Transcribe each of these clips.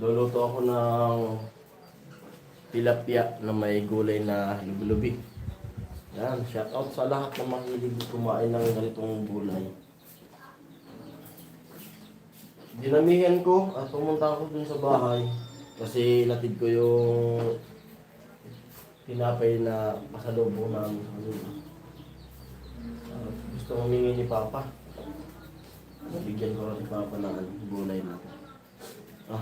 Luluto ako ng tilapia na may gulay na lubi-lubi. Yan, shout out sa lahat na mahilig kumain ng ganitong gulay. Dinamihan ko at pumunta ako dun sa bahay kasi natid ko yung tinapay na pasalubong namin sa kanila. Gusto kong humingi ni Papa. Nabigyan ko rin ni Papa ng gulay na.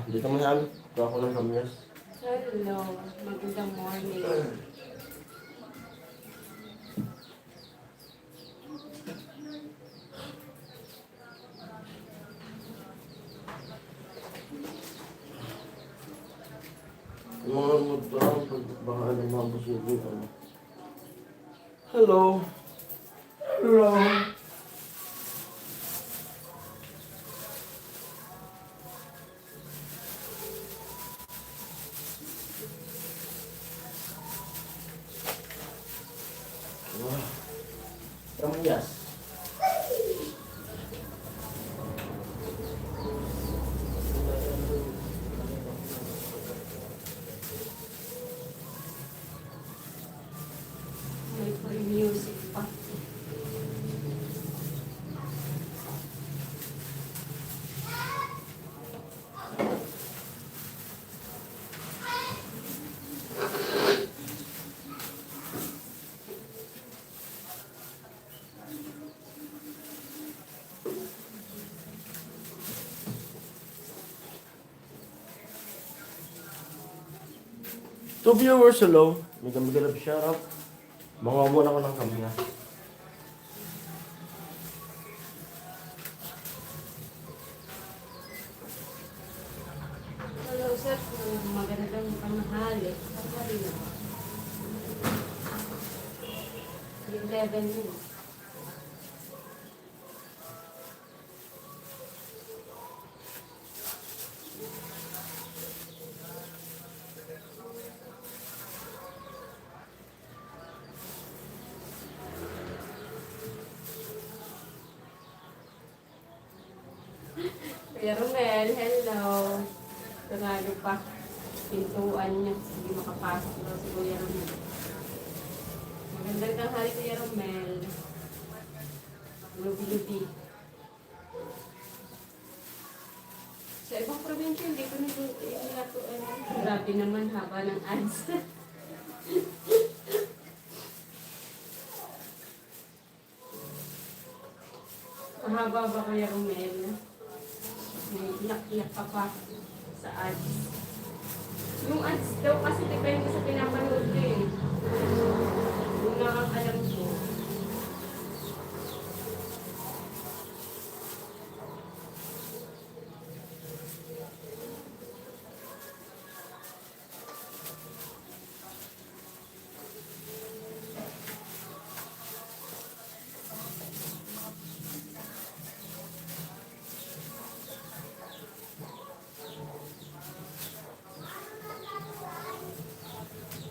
Dito mo yan. Ito ako ng kamyas. Hello, magandang morning. Mga magparang baka na mabusog yung ano. Hello. Hello. Kamyas. May free music pa. To viewers, hello. May kamigalap shout out. Mga muna ko ng kamyas. Hello, sir. Magandang panahali. Panghali na. 11 minutes. Kuya Romel, hello. Sarado pa. Pintuan niya. Hindi makapasok daw si Kuya Romel. Magandang tanghali, Kuya Romel. Lubi-lubi. Sa ibang probinsya, hindi ko nilatuan. Grabe naman, haba ng ads. Mahaba ba, Kuya Romel? May iyak-iyak ka pa sa ads. Yung ads daw kasi depende sa pinapanood ko eh. Yung nakakalam ko.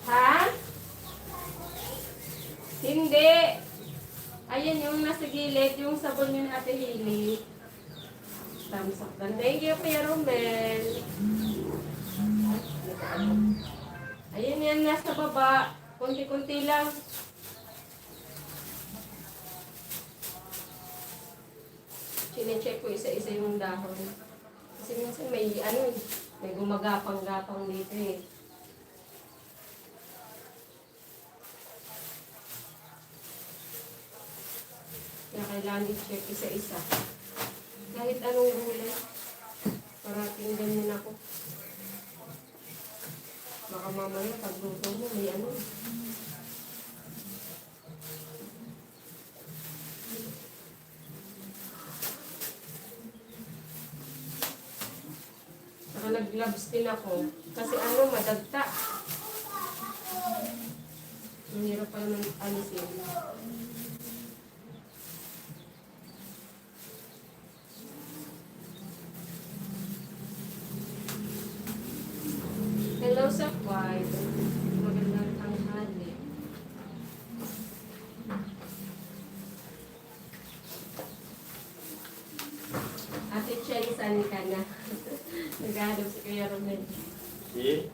Ha? Hindi. Ayan yung nasa gilid, yung sabon yun Ate Hili. Thumbs up lang. Thank you, Kuya Romel. Ayan yan, nasa baba. Kunti-kunti lang. Chine-check ko isa-isa yung dahon. Kasi minsan may may gumagapang-gapang dito eh. Kaya kailangan i-check isa-isa. Kahit anong gulay. Parating ganyan ako. Baka mamaya pagluto mo may ano. Saka nag-gloves din ako. Kasi madagta. Ang hirap pa naman alisin. Hello sa White. Magandang tanghali. Ate Chay, saan ka na? Naghahanap si Kuya Romel. See?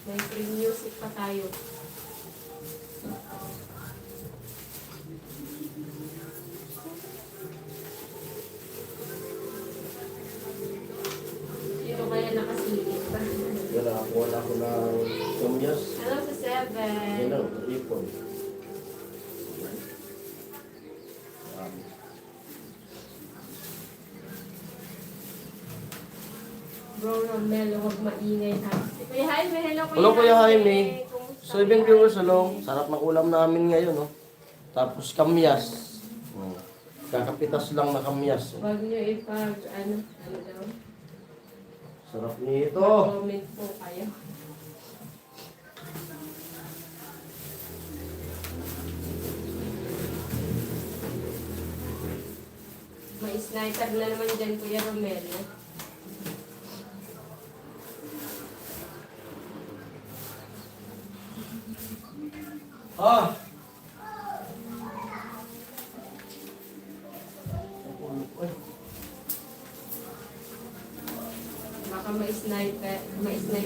May free music pa tayo. Sino kaya nakasilip pa? Yan na, kuha na ako ng kamyas. Hello sa 7. Yan ang ipon. Bro Romel, huwag maingay ha. Si Kuya Jaime, hello Kuya Hello Kuya Jaime. Kumusta, So even Kuya viewers, Jaime? hello. Sarap ng ulam namin ngayon, no? Tapos kamyas. Kakapitas lang na kamyas. Huwag nyo ano daw? Sarap nito. Comment po kayo. May sniper na naman dyan, Kuya Romel. Ah! Baka may sniper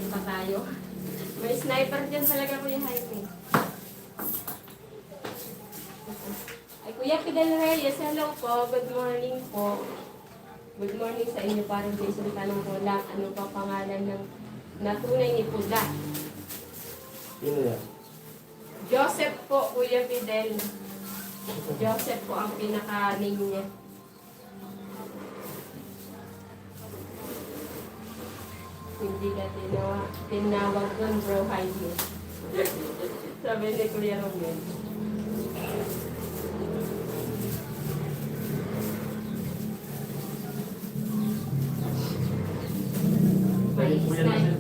pa tayo. May sniper dyan talaga, Kuya Jaime. Ay, Kuya Fidel Reyes, hello po. Good morning po. Good morning sa inyo. Parang Jason, tanong ko lang, ano pa pangalan ng natunay ni Pula? Sino yan? Joseph po, Kuya Fidel. Joseph po ang pinaka-name niya. Hindi ka tinawag nun, bro, Jaime. Sabi ni Kuya Romel. May sniper.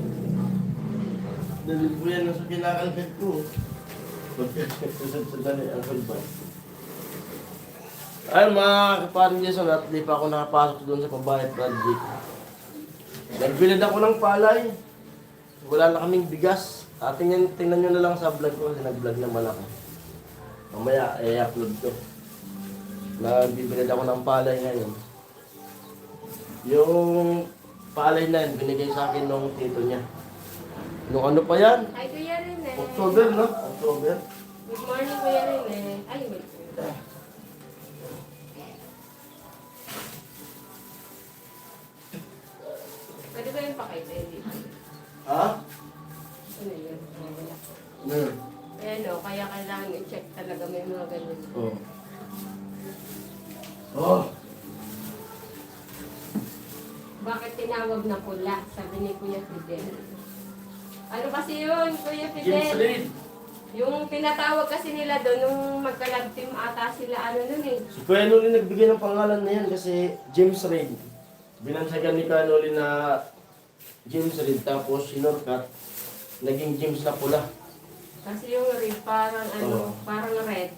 Dali po yan sa kinakalkad ko. Pagkasadali ang kulban. Ayun mga kaparin Jason, at di pa ako nakapasok doon sa Pabahay Project. Nagbilad ako ng palay. Wala na kaming bigas. Tingnan nyo na lang sa vlog ko kasi nag-vlog naman ako. Mamaya i-upload ko. Nagbibilad ako ng palay ngayon. Yung palay na yun, binigay sa akin nung tito niya. Nung ano pa yan? Hi, Kuya Rene. October, no? October. Good morning, Kuya Rene. Ay, wait. Pwede ba yung pakita dito? Ha? Ano yun? Wala. Meron. Eh, no, kaya kailangan i-check talaga may mga ganun. Oh. Oh! Bakit tinawag na pula? Sabi ni Kuya Fidel. Ano kasi yun, Kuya James Fidel? Reid. Yung pinatawag kasi nila doon, nung magka-lab team ata sila, ano nun eh. Si Kuya Noli nagbigay ng pangalan na yan kasi James Reid. Binansagan ni Kuya Noli na James Reid tapos sinurkat. Naging James na pula. Kasi yung red, parang ano, Oo. parang red.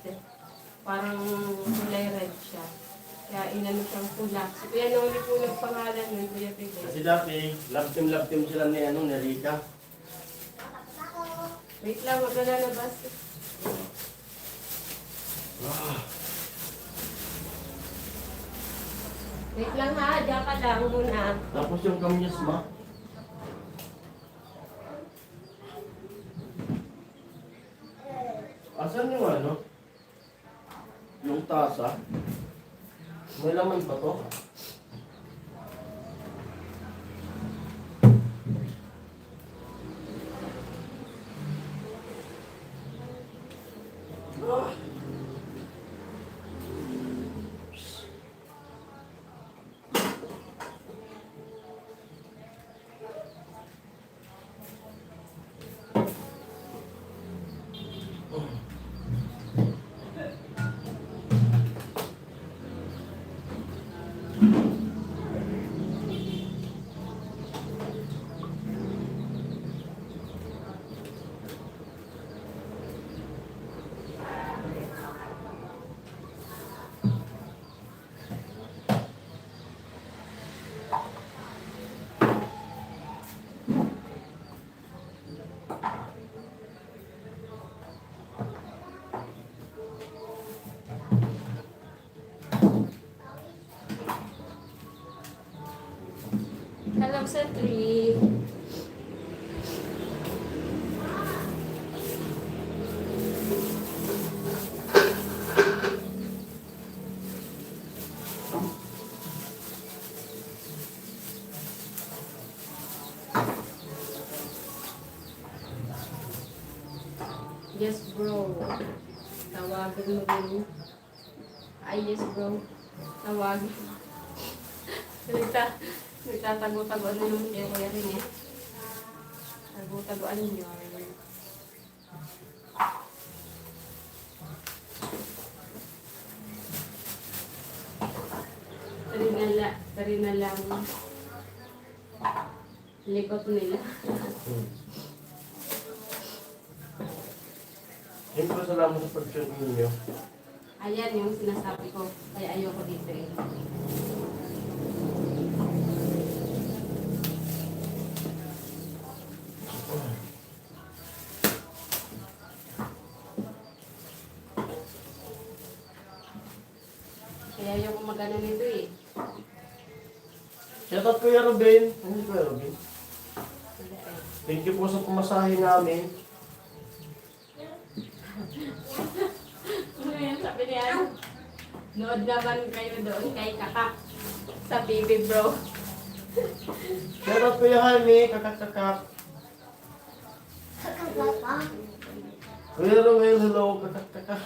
Parang kulay red siya. Kaya inano siyang pula. Si Kuya Noli po nagpangalan nun, Kuya Fidel. Kasi dati, love team sila ni Rika. Wait lang, wag ka lalabas. Wait lang ha, diyan ka lang muna. Tapos yung kamyas ma. Asan yung ano? Yung tasa? May laman pa to? sa tree. Yes, bro. Tawagan mo din. Ay, yes, bro. Tawagan. Nagtatago-tagoan na naman kayo kaya rin eh. Tago-tagoan nyo. Tari na lang likot nila. Siyempre, salamat sa pag-share ninyo. Ayan yung sinasabi ko. Kaya ayoko dito eh. Kaya ayoko magano nito eh. Shoutout Kuya Ruben. Ano si Kuya Ruben? Wala eh. Thank you po sa pumasahe namin. Ano yan sabi niya? Nood naman kayo doon kay Kakak sa baby bro. Shoutout Kuya Jaime. Kakak-kakak. Kuya Ruel, hello. Kakak-kakak.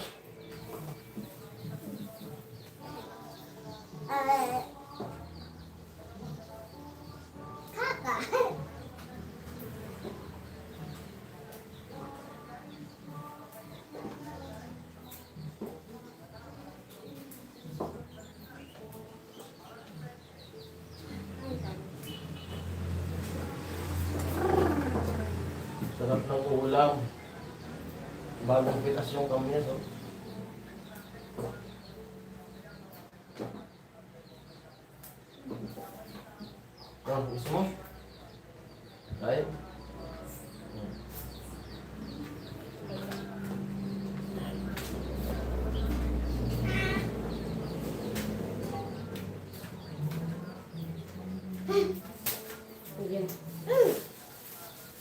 Sarap ng ulam. Bagong pitas yung kamyas. Oh. Gusto mo? Kahit? Ayan.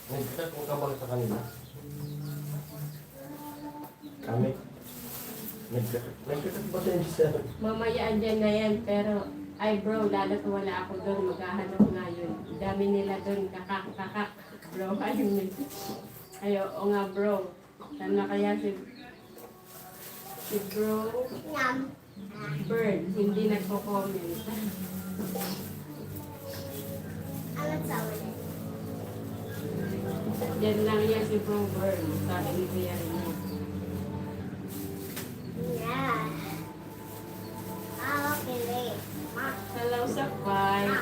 Nagkakat mo ka ba sa kanila? Kami? Nagkakat ba sa isa? Mamaya andyan na yan, pero ay bro, lalo't wala ako doon, maghahanap nga yun. Dami nila doon, kakak. Bro, ayun yun. Ay, oo nga bro. Saan na kaya si bro? Bird, hindi nagko-comment. Diyan lang yan si bro Bird. Sabi ni Kuya rin. Hello sa vibe.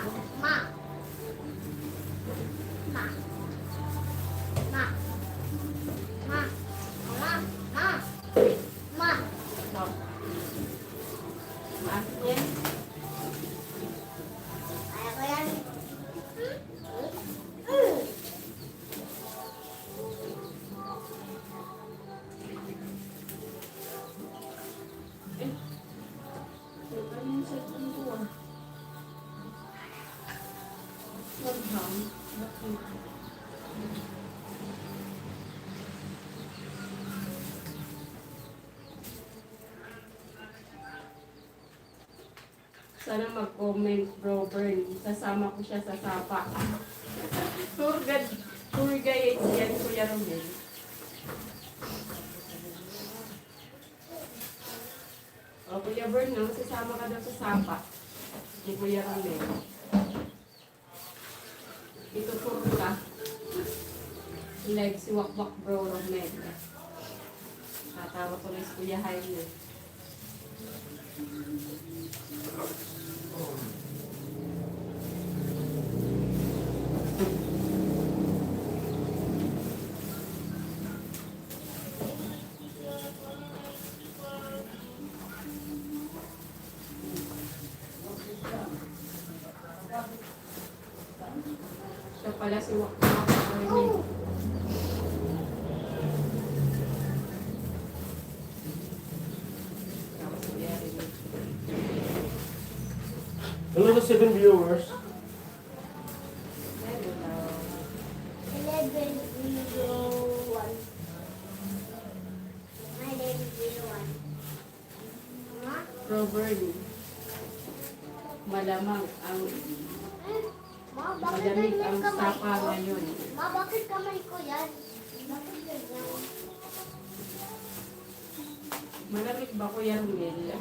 So, maas yan. Sana mag-comment, bro Bern. Sasama ko siya sa sapa. Tour guide yan, Kuya Romel. O, Kuya Bern, no? Sasama ka daw sa sapa. Ni Kuya Romel. Ituturo ka. Like si Wakbak Bro Romel. Tatawa ko rin si Kuya Jaime. Siya pala si Wakbak Romel. Hello to 7 viewers. Proverly, malamang ang Ma, bakit malamig ganyan ang kamay sapa ko? ngayon. Ma, bakit kamay ko yan? Bakit ganyan? Malamig ba, Kuya Romel?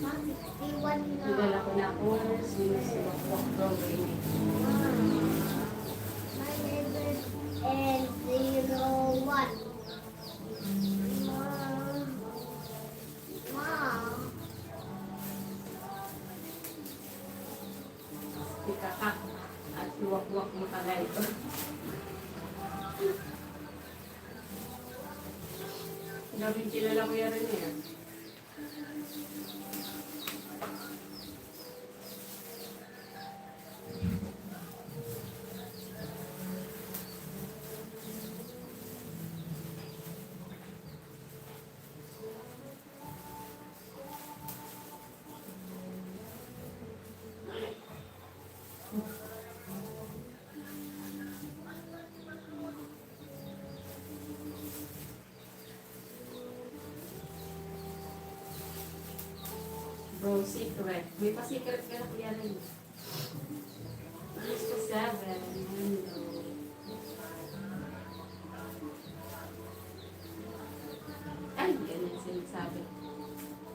Ma, 61 na. Nagdala ko na ako, sinusuwak-wak daw rin. My neighbor and 01. Ma. Ikakak at luwak-wak makalay ko. Daming kilala Kuya rin eh. Bro, secret. May pa-secret ka na Kuya rin. Alis ko 7. Hello. Ay, ganyan sinasabi.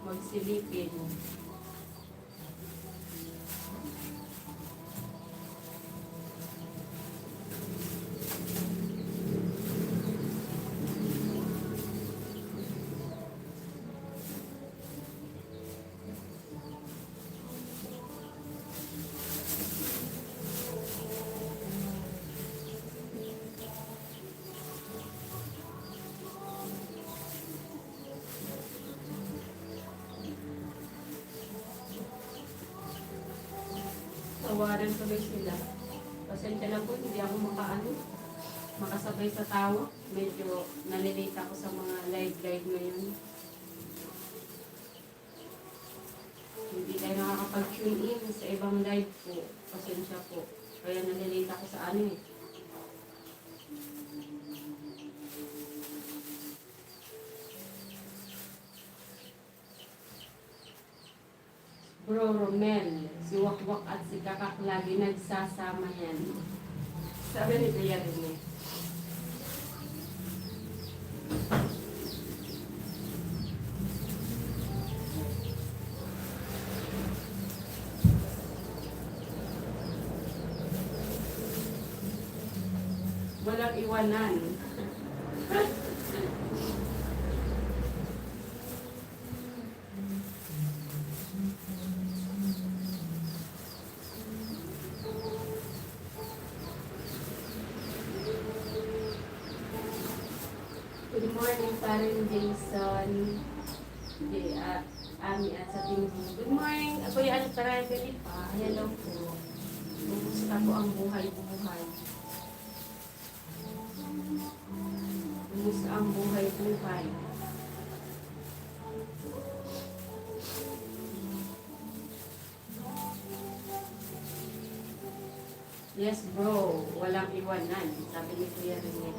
Magsilipin. Tawaran tuloy sila. Pasensya na po, hindi ako makasabay sa tawa. Medyo nalilate ako sa mga live ngayon. Hindi tayo nakakapag-tune in sa ibang live po. Pasensya po. Kaya nalilate ako sa ano eh. Bro Romel, si Wakwak at si Kakak lagi nagsasama yan. Sabi ni Kuya Rene. Walang iwanan. Good morning, Karen Jason. Ami at sa Team. Good morning, Kuya Alfred Felipa. Hello po. Kumusta po ang buhay-buhay? Kumusta ang buhay-buhay? Yes bro, walang iwanan. Sabi ni Kuya Rene.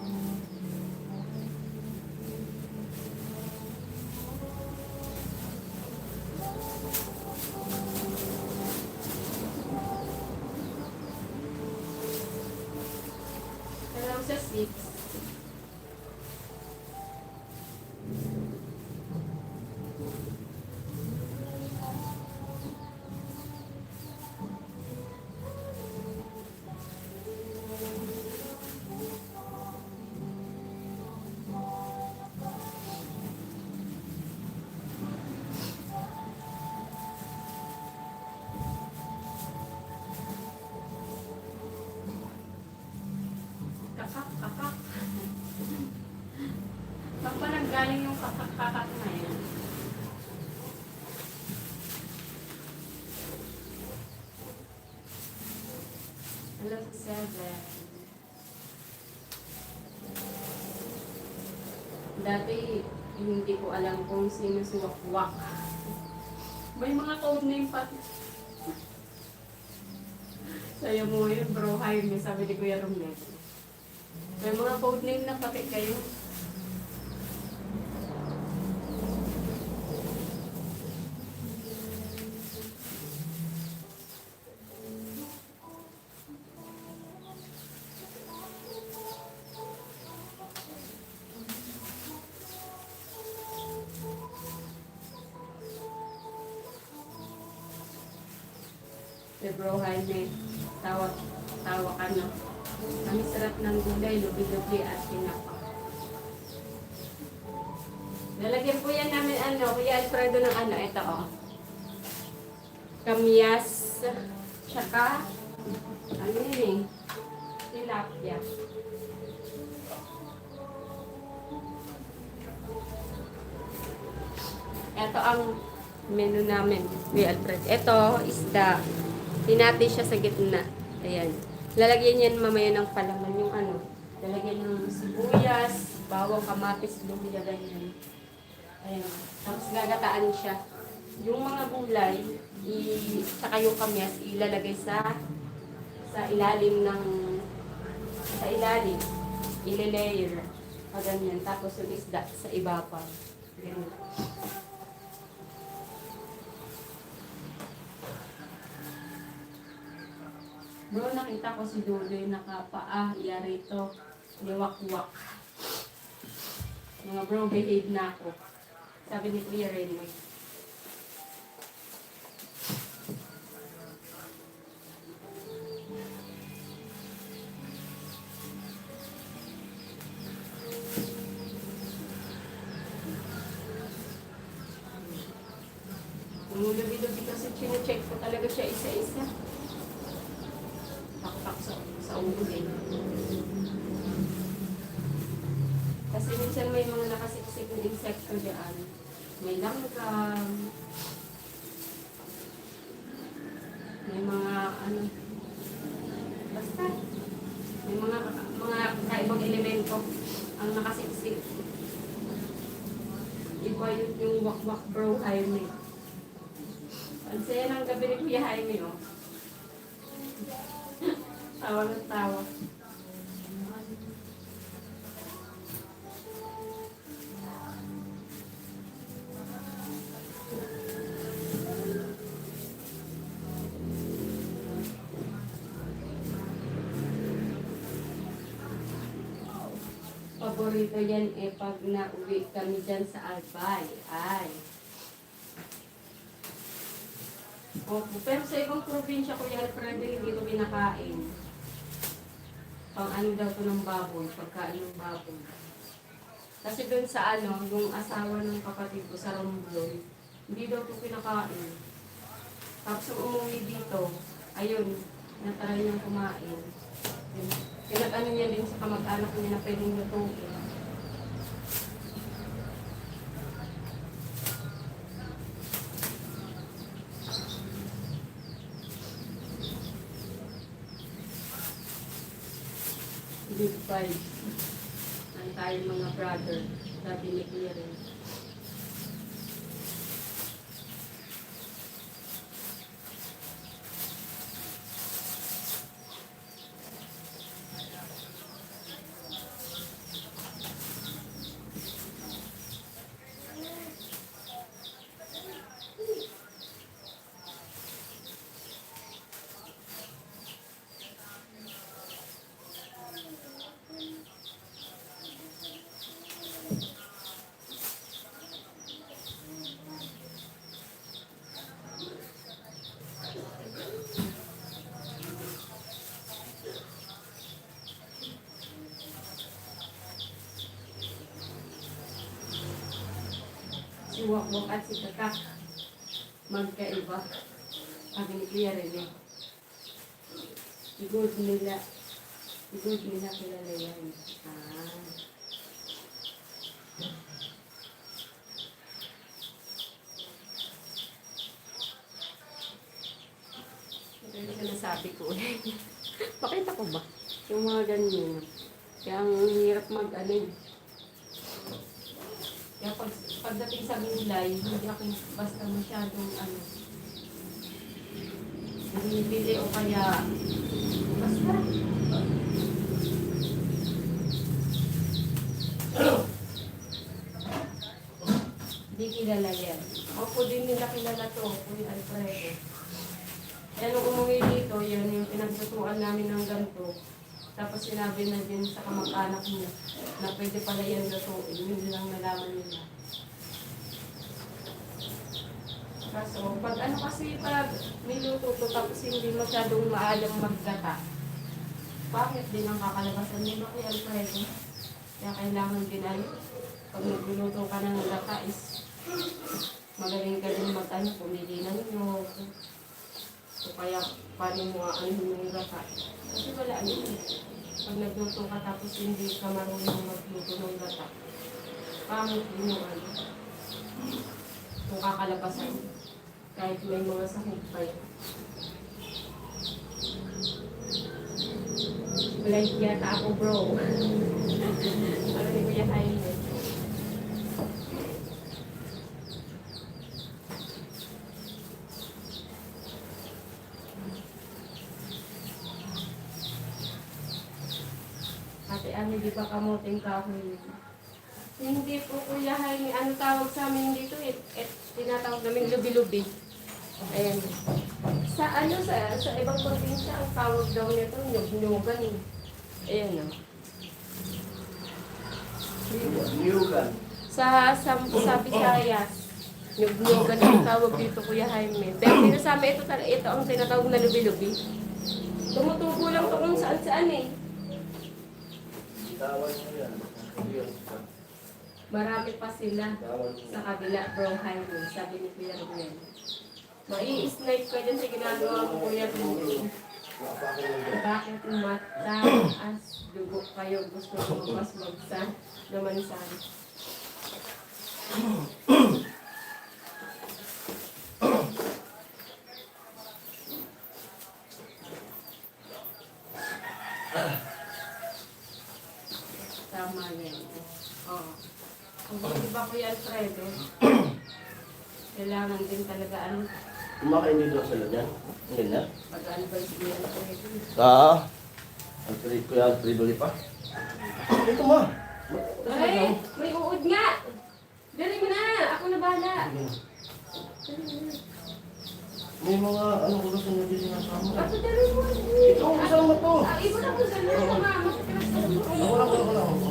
Hello sa 6. Kakak. Saan pa nanggaling yung kakak na yan? Hello sa 7. Dati, hindi ko alam kung sino si Wakwak. May mga codename pa. Sayo mo yun, bro. Hi, may sabi ni Kuya Romel. May mga code name na pati kayo. Bro Jaime, tawa ka na. Ang sarap ng gulay, lubi-lubi at tinapa. Lalagyan po yan namin Kuya Alfredo ng ito kamyas, tsaka, tilapia. Ito ang menu namin, Kuya Alfred. Ito, isda. Pinati siya sa gitna. Ayan. Lalagyan yan mamaya ng palaman yung lalagyan ng sibuyas, bawang, kamatis, luya, ganyan. Ayan. Tapos gagataan siya. Yung mga gulay, saka yung kamyas, ilalagay sa ilalim ng ile-layer. Ganyan. Tapos yung isda sa ibabaw. Ganyan. Bro, nakita ko si Dudoy nakapaa, yari ito, liwak-wak. Mga bro, behave na ako. Sabi ni Kuya Rene. Lumulubi-lubi kasi chine-check ko talaga siya isa-isa. Taktak sa ulo din. Kasi minsan may mga nakasiksik na insekto dyan. May langgam. May mga basta. May mga kaibang elemento ang nakasiksik. Iba yung wak-wak bro Jaime. Ang saya ng gabi ni Kuya Jaime, oh. Tawa ng tawa. Paborito yan pag nauwi kami dyan sa Albay. Ay. Opo, pero sa ibang probinsya, Kuya Alfredo, hindi ko pinakain. Pang daw to ng baboy, pagkain ng baboy. Kasi doon sa yung asawa ng kapatid ko sa Romblon, hindi daw to pinakain. Tapos umuwi dito, ayun, natry niyang kumain. Pinag-ano niya din sa kamag-anak niya na pwedeng lutuin. Big five. Ang tayo mga brother. Sabi ni Kuya rin. Si Wakwak at si Kakak magkaiba. Sabi ni Kuya Rene. Sigod nila kilala yan. Ito yung sinasabi ko. Pakita ko ba? Yung mga ganyan. Kaya ang hirap mag-alin. Kaya pagdating sa gulay, hindi ako basta masyadong binibili o kaya basta. Hindi kilala yan. Ako din nila kilala to, Kuya Alfredo. Yan nung umuwi dito, yun yung pinagsusuan namin ng ganito. Tapos sinabi na din sa kamag-anak niya na pwede pala yan lutuin. Yun lang nalaman nila. Kaso, pag ano kasi pag niluto to tapos hindi masyadong maalam maggata, bakit din ang kakalabasan nila kay Alfredo? Kaya kailangan din ay pag nagluluto ka ng gata is magaling ka din mag-ano, pumili ng nyog. O kaya paano mo ano yung gata. Kasi wala yun eh. Pag nagluto ka tapos hindi ka marunong magluto ng gata, pamit din yung ano. Kung kakalabasan. Kahit may mga sakit pa yun. Like yata ako bro. Ano ni Kuya Jaime? Ate Ami, di ba kamuting kahoy? Hindi po Kuya Jaime. Ano tawag sa amin dito? Tinatawag namin lubi-lubi. Ayan. Sa ano, sa ibang probinsya, ang tawag daw nito, nyug-nyugan eh. Ayan o. Niyugan. Sa Visayas, nyug-nyugan ang tawag dito, Kuya Jaime. Pero dito sa amin, ito ang tinatawag na lubi-lubi. Tumutubo lang ito kung saan-saan eh. Tawag mo yan. Marami pa sila sa kabila, bro Jaime, sabi ni Kuya Ruel. Mai-snipe ka dyan sa ginagawa ko, Kuya Ruel. Bakit mataas dugo kayo? Gusto mo mas magsa naman sana. Tama yan. Oo. Kung di ba Kuya Alfredo, kailangan din talaga ano, Kumakain dito sa ganyan. Ang ganyan. pag-advise niya na Alfredo. Alfredo, Kuya Alfredo pa. Ito ma. Ay, may uod nga! Dali mo na! Ako na bahala! May mga ano ko gusto nyo din sinasama. Ako dali mo! Ito, kasama to. Ibon ako sa loob, mama. Wala ko.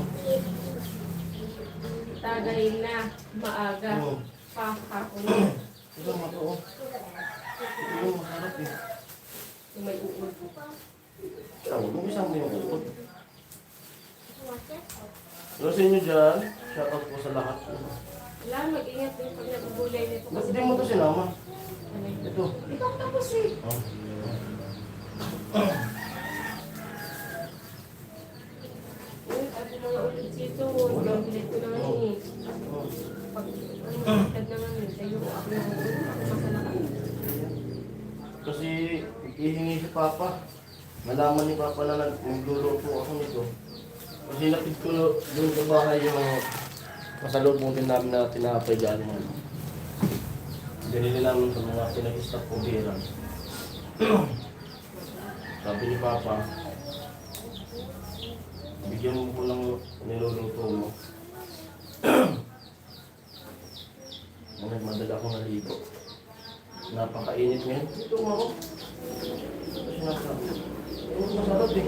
Tagay na, maaga. Oo. Ako na. Kasama to. Ito, masarap eh. May uod. Huwag mo isang yung ukot. Ano sa inyo dyan? Shoutout po sa lahat. Wala, mag-ingat din pag nabubulay nito. Ba't di mo ito sinama? Ito. Ikaw tapos eh. Oh. Uy, ako mga ulit dito. Nagbilit ko naman eh. Pag ano, na naman eh. Sa'yo, ako na ulit. Ako masalakan. Kasi ihingi si Papa. Malaman ni Papa na nagluluto ako nito. Kasi napid ko doon sa bahay yung masalubungin namin na tinapay dyan. Binili namin sa mga pinag-stop ko bira. Sabi ni Papa, bigyan mo ko ng niluluto mo. Madala ako naligo. Napakainit ngayon. Ito mo ako. Kasi nasa... masarap eh.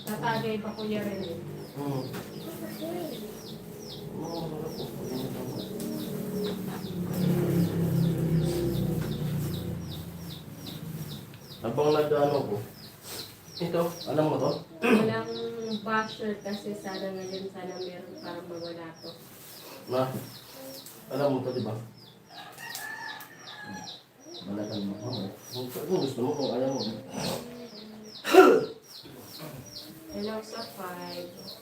Tatagay pa Kuya rin eh. Masarap po. Habang nag-ano ko. Ito, alam mo to? Walang basher kasi sana ngayon, sana meron para mawala to. Na, alam mo to, di ba? Balatan mo. Kung gusto mo, kung ayaw mo. Hello sa 5.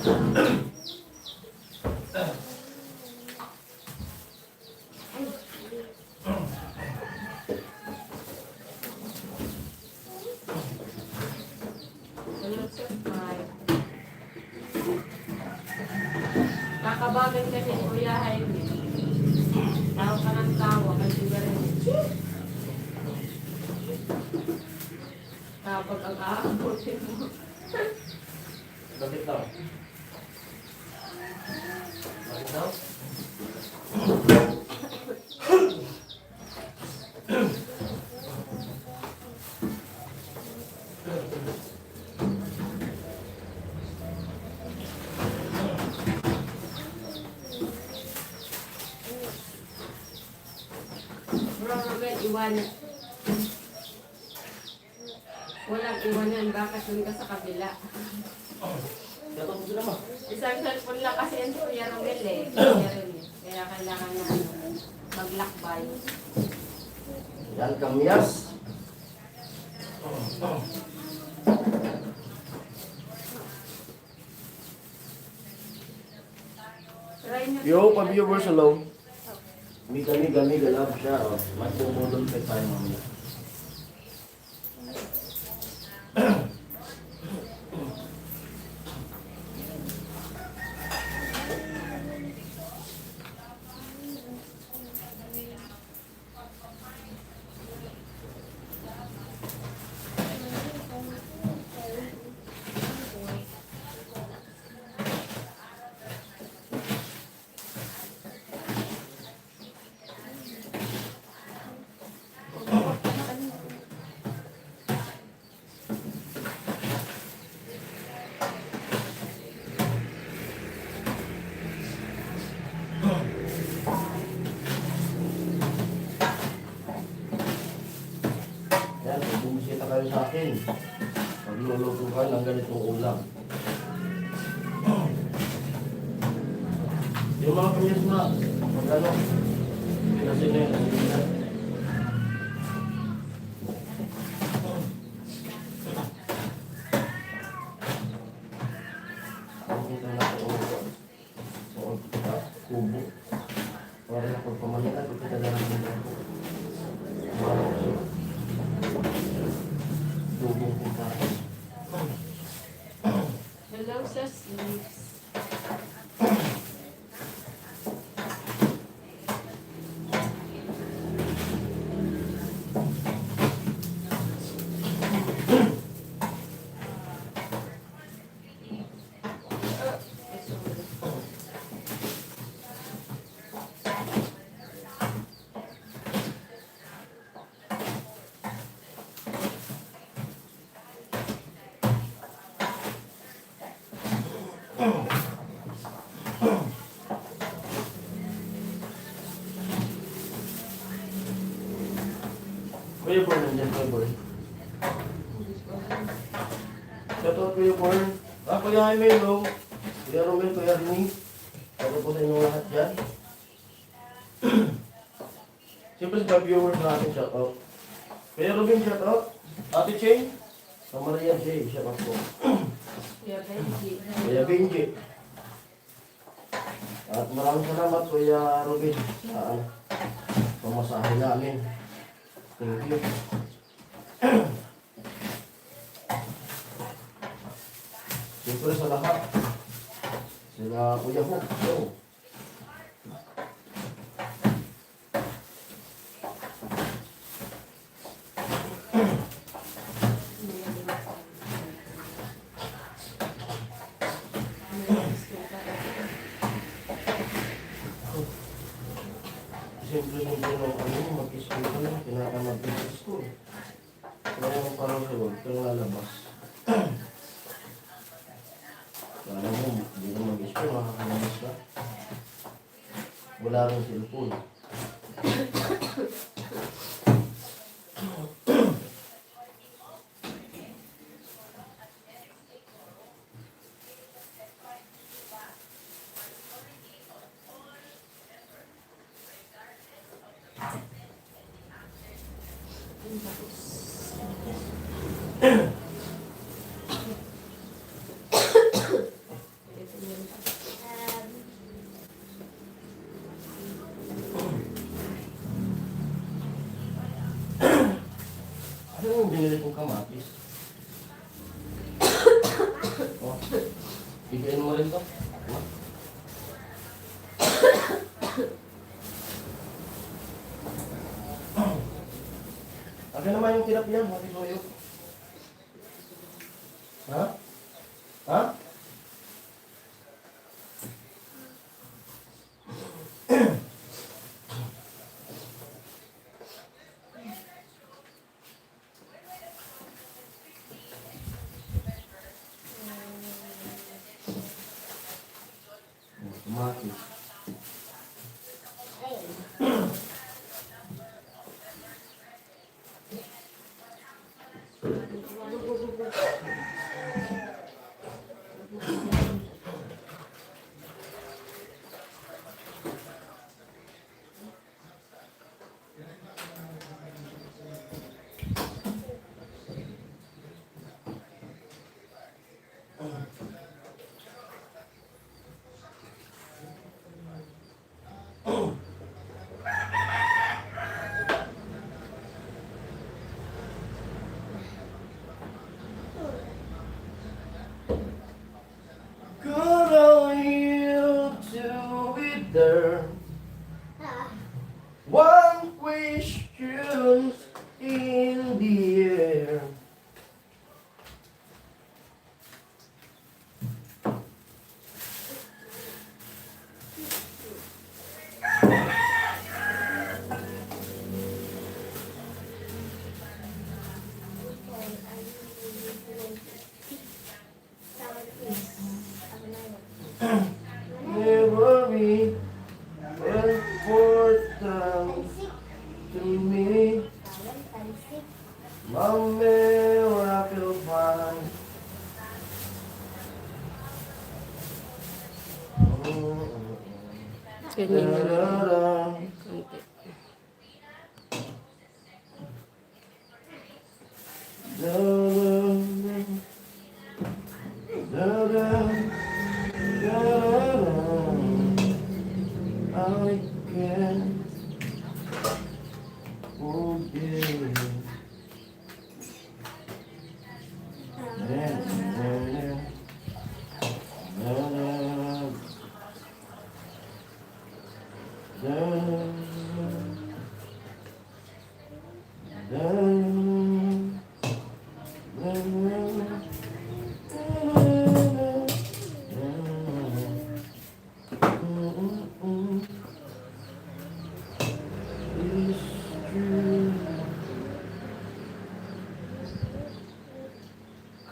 Tulog sa five. Kakabagan ka ni Kuya Jaime. Tawa ka ng tawa kasi ba rin. Kapag ang aabutin mo. Bakit daw? Bakit daw? Bro, Robert, iwanan. Walang iwanan. Bakit dun ka sa kabila? Kaya mo sila ma. Isang cellphone lang kasi yan si Kuya Romel eh. Kaya rin eh. Kaya kailangan na maglakbay. Yan kamyas. Try nyo. Yo, pa-viewers, hello. Miga, love siya. Oh. May pumudol pa tayo mamaya. Yan, bumisita kayo sa akin. Magluluto ka ng ganitong ulam. Yung mga kamyas na, magano, kasi na yun, kasi na. Pakita na ako kubo. Para na pagpamalitan, kita na lang ng kubo. Tubong pagkain. Hello sa sleeps. Kuya Paul, nandiyan Kuya Paul. Shoutout Kuya Paul. Kuya Jaime, hello. Kuya Romel, Kuya Rini. Shoutout po sa inyong lahat dyan. Siyempre sa viewers natin, shoutout. Kuya Robin, shoutout. Ate Cheng. Sa Maria J, shoutout po. Kuya Benji. Kuya Benji. At maraming salamat Kuya Robin sa pamasahe namin. Thank you. Siyempre sa lahat. Sila Kuya Hook. So, siyempre nung mag-school ka na, kinakamag mag-school. Kaya nung parang sa huwag kang lalabas. Kaya mo, hindi ka mag-school, makakalabas ka. Wala rin cellphone. mo rin to. Ano? Akin naman yung tilapia, mati toyo. Ha? Ha? Mati. Good on you to be there. One question in the air. Never be important to me. My miracle find. Ganyan na lang. Da-da-da. Konti. I can't forget.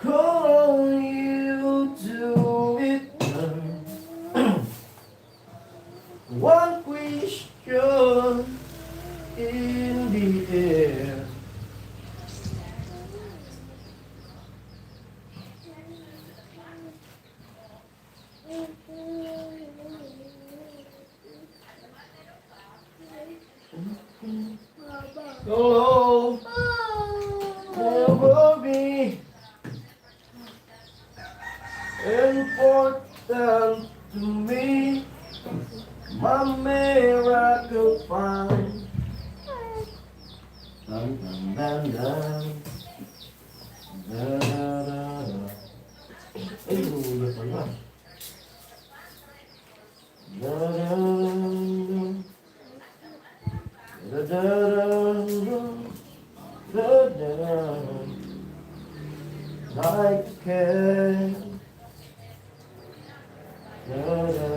Call you to it. One question in the air. Hello, never be important to me. My miracle find. Dun, dun, dun, dun. Da, da, da, da. Ay, luya pala. Da, da, da, da, da, da, da. I can't. Da, da, da.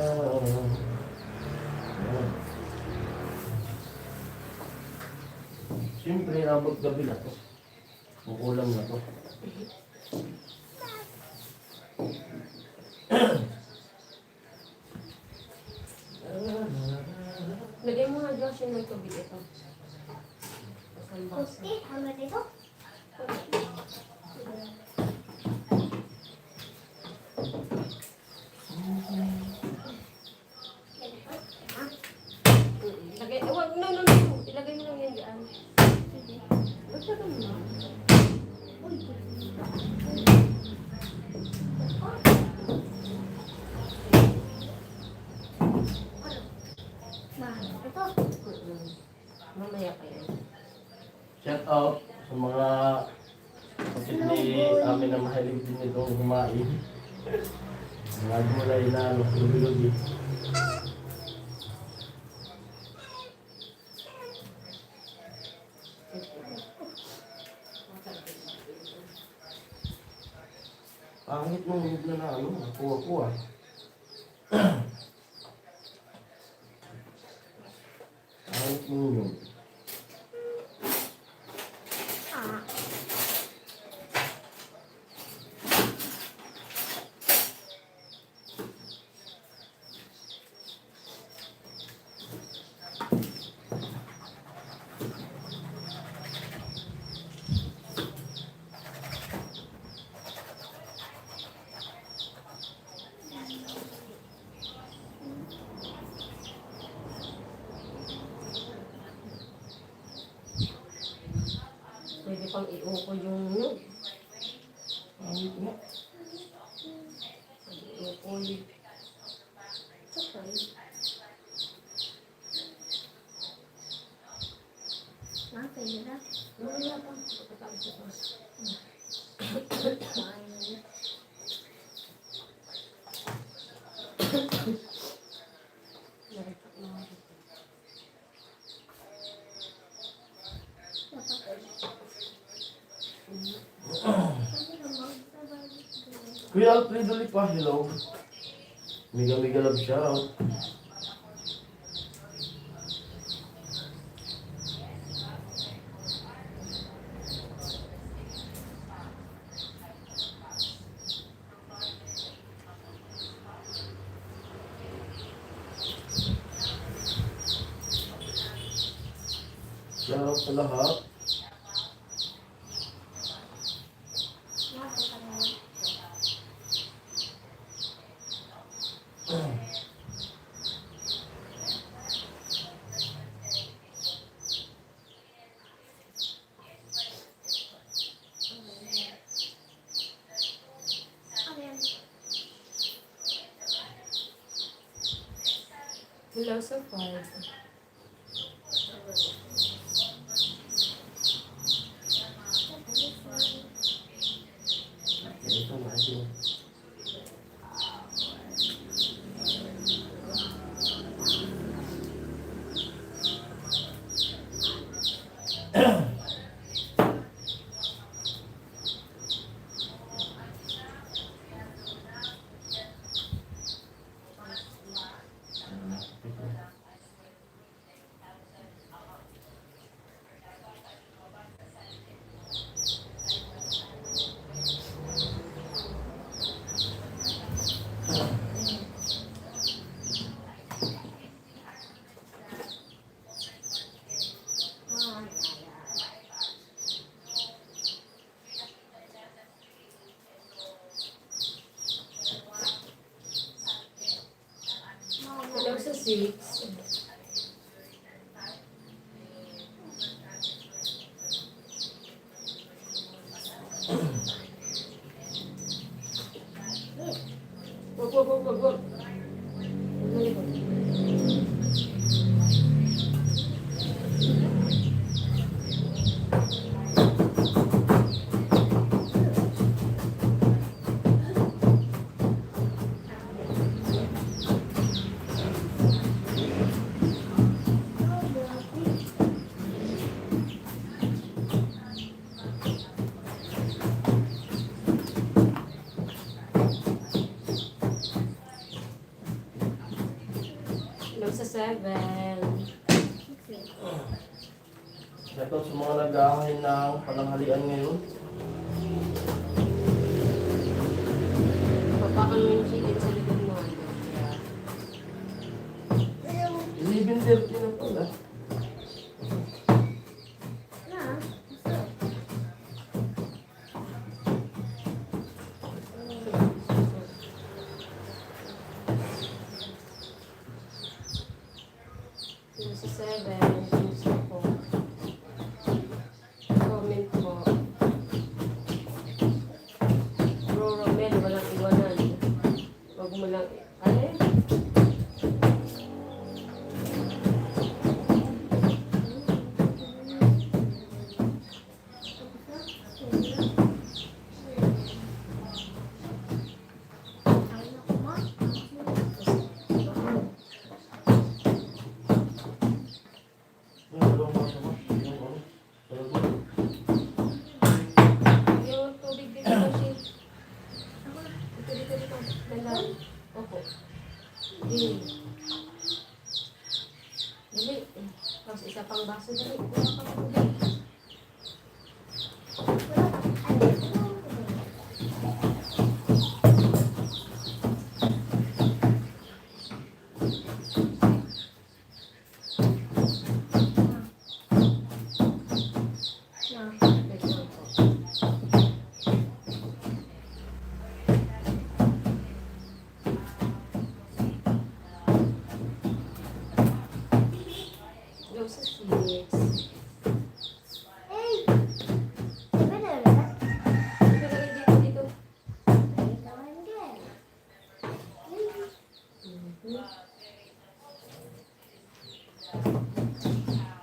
Siyempre, abot gabi na to. Kukulang na to. Lagay mo nga Josh yung may tubig ito. Isang baso. Pusti, hanggang dito. Lagay, wag, no. Ilagay mo lang yan dyan. Bagsagan mo. Mahal ito. Mamaya pa yan. Shout out sa mga kapatid ni amin na mahilig din itong kumain. Nagmulay na ano, lubi-lubi. Pangit nung bigla na ano, kuha-kuha. Pangit nung yun. Ah. Pwede pang iuko yung nyug. Pangit nga. Iuko yung... Pwede na. Wala pa. Pagkatapos ito. Naritak na ako. Kuya Alfredo Lipa, hello. Miga love shout. Shout sa lahat. Hello sa 5. Ito na ito. Hello sa 6. Wag. Hello sa 7. Shoutout sa mga nag-aahay ng pananghalian ngayon. Papakan mo yung chicken sa likod mo. 11:30 na pala. Hello sa 7. Gusto ko. Comment po. Bro Romel, walang iwanan. Huwag mo lang... Ano? Dali. Dali. Tapos isa pang baso. Dali. Wala ka tubig. Go sa six. Hey! Diba na ulit? Ilagay dito, dito. Ay, kawan din.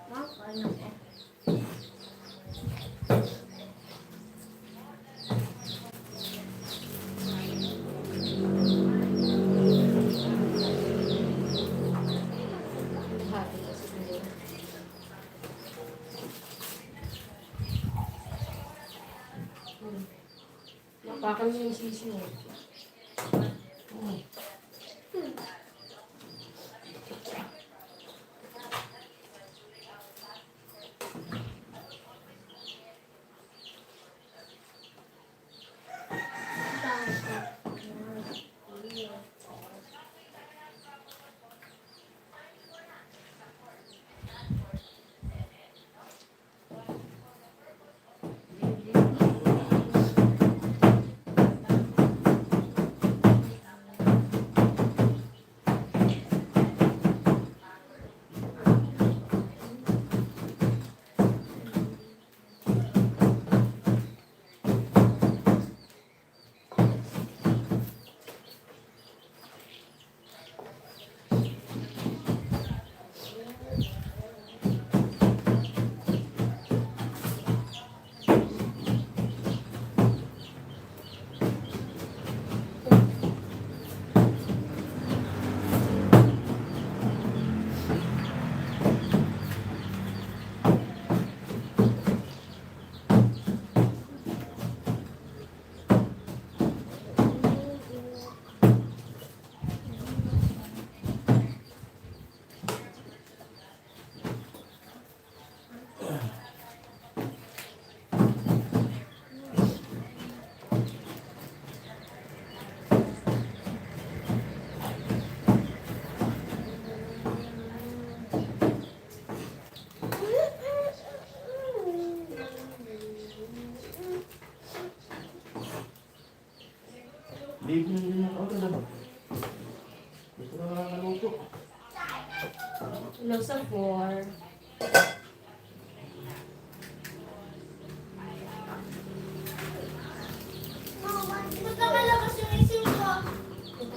Ma'am, ano eh? Hati kasi dito. Napakan mo yung sisi mo. Baby na din ako talaga. Gusto na lang naluto. Hello sa 4. Mama, magkakalabas yung isin ko.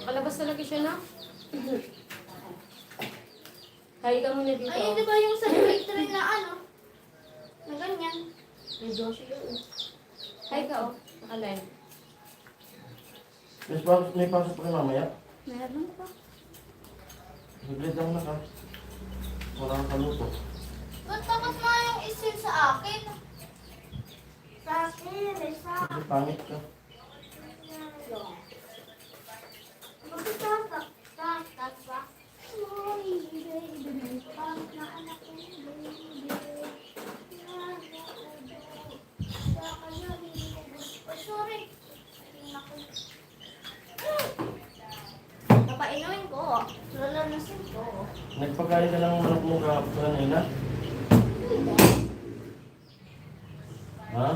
Kalabas talaga siya na. Hay ka muna dito. Ay, di ba yung sa factory na ano? Na ganyan. May Joshua yun. Hay ka oh. Nakalive. May pasok pa kayo mamaya. Meron pa. Saglit lang na ka. Wala kang kaluto. Ba't takot nga yung isin sa akin? Sa akin, sa Kasi pangit ka. Magkatatak ba? Uy, baby, pangit na anak ko, baby. Sa kanya, hindi ko gusto. Sorry. Naku. Papainuin ko. Lalanasin ko. Nagpagkain ka lang ng manok mo kahapon sa kanina? Ha?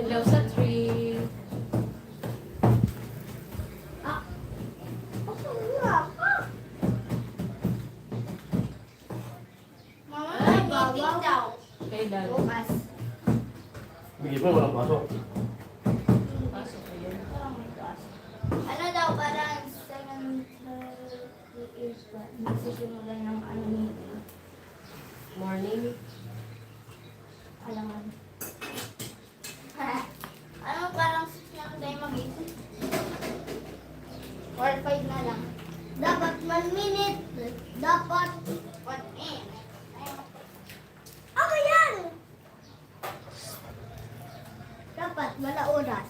Hello sa 3. Ah. Wala pa. Mama, may meeting daw. Kailan? Bukas. Bigay mo, walang pasok. Pasok ko yun. Ano daw, parang 7:30 is magsisimulan ng ano meeting. Morning. Alangan. Or 5 na lang. Dapat 1 minute. Dapat 1 minute. Ano yan? Dapat wala oras.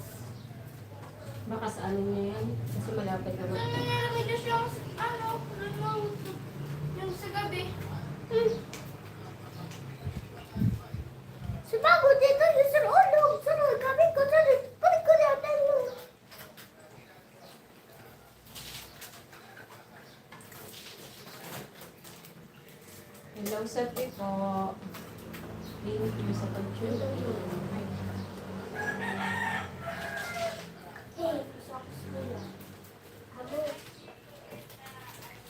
Baka sa ano niya yan? Kasi malapit na Ano nangyari just yung remote. Yung sa gabi. Sumago dito yung sa ulo. Sunod gabi ko. Balik ko natin yun. Hello, Sapi po. Thank you sa pag-tune in. Hey, socks ko yan. Habo.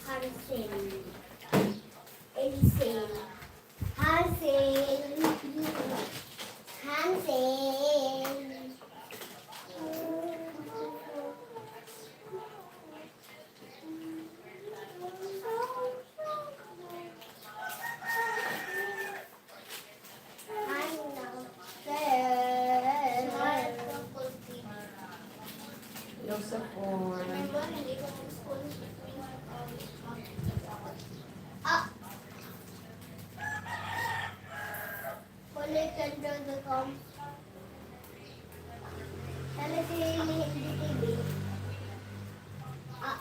Hansel. Hansel. Hansel. Hansel. Hello, support. Ah! Kulitan.com. Sana si Hindi TV. Ah!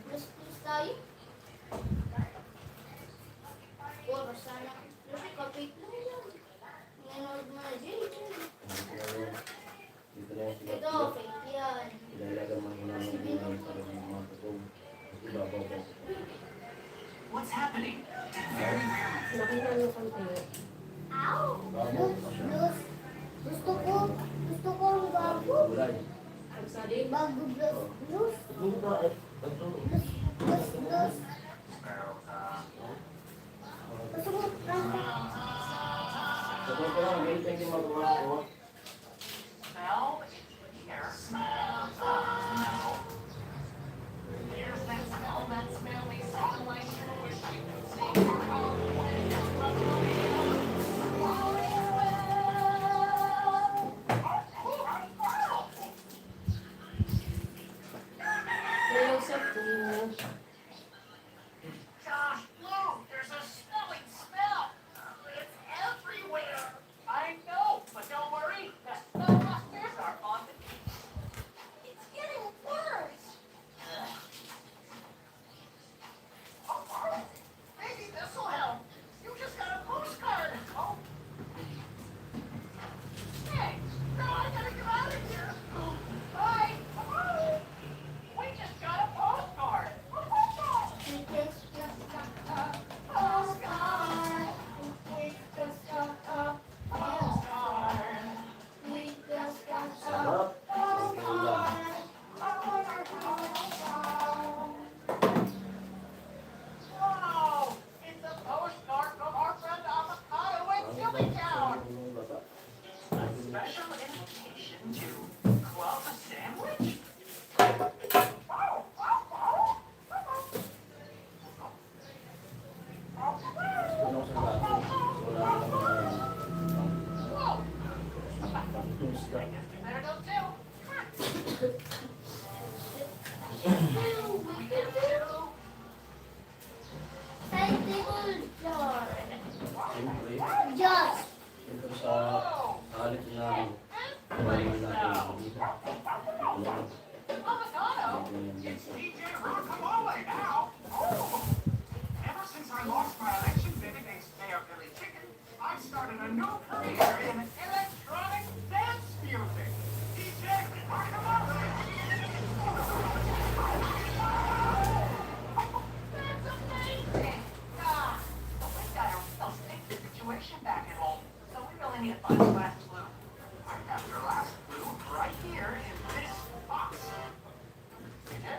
Please tayo. Oras sana. Kasi kapit lang yan. Nanonood mo na dyan. Dito na yung Ito, sigat. fake yan. Ilalaga mo na ng mga para ng mga tutong. Ibabaw ko. What's happening? Nakita niyo konti. Ow! Gusto ko ang bago. Gulay. I'm sorry. Bago blus. Ito ba? Ito. Blus. Gusto mo prangka. Ito ko lang. Ganito yung ginagawa ko. Smell here. Smell. Here's that smell. That smell is so like you wish I could see. Hello, support. Gosh, Blue, there's a smelling smell. It's everywhere. I know, but don't worry. The smell busters are on the beach. It's getting worse. Oh, maybe this will help. You just got a postcard. Oh. Hey, no, I gotta get out of here. Bye. We just got a postcard. Sarap. Ulam. Wow! It's a postcard from our friend Avocado in Jimmy-Town. Special invitation to club a sandwich? Tulong sa bato. Wala na naman. Whoa! Pagtungos ka. I guess we better go too. Siyempre. Just. Ito sa halit na kawalan natin dito. Avocado? It's DJ Rockamole now. Ever since I lost my election bid against Mayor Billy Chicken, I've started a new career in electronic dance music. DJ Rockamole. That's amazing. But we got a real sticky situation back at home, so we really need to find the last clue. I have your last clue right here in this box. You do?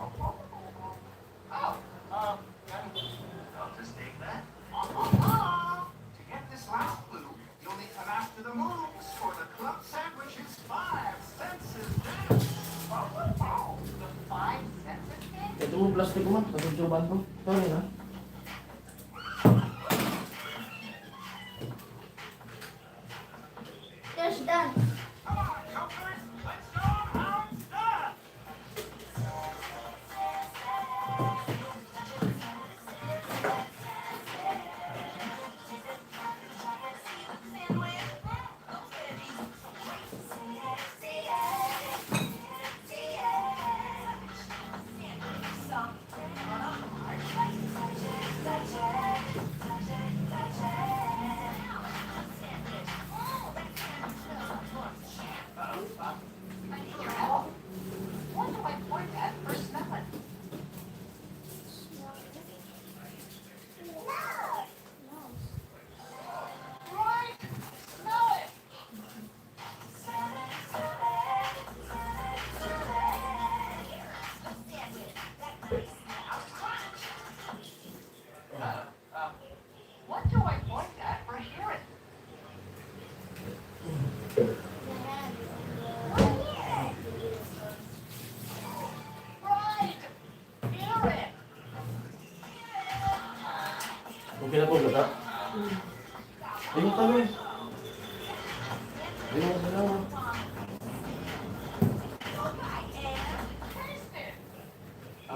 Oh, I'll just take that. To get this last clue, you'll need to master the moves for the club sandwich's five senses dance. The five senses dance? Ito mo plastic mo. Pagkutsuban ko. Sorry na.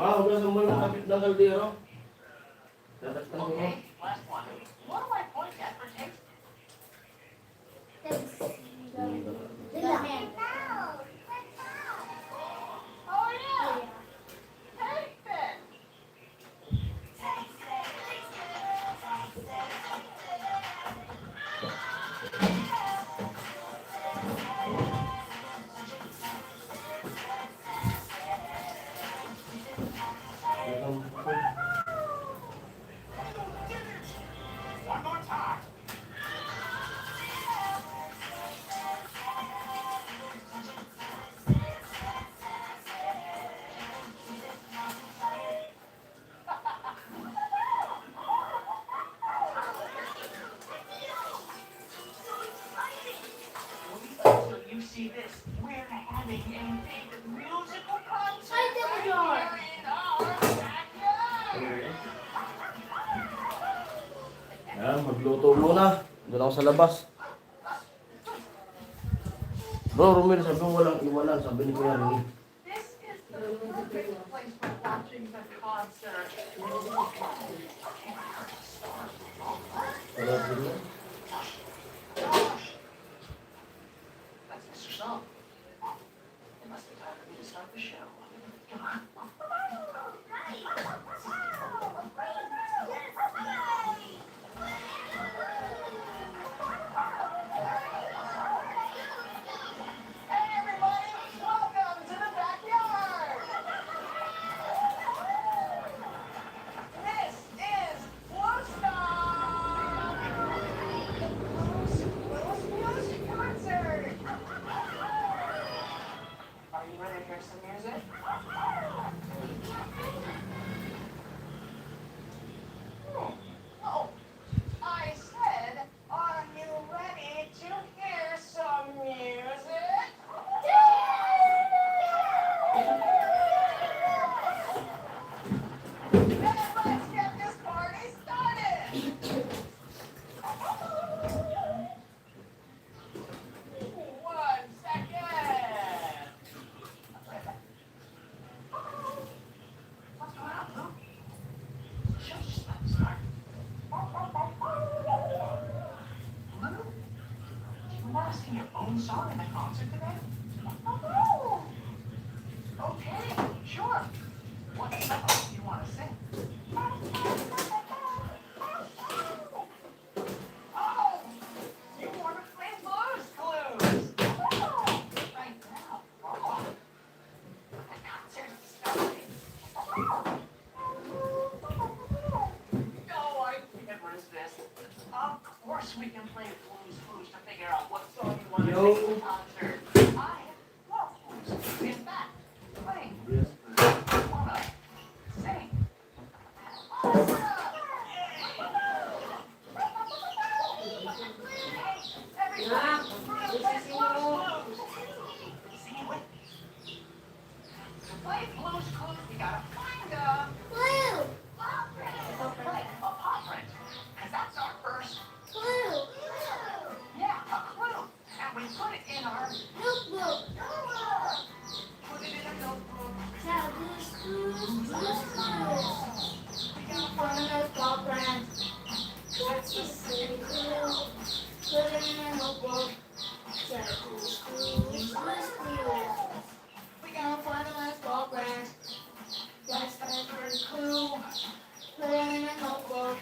Hugasan mo yung kapit ng kaldero. Tatakpan ko. Okay, last one. What do I point at for taste? Dila. Oh yeah! Taste it! One more time. So you see this, we're having a big musical concert Ay, Tito right George. here in our backyard. Yan, magluto muna. Doon ako sa labas. Bro, Romel, sabi mo walang iwanan. Sabi ni Kuya Rini. This is the perfect place for watching the concert. Wala din yan. That's Mr. Song. It must be time for me to start the show. Come on. Hey everybody, welcome to the backyard. This is Woodstock. Blues Music Concert. Are you ready to hear some music? Oh, I said, are you ready to hear some music? Then let's get this party started. One second. What's going on, Blue? Show's just about to start. Blue, do you want to sing your own song in the concert today? Okay, sure. What song do you want to sing? Oh, you want to play Blues Clues? Right now. The concert is starting. Oh, I can't resist. Of course we can play Blues Clues to figure out what song you want to Yo. sing in the concert. I love blues. In fact, playing Yes. wanna sing. Nak, isisi mo. Sing with me. To play Blues Clues, you gotta find a Blue. like a paw print, 'cause that's our first, Blue. yeah, a clue. And we put it in our, Notebook. put it in a notebook. Now, Blue's Clues. Blue's Clues. We can find a top brand. What's the city clue? Put it in a notebook. Now, Blue's Clues. Blue's Clues. We can find a top brand. What's the city clue? Put it in a notebook.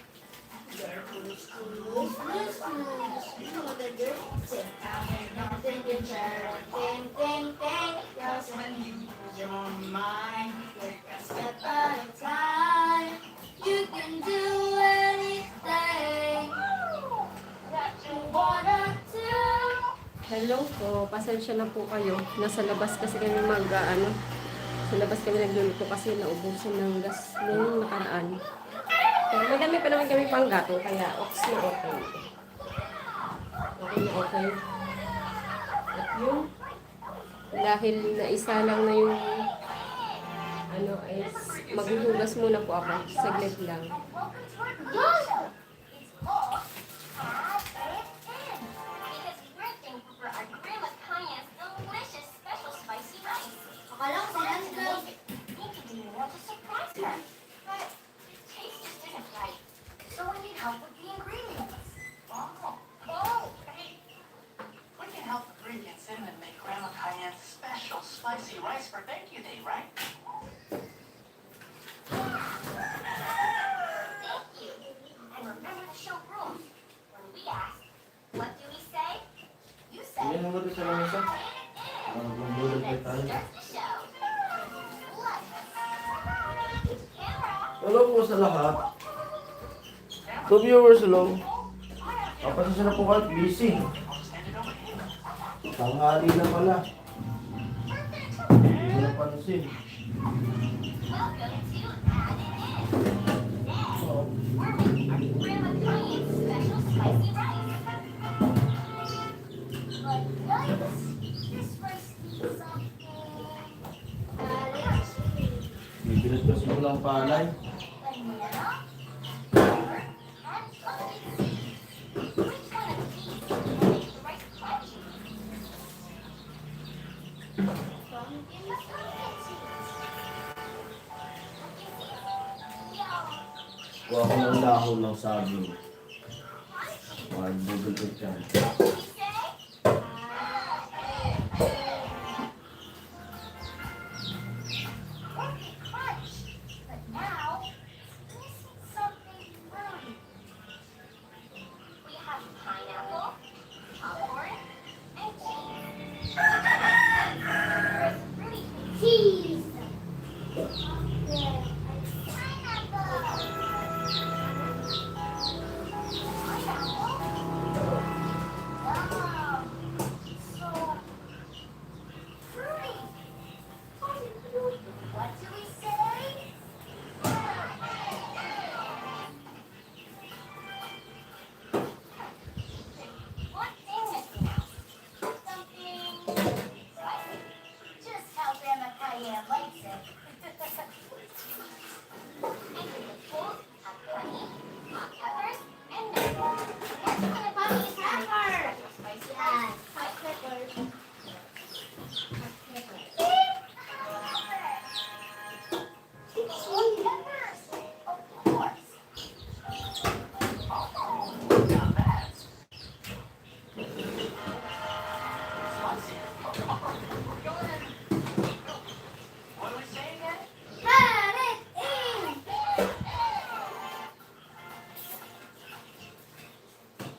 There, Blue's Clues. Blue's Clues. You know what they do? Sit down and don't think and share. Think, think, think. Just when you lose your mind, take a step at a time. You can do anything that you wanna do. Hello po, pasensya na po kayo. Nasa labas kasi kami sa labas kami nagluluto kasi naubusan ng gas nung nakaraan. Pero madami pa naman kami pang gato, kaya okay na okay. Okay na okay. At yun, dahil naisa lang na yung ay maghuhugas muna po ako. Saglit lang. Welcome to our video show. It's called Say It In. Because we're thankful for our Grandma Kanya's delicious special spicy rice. Akala ko sila sila. We could do more to surprise Okay. But the taste just isn't right. So we need help with the ingredients. Hey, we can help the Korean cinnamon make Grandma Cayenne's special spicy rice for thank you day, right? Thank you. And remember the show rules. When we ask, what do we say? You say, Yan ang sa lamesa. Magbulog pa tayo. starts the show. What? Camera. Hello po sa lahat. 2 viewers lang. Kapasensya na po kayo, busy. Tanghali na pala. Hindi ko napansin. Welcome to Add It In. Next, we're making our Grandma Cayenne's special spicy rice. But yikes, this rice needs something added to it. Bibilit kasi mo ng palay. Banana, pepper, and pumpkin seeds. Which one of these will make the rice crunchy? Pumpkin seeds. Yum. Kuha ko ng dahon ng saging. Magbubulog yan. What did we say? Pumpkin crunch. But now, missing something fruity. We have pineapple, popcorn, and cheese. There's fruity cheese. Wow. So fruity. What do we say? One thing missing now. Something spicy. Just how Grandma Cayenne likes it. And with the tools, have honey, hot peppers, and milk. Next one of honey is pepper. Spicy rice. Hot peppers. Salt peppers. Of course. Now that's spicy. Go ahead. What do we say again? Add it in.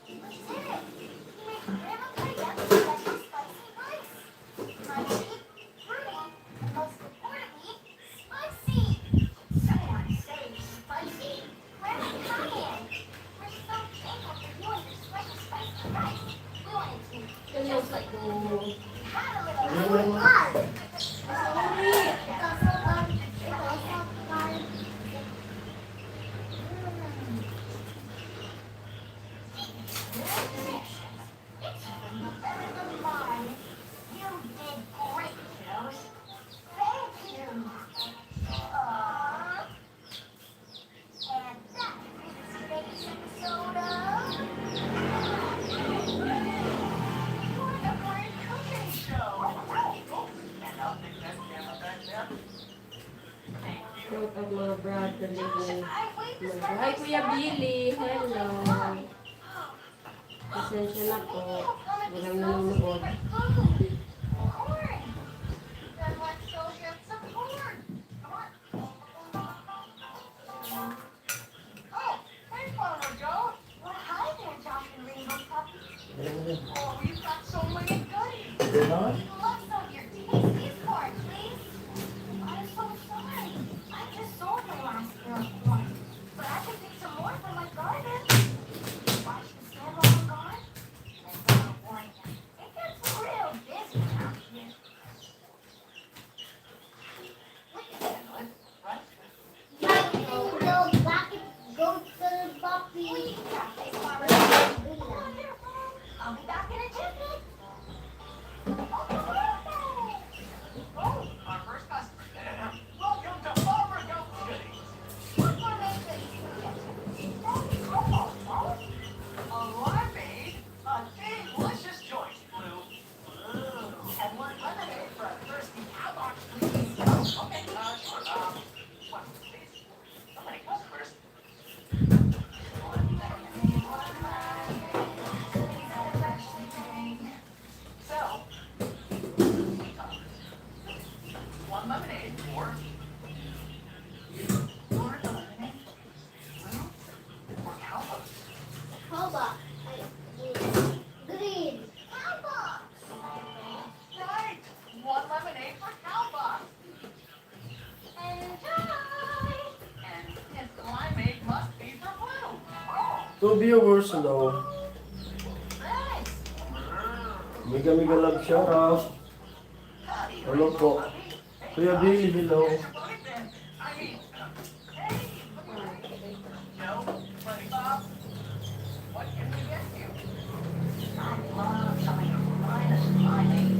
We did it. We made Grandma Cayenne's special spicy rice. Crunchy, fruity, and most importantly, spicy. Someone say spicy. Grandma Cayenne. We're so thankful for you and your special spicy rice. We wanted to just like have a little fun. It's even better than mine. You did great, kiddos. Thank you. Aww. And that is today's episode of The Great Cooking Show. And I'll take that camera back there. Thank you. Shout out mga brother ni I wait this Hi Kuya Billy, hello. Pasensya na po. Walang nanonood. Corn. Then let's go get some corn. Come on. Oh, hey, Farmer Joe. Well, hi there, Josh and Rainbow Puppy. Oh, you've got so many goodies. Diba? Love some of your tastiest corn, please. I'm so sorry. I just sold my last ear of corn. But I can pick some more from my garden. Watch the stand while I'm gone. And I want to warn you, it gets real Or eliminate blue or cowboys. Cowbox. Green. Cowbox. Right! One lemonade for cowboy. Enjoy. And his limeade must be for blue. Oh, Two viewers, hello. Nice. Mega mega love shout out. Hello po. Kuya Billy, hello. here's your voting then. I mean, hey, Joe, Buddy Bob, what can we get you? I love something minus limeade.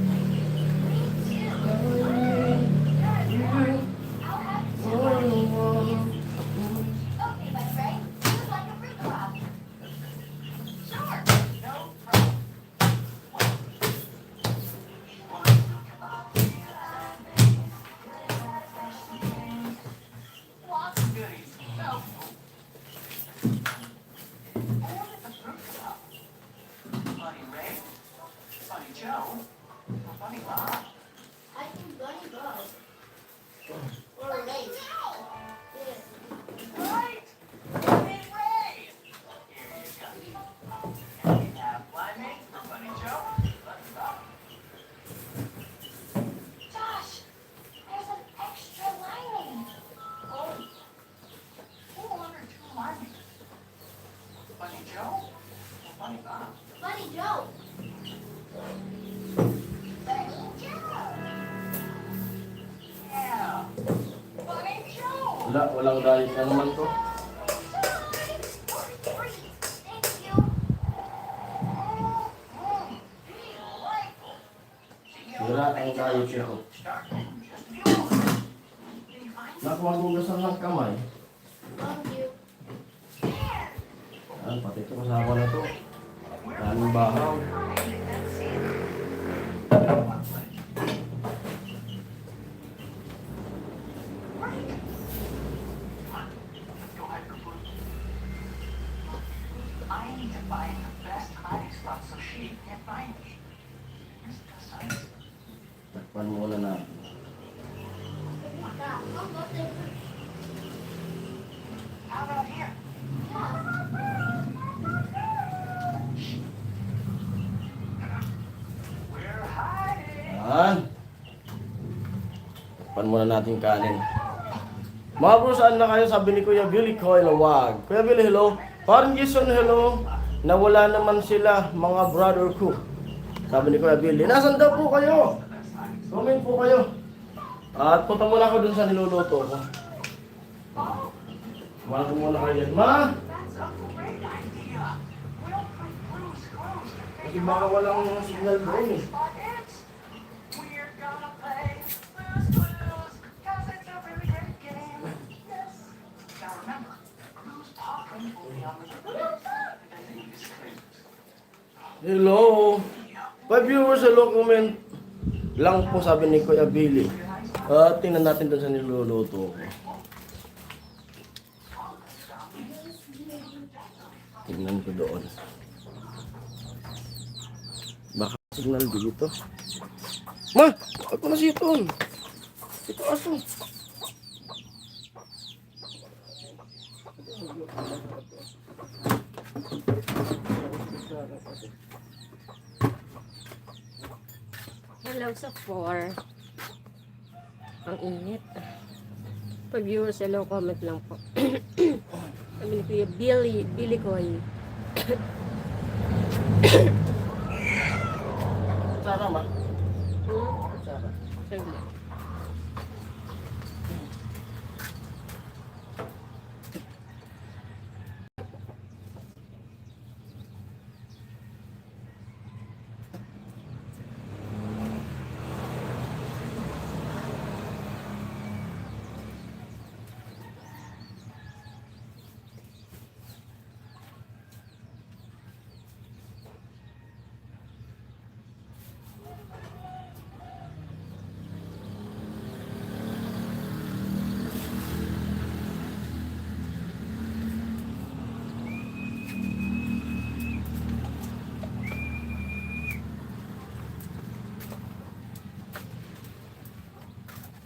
Me too. I'll have two. Okay, my friend. Who's like a fruit crop? Sure, no problem. Lots of goodies. So, who is the fruit cup? Buddy Ray, Buddy Joe, or Buddy Bob? I think Bunny Bob. Or Ray. Yeah. Right! Buddy Ray! Here you go. And we have limeade for Buddy Joe, Buddy Bob. Josh, there's an extra lining. Oh, who ordered two limeade? Buddy Joe or Buddy Bob? Bunny Joe. Bunny Joe. Yeah! Buddy Joe! Wala, walang diet na naman to. Thank you. Delightful! Wala ang diet niya ko. Start just beautiful. Nakuhagugasan ng kamay. Thank you. Yan, pati ito kasama na to. Daming bahaw. Go ahead, Kaput. I need to find the best hiding spot so she can't find me. Here's the sign. Takpan muna natin. I'll go there. How about here? We're hiding. Yan. Takpan muna natin kanin. Mga bro, saan na kayo? Sabi ni Kuya Billy ko, wag. Kuya Billy, hello. Parang Jason, hello. Nawala naman sila, mga brother ko. Sabi ni Kuya Billy, nasan daw po kayo? Comment po kayo. At punta muna ako dun sa niluluto ko. Wala ko muna kayo yan. Ma! That's a great idea. We'll put Blue's Clues to Kasi figure baka out walang what signal the doon eh. hiding spot is. We're gonna play Blue's Clues, 'cause it's a really great game. Yes. Now remember, Blue's paw print will be on the clues. I think it's clues. Hello! 5 viewers, hello, comment lang po sabi ni Kuya Billy. Tingnan natin dun sa niluluto ko. Tingnan ko doon. Baka signal dito. Ma! Ako na siya doon. Ito aso. Hello sa 4. Ang init. Pag viewers, hello, comment lang po. Sabi ni Kuya Billy Koy. Sara, ma? Hmm? Sara. Sabi.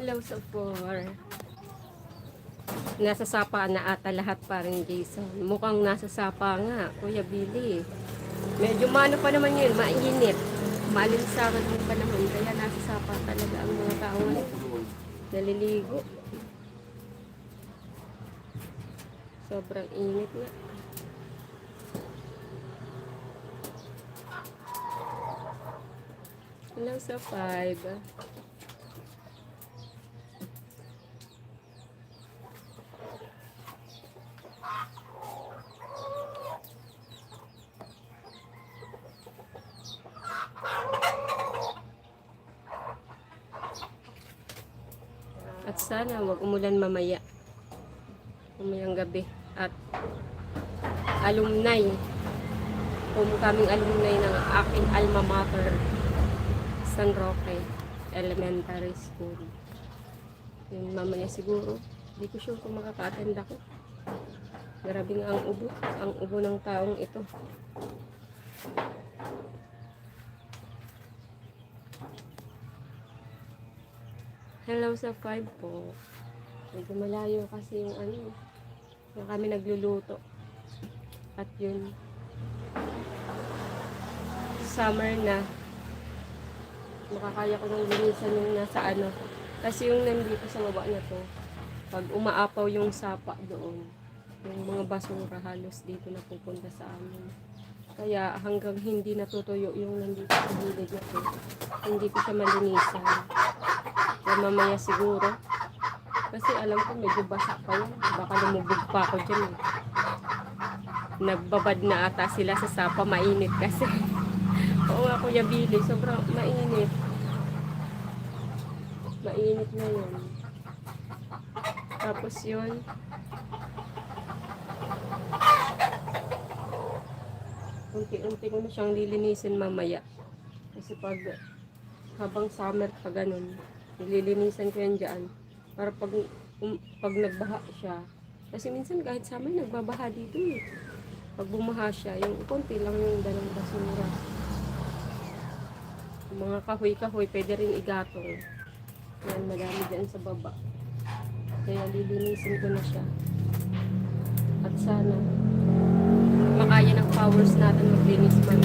Hello sa 4. Nasa sapa na ata lahat parang Jason. Mukhang nasa sapa nga, Kuya Billy. Medyo mano pa naman yun, mainit. Maalinsangan ang panahon, kaya nasa sapa talaga ang mga tao ngayon. Naliligo. Sobrang init nga. Hello sa 5. At sana wag umulan mamaya. Mamayang gabi. At alumni. Kaming alumni ng aking alma mater. San Roque Elementary School. Yung mamaya siguro. Hindi ko sure kung makaka-attend ako. Grabe nga ang ubo. Ang ubo ng taong ito. Hello sa 5 po. Medyo malayo kasi yung ano. Yung kami nagluluto. At yun. Summer na. Makakaya ko nang linisan yung nasa ano. Kasi yung nandito sa baba na to. Pag umaapaw yung sapa doon. Yung mga basura halos dito na pupunta sa amin. Kaya hanggang hindi natutuyo yung nandito sa gilid na to. Hindi ko siya malinisan. Kaya mamaya siguro. Kasi alam ko medyo basa pa yan. Baka lumubog pa ako dyan eh. Nagbabad na ata sila sa sapa. Mainit kasi. Oo nga Kuya Billy. Sobrang mainit. Mainit na yun. Tapos yun. Unti-unti ko na siyang lilinisin mamaya. Kasi pag habang summer pa ganun. Nililinisan ko yan dyan. Para pag nagbaha siya. Kasi minsan kahit summer nagbabaha dito eh. Pag bumaha siya, yung konti lang yung dalang basura. Yung mga kahoy-kahoy, pwede rin igatong. Yan, madami dyan sa baba. Kaya lilinisin ko na siya. At sana, makaya ng powers natin maglinis man.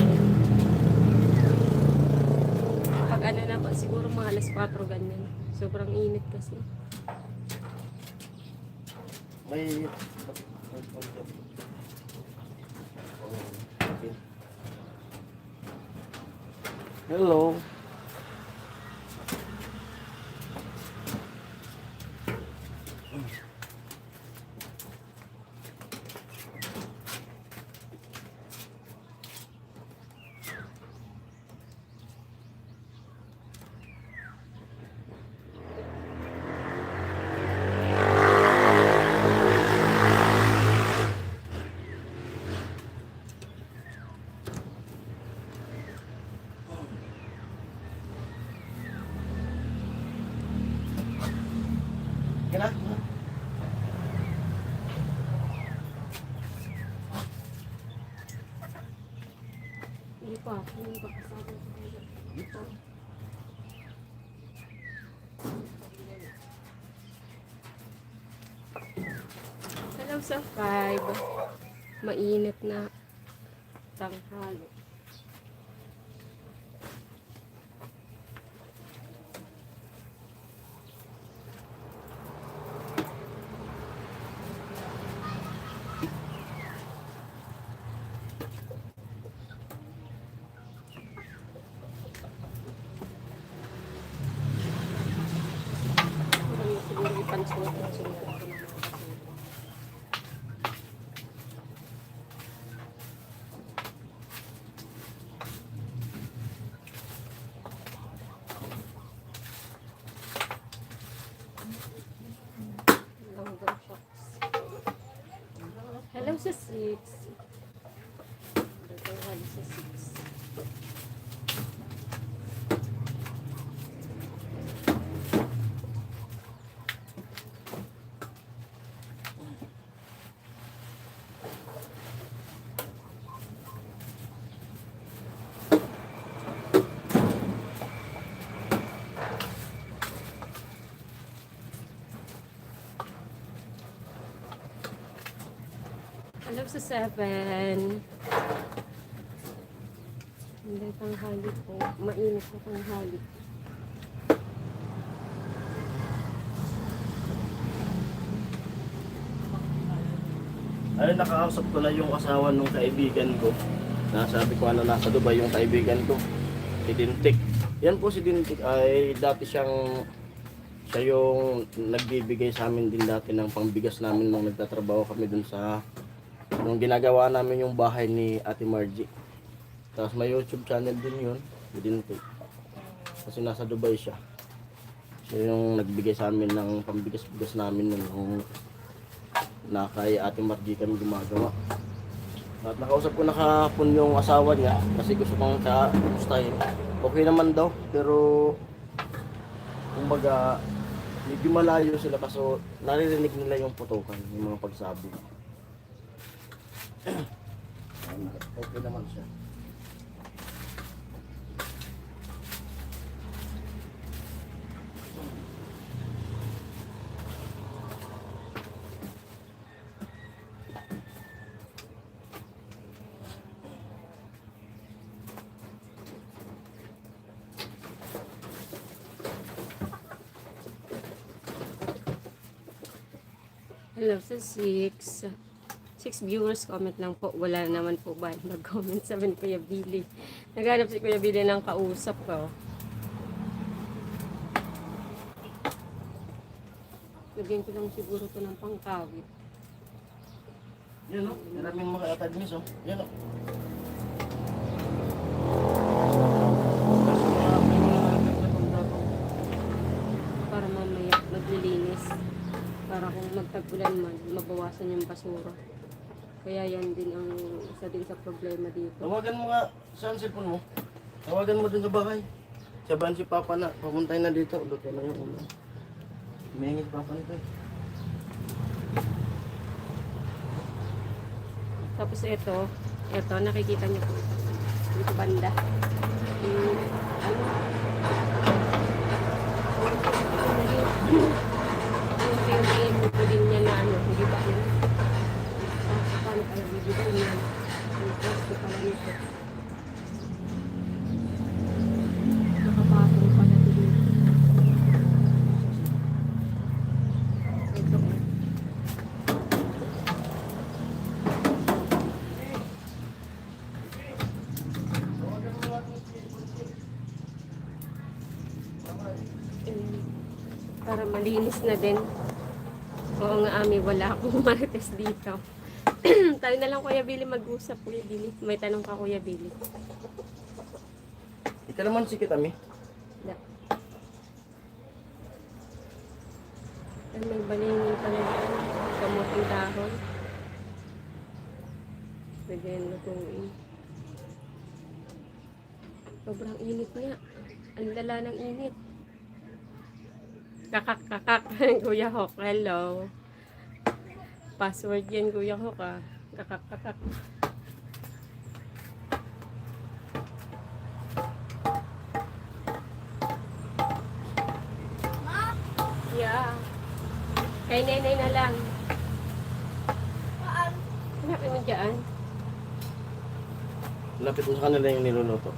Pag ano na ba, siguro mga alas 4 ganyan. Sobrang init kasi. May... Hello. Kena? Hindi pa. Hindi pa kasama. Hello sa 5. Mainit na tanghali. Siguro ipansuot ang sulat ko ng mga basura. Langgam shocks. Hello sa 6. Hello sa 6. Alam sa 7. Hindi tanghali po. Mainit po tanghali. Ayun, nakakausap ko na yung asawa ng kaibigan ko. Nasabi ko nasa Dubai yung kaibigan ko. Si Dintik. Yan po si Dintik ay dati siya yung nagbibigay sa amin din dati ng pangbigas namin nung nagtatrabaho kami dun sa nung ginagawa namin yung bahay ni Ate Margie. Tapos may YouTube channel din yun, si Dintik. Kasi nasa Dubai siya. Siya yung nagbigay sa amin ng pambigas-bigas namin nung na kay Ate Margie kami gumagawa. At nakausap ko na kahapon yung asawa niya kasi gusto kong kamustahin. Okay naman daw, pero kumbaga medyo malayo sila kaso naririnig nila yung putukan, yung mga pagsabi. Okay naman siya. Hello sa 6. 6 viewers, comment lang po. Wala naman po ba mag-comment? Sabi ni Kuya Billy. Naghanap si Kuya Billy ng kausap ko. Lagyan ko lang siguro ito ng pangkawit. Yan o, maraming mga atagmis o. Yan o. Para mamaya maglilinis. Para kung magtag-ulan man, mabawasan yung basura. Kaya yan din ang isa din sa problema dito. Tawagan mo nga saan cellphone mo. Tawagan mo dun sa bahay. Sabahan si Papa na, papuntay na dito. Luto na yung ulo. Humingit Papa nito eh. Tapos ito nakikita niyo po. Dito banda. Yung, ano? Yung po din niya na ano, hindi ba yun? Paano pala bibigyan niya? Yung posto pala nito. Nakapatong pala din. Ito. Para malinis na din. Oo nga, Ami, wala akong marites dito. Tayo na lang, Kuya Billy, mag-usap, Kuya Billy. May tanong ka, Kuya Billy. Ika naman si Kitami. Da. Ay, may balingin pala dyan. Kamuting dahon. Pwede yan lutuin. Sobrang init nga. Ang lala ng init. Kakak. Kuya Hawk, hello. Password yan, Kuya Hawk, ah. Kakak. Yeah. Kay Nenay na lang. Hanapin mo dyan. Lapit mo sa kanila yung niluluto.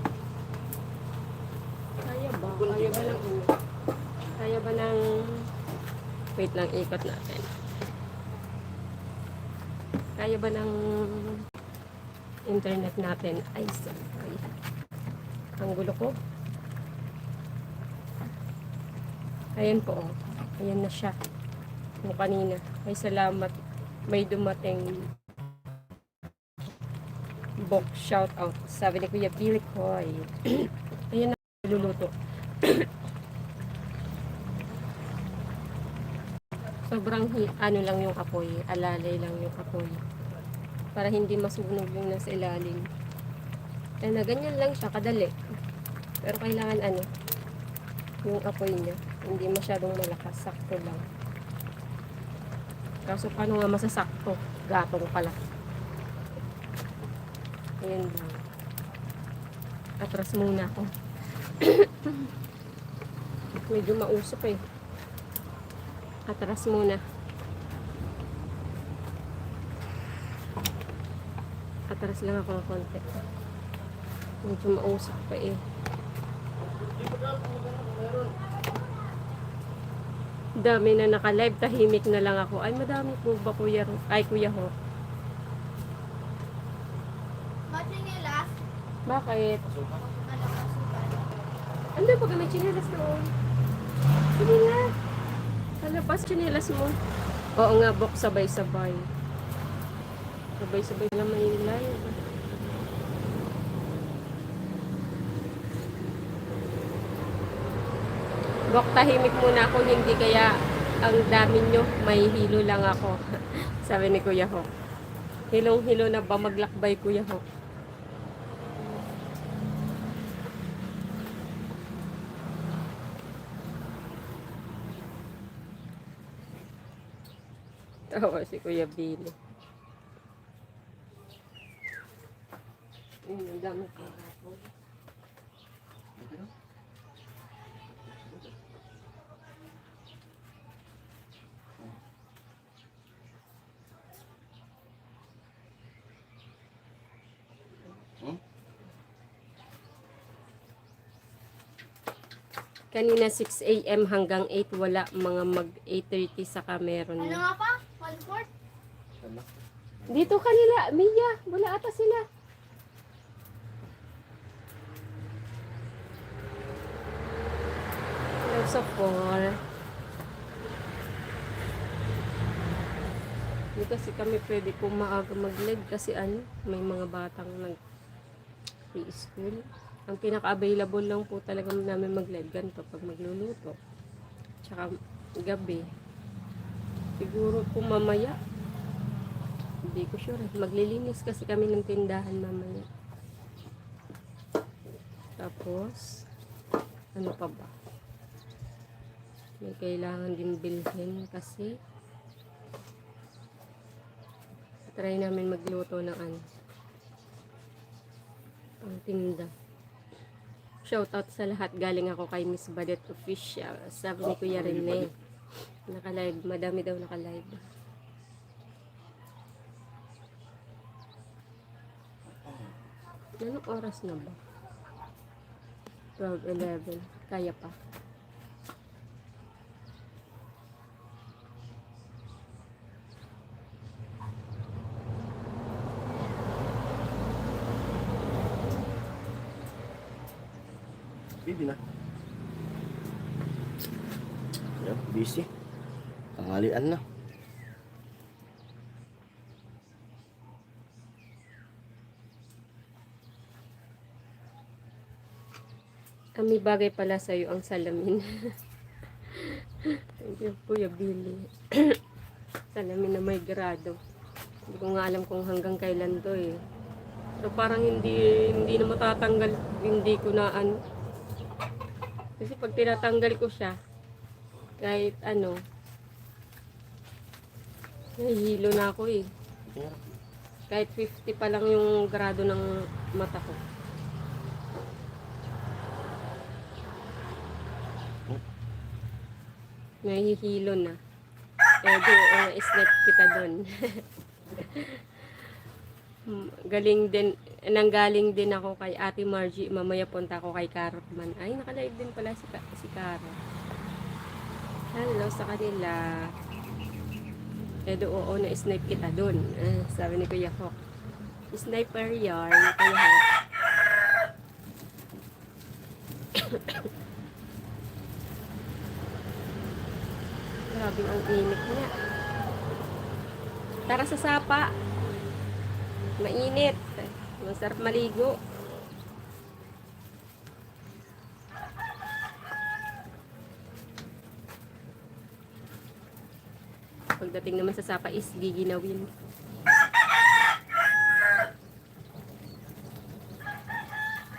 Kaya ba? Kaya ba ng... Wait lang, ikot natin. Kaya ba ng internet natin? Ay, sorry. Ang gulo ko. Ayan po, oh. Ayan na siya. Yung kanina. Ay, salamat. May dumating book shout out. Sabi ni Kuya Billy Koy. Ayan na, luluto. Sobrang ano lang yung apoy, alalay lang yung apoy. Para hindi masunog yung nasa ilalim. Kaya na ganyan lang siya, kadali. Pero kailangan ano, yung apoy niya, hindi masyadong malakas, sakto lang. Kaso paano nga masasakto? Gatong pala. Ayan lang. Atras muna ako. Medyo mausap eh. Atras muna. Atras lang ako ng konti. Medyo mausap pa eh. Dami na naka-live, tahimik na lang ako. Ay, madami po ba kuya? Ay, kuya ho. Ba't yung last? Bakit? Ano kasukan? Ano pag may chinelas doon? Sige nga. Sa labas, chinelas mo. Oo nga, Bok, sabay-sabay. Sabay-sabay lang may live. Bok, tahimik muna ako, hindi kaya ang dami nyo, may hilo lang ako. Sabi ni Kuya Ho. Hilong-hilo na ba maglakbay, Kuya Ho? Tawa si Kuya Billy. Ang dami pa ako. Kanina 6 a.m. hanggang 8 wala, mga mag 8:30 sa meron Ano na. nga pa? 1/4? Dito kanila, Mia, wala ata sila. Sa 4. Hindi kasi kami pwede kung maaga mag-live kasi may mga batang nag-preschool. Ang pinaka-available lang po talaga namin mag-live ganito pag magluluto. Tsaka gabi. Siguro po mamaya. Hindi ko sure. Maglilinis kasi kami ng tindahan mamaya. Tapos, ano pa ba? May kailangan din bilhin kasi try namin magluto ng pang tinda. Shoutout sa lahat. Galing ako kay Miss Badet Official. Sabi ni Kuya Rene. Naka-live. Madami daw naka-live. Anong oras na ba? 12:11. Kaya pa. Pwede na. Yan, busy. Tanghalian na. May bagay pala sa'yo ang salamin. Thank you, Kuya Billy. Salamin na may grado. Hindi ko nga alam kung hanggang kailan to eh. So parang hindi na matatanggal, hindi ko na Kasi pag tinatanggal ko siya, kahit nahihilo na ako eh. Kahit 50 pa lang yung grado ng mata ko. Nahihilo na. Snap kita dun. Nanggaling din ako kay Ate Margie. Mamaya punta ako kay Carman. Ay, nakalive din pala si Cara. Hello sa kanila. Na-snipe kita dun. Sabi ni Kuya Hawk. Sniper yarn. Kuya Hawk. Grabe ang init niya. Tara sa sapa. Mainit. Masarap maligo. Pagdating naman sa sapa is giginawin.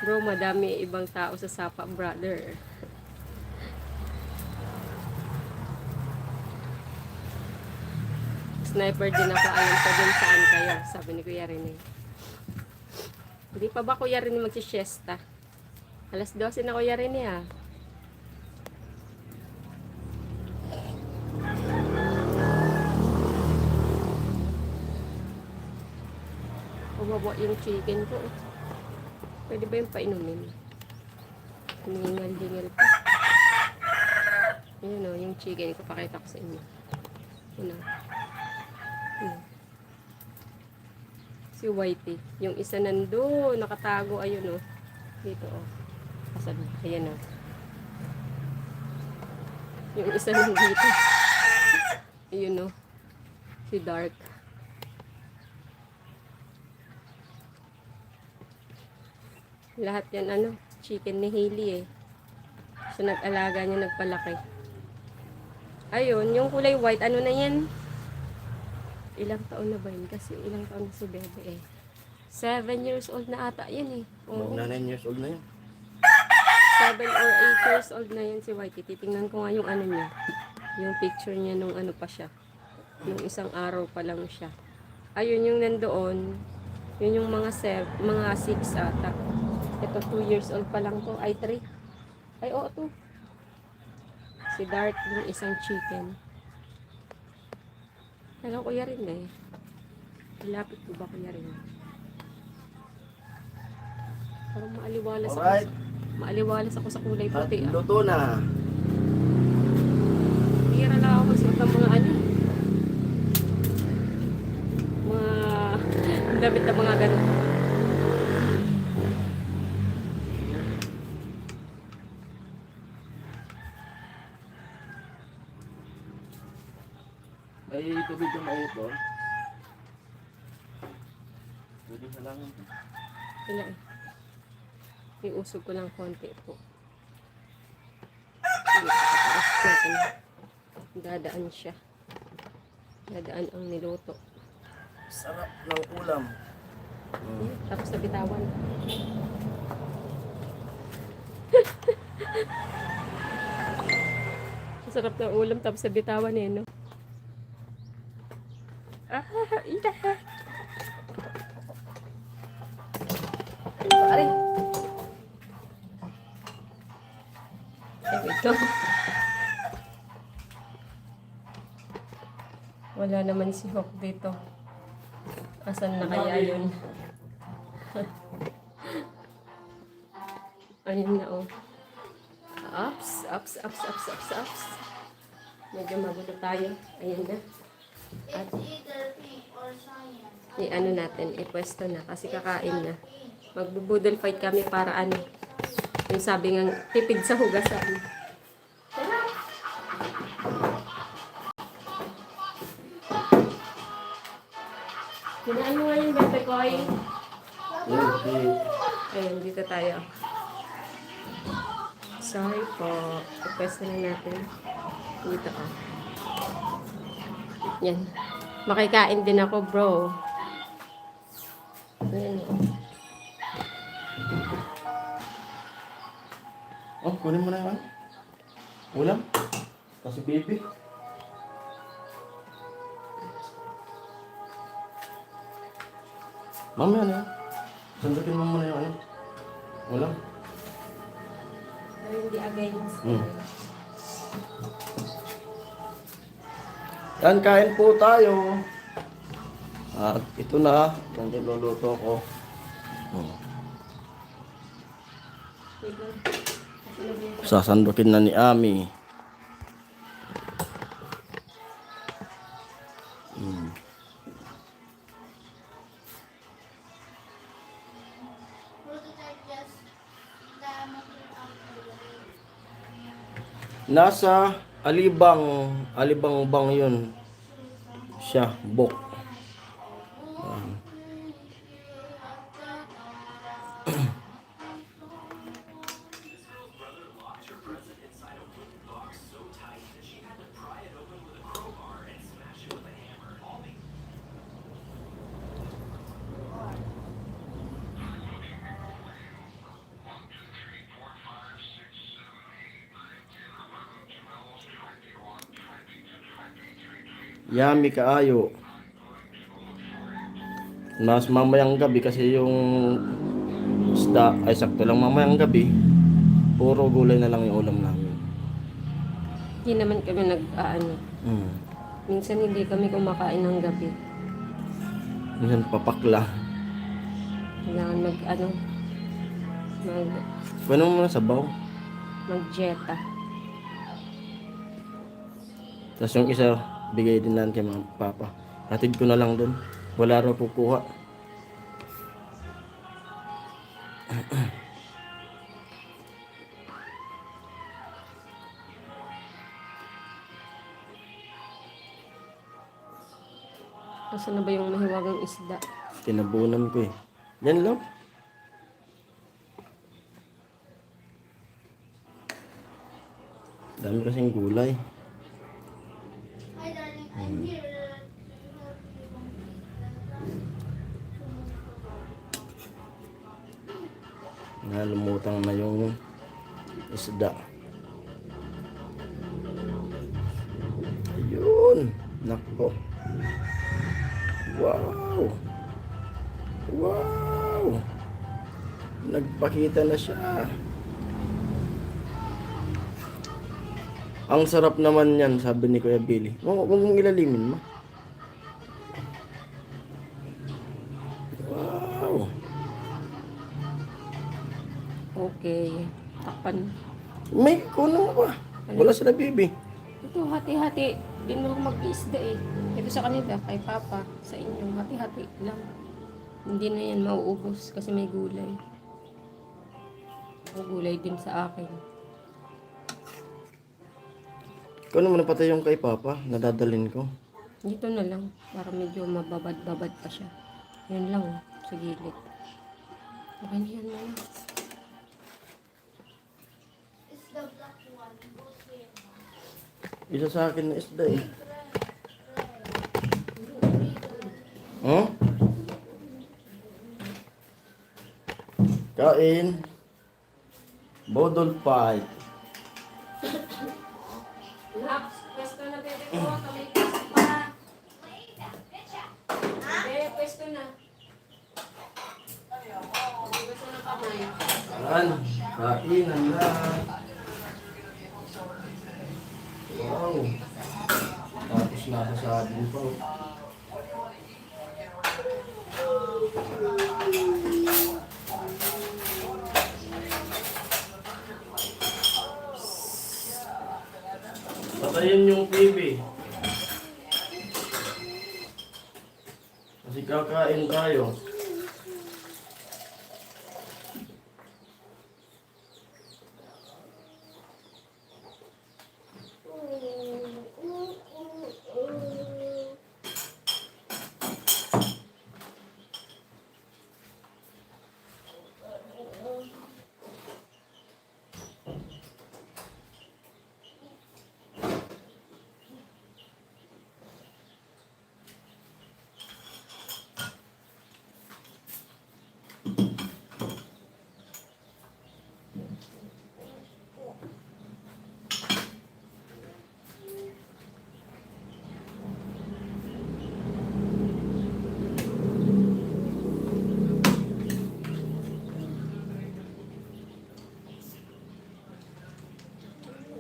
Bro, madami ibang tao sa sapa, brother. Sniper din ako, alam ko din saan kayo, sabi ni Kuya Rene. Hindi pa ba Kuya Rene magsisiesta? Alas 12 na Kuya Rene ah. Kawawa yung chicken ko. Pwede ba yung painumin? Humingal-hingal pa. Yun o, yung chicken ko. Pakita ko sa inyo. Yun o. Yun. Si Whitey. Yung isa nandun. Nakatago. Ayun o. Dito o. Asan? Ayan o. Yung isa nandito. Ayun o. Si Dark. Lahat yan ano. Chicken ni Hailey eh. So nag-alaga niya, nagpalaki. Ayun, yung kulay white, ano na yan? Ilang taon na ba yun? Kasi ilang taon na si Bebe eh. 7 years old na ata yan eh. Oo. Mag na 9 years old na yun. 7 or 8 years old na yan si Whitey. Titingnan ko nga yung ano niya. Yung picture niya nung ano pa siya. Nung isang araw pa lang siya. Ayun yung nandoon. Yun yung mga 6 ata. Ito 2 years old pa lang to. Ay 3. Ay oo to. Si Dark yung isang chicken. Hello Kuya Rin eh. Ilapit ko ba Kuya Rin? Parang maaliwalas ako. Alright. Maaliwalas ako sa kulay At puti. luto na. Bira lang ako magsuot ng mga ano. Mga damit na mga ganun. May tubig yung mainit doon. Pwede sa lang. Wala eh. Iusog ko lang konti po. Sige, pataas natin. Dadaan siya. Dadaan ang niluto. Sarap ng ulam. Tapos na bitawan. Sarap ng ulam tapos sa bitawan eh, no? Ah, ina! Pare! Ay, wait ko. Wala naman si Hawk dito. Asan na kaya yun? Ayun na oh. Ups. Medyo magulo tayo. Ayan na. At It's either pink or cyan. i-ano natin, ipwesto na kasi kakain na. Magbubudol fight kami para ano. Yung sabi ng tipid sa hugasan. Kinaan mo nga yung bebe ko ay. Ayun, dito tayo. Sorry po. Ipwesto na natin. Dito ka. Yan. Makikain din ako, bro. Ayan o. Oh, kunin mo na yun. Ulam. Kasi baby. Mamaya na yan. Sandukin mo muna yung ano. Ulam. Pero hindi against. Yan, kain po tayo. At ito na. Yan yung luluto ko. Sasandukin na ni Ami. Prototype just diameter of the way. Nasa Alibang bang yun. Siya, bok. Yummy kaayo. Mas mamayang gabi kasi yung isda ay sakto lang mamayang gabi. Puro gulay na lang yung ulam namin. Hindi naman kami nag-aano. Minsan hindi kami kumakain ng gabi. Minsan papakla. Kailangan Ano mo na sabaw? mag-jeta. Tapos yung isa, bigay din lang kay mga papa. Hatid ko na lang doon. Wala raw kukuha. Nasaan na ba yung mahiwagang isda? Tinabunan ko eh. Yan lang. Dami kasing gulay. Hi, darling. I'm here. Lumutang na yung isda. Ayun. Nako. Wow. Wow. Nagpakita na siya. Ang sarap naman yan, sabi ni Kuya Billy. Huwag mong ilalimin mo. Wow. Okay. Takpan. May kuno pa. Wala sila, baby. Ito, hati-hati. Din mo mag-isda eh. Ito sa kanila, kay Papa. Sa inyo, hati-hati lang. Hindi na yan mauubos kasi may gulay. May gulay din sa akin. Ikaw naman napatay yung kay Papa, nadadalin ko. Dito na lang, para medyo mababad-babad pa siya. Yun lang, sa gilid. Okay na yan, mama. It's the black one. Go here. Isa sa akin na isda eh. Huh? Kain. Bodol fight. Laps, pwesto na bebe ko. Kamay pwesto pa. Bebe, pwesto na. Pwesto na kamay. Yan. Kainan na. Wow. Tapos nakasabing pa. Patayin yung TV. Kasi kakain tayo.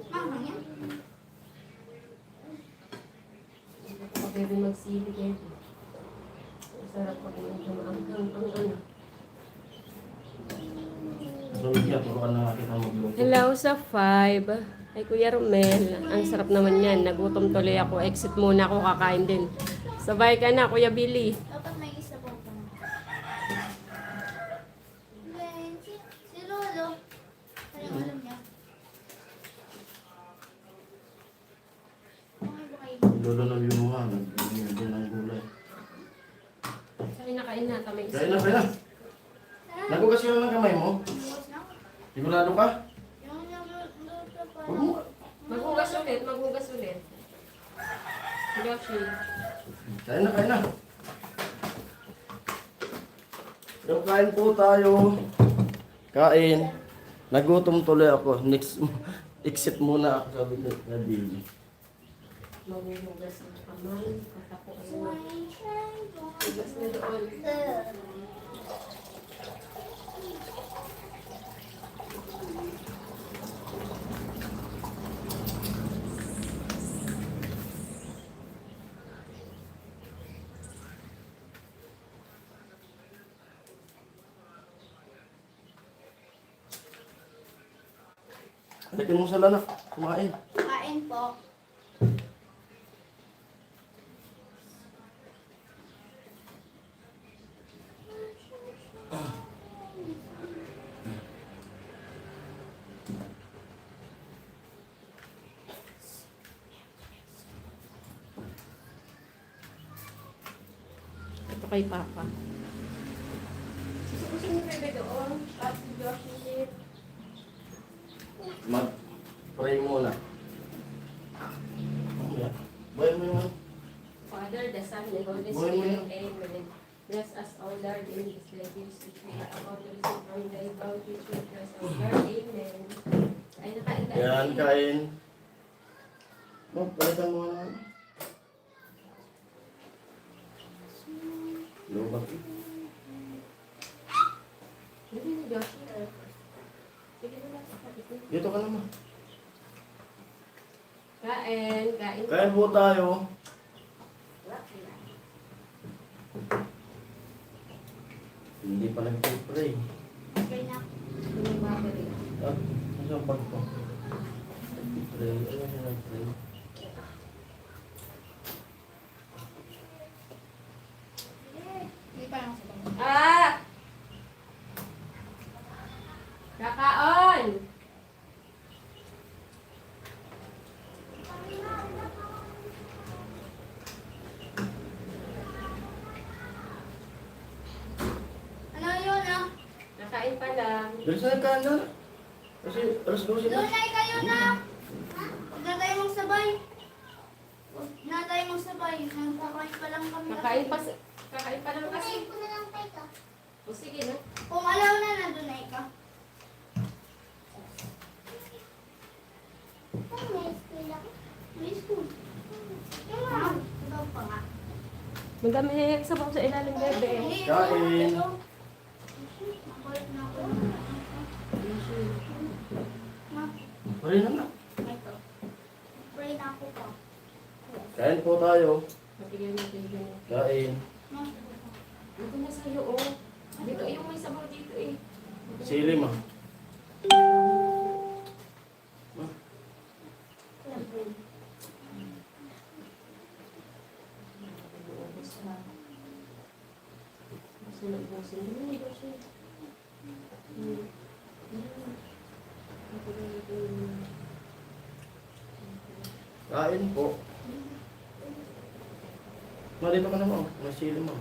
Mama yan. Kapag bebe magsili kayo. Masarap pag medyo maanghang ang ano. So, kaya turuan na kita magluto. Hello sa 5. Ay Kuya Romel. Ang sarap naman yan. Nagutom tuloy ako. Exit muna ako. Kakain din. Sabay ka na Kuya Billy. Dapat may isa pa pa. Ben, si Lolo. Alam niya. Okay ba kayo? Lolo na binuha. Nagbinuha din ang gulay. Kain na kain na. Tamay Kaya na, kaya na. Nagugas yun ng kamay mo. Bukas na. Sigurado ka? Yung nagluto pa. Huwag mo. Maghugas ulit. Maghugas ulit. Yoshi. Kaya na, kaya na. Yung kain po tayo. Kain. Nagutom tuloy ako. Next, exit muna ako sabi ko na Billy. Maghugas ng kamay. Katapuan mo. Hugas na doon. Halikin mo sila na. Kumain. Kain po. Ito kay Papa. Susukusin mo bebe doon. At si Josh ulit. Mag-pray muna. Mamaya. Bayan mo yung ano. Father, the Son, and the Holy Buhay mo Spirit. yan. Amen. Bless us, O Lord, in this legacy which we are about to receive from thy bounty through Christ our Lord. Amen. Ay, nakain tayo. Yan, kain. Palitan mo na. Lubat. Hindi ni Josh. Sige na lang. Dito ka naman. Kain. Kain. Kain po tayo. Hindi pa nag-pray. Okay na. Yung battery. Ah, isang bag ko. Pray. Ano yung nag-pray? Hindi pa lang sa bangko. Ah! Kakaon! Ano yun ah? Nakain pa lang. Bilisan ka na. Kasi alas 12 na. Lunay kayo na! Huwag na tayo magsabay. Huwag na tayo magsabay. Nagkakain pa lang kami. Kakain pa lang kasi. Kasi ko na lang tayo ka. O sige na. Kung alaw na, nandunay ka. May school ako. May school. Ma'am, ikaw pa nga. Magdami sabaw sa ilalim, bebe. Kain. Makulit na ako. Ma'am, Pray na na. ito. Pray na ako pa. Kain po tayo. Matigil natin yun. Kain. Ma'am, Dito na sa'yo, oh. Dito, yung may sabaw dito eh. Silim ah. Kain po. Malito ka naman. May silim ah.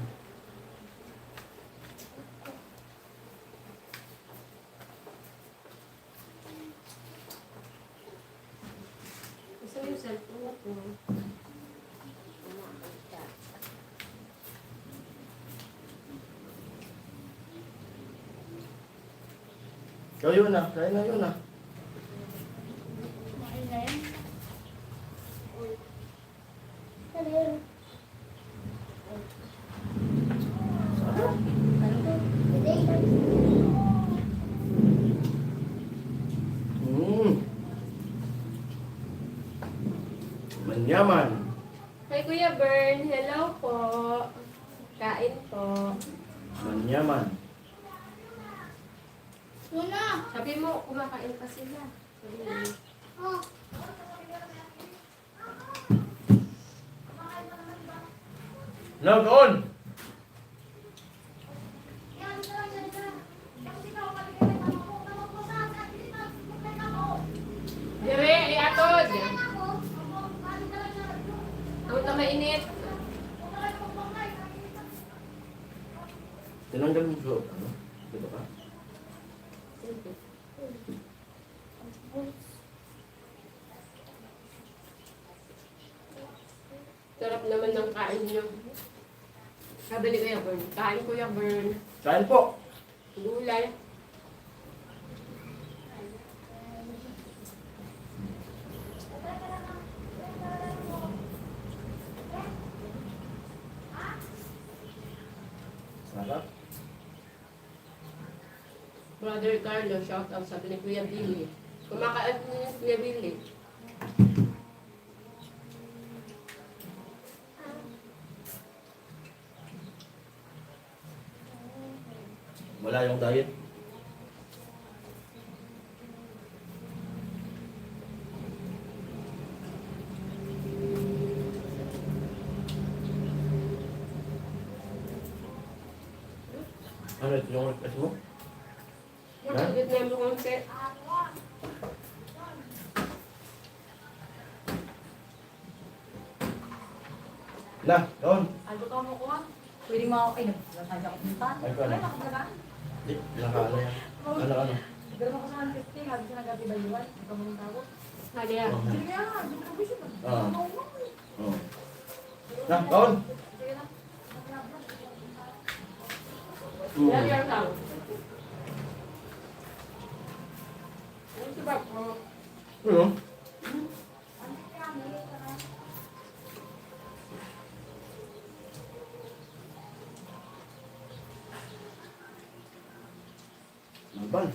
Gusto yung cellphone ko. So yun na. Kain na yun ah. kumain na yan. Sabi yun. Sarap. Manyaman. Kay Kuya Bern, hello po. Kain po. Manyaman. Luna! Sabi mo, kumakain pa sila. Sabi mo. Oh. Log on! Dire, iatod. Tawag na mainit. Tinanggal mo vlog. Ano? Dito ka? Sarap naman ng kain niyo. Sabi ni Kuya Bern, kain Kuya Bern. Kain po. Gulay. Sarap. Brother Carlo, shout out sabi ni Kuya Billy. Kumakain niyo si Kuya Billy. Wala yung diet. Ano ito yung request mo? Magigit na mo konti. Na, doon. Ano ka mo ko? Pwede mo ako, ay, nagkakasya ko punta. Ay, ko Wala ano? ka ba? Di, nakaano yan. Ano? Pero ako sa 150, habi sa nagabi ba yun? Ikaw mo ng tawag. Hali yan. Sige nga, hindi ko gusto ba? Ah. Oh. Na, doon. Sige na. Yan yan lang. Ano si Bob? Ano? Laban.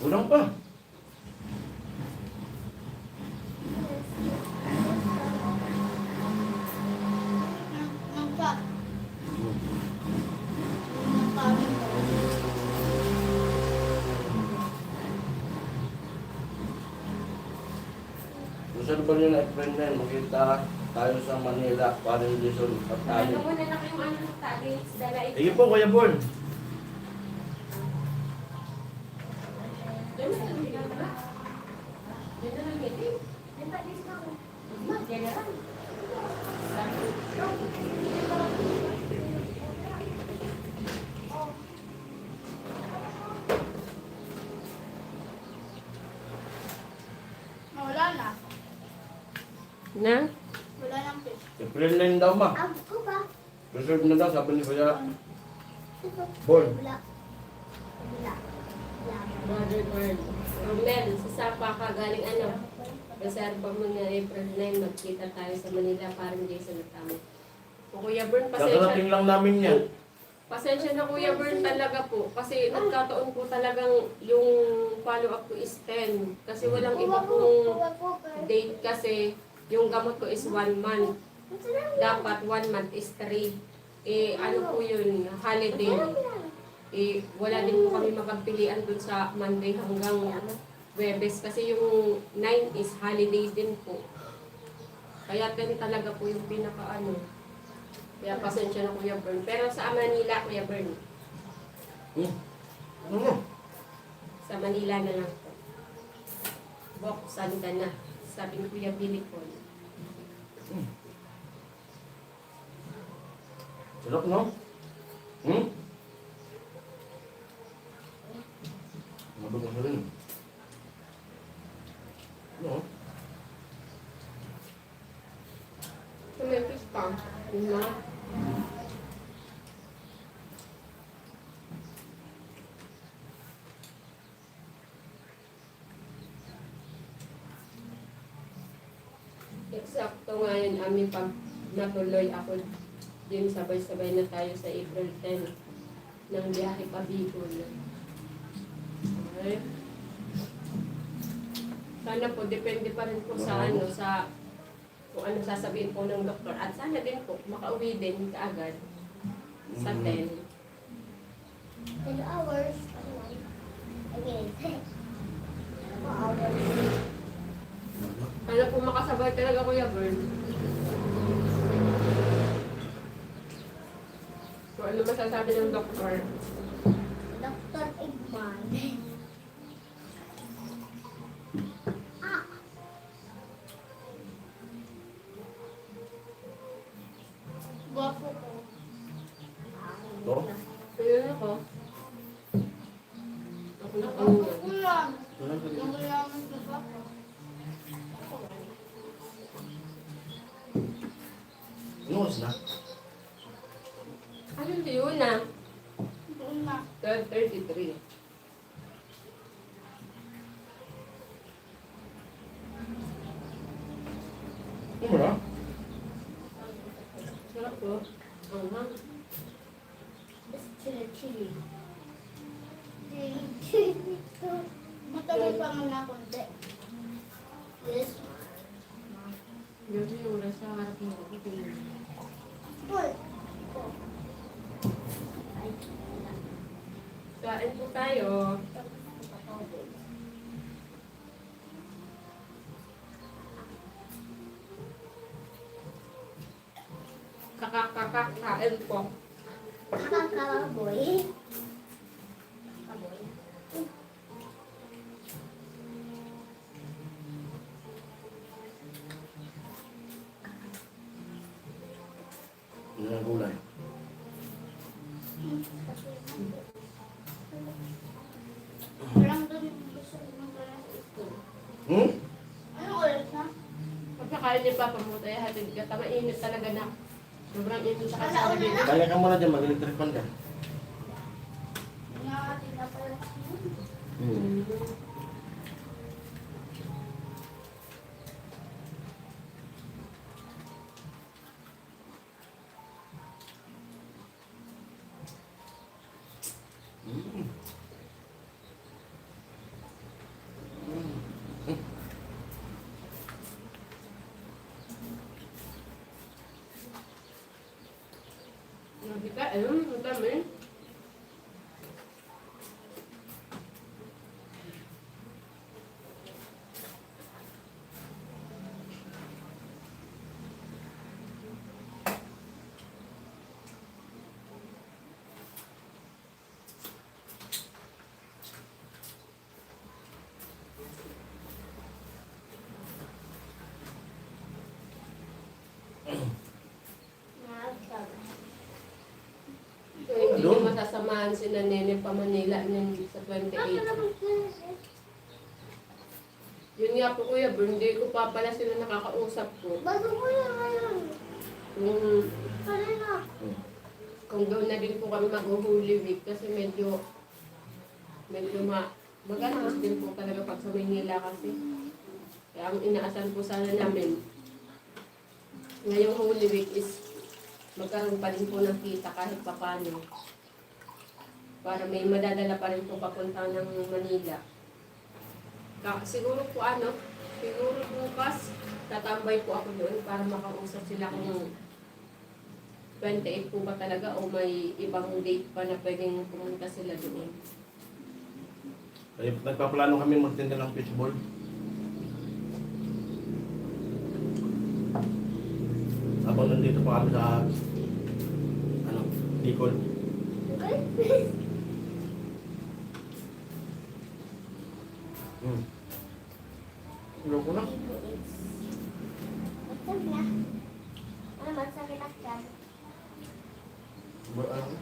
Kulang pa. Nangka. Gusto ba nyo na friend na yun, makita tayo sa Manila, parang Luzon at tayo. Ano mo na lang yung ano ng tali? Dala ito. Sige po, Kuya Bon. Diyan na lang sila na. Diyan na lang meeting. General. Wala na. Na? Wala nang fish. April 9 daw ma. Ako ba? Reserve na daw, sabi ni Kuya Bon. Wala. Wala. Mother World. Mel, sa Sapa ka galing ano? Reserva mo na April 9, magkita tayo sa Manila parang Jason at Tamo. O Kuya Bern, Kakarating lang namin yan. pasensya na Kuya Bern talaga po. Kasi nagkataon po talagang yung follow-up ko is 10. Kasi walang iba pong date kasi yung gamot ko is 1 month. Dapat 1 month is 3. Eh, ano po yun, holiday. Eh, wala din po kami mapagpilian dun sa Monday hanggang Webes kasi yung 9 is holiday din po. Kaya 10 talaga po yung pinaka-ano. Kaya pasensya na Kuya Bern. Pero sa Manila, Kuya Bern. Ano mo? Sa Manila na lang po. Buksan ka na. Sabi ni Kuya Billy po. Sarap no? Mabag na rin. No? So may fish pa. Na. Eksakto nga yun, amin pag natuloy ako din sabay-sabay na tayo sa April 10 ng biyahe pa Bicol. Okay. Sana po, depende pa rin po sa ano, sa kung ano sasabihin po ng doktor. At sana din po, makauwi din kaagad sa 10. 10 hours. Again. Hours. Ano po makasabay talaga Kuya Bern? Kung ano masasabi ng doktor? Dr. Igman. Ah! Guwapo ko. To? Ayun ako. Ako na Guwapo ako. ko lang. Sarap ka Yung mayaman sa guwapo. Ano oras na? Ano yun na? Doon na. 12:33. Ano na? Sarap po. Anghang. Just chili. Chili. Matagal pa muna konti. Yes. Yun yung oras sa harap mo. Full. Kain po tayo. kakakain po. Kakakaboy. Ano ang gulay? Walang doon yung gusto ng ito. Hmm? Ano ulit na? Pagkakain ni Papa mo tayo, hatid ka. Mainit talaga na. Sobrang init sa kasama din. Kaya ka muna dyan, mag-electric fan ka. Nakakatin na pala. Hmm. Hindi ka, ang dami. So, hindi Doon? ko masasamahan si Nene pa Manila niyan sa 28. Yun nga po kuya, birthday ko pa pala sila nakakausap ko. Bago ko yan ngayon. Kanina. Kung gawin na din po kami mag-Holy Week kasi medyo mag-anas din po talaga pag sa Manila kasi. Kaya ang inaasahan po sana namin, ngayong Holy Week is magkaroon pa din po ng kita kahit papano. Para may madadala pa rin po papunta ng Manila. Siguro po siguro bukas tatambay po ako doon para makausap sila kung 28 po ba talaga o may ibang date pa na pwedeng pumunta sila doon. Kaya nagpaplano kami magtinda ng fishball. Habang nandito pa kami sa Bicol. Loko na. Masakit na. Ano masakit na dyan? Ano?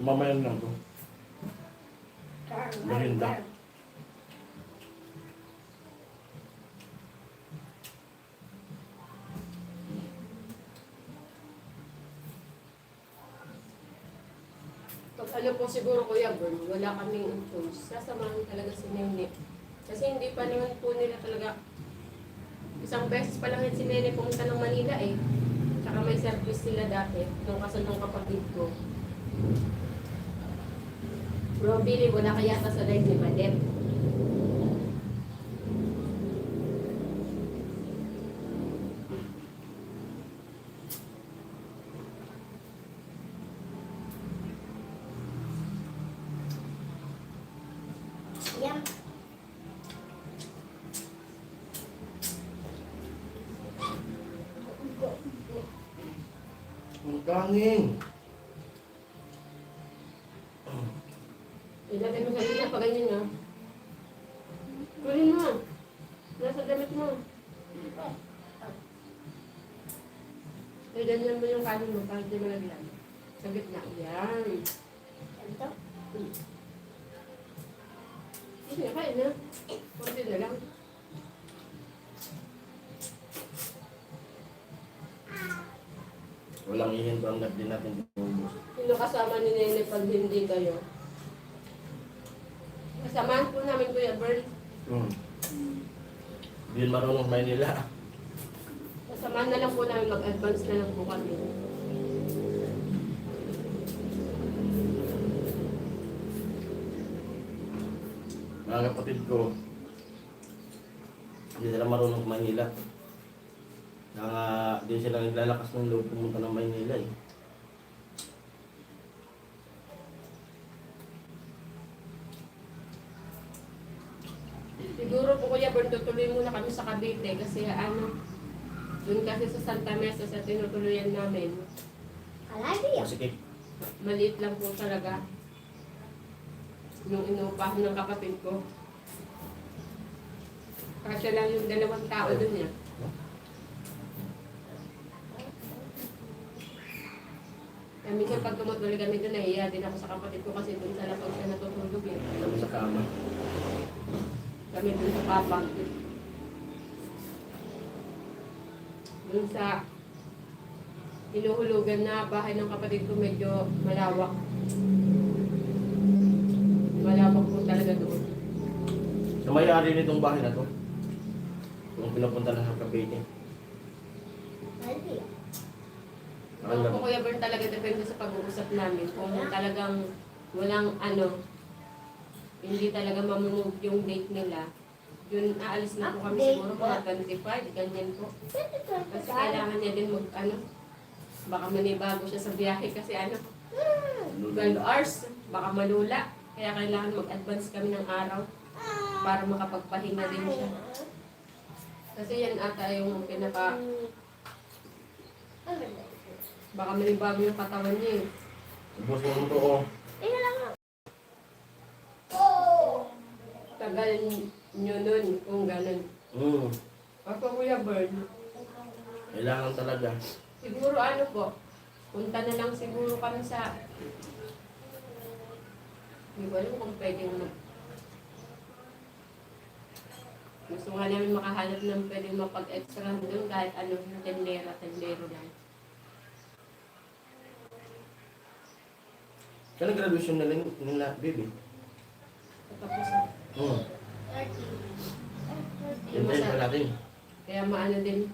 Mamayan lang to. Merinda. Pag ano po siguro Kuya Bern, wala kaming choice. Sasamahan talaga si Nene. Kasi hindi pa naman po nila talaga isang beses pa lang yun si Nene pumunta ng Manila eh. Tsaka may service sila dati nung kasunong kapatid ko. Bro, Billy, wala kaya sa live ni Badet. Yan. Ang kanin. Ilagay mo sa linya pa ganyan nga. Kunin mo. Nasa damit mo. Ganyan mo yung kanin mo para di mo lagyan. Sa gitna. Yan. Ito. Sige, kain na. Kunti na lang. Walang ihinto ang din natin bubus. Sino kasama ni Nene pag hindi kayo? Kasamahan po namin Kuya Bern. Hindi marunong Maynila. Kasamahan na lang po namin mag-advance na lang po kami. Mga kapatid ko, hindi sila marunong Manila. Di sila naglalakas ng loob pumunta ng Maynila eh. Siguro po Kuya Bern, tutuloy muna kami sa Cavite kasi ano, dun kasi sa Santa Mesa sa tinutuluyan namin, Kaladi. Masikip. maliit lang po talaga yung inuupahan ng kapatid ko. Kasya lang yung 2 tao dun niya. Kaya minsan pag tumutuloy kami dun, nahiya din ako sa kapatid ko kasi dun sa lapag siya natutulog eh. Kami sa kama. Kami dun sa papag. Dun sa hinuhulugan na bahay ng kapatid ko medyo malawak. Malawak po talaga doon. Sa may-ari nitong bahay na to, yung pinapunta na sa Cavite. Kaladi. Ang Kung Kuya Bern talaga depende sa pag-uusap namin. Kung talagang walang ano, hindi talaga mamumove yung date nila, yun aalis na po kami siguro mga 25, ganyan po. Kasi kailangan niya din mag ano, baka manibago siya sa biyahe kasi ano, 12 hours, baka malula. Kaya kailangan mag-advance kami ng araw para makapagpahinga din siya. Kasi yan ata yung pinaka, baka manibago yung katawan niya eh. Ubus mo ito ko. Tagal nyo nun kung ganun. Ako Kuya Bird, Kailangan talaga. siguro ano po, punta na lang siguro kami sa, hindi ko alam kung pwedeng gusto nga namin makahanap ng pwedeng mapag-extra doon kahit ano, tendero lang. Kailan graduation nila, baby? Tapos, Hintayin pa natin. kaya maano din.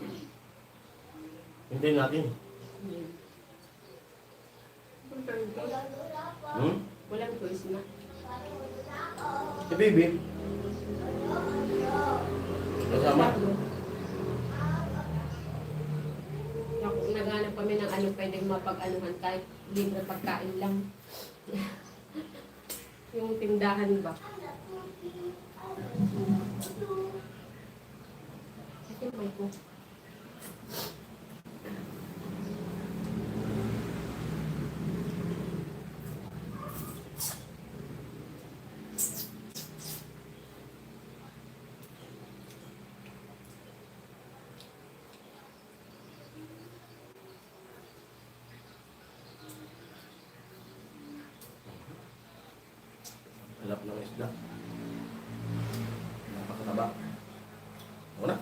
Hintayin natin. Walang choice na. Si baby. Kasama. Naghanap kami ng ano pwedeng mapag-anuhan kahit libre pagkain lang. Yung tindahan ba? Ito may ko. Halap ng isda. Napakataba. Ako na.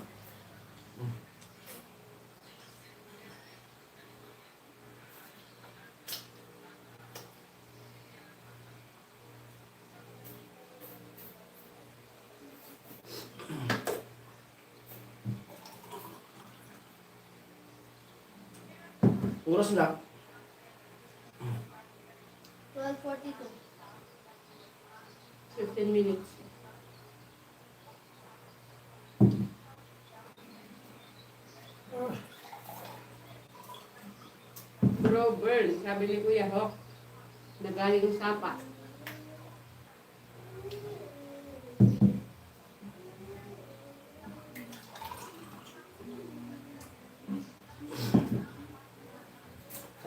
Oras na. 12:42. 15 minutes. Bro, burn. Sabi ni Kuya Hawk, nagaling sapa.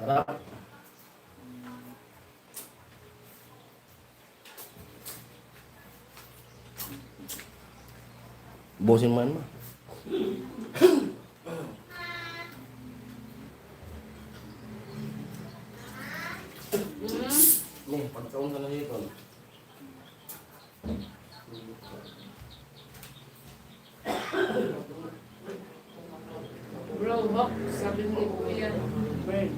Sarap. Bosin man ma. Nih, pagkaon ka na dito. Bro, Hawk, sabi ni Kuya, burn.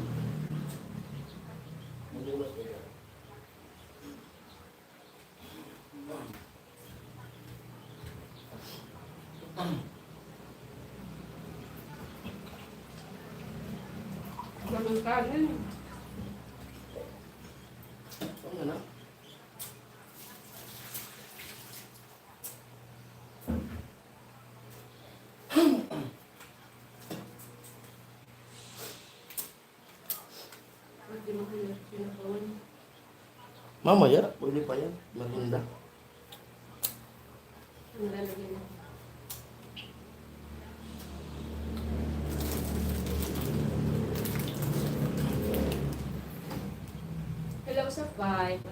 Ganun kanin. Ano na? Mamaya, pwede pa yan. Matinda. Ang lalagyan mo. Hello sa 5.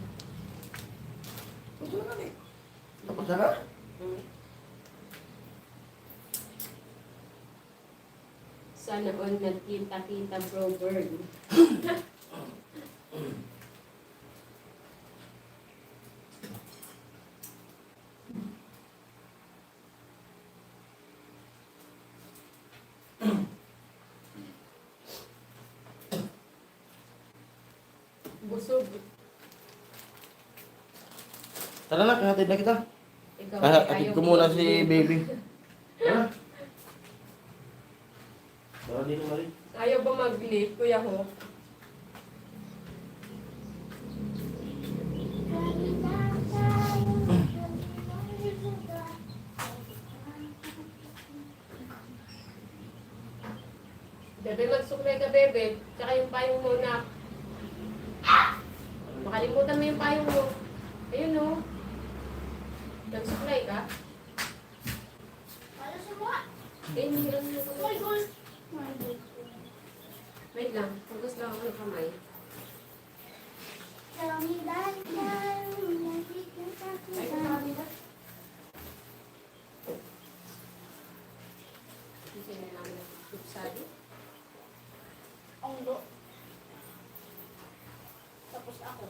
Tapos na ka? Sana all nagkita-kita bro bird. Busog. Tara na, kahatid na kita. Ikaw, Atid ko muna si baby. Tara. Tara dito, Marie. Ayaw ba mag-leave, Kuya Ho? Bebe, magsuklay ka, bebe. Tsaka yung payong mo na. Makalimutan mo yung payong mo. Ayun o. Nagsuklay ka? Ano sa mga? Eh, hindi lang yung Oh my God. My God. Wait lang. Focus lang ako ng kamay. Tell me that now, Ay, kung nakabila. Hindi na namin nagsuksali. Onggo. Tapos ako.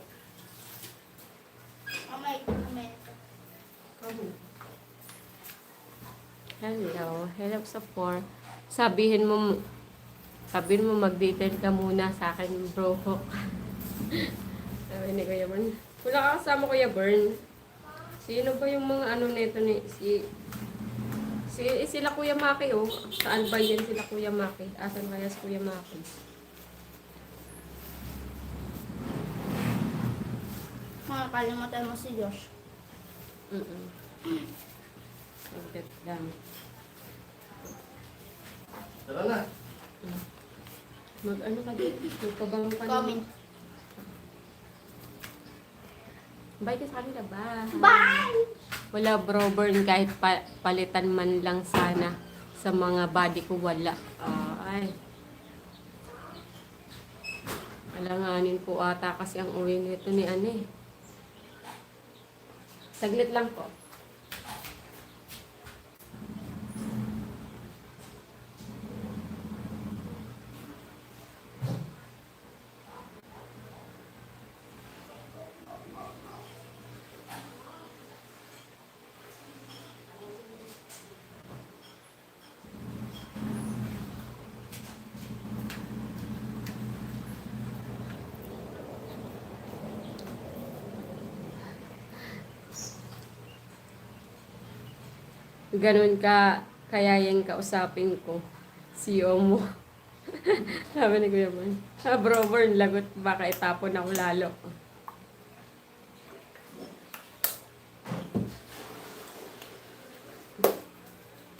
Amay. Hello. Hello sa 4. Sabihin mo mag-date ka muna sa akin, bro. Sabi ni Kuya Bern. Wala ka kasama, Kuya Bern. Sino ba yung mga ano nito ni sila Kuya Maki, oh. Saan ba yan sila Kuya Maki? Asan kaya si Kuya Maki? Makakalimutan mo si Josh. Saglit lang. Tara na. Mag-ano ka dito? Magpabang ka na. Comment. Bye ka sa kanila, bye. Bye! Wala, bro, Bern, kahit palitan man lang sana sa mga body ko, wala. Ay. Alanganin po ata kasi ang uwi nito ni Ane. Saglit lang po. Ganun ka, kaya yung kausapin ko. CEO mo. Sabi ni Kuya Bern. Bro, Bern, lagot baka itapon ako lalo.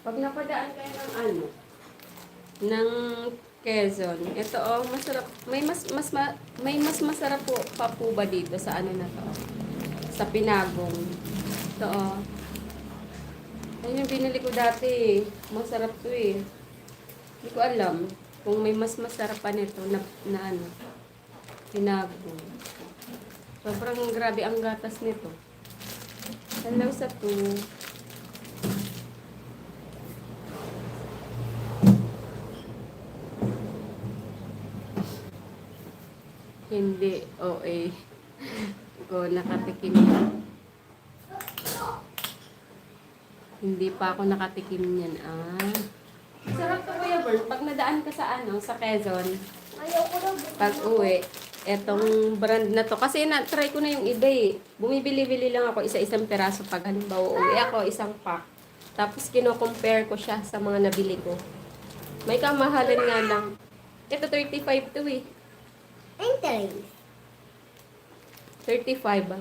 Pag napadaan kayo ng ano, ng Quezon, ito oh, masarap. May mas masarap po pa po ba dito sa ano na to? Sa Pinagong. Ito oh. Ayun yung binili ko dati. Masarap to eh. Hindi ko alam kung may mas masarap pa nito na ano. Pinagong. Sobrang grabe ang gatas nito. Hello sa 2. Hindi, OA. Ko nakatikim yan. Hindi pa ako nakatikim yan. Sarap to, Kuya Bern. Pag nadaan ka sa ano, sa Quezon, Ayaw ko daw. pag uwi, etong brand na to. Kasi na-try ko na yung iba eh. Bumibili-bili lang ako isa-isang peraso pag halimbawa uwi ako, isang pack. Tapos kino-compare ko siya sa mga nabili ko. May kamahalan nga lang. Ito 35 to eh. Interest. 35 ba?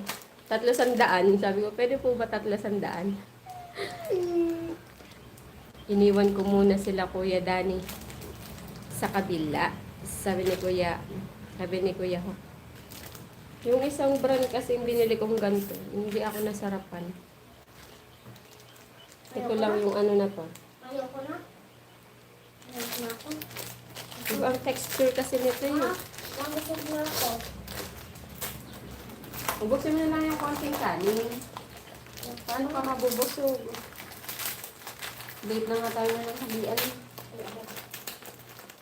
300. Sabi ko, pwede po ba 300? Iniwan ko muna sila Kuya Dani sa kabila. Sabi ni Kuya ho. Yung isang brand kasi yung binili kong ganito, hindi ako nasarapan. Ito lang yung ano na to. Ayoko na. Ayoko na ako. Iba ang texture kasi nito Ma, yun. mabusog na ako. Ubusin mo na lang yung konting kanin. Paano ka mabubusog? Late na nga tayo na ng halian.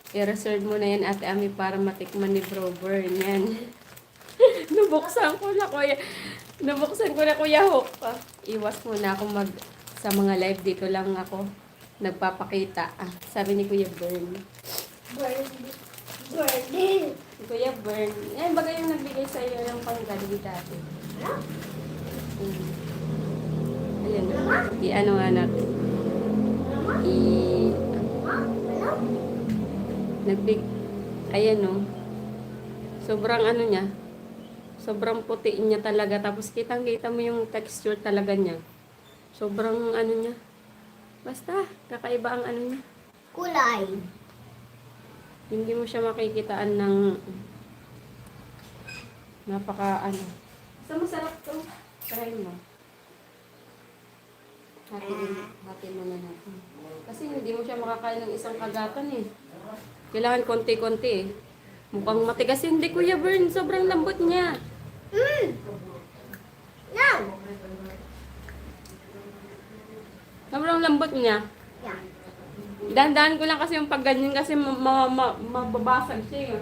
I-reserve mo na yan, Ate Ami, para matikman ni Bro Bern. Yan. Nabuksan ko na, Kuya Hook. Iwas muna ako sa mga live. Dito lang ako nagpapakita. Sabi ni Kuya Bern. Birdie. Kuya Bern. Eh, bagay yung nagbigay sa iyo ng panggaling dati. Ano? Ayan. I-ano nga natin. Ma? Ano? Ayan o. Sobrang ano niya. Sobrang puti niya talaga. Tapos kitang-kita mo yung texture talaga niya. Sobrang ano niya. Basta, kakaiba ang ano niya. Kulay. Hindi mo siya makikitaan ng napaka ano. Basta masarap to. Try mo. Hati mo na natin. Kasi hindi mo siya makakain ng isang kagatan eh. Kailangan konti-konti eh. Mukhang matigas hindi, Kuya Bern. Sobrang lambot niya. No. Sobrang lambot niya. Yeah. Dahan-dahan ko lang kasi yung pagganyan kasi mababasag siya eh.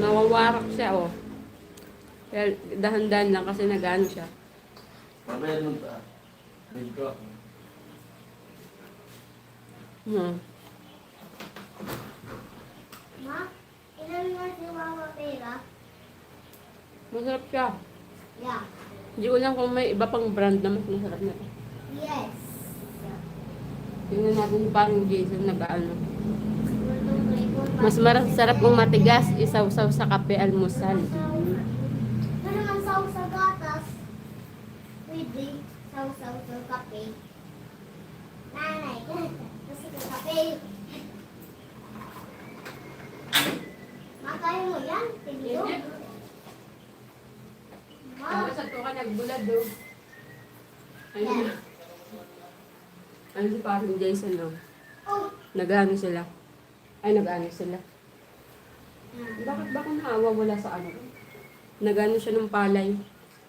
Nawawarak siya oh. Kaya dahan-dahan lang kasi nag-ano siya. Mamaya nun pa. Dito. Ma, ilan nga si Mama pera? Masarap siya. Yeah. Hindi ko lang kung may iba pang brand na mas masarap na to. Yes. Tingnan natin parang Jason nag-ano. Mas masarap kung matigas, isaw-saw sa kape almusal. Ano naman saw sa gatas? Pwede. Saw-saw sa kape. Nanay, kasi sa kape. Makaya mo yan? Tiglo? Ma, Sa to ka nagbulad do. yan. Ano si parang Jason no? Oh. Nag-ano sila? Ay, nag-ano sila? Bakit ba kung wala sa ano? Nag-ano siya ng palay.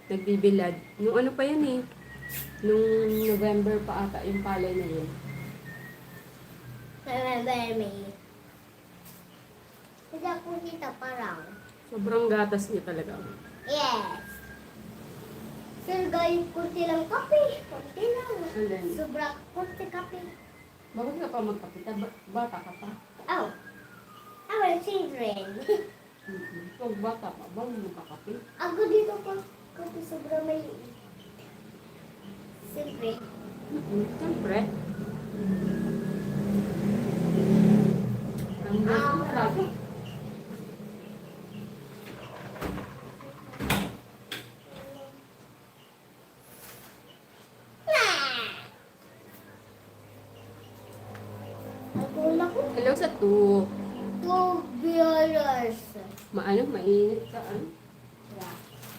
Nagbibilad. Nung ano pa yan eh. Nung November pa ata yung palay na yun. Remember me. Hindi ako kita parang. Sobrang gatas niya talaga. Yes. Sir, guys, kunti lang kape. Kunti lang. Alin? Sobra kunti kape. Bakit ka pa magkapita? Bata ka pa. Oh. Our children. Pag bata pa, ba mo magkakape? Ako dito pa. Kape sobra may... Siyempre. Siyempre. Ang talaga. Ako na ko. Hello sa tu. $2. Mainit ka, ano? Yeah.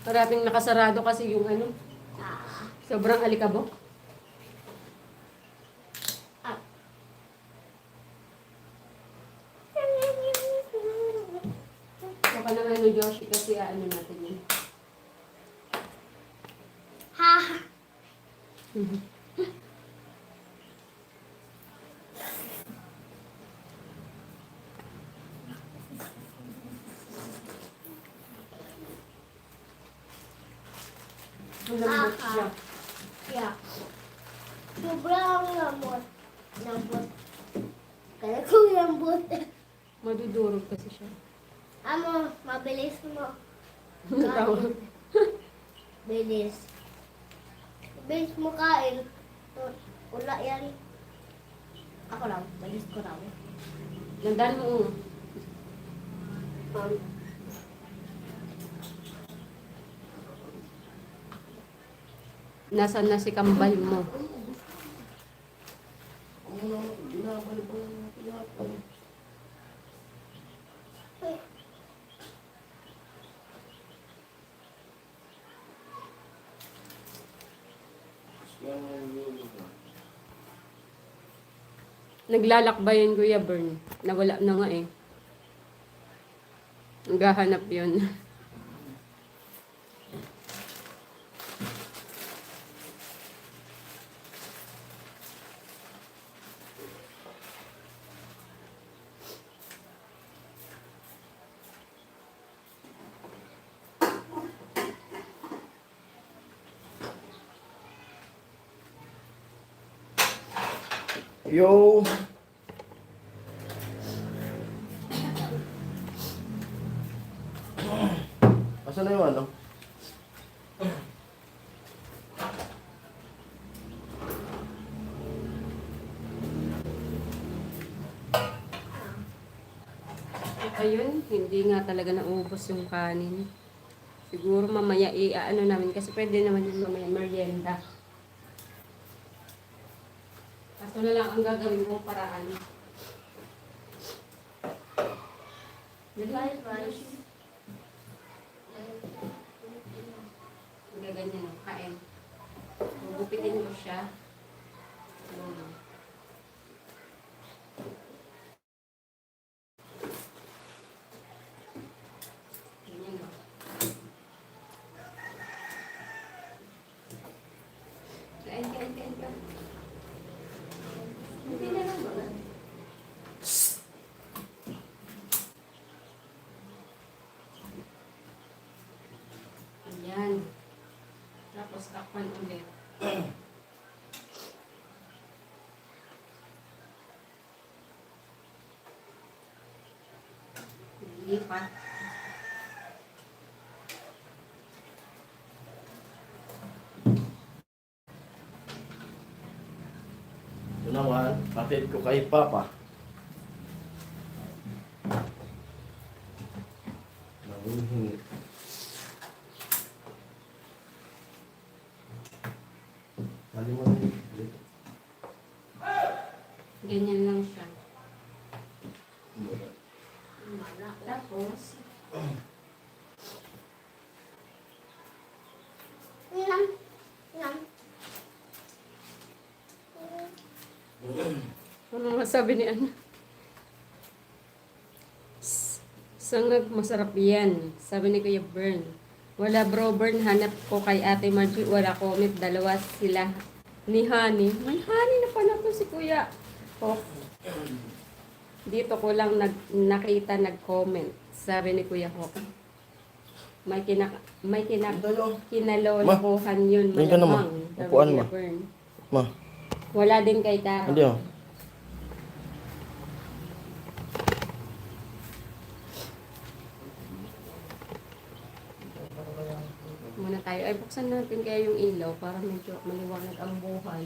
Parating nakasarado kasi yung ano. Ah. Sobrang alikabok. Ah. Baka ng ano, Joshi, kasi ano natin yun. Ha. Ang lambot siya. Yeah. Sobrang lambot. Lambot. Kaya ko lambot. Madudurog kasi siya. Amo, mabilis mo. Tawag. Bilis. Bilis mo kain. Wala yan. Ako lang. Bilis ko lang. Nandan mo. Nasaan na si kambal mo? Naglalakbayan Kuya Bern. Nawala na nga eh. Naghahanap yun. Yo! Asan na yung ano? Ayun, hindi nga talaga naubos yung kanin. Siguro mamaya i-ano namin kasi pwede naman yung mamaya merienda. Kaso na lang ang gagawin ko paraan. Fried rice. Gaganyan ang kain. Gugupitin ko siya. Ganyan o. Kain, kain, kain, kain. Hindi na lang ba? Ayan. Tapos takpan ulit. Lipat. Ito naman, patid ko kay Papa. Nangihingi. Sali mo na dito. Ganyan lang siya. Tapos, Nam. Nam. ano masabi ni Ana? Sangag masarap yan. Sabi ni Kuya Bern. Wala bro Bern, hanap ko kay Ate Margie. Wala comment, dalawa sila ni Honey. May Honey na pala to si Kuya. Oh. Dito ko lang nakita nag-comment. Sabi ni Kuya Hawk. May Tayo. kinalolokohan yun. May ka naman. Malamang. Sabi Upuan, ni Kuya ma. Bern. Ma, Wala din kay Taro. hindi oh. Muna tayo. Ay, buksan natin kaya yung ilaw para medyo maliwanag ang buhay.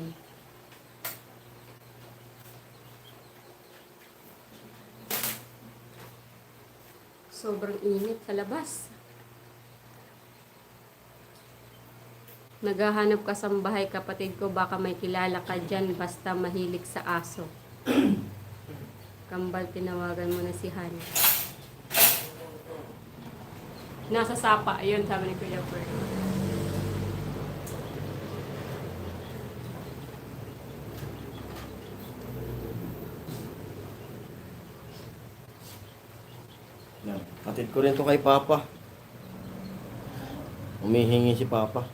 Sobrang init sa labas. Naghahanap ka sa bahay, kapatid ko, baka may kilala ka dyan basta mahilig sa aso. Kambal, tinawagan mo na si Han. Nasa sapa, ayun, sabi ni Kuya Fer. Yan. Patid ko rin to kay Papa. Humihingi si Papa.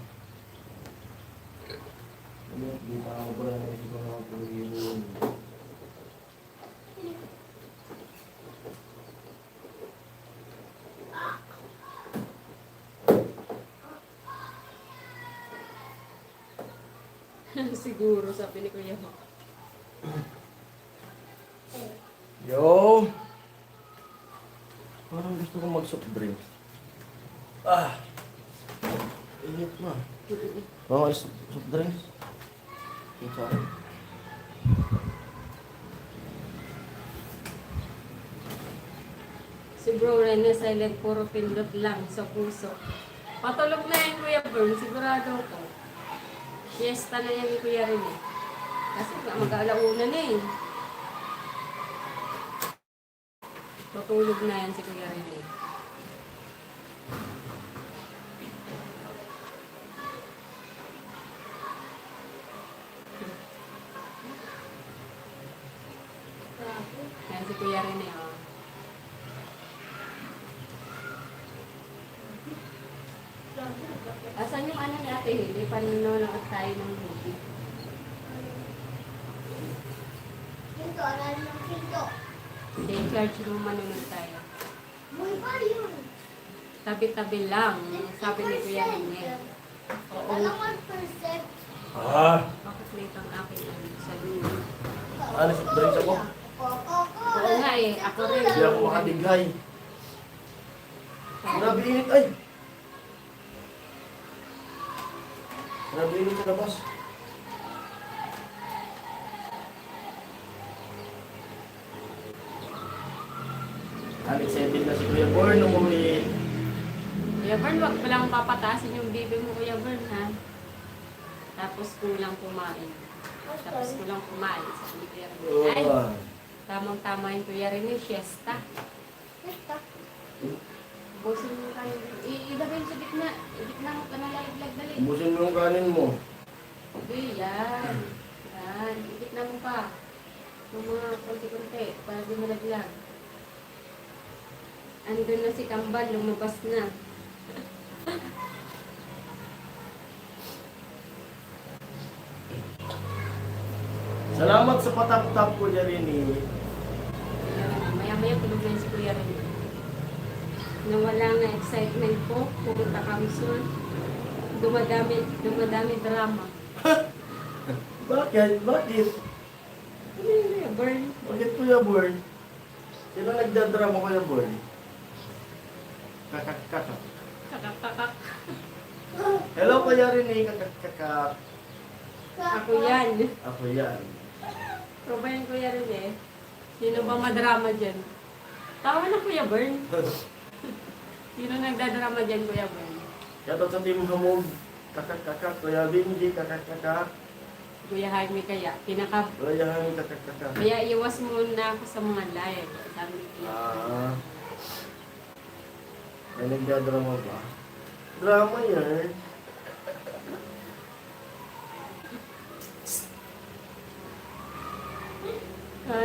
Siguro, sabi ni Kuya Hawk. Yo! Parang gusto ko mag-soft drink. Ah! Init na. Mga soft drinks. Yung sa akin. Si Bro Rene silent, puro pindot lang sa puso. Patulog na yan, Kuya Bern, sigurado ko. Fiesta na yan ni Kuya Rene. Kasi mag-alauna na eh. Patulog na yan si Kuya Rene. Yan si Kuya Rene, oh. Asan yung ano natin? Hindi pa nanonood tayo ng movie. Pinto, alam ng pinto. Hindi, charge mo manunod tayo. Muy pa yun. Tabi-tabi lang, sabi ni Kuya Rene. Oo. Dalawang percent. Bakit late ang akin ano, sa dulo? Ano, break ako? Oo nga eh, ako rin. Hindi ako makadigay. Grabe init ay! Grabe init sa labas. Excited na si Kuya Born umuwi. Kuya Bern, wag mo lang papataasin yung baby mo, Kuya Bern, ha? Tapos kulang kumain. Tapos kulang kumain sa Kuya Rene. Ay, tamang-tama yung Kuya Rene, siesta. Busin mo kayo. Ilagay sa gitna. Gitna mo ka na lalaglag dali. Ubusin mo yung kanin mo. Uy, yan. Yan. Gitna mo pa. Yung mga konti-konti para di malaglag. Andun na si Kambal, lumabas na. Salamat sa patap-tap ko dyan rin eh. Maya-maya tulog na yun si Kuya Rene. Nawala na excitement ko. Pumunta kami soon. Dumadami drama. Bakit? Bakit? Ano yun, Kuya Bern? Bakit Kuya Born? Sino nagdadrama Kuya Born? Kakak-kakak. Kakak-kakak. Hello Kuya Rene, kakak-kakak. Ako yan. Ako yan. Pero ba yun, Kuya Rene? Sino ba madrama dyan? Tawa na, Kuya Bern. Sino nagdadrama dyan, Kuya Bern? Yatot sa Team Hamog. Kakak-kakak. Kuya Benji, kakak-kakak. Kuya Jaime kaya. Pinaka... Kuya Hang, kakak-kakak. Kaya iwas muna ako sa mga live. Sabi ni Kuya Bern. May nagdadrama ba? Drama yan.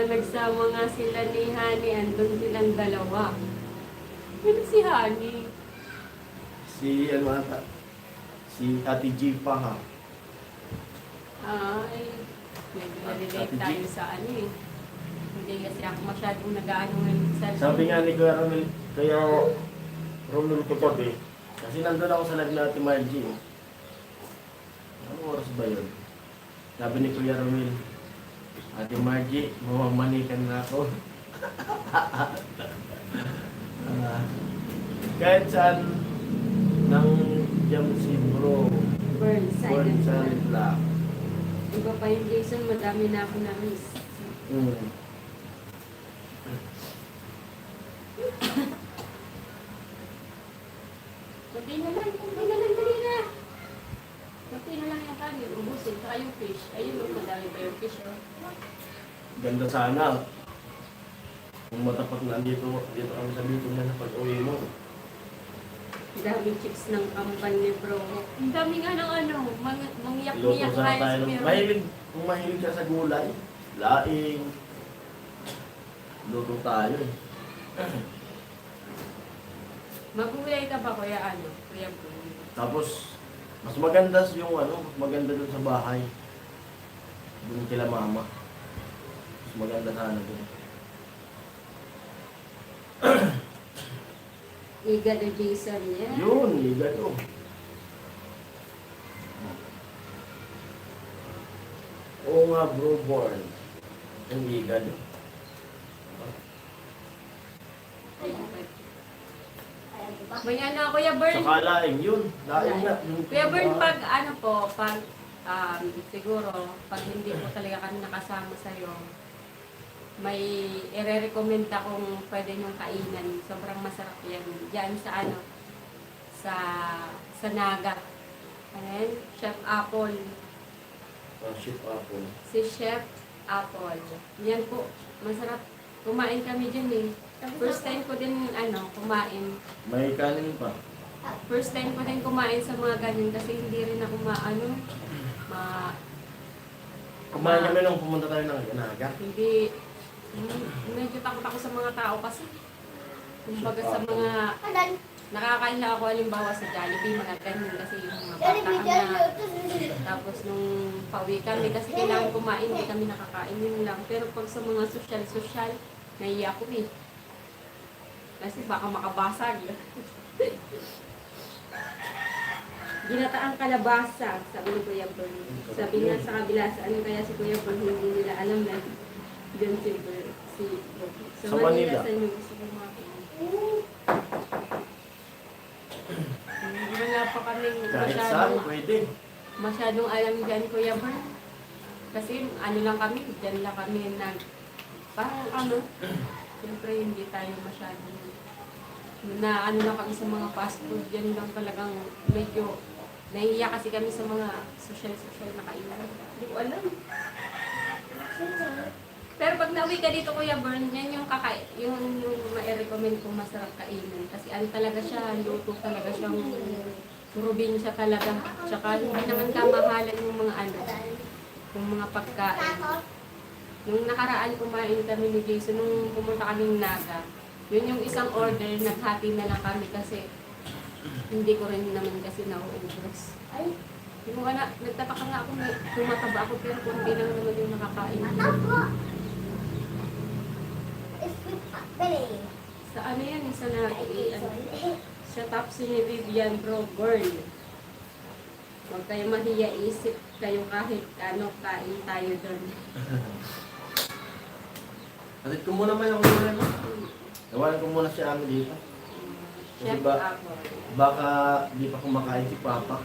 Nagsama nga sila ni Hani. Andun silang dalawa. Ano si Hani? Si ano ata? Si Ate G pa ha. Ay, medyo nalilate tayo sa ano eh. Hindi kasi ako masyadong nag-ano ngayon sa Sabi nga ni Kuya Romel, kaya Romel ko tabi. Kasi nandun ako sa live na Ate Margie. Eh. Anong oras ba yun? Sabi ni Kuya Romel, Ate Margie, mamamanikan na ako. Kahit saan nang jam si bro, Burn, born silent burn. silent lang. Iba pa yung Jason, madami na ako na-miss. Kunti na lang, dali na. Kunti na lang yung kanin, ubusin. Saka yung fish. Ayun, madami pa yung fish. Oh. Ganda sana. Kung matapat na dito kami sa dito na sa pag-uwi mo. Daming chicks ng kampan ni bro. Ang dami nga ng ano, Luto mangyak-ngyak sana tayo tayo. sa meron. Mahilig, kung mahilig ka sa gulay, laing. Luto tayo eh. Magulay ka ba, kuya ano? Kuya bro. Tapos, mas maganda yung ano, mas maganda dun sa bahay. Dun kila mama. Mas maganda sana dun. Iga de Jason, yan. Yun, iga to. Oo nga bro, born. Yung iga to. Maya na, Kuya Bern. Saka laing yun. Laing na. Kuya Bern, pag ano po, pag siguro, pag hindi po talaga kami nakasama sa'yo, may ire-recommend akong pwede niyong kainan. Sobrang masarap yan. Diyan sa ano, sa Naga. Ayan, Chef Apple. Shit apple. Si Chef Apple. Yan po, masarap. Kumain kami dyan eh. First time ko din kumain. May kanin pa. First time ko din kumain sa mga ganyan kasi hindi rin ako Kumain kami nung pumunta tayo ng Ganaga. Hindi, medyo takot ako sa mga tao kasi. Kumbaga sa mga And then, nakakain na ako halimbawa sa Jollibee, mga ganyan kasi yung mga bata Jollibee, na. Jollibee. Tapos nung pauwi kami kasi kailangan kumain, hindi kami nakakain yun lang. Pero pag sa mga social, naiiyak ako eh. Kasi baka makabasag. Ginataang kalabasa, sabi ni Kuya Bern. Sabi nga sa kabila, saan kaya si Kuya Bern, hindi nila alam na doon si Bern. Sa Sa Manila. Sa inyo gusto kumain. Wala pa kaming Kahit saan, pwede. masyadong alam dyan, Kuya Bern. Kasi ano lang kami, dyan lang kami parang siyempre hindi tayo masyadong na ano lang kami sa mga fast food, dyan lang talagang medyo nahihiya kasi kami sa mga social na kainan. Hindi ko alam. Pero pag nauwi ka dito, Kuya Bern, yan yung yung ma-recommend kong masarap kainin. Kasi ano talaga siya, luto talaga siyang probinsya talaga. Tsaka hindi naman kamahalan yung mga yung mga pagkain. Nung nakaraan kumain kami ni Jason, nung pumunta kaming Naga, yun yung isang order, naghati na lang kami kasi hindi ko rin naman kasi nauubos. Ay, yung mga nagtataka nga ako, tumataba ako pero kunti lang naman yung nakakain. Sa ano yan, sa sa top si Vivian Bro Girl. Huwag kayo mahiya, isip kayo kahit ano, kain tayo doon. Atid ko muna may ako muna no? Nawalan ko muna si Ami dito. Kasi Chef ba, ako. baka di pa kumakain si Papa.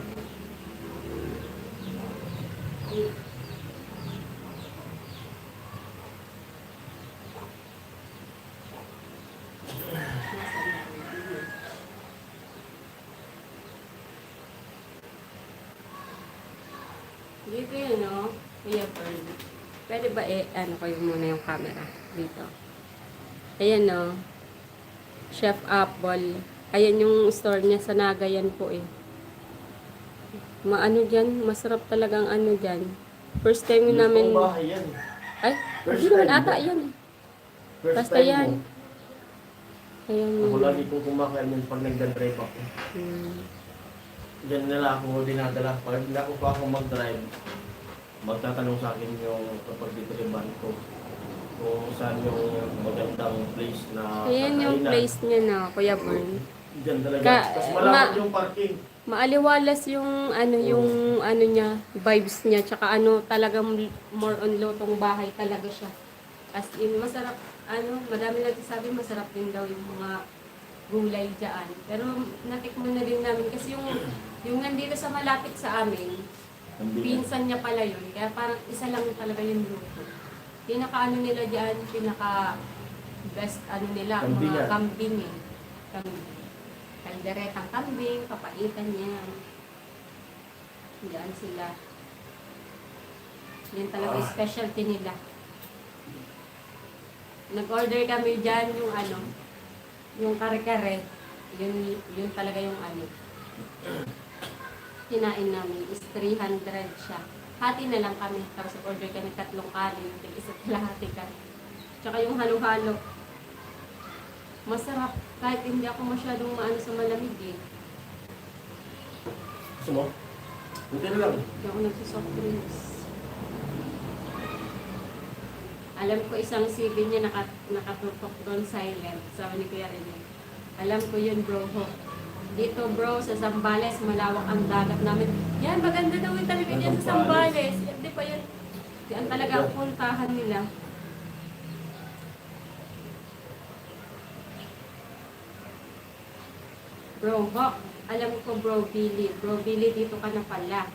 Dito yun, no? Kuya Pearl. Pwede ba ano kayo muna yung camera? Dito. Ayan, no? Chef Apple. Ayan yung store niya sa Nagayan po eh. Maano dyan, masarap talagang ano dyan. First time Hindi namin... ko bahay yan. Ay, First hindi naman time ata mo? yan. First Basta time yan. mo. Ayan Ako yun. lagi kong kumakain yun pag nagdadrive ako. Diyan nila ako dinadala. Pag hindi ako pa ako mag-drive, magtatanong sa akin yung kapag dito yung van ko. Kung saan yung magandang place na Ayan yung kakainan. place niya na, Kuya Bern. Diyan talaga. Ka- Tapos malapit ma- yung parking. Maaliwalas yung ano niya, vibes niya, tsaka ano talagang more on lutong bahay talaga siya. As in masarap, madami nagsasabi masarap din daw yung mga gulay diyan. Pero natikman na din namin kasi yung nandito sa malapit sa amin, pinsan niya pala yun. Kaya parang isa lang talaga yung luto. Pinaka nila diyan, pinaka best nila, Kambingan. mga kambing eh. Kambing. Kalderetang kambing, papaitan niya. Diyan sila. Yan talaga yung specialty nila. Nag-order kami dyan yung kare-kare. Yun talaga yung kinain namin is 300 siya. Hati na lang kami. Tapos order kami 3 kanin. Isa't kalahati ka. Tsaka yung halo-halo. Masarap. Kahit hindi ako masyadong maano sa malamig eh. Gusto mo? Hindi na lang. Hindi ako nagsusoft drinks. Alam ko isang CV niya nakatutok doon silent. Sabi ni Kuya Rene. Alam ko yun bro. Dito bro, sa Zambales, malawak ang dagat namin. Yan, maganda daw yung talaga dyan sa Zambales. Yan, di pa yun. Yan talaga ang puntahan nila. Bro Hawk, alam ko bro Billy. Bro Billy, dito ka na pala.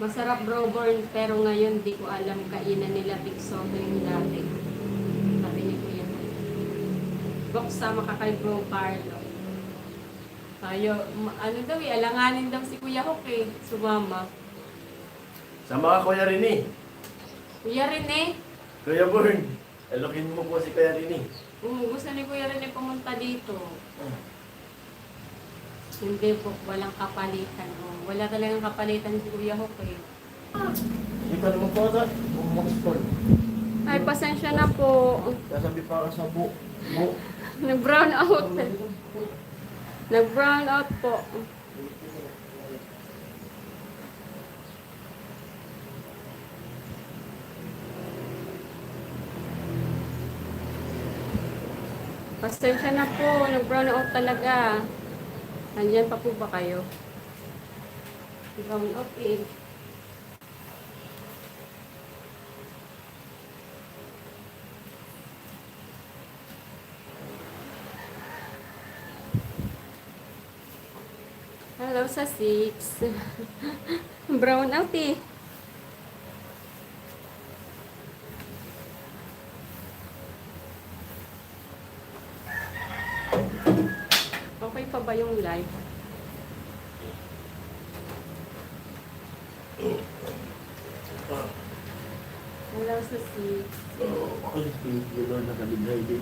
Masarap bro Born, pero ngayon di ko alam kainan nila Big Soto yung dati. Sabi ni Kuya. Box sama ka kay bro Carlo. Tayo, daw eh, alanganin daw si Kuya Hawk eh, sumama. Sama ka Kuya Rini. Kuya Rene, Kuya Born. Alokin mo po si Kuya Rini. gusto ni Kuya Rene pumunta dito. Hindi po, walang kapalitan. Wala talagang kapalitan si Kuya Hawk eh. Hindi ka naman po ata. Pakistan. Ay, pasensya na po. Sasabi para sa bu. Nag-brown out. Nag-brown out po. Pasensya na po. Nag-brown out talaga. Nandyan pa po ba kayo? Brown out eh. Hello sa 6. Brown out eh. Okay pa ba yung live? Hello sa 6. Ay, thank you Lord, nakalibride.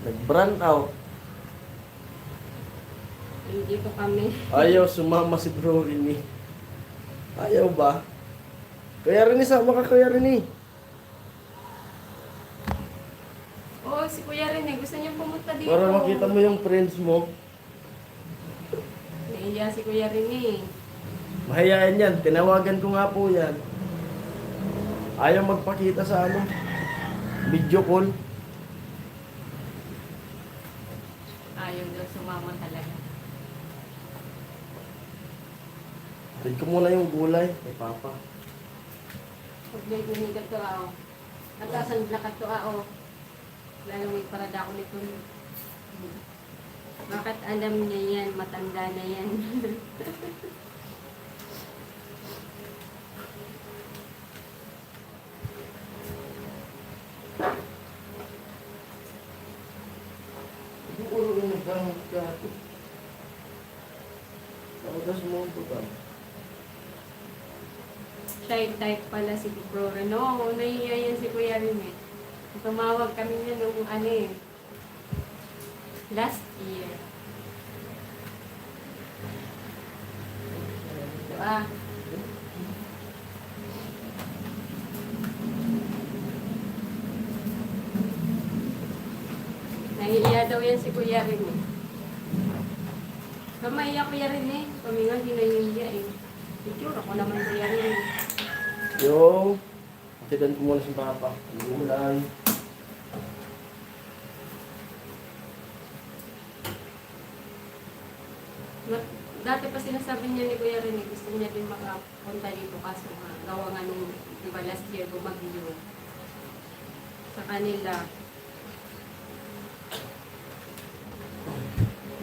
Nag-brand out. Hindi po kami. Ayaw sumama si Bro Rini. Ayaw ba? Kaya Rini, sama ka Kuya Rini. Oo, si Kuya rin eh. Gusto niya pumunta dito. Para makita mo yung friends mo. Naiya si Kuya rin eh. Mahayaan yan. Tinawagan ko nga po yan. Ayaw magpakita sa ano. Video call. Ayaw daw sumama talaga. Tignan ko muna yung gulay. Kay Papa. Pag-lay gunigat to ako. Nagkasan lakat to ako. Lalo may parada ako nito. Bakit alam niya yan? Matanda na yan. Hindi ko rin nagkakagat. Saudas mo ang puta. Shy type pala si Bro Reno. Nahihiya yan si Kuya rin eh. Tumawag kami niya nung ano eh. Last year. Diba? Nahihiya daw yan si Kuya rin eh. Kamaya Kuya rin eh. Kami nga di nahihiya eh. Picture ako naman Kuya rin eh. Yo. Atidan ko muna si Papa. Ang gulay. Dati pa sinasabi niya ni Kuya Rene, gusto niya din makapunta dito kaso gawa nga nung, di ba last year, bumagyo sa kanila.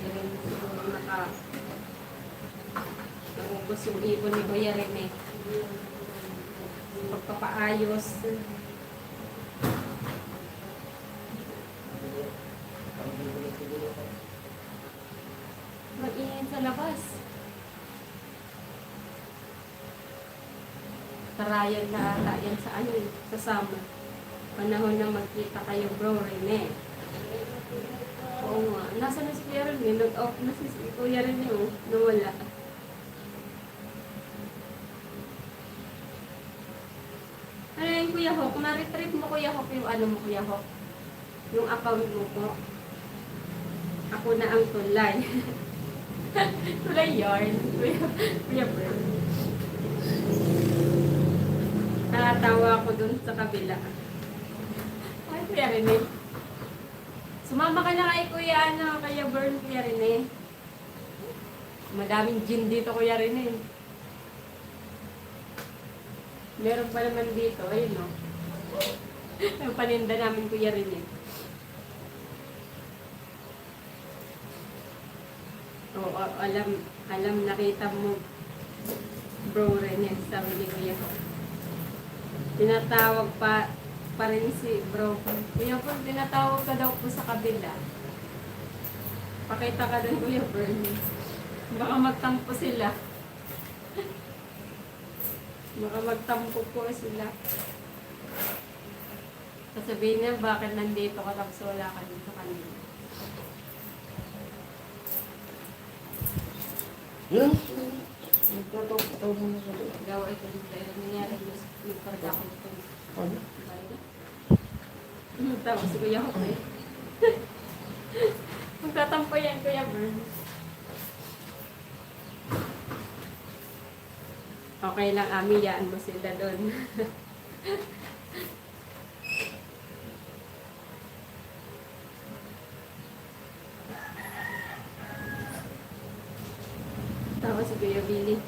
Hindi rin siguro nangubos yung ibon ni Kuya Rene. Pagpapaayos. Mag-ingin sa labas. Tarayan na ata yan sa ano eh, sa summer. Panahon na magkita kayo Bro Rene. Oo nga. Nasaan na si Kuya Rene? Nag-off na si Kuya Rene oh. Nawala. Ano yung Kuya Hawk? Na-retrieve mo Kuya Hawk yung ano mo Kuya Hawk? Yung account mo po. Ako na ang tulay. Tulay yarn. Kuya Bro. Nakatawa ako dun sa kabila. Ay, Kuya Rene. Sumama ka na kay Kuya, ano, Kuya Bern, Kuya Rene. Madaming gin dito, Kuya Rene. Meron pa naman dito, ayun no. Yung paninda namin, Kuya Rene. Oo, alam, nakita mo, Bro Rene, sabi ni Kuya ko. Tinatawag pa rin si Bro. Kuya po, tinatawag ka daw po sa kabila. Pakita ka doon, Kuya Bernie. Baka magtampo sila. Baka magtampo po sila. Sasabihin niya, bakit nandito ka tapos wala ka dito kanina. Yan. Ito mo na sa loob. Gawa ito dahil nangyari yung parga ko ito. Ano? Tapos si Kuya Hok eh. Magtatampo yan, Kuya Bern. Okay lang, Ami, yaan mo sila doon. Tapos si Kuya Billy.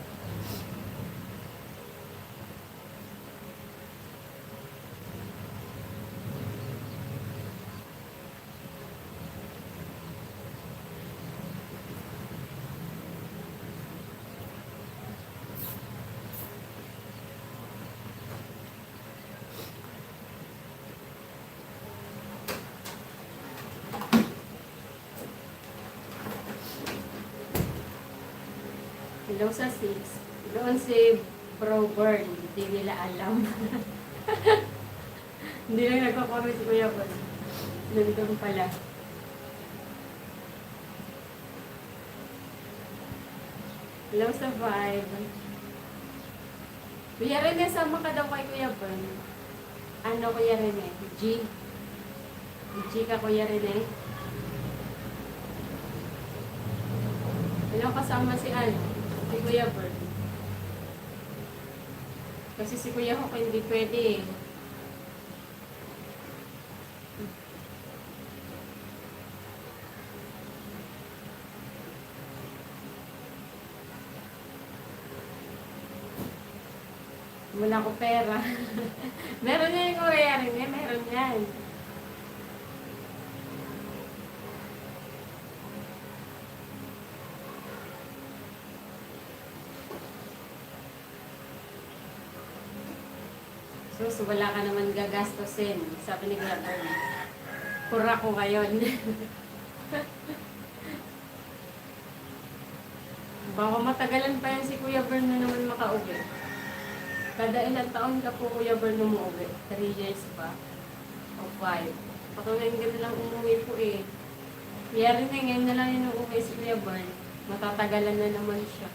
Hello sa 6. Doon si Bro Bird, hindi nila alam. Hindi lang nagko-comment si Kuya Bird. Nandun pala. Hello sa 5. Kuya Rene, sama ka daw kay Kuya Bird. Ano Kuya Rene? G. G ka Kuya Rene. Hello kasama si Ano? Si Kuya Bird. Kasi si Kuya Hok hindi pwede eh. Wala ko pera. Meron niya yung Kuya rin eh. Meron yan. So wala ka naman gagastusin. Sabi ni Kuya Bern. Pura ko ngayon. Baka matagalan pa yan si Kuya Bern na naman makauwi. Kada ilang taon ka po Kuya Bern umuwi? 3 years pa? O 5? Baka ngayon ka lang umuwi po eh. Kaya rin ngayon na lang yung umuwi si Kuya Bern. Matatagalan na naman siya.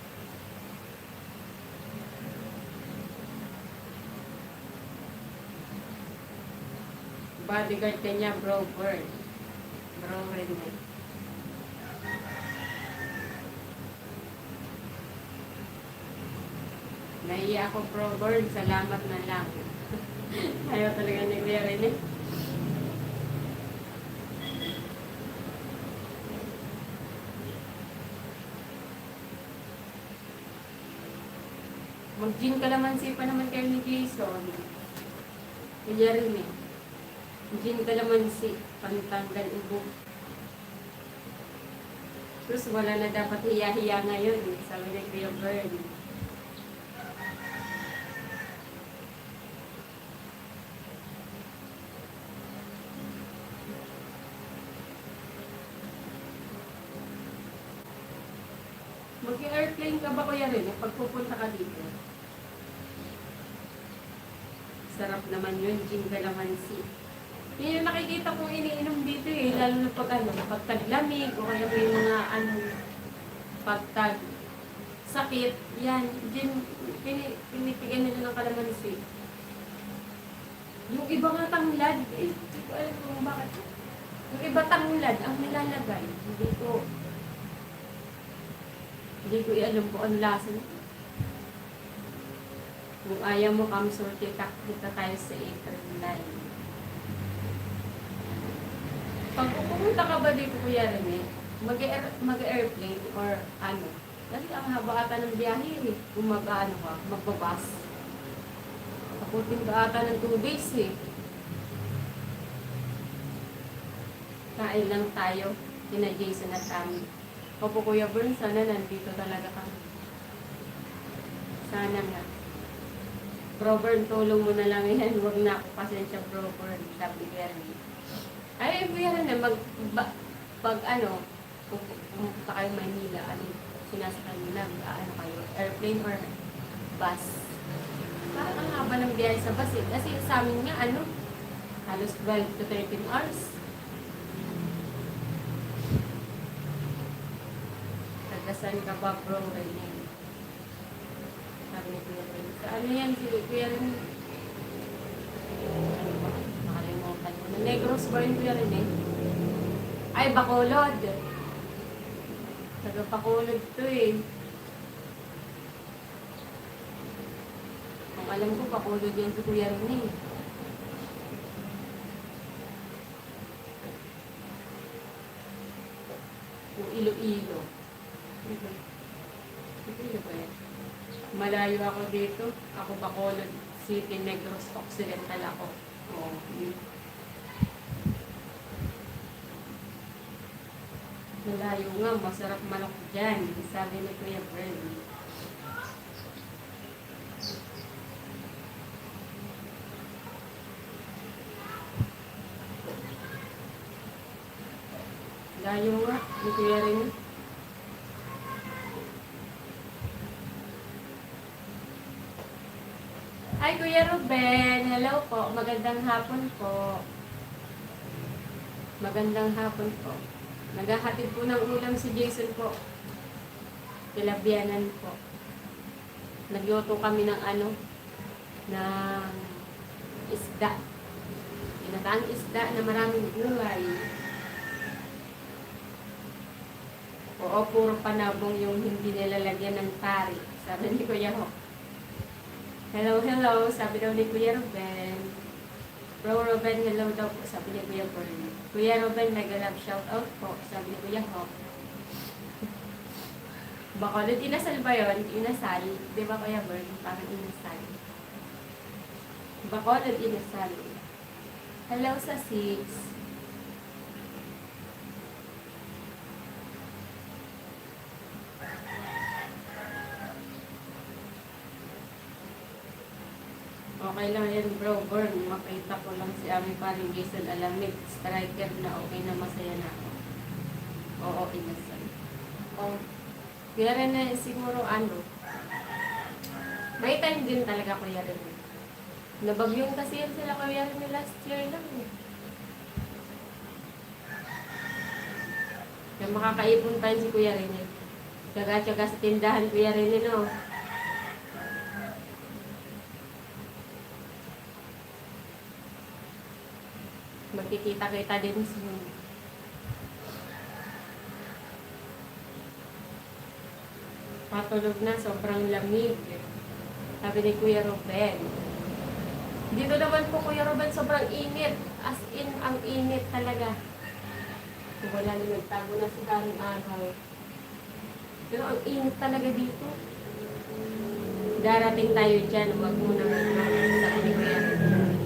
Bodyguard ka niya, Bro Bird. Bro Rene. Naiya ako, Bro Bird. Salamat na lang. Ayaw talaga ni Kuya Rene. Mag-gym kalamansi pa naman kayo ni Jason. Kuya Rene. Gin kalamansi, pantanggal ubo. Terus wala na dapat hiya-hiya ngayon, sabi ni Kuya Bird. Mag-airplane ka ba Kuya Rin, pag pupunta ka dito? Sarap naman yun, gin kalamansi. Yun yung nakikita kong iniinom dito eh, lalo na pag ano, pagtaglamig o kaya may mga ano, pagtag sakit, yan, gin, pinitigan nila ng kalamansi. Yung iba nga tanglad, eh, hindi ko alam kung bakit. Yung iba tanglad, ang nilalagay, hindi ko alam kung ano lasa nito. Kung ayaw mo kamsorte, kita tayo sa April 9. Pag pupunta ka ba dito Kuya Rene, mag-airplane or ano? Kasi ang haba ata ng biyahe eh. Kung mag-ano ka, magbabas. Taputin ka ata ng 2 days eh. Kain lang tayo, kina Jason at Ami. Opo Kuya Bern, sana nandito talaga kami. Sana nga. Bro Bern, tulong mo na lang yan. Huwag na ako pasensya Bro Bern. Sabi Gary. Ay, Kuya Rene, pag ano, pumunta kayo Manila, ano, sinasakay mo na, ano kayo, airplane or bus? Parang ang haba ng biyahe sa bus eh. Kasi sa amin nga, ano, halos 12 to 13 hours. Tagasan ka ba, Bro Rene? Sabi ni Kuya Ren. Sa ano yan, si Kuya Ren? Ano ba? Nakalimutan ko. Negros ba yung Kuya Ren eh? Ay, Bacolod. Taga Bacolod to eh. Kung alam ko, Bacolod yan si Kuya Ren eh. Yung Iloilo. Iloilo ba yan? Malayo ako dito. Ako Bacolod City, Negros Occidental ako. Oo. Yun. Malayo nga, masarap manok dyan. Sabi ni Kuya Bern. Layo nga, ni Kuya Ren. Hi Kuya Ruben, hello po. Magandang hapon po. Magandang hapon po. Naghahatid po ng ulam si Jason po. Tilabyanan po. Nagyoto kami ng ng isda. Ginataang isda na maraming gulay. Oo, puro panabong yung hindi nilalagyan ng tari. Sabi ni Kuya Ho. Hello, hello. Sabi daw ni Kuya Ruben. Bro Ruben, hello daw po. Sabi ni Kuya Bern. Kuya Ruben, mega love shout out po. Sabi ni Kuya Ho. Bacolod, inasal ba yun? Inasal. Di ba Kuya Bern? Parang inasal. Bacolod, inasal. Hello sa 6. Okay lang yan bro, Bern. Makita ko lang si aming paring Jason Alamig. Striker na okay na masaya na ako. Oo, inasal. Oh. Kaya rin na siguro may time din talaga Kuya Ren. Nabagyong kasi yan sila Kuya Ren last year lang. Kaya makakaipon pa yun si Kuya Ren. Tsaga-tsaga sa tindahan Kuya Ren, no? Magkikita-kita din siya. Patulog na, sobrang lamig. Sabi ni Kuya Ruben. Dito naman po Kuya Ruben, sobrang init. As in, ang init talaga. Wala na nagtago na sa karong araw. Pero ang init talaga dito. Darating tayo dyan, huwag muna magkakaroon sa Kuya Ruben.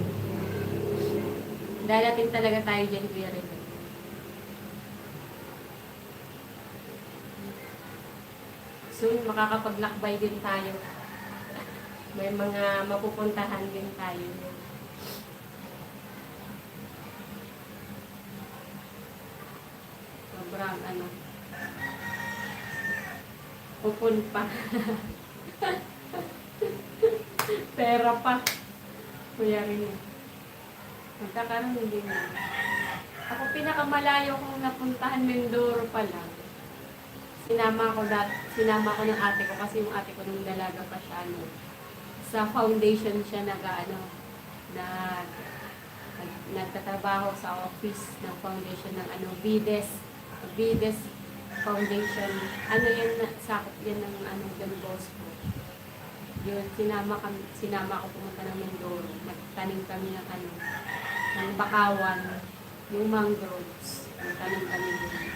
Darating talaga tayo dyan, Kuya Ren. Soon, makakapaglakbay din tayo. May mga mapupuntahan din tayo. Sobrang pupun pa. Pera pa. Kuya Ren. Magkakaroon din na. Ako pinakamalayo kong napuntahan Mindoro pa lang. Sinama ko ng ate ko kasi yung ate ko nung dalaga pa siya sa foundation siya nagtatrabaho sa office ng foundation ng Vides Foundation. Sakop yan ng Don Bosco. Yun, sinama ko pumunta ng Mindoro. Nagtanim kami ng bakawan, yung mangroves. Nagtanim kami doon.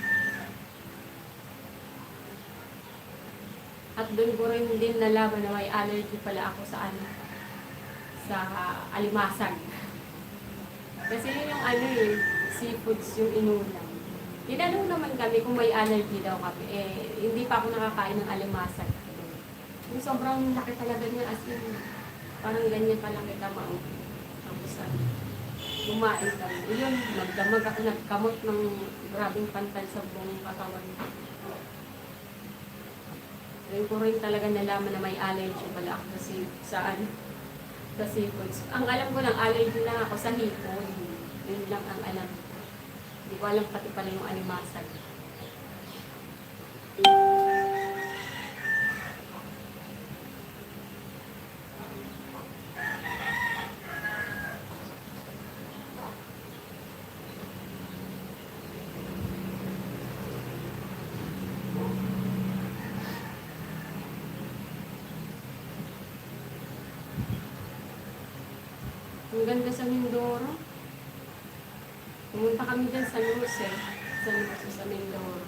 At doon ko rin din nalaman na may allergy pala ako sa alimasag. Kasi yun yung seafoods yung inulam. Tinanong naman kami kung may allergy daw kami. Hindi pa ako nakakain ng alimasag. Yung sobrang laki talaga niya as in, parang ganyan pa lang kita tapos kumain kami. Yun, nagdamag ako, nagkamot ng grabing pantal sa buong katawan. Ngayon ko rin talaga nalaman na may allergy pala ako sa seafoods. Ang alam ko lang, allergy lang ako sa hipon. Yun lang ang alam. Hindi ko alam pati pala yung alimasag. Ang ganda sa Mindoro. Pumunta kami dyan sa Luce. Sa Luce, sa Mindoro.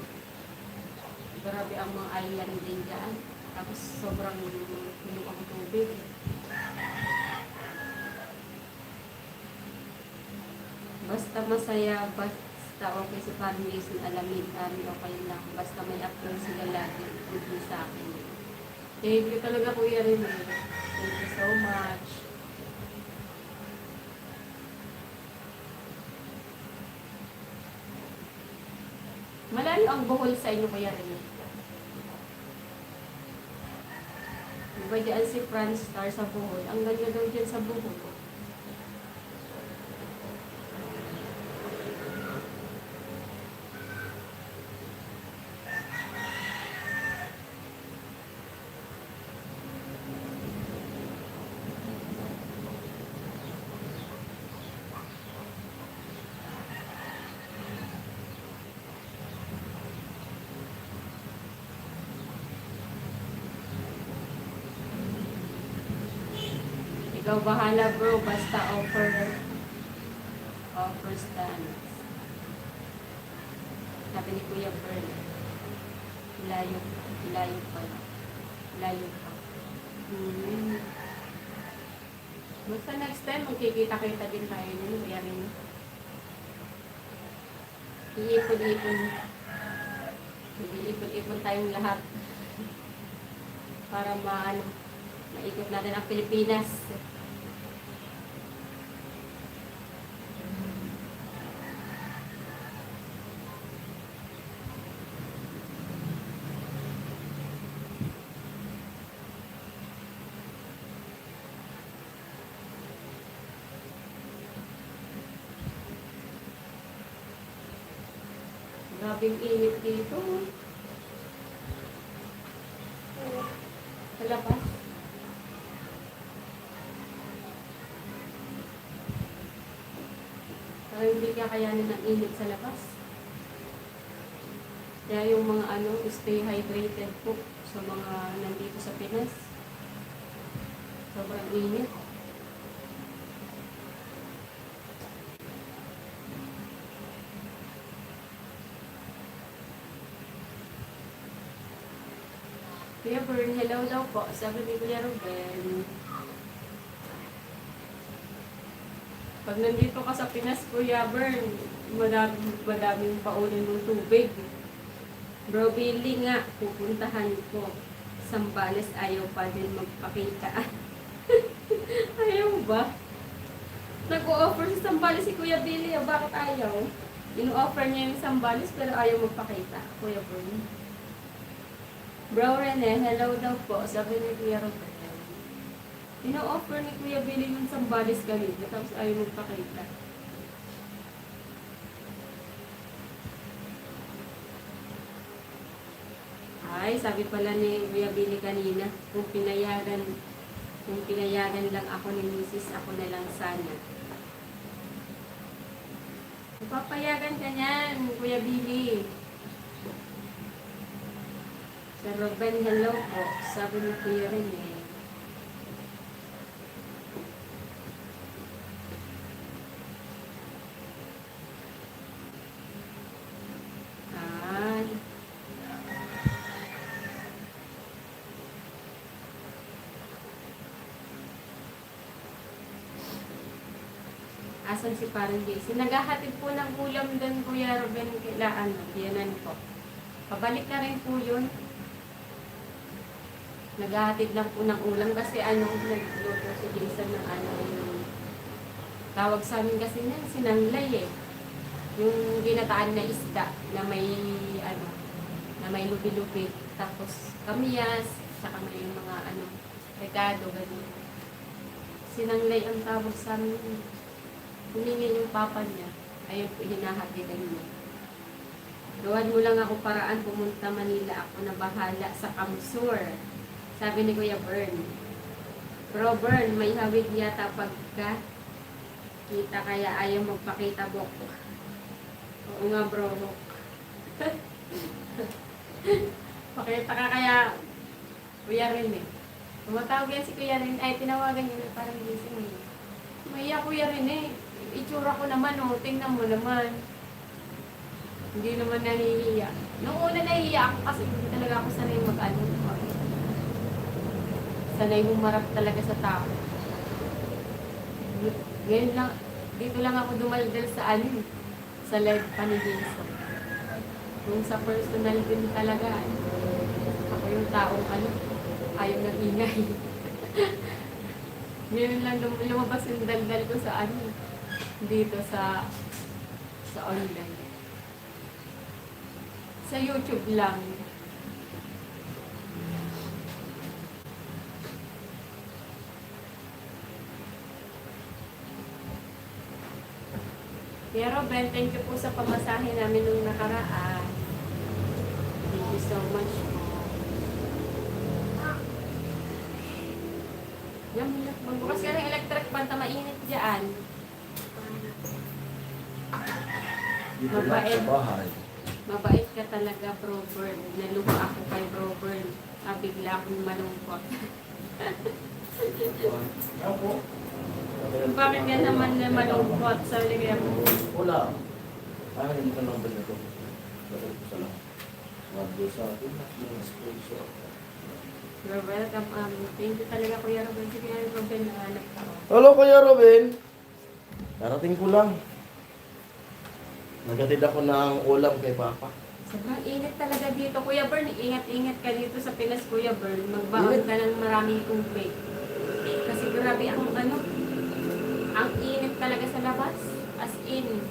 Grabe ang mga island din dyan. Tapos sobrang tulog ang tubig. Basta masaya, basta okay sa families na alamin kami, okay lang. Basta may approve sila lagi, hindi sa akin. Thank you talaga Kuya Rene. Thank you so much. Malayo ang Bohol sa inyo Kuya Rene. Diba dyan si Franz Star sa Bohol? Ang ganda daw dyan sa Bohol. Ikaw bahala bro, basta offer stands. Sabi ni Kuya Bern, layo pa. Layo pa. Basta next time, magkikita-kita din tayo nyo, Kuya Rin. Iipon tayong lahat. Para maikot natin ang Pilipinas. Grabing init dito. Sa labas. Parang hindi kakayanin ng init sa labas. Kaya yung mga stay hydrated po sa mga nandito sa Pinas. Sobrang init. Kuya Bern, hello daw po. Sabi ni Kuya Ruben. Pag nandito ka sa Pinas, Kuya Bern, madaming paunin ng tubig. Bro Billy nga, pupuntahan ko. Sambales, ayaw pa din magpakita. Ayaw ba? Nag-o-offer sa Sambales si Kuya Billy. Bakit ayaw? Ino-offer niya yung Sambales pero ayaw magpakita. Kuya Bern. Bro Rene, hello daw po. Sabi ni Kuya Robert. Ino-offer ni Kuya Billy yung Sambales kanina, tapos ayaw magpakita. Ay, sabi pala ni Kuya Billy kanina, kung pinayagan lang ako ni Mrs., ako na lang sana. Papayagan ka niyan, Kuya Billy. Sir Ruben, hello po. Sabi ni Kuya Rene. Ay. Asan si parang JC? Naghahatid po ng ulam doon, Kuya Ruben, kailangan. Diyanan po. Pabalik na rin po yun. Naghahatid lang po ng ulam kasi nagluto si Jason ng yung tawag sa amin kasi niyan, sinanglay eh. Yung ginataan na isda na may lubi-lubi. Tapos kamiyas, saka may yung mga regado, ganun. Sinanglay ang tawag sa amin. Humingi yung papa niya. Ayun po, hinahatidan niya. Gawan mo lang ako paraan, pumunta Manila, ako na bahala sa Kamsur. Sabi ni Kuya Bern. Bro Bern, may hawig yata pagka kita kaya ayaw magpakita bok. Oo nga bro. Pakita ka kaya Kuya Rin eh. Tumatawag yan si Kuya Rin. Ay, tinawagan niya parang gising eh. Maya Kuya Rene, itsura ko naman oh, tingnan mo naman. Hindi naman nahihiya. Noong una nahihiya ako kasi hindi talaga ako sanay mag-ano. Sanay humarap talaga sa tao. Ngayon lang, dito lang ako dumaldal sa ano, sa live pa ni Jason. Kung sa personal din talaga, ako yung taong ano, ayaw nang ingay. Ngayon lang lumabas yung daldal ko sa ano, dito sa online. Sa YouTube lang. Pero Ben, thank you po sa pamasahe namin nung nakaraan. Thank you so much po. Yan, magbukas ka ng electric banta, mainit dyan. Dito lang sa bahay. Mabait ka talaga, Bro Bird. Naluha ako kay Bro Bird. Bigla akong malungkot. Ako. Bakit yan naman na malungkot? Sabi kaya mo, Wala. Hindi ka nang ganito. Bakit ko lang. Magdo sa akin. Mga sponsor. you're welcome. Thank you talaga, Kuya Robin. Sige, Robin, nahanap ako. Hello, Kuya Robin. Darating ko lang. Nagatid ako ng ulam kay Papa. Sobrang init talaga dito, Kuya Bern. Ingat-ingat ka dito sa Pinas, Kuya Bern. Magbaon ka ng maraming tubig. Kasi grabe ang ano, ang init talaga sa labas. As in,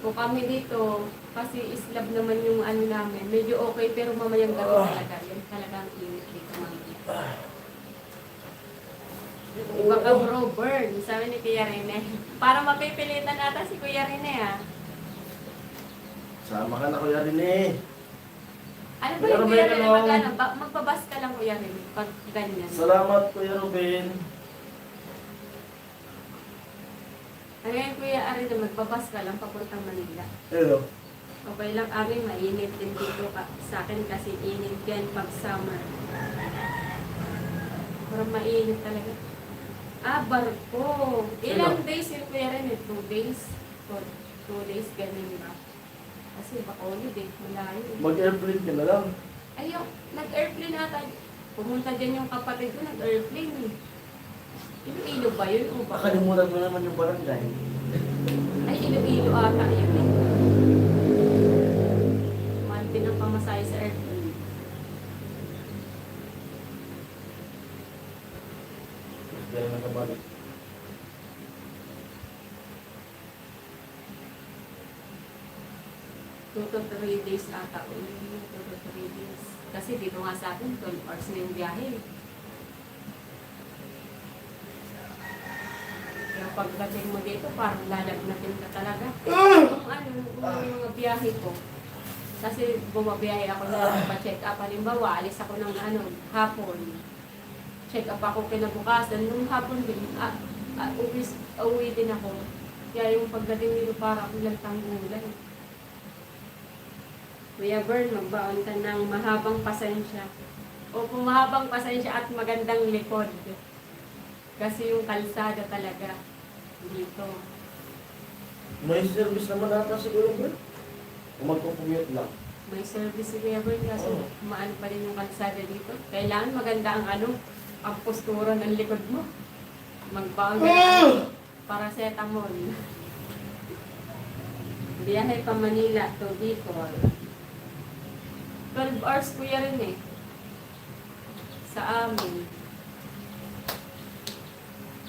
kung kami dito, kasi islab naman yung ano namin. Medyo okay, pero mamayang gabi talaga. Yan talaga ang init dito, mamaya. Iba ka, Bro Bern. Sabi ni Kuya Rene. Para mapipilitan ata si Kuya Rene, ah. Sama ka na, Kuya Rene. Ano ba Kuya yung Robin, Kuya Rene? hello. Magpabas ka lang, Kuya Rene, pag ganyan. Salamat, Kuya Robin. Ano yan, Kuya Rene, magpabas ka lang papuntang Manila. Hello. Okay lang, amin, mainit din dito sa akin kasi init yan pag summer. Parang mainit talaga. Barko. Ilang days yun, Kuya Rene? 2 days? 2 days, ganun ba? Kasi Bacolod eh, malayo eh. Mag-airplane ka na lang. Ayun, nag-airplane ata. Pumunta dyan yung kapatid ko, nag-airplane eh. Iloilo ba yun o ba? Nakalimutan mo naman yung barangay. Ay, Iloilo ata yun eh. Mahal din ang pamasahe sa airplane. Kaya nakabalik. 2 to 3 days ata. 2 to 3 days. Kasi dito nga sa akin, 12 hours na yung biyahe. Kaya pagdating mo dito, parang lalagnatin ka talaga. Kung ano, yung mga biyahe ko. Kasi bumabiyahe ako na pa-check up. Halimbawa, alis ako ng hapon. Check up ako kinabukasan. Nung hapon din, uwi din ako. Kaya yung pagdating dito, parang lantang gulay. Kuya Bern, magbaon ka ng mahabang pasensya. O kung mahabang pasensya at magandang likod. Kasi yung kalsada talaga dito. May service naman ata siguro, bro. O magkukumute lang. May service si Kuya Bern kasi maano pa rin yung kalsada dito. Kailangan maganda ang postura ng likod mo. Magbaon ka ng paracetamol. Biyahe pa Manila to Bicol. 12 hours Kuya rin eh. Sa amin.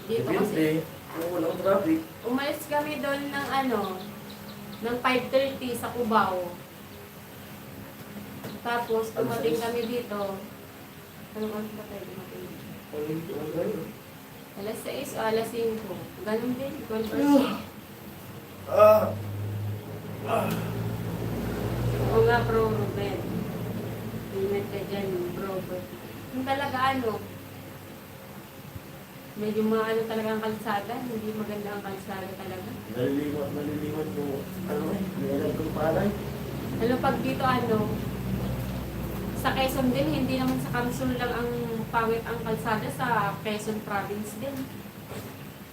Dito kasi, Depende. Kung walang traffic. umalis kami doon ng ng 5:30 sa Cubao. Tapos, tumating kami dito. Anong oras ba tayo dumating? Alas 6 o alas 5. Ganun din, 12 hours. Oo nga, Bro Ruben. Ingat ka dyan, Bro Ruben. Yung talaga medyo maano talaga ang kalsada. Hindi maganda ang kalsada talaga. Naliliwan yung, nilalag kong palay. Pag dito sa Quezon din, hindi naman sa Kamsul lang ang pangit ang kalsada, sa Quezon province din.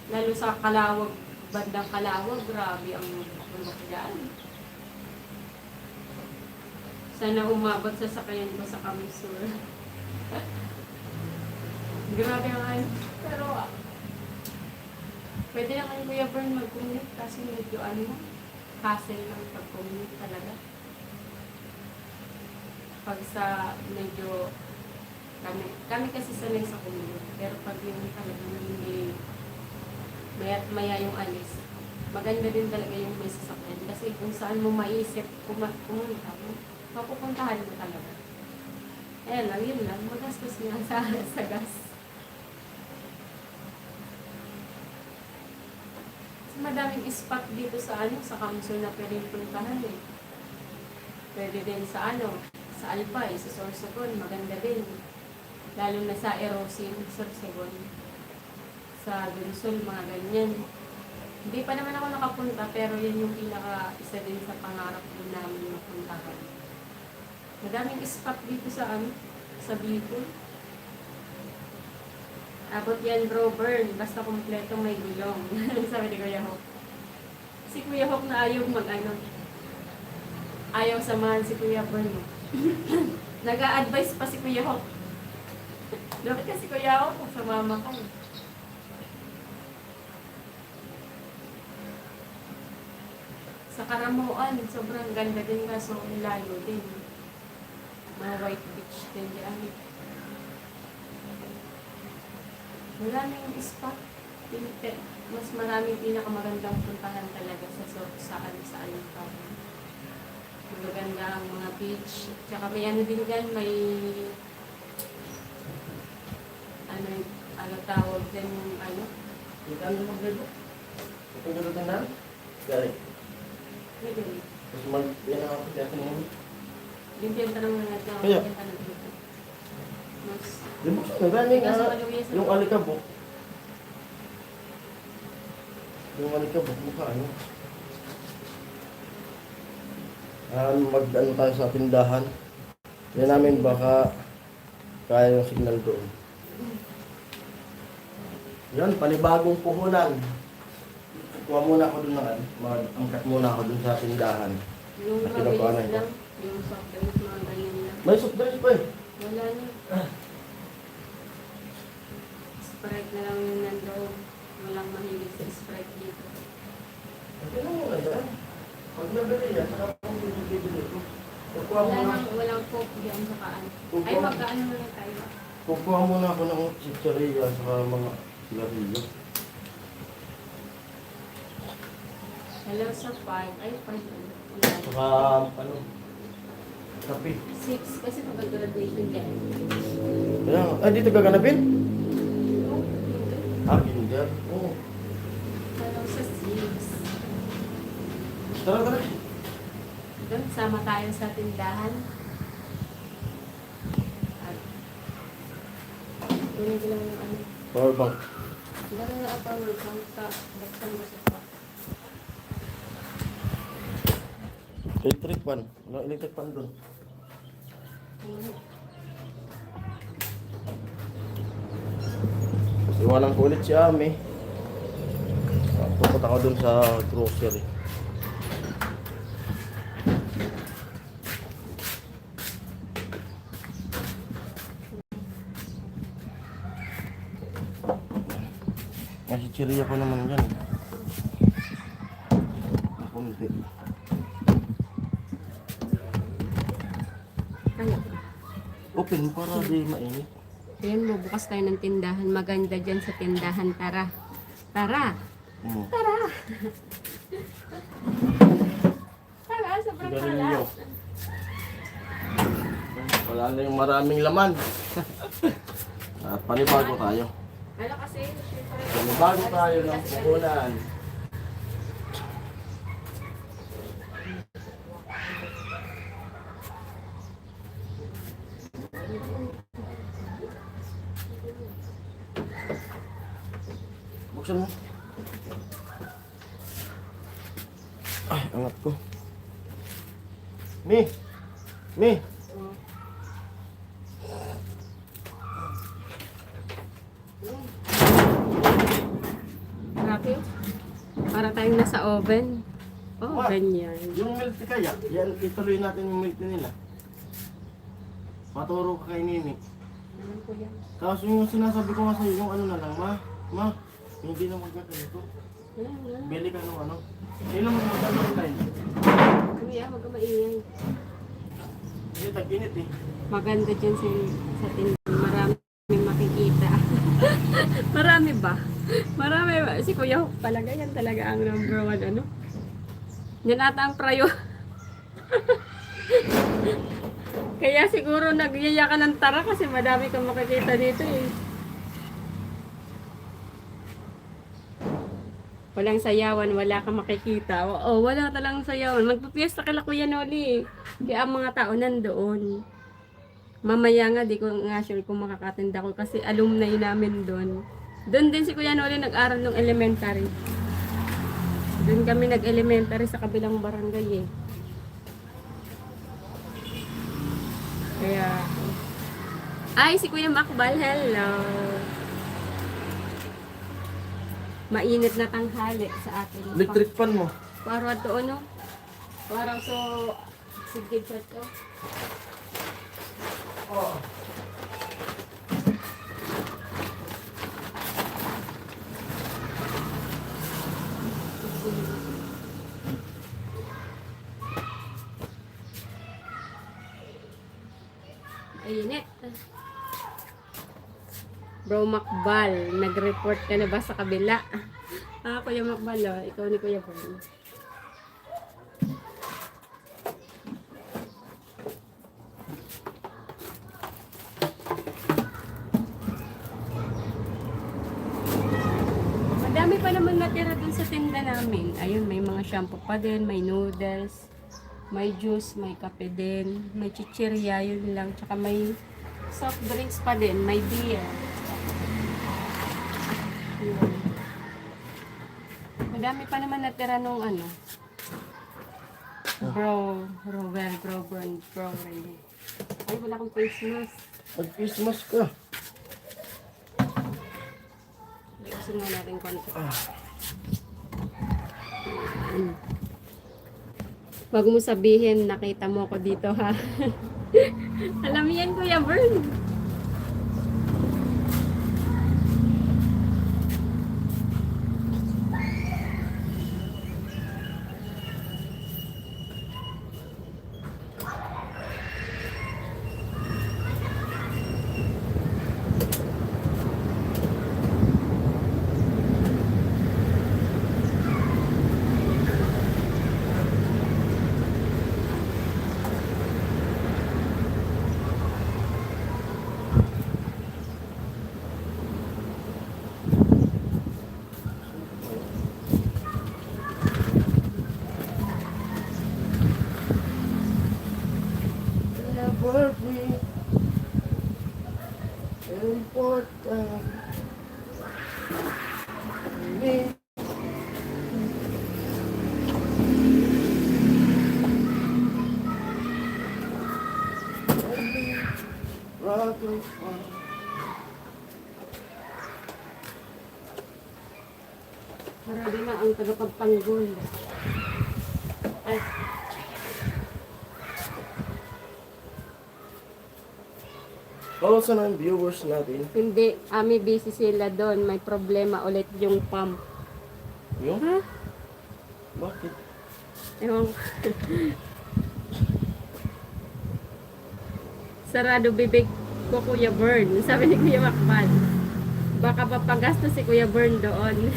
Lalo sa Kalawag, bandang Kalawag, grabe ang bulok dyan. Sana umabot sa sakayan ko sa Kamisur. Grabe ang ano. Pero, pwede naman Kuya Bern mag-commute kasi medyo ano, hassle lang pag-commute talaga. Pag sa medyo, kami kasi sanay sa commute. Pero pag yung talaga hindi, maya't maya yung alis, maganda din talaga yung may sasakyan. Kasi kung saan mo maisip pumunta mo, mapupuntahan mo talaga. Eh lang, yun lang. Magastos nga sa gas. Kasi madaming spot dito sa ano, sa Kamsur na pwedeng puntahan eh. Pwede din sa ano, sa Albay, sa Sorsogon, maganda din. Lalo na sa Erosin, Sorsogon. Sa Dunsol, mga ganyan. Hindi pa naman ako nakapunta, pero yan yung isa din sa pangarap din namin mapuntahan. Madaming spot dito sa ano, sa Bicol. Abot yan bro, Bern, basta kumpleto may gulong. Sabi ni Kuya Hawk. Si Kuya Hawk na ayaw mag-ano. Ayaw samahan si Kuya Bern. Nag-a-advise pa si Kuya Hawk. Dapat kasi Kuya Hawk, sumama ka. Sa Karamuan, sobrang ganda din kaso layo din. Mga white beach din yan. Maraming spot. Mas maraming pinakamagandang puntahan talaga sa Alipay. Magaganda ang mga beach. Tsaka may ano din dyan, may ano tawag din yung ano. Ikan mo mag-lebo. Ito yung gano'n na? Gari. Pwede. Tapos yan ang kapit natin ngayon. Bigyan ka naman natin. Kaya? Bigyan ka naman dito. Mas, Di ba siya? Galing Kaso maluwis na. yung alikabok. Yung alikabok, mukha ano. Mag-ano tayo sa tindahan. Yan namin baka kaya yung signal doon. Yan, panibagong puhunan. Kuha muna ako doon ng mag-angkat muna ako doon sa tindahan. yung Na kinukuhanan mabilis ko. lang. Yung soft drinks, mga ganyan lang. May soft drinks pa eh. Wala na. Sprite na lang yung nandoon. Walang mahilig sa Sprite dito. Ito na muna dyan. Pag nabili yan, saka pang bibili ko. Kukuha muna. Walang coke diyan sa kaan. Ay, magkaano na lang tayo. Kukuha muna ako ng chicharia saka mga sigarilyo. Hello sa 5. Ay, 5. Saka ano, kape. 6. Kasi pag-graduation dyan. Kaya, dito gaganapin? Oh, Ah, kinder. Oo. hello sa 6. Tara, tara. Doon, sama tayo sa tindahan. At, kunin ko lang yung ano. Power bank. Dala na ang power bank ka. Buksan mo sa pa. Electric fan. Walang electric fan doon. Iwanan ko ulit si Ami. Pupunta ako doon sa grocery. May chichirya pa naman dyan. Kunti. Ano? Open para di mainit. Ayan mo, bukas tayo ng tindahan. Maganda dyan sa tindahan. Tara. Tara. Tara. Tara, sobrang tara. Sigarilyo. Wala na yung maraming laman. At panibago tayo. Ano kasi, syempre. Panibago tayo ng puhunan. Buksan mo. Ay, angat ko. Mi! Mi! Para tayong nasa oven. What? Oven yan. Yung milk tea kaya, yan, ituloy natin yung milk tea nila. Maturo ka kay Nini. Ano po yan? Kaso yung sinasabi ko nga sa'yo, yung ano na lang, ma, hindi na magkakalito. Wala, wala. Bili ka ng ano. Kailan mo magkano online? Kuya, wag ka maingay. Kasi tag-init eh. Maganda dyan sa tindahan. Marami makikita. Marami ba? Marami ba? Si Kuya Hook talaga, yan talaga ang number one, ano? Yan ata ang prayo. Kaya siguro nagyaya ka ng tara kasi madami kang makikita dito eh. Walang sayawan, wala kang makikita. Oo, wala talagang sayawan. Magpapiesta kala Kuya Noli. Kaya ang mga tao nandoon. Mamaya nga, di ko nga sure kung makakatinda ko kasi alumni namin doon. Doon din si Kuya Noli nag-aral ng elementary. Doon kami nag-elementary sa kabilang barangay eh. Kaya, ay, si Kuya Makbal, hello. Mainit na tanghali sa atin. Electric fan mo. Para to ano? Para so sige sa to. Oh. Init. Bro Makbal, nag-report ka na ba sa kabila? Ah, Kuya Makbal, oh. Ikaw ni Kuya Bern. Madami pa naman natira dun sa tinda namin. Ayun, may mga shampoo pa din, may noodles, may juice, may kape din, may chichirya, yun lang. Tsaka may soft drinks pa din, may beer. Yun. Madami pa naman natira nung ano. Bro. Ay, wala akong face mask. Mag-Christmas ka. Gusto nga natin konti. Wag mo sabihin, nakita mo ako dito ha. Alam mo yan, Kuya Bern. Never be important. Me. Rather fun. Marami na ang tagapagtanggol. Ay, Also ng viewers natin. hindi, ami busy sila doon. May problema ulit yung pump. Yung? Ha? Bakit? Ewan ko. Sarado bibig ko, Kuya Bern. Sabi ni Kuya Makbal. Baka papagastos si Kuya Bern doon.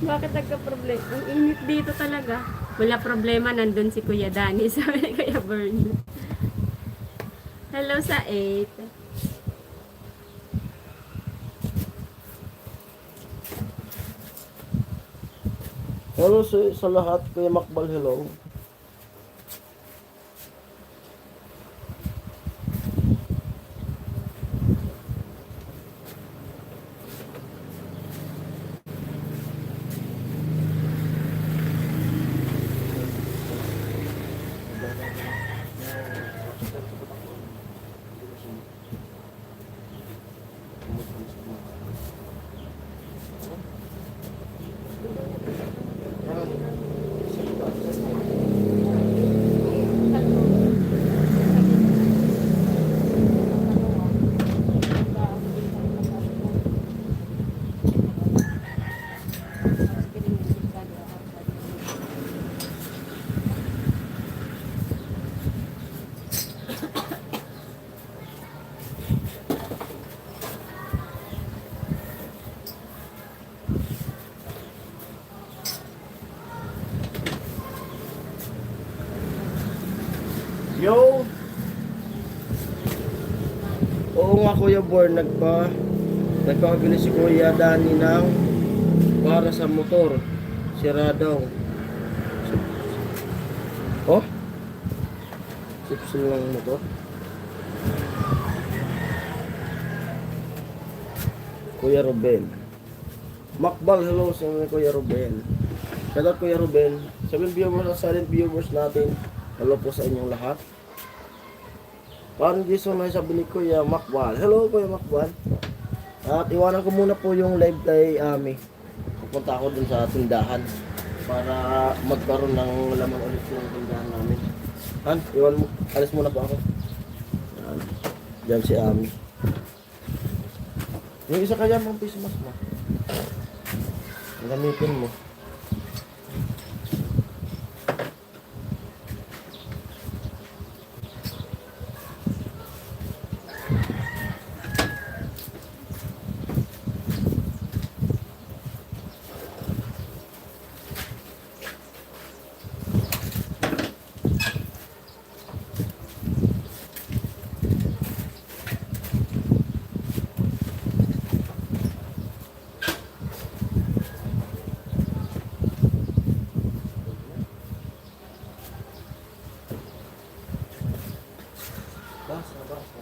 Bakit nagka-problema? Ang init dito talaga. Wala problema, nandun si Kuya Danny. Sabi ni Kuya Bern. Hello sa 8. Hello sa lahat, Kuya Makbal, hello. Oo nga Kuya Born, nagpakabili si Kuya Danny ng para sa motor. Sira daw. Oh? Sipsil ng motor. Kuya Ruben. Makbal, hello sa mga Kuya Ruben. Shout out Kuya Ruben. Sabihin viewers, silent viewers natin. Hello po sa inyong lahat. Parang Jason na sabi ni Kuya Makbal. Hello Kuya Makbal. At iwanan ko muna po yung live kay Ami. Pupunta ako dun sa tindahan para magkaroon ng laman ulit yung tindahan namin. Han, iwan mo. Alis muna po ako. Yan. Diyan si Ami. Yung isa kaya mong face mask mo. Gamitin mo. Basta, basta.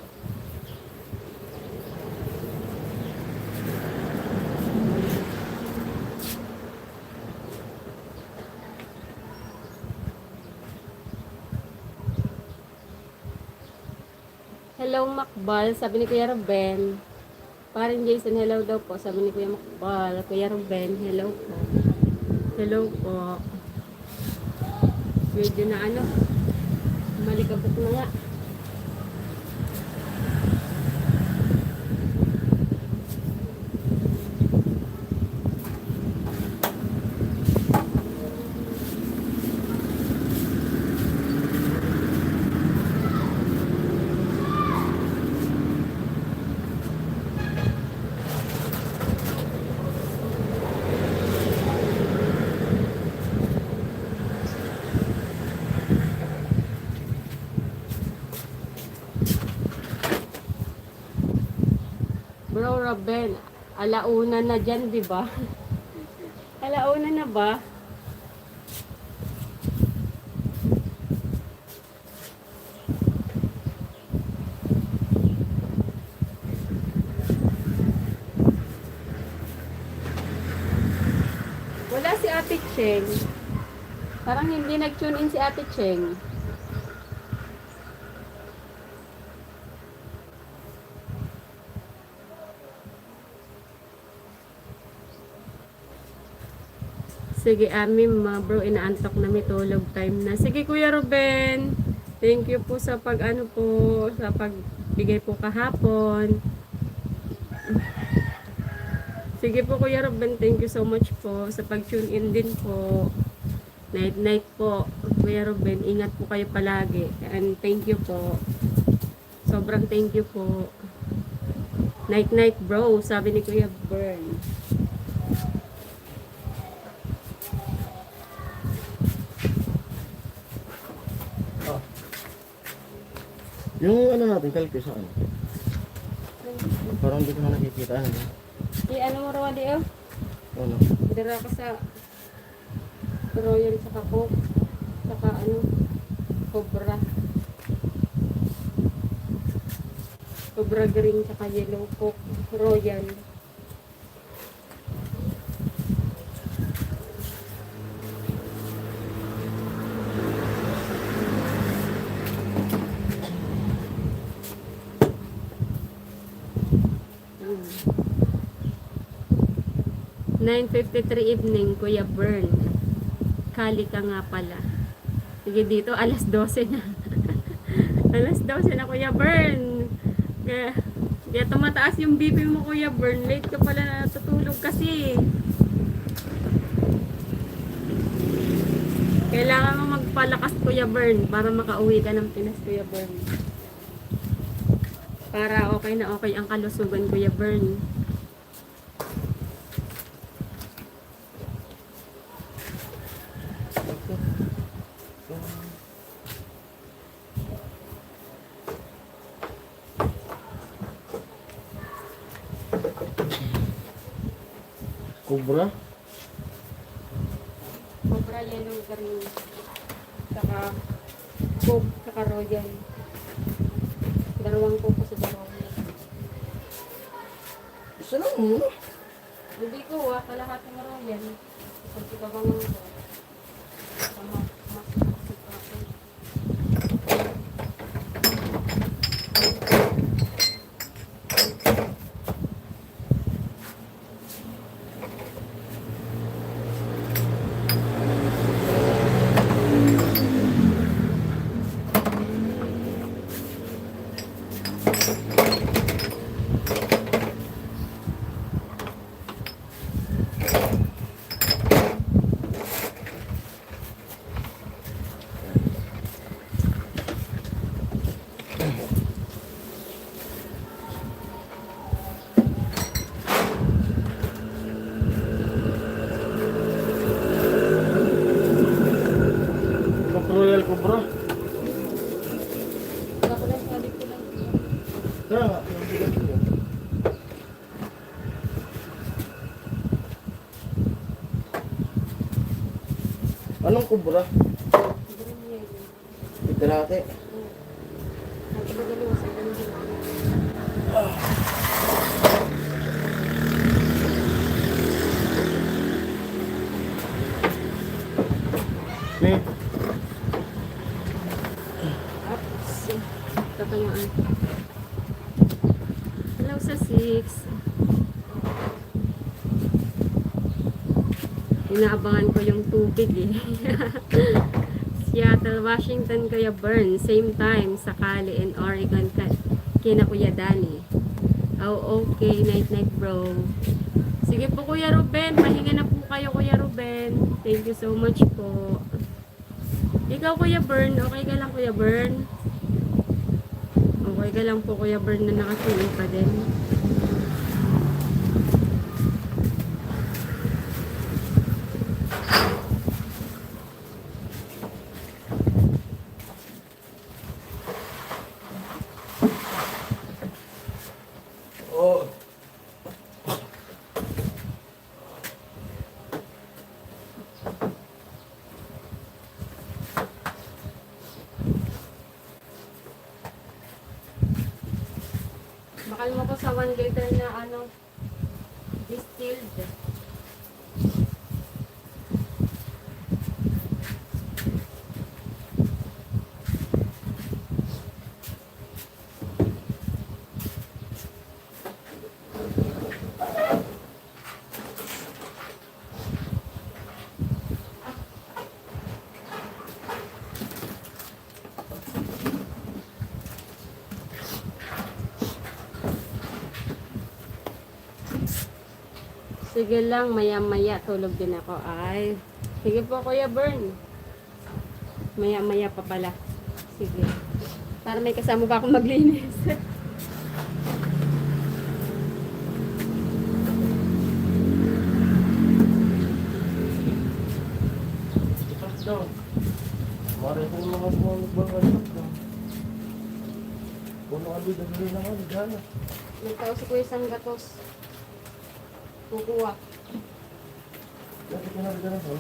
Hello, Makbal. Sabi ni Kuya Ruben. Parang Jason, hello daw po. Sabi ni Kuya Makbal. Kuya Ruben, hello po. Hello po. Medyo na ano, malikabot na nga. Bro, Ruben, alauna na dyan, di ba? Alauna na ba? Wala si Ate Cheng. Parang hindi nag-tune in si Ate Cheng. Sige, bro, inaantok na, may tulog time na. Sige, Kuya Ruben. Thank you po sa pag-ano po, sa pagbigay po kahapon. Sige po, Kuya Ruben, thank you so much po sa pag-tune in din po. Night po, Kuya Ruben, ingat po kayo palagi. And thank you po. Sobrang thank you po. Night bro, sabi ni Kuya Bern. Yung ano natin, kalkyo sa ano? Parang hindi ko na nakikita. Ano? Ano mo raw, Dio? Ano? Dira ka sa Royal sa Coke. Saka ano? Cobra. Cobra green saka yellow Coke. Royal. Mm. 9:53 evening, Kuya Bern. Kali ka nga pala. Sige dito, alas 12 na. Alas 12 na, Kuya Bern. Kaya tumataas yung BP mo, Kuya Bern. Late ka pala natutulog kasi. Kailangan mo magpalakas, Kuya Bern, para makauwi ka ng Pinas, Kuya Bern. Para okay na okay ang kalusugan, Kuya Bern. Cobra? Cobra, yellow, green. Saka Coke, saka Royal. Dalawang Coke sa dalawang. Isa lang muna. Hindi ko, kalahati ng Royal. Kasi ka bang ako. Sama, mas ako. Coke Royal Cobra. Wala ko lang, sabi ko lang. Kaya nga, yung bigat yun. Anong Cobra? Green yellow. Ito natin. Sabi ko dalawa sa ganun. May Oops. Tatamaan. Hello sa 6. Inaabangan ko yung tubig eh. Seattle, Washington, Kuya Bern. Same time sa Cali and Oregon kina Kuya Danny. Oh, okay. Night night bro. Sige po Kuya Ruben. Pahinga na po kayo Kuya Ruben. Thank you so much po. Ikaw Kuya Bern. Okay ka lang Kuya Bern? Okay ka lang po Kuya Bern na nakasulit pa din. oh. Bakal mo ko sa 1 liter na distilled. Sige lang, maya-maya tulog din ako. Ay, sige po Kuya Bern. Maya-maya pa pala. Sige. Para may kasama pa akong maglinis. Ipas daw. Mare ko mga magbabalot daw. Puno ka dito, dali na ka, gana. Nagtao si Kuya Sanggatos. Kukuha. Dati ka na gana sa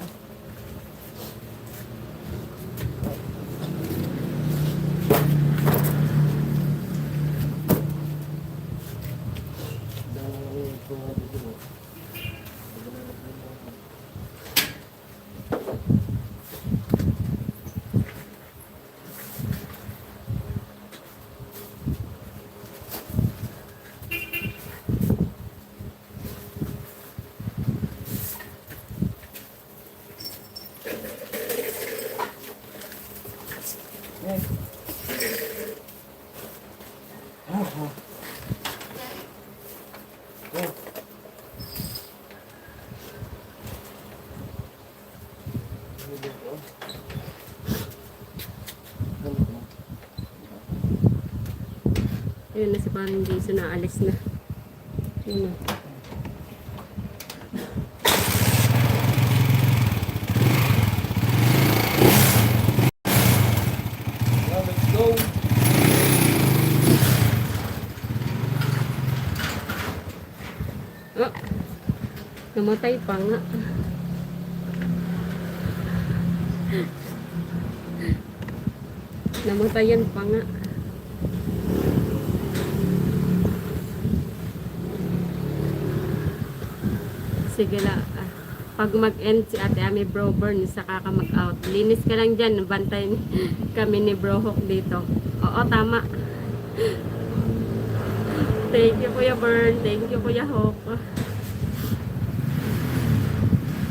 Ayun na si parang Jason na alis na. Yun na. Let's go! Oh, Namatay pa nga. Namatayan pa nga. Sige la. Pag mag-end si Ate Ami Bro Burn, saka ka mag-out. Linis ka lang dyan. Bantayin kami ni Bro Hawk dito. Oo, tama. Thank you, Kuya Burn. Thank you, Kuya Hawk.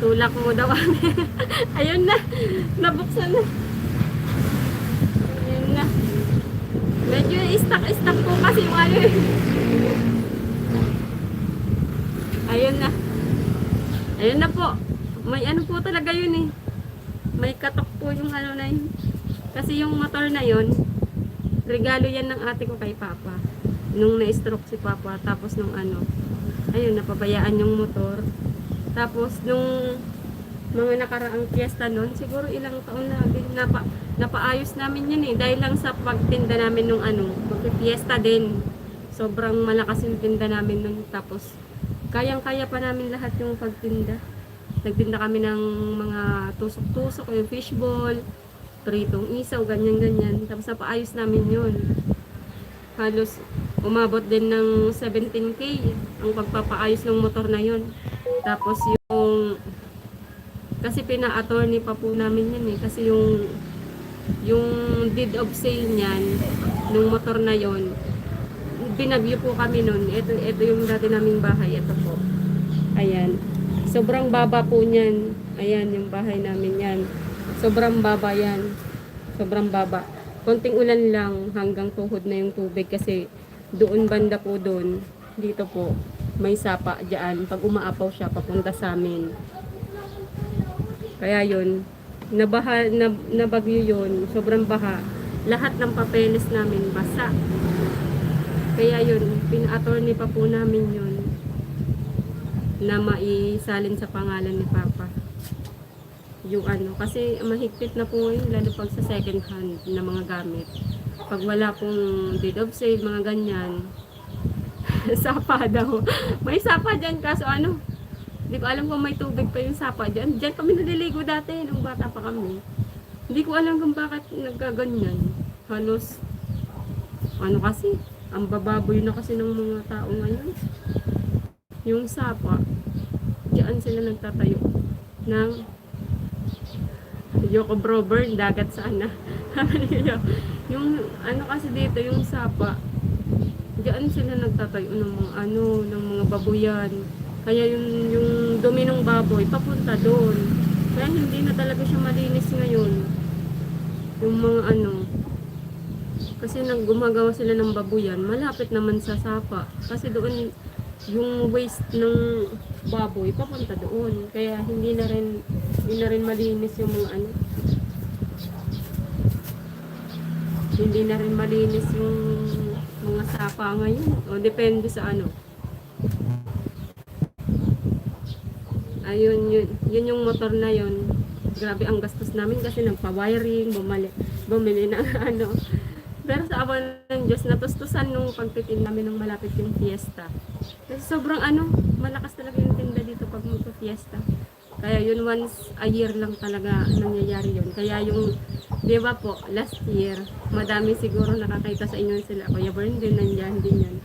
Tulak mo daw kami. Ayun na. Nabuksan na. Ayun na. Medyo stuck po kasi yung ano eh. Ayun na. Ayun na po. May ano po talaga yun eh. May katok po yung ano na yun. Kasi yung motor na yun, regalo yan ng ate ko kay Papa. Nung na-stroke si Papa. Tapos nung ano, ayun, napabayaan yung motor. Tapos nung mga nakaraang fiesta nun, siguro ilang taon na napaayos namin yun eh. Dahil lang sa pagtinda namin nung ano, magpifiesta din. Sobrang malakas yung tinda namin nun. Tapos kayang-kaya pa namin lahat yung pagtinda. Nagtinda kami ng mga tusok-tusok, yung fishball, pritong isaw, ganyan-ganyan. Tapos napaayos namin yun. Halos umabot din ng 17K ang pagpapaayos ng motor na yun. Tapos yung kasi pina-attorney pa po namin yun eh. Kasi yung deed of sale niyan nung motor na yon, binagyo po kami nun. Ito yung dati naming bahay. Ito po. Ayan. Sobrang baba po niyan. Ayan yung bahay namin yan. Sobrang baba yan. Sobrang baba. Konting ulan lang hanggang tuhod na yung tubig kasi doon banda po doon. Dito po. May sapa dyan. Pag umaapaw siya, papunta sa amin. Kaya yun. Nabagyo yun. Sobrang baha. Lahat ng papeles namin basa. Kaya yun, pina-attorney pa po namin yun na maisalin sa pangalan ni Papa. Yung ano, kasi mahigpit na po ngayon, lalo pag sa second hand na mga gamit. Pag wala pong deed of sale, mga ganyan, sapa daw. May sapa dyan, kaso ano, hindi ko alam kung may tubig pa yung sapa dyan. Dyan kami naliligo dati, nung bata pa kami. Hindi ko alam kung bakit nagkaganyan. Halos, ano kasi, ang bababoy na kasi ng mga tao ngayon. Yung sapa, diyan sila nagtatayo ng Yoko Bro Burn, dagat sana. Yung ano kasi dito, yung sapa, diyan sila nagtatayo ng mga ano, ng mga babuyan. Kaya yung dumi ng baboy, papunta doon. Kaya hindi na talaga siya malinis ngayon. Yung mga ano, kasi nang gumagawa sila ng babuyan, malapit naman sa sapa. Kasi doon, yung waste ng baboy, papunta doon. Kaya hindi na rin malinis yung mga ano. Hindi na rin malinis yung mga sapa ngayon. O depende sa ano. Ayun, yun yung motor na yun. Grabe ang gastos namin kasi nagpa-wiring, bumili ng ano. Pero sa awa ng Diyos, natustusan nung pagtitin namin ng malapit yung fiesta. Kasi sobrang ano, malakas talaga yung tinda dito pag magpa-fiesta. Kaya yun once a year lang talaga nangyayari yun. Kaya yung, di ba po, last year, madami siguro nakakita sa inyo sila. Kuya Bern din, nandiyan din yan.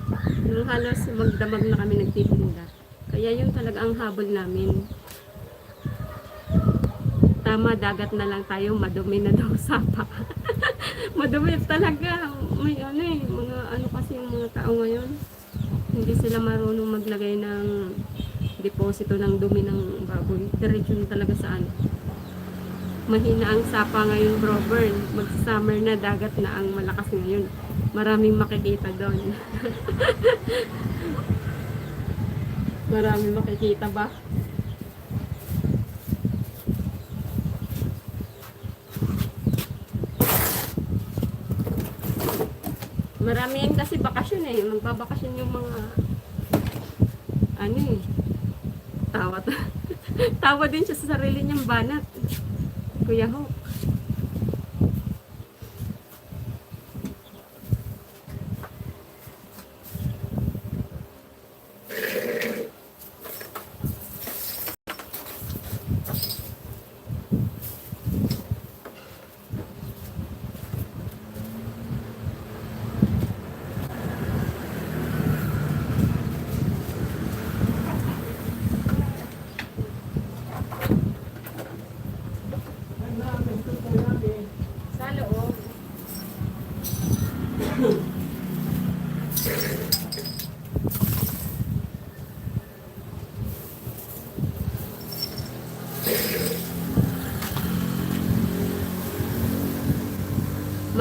Nung halos magdamag na kami nagtitinda. Kaya yun talaga ang habol namin. Tama, dagat na lang tayo, madumi na daw sapa. Madumi talaga. May ano eh, mga ano kasi yung mga tao ngayon. Hindi sila marunong maglagay ng deposito ng dumi ng baboy. Diretso na talaga sa ano. Mahina ang sapa ngayon, Bro Bern. Mag-summer na, dagat na ang malakas ngayon. Maraming makikita doon. Maraming makikita ba? Marami yan kasi bakasyon eh. Magbabakasyon yung mga ano eh. Tawa din siya sa sarili niyang banat. Kuya Hawk.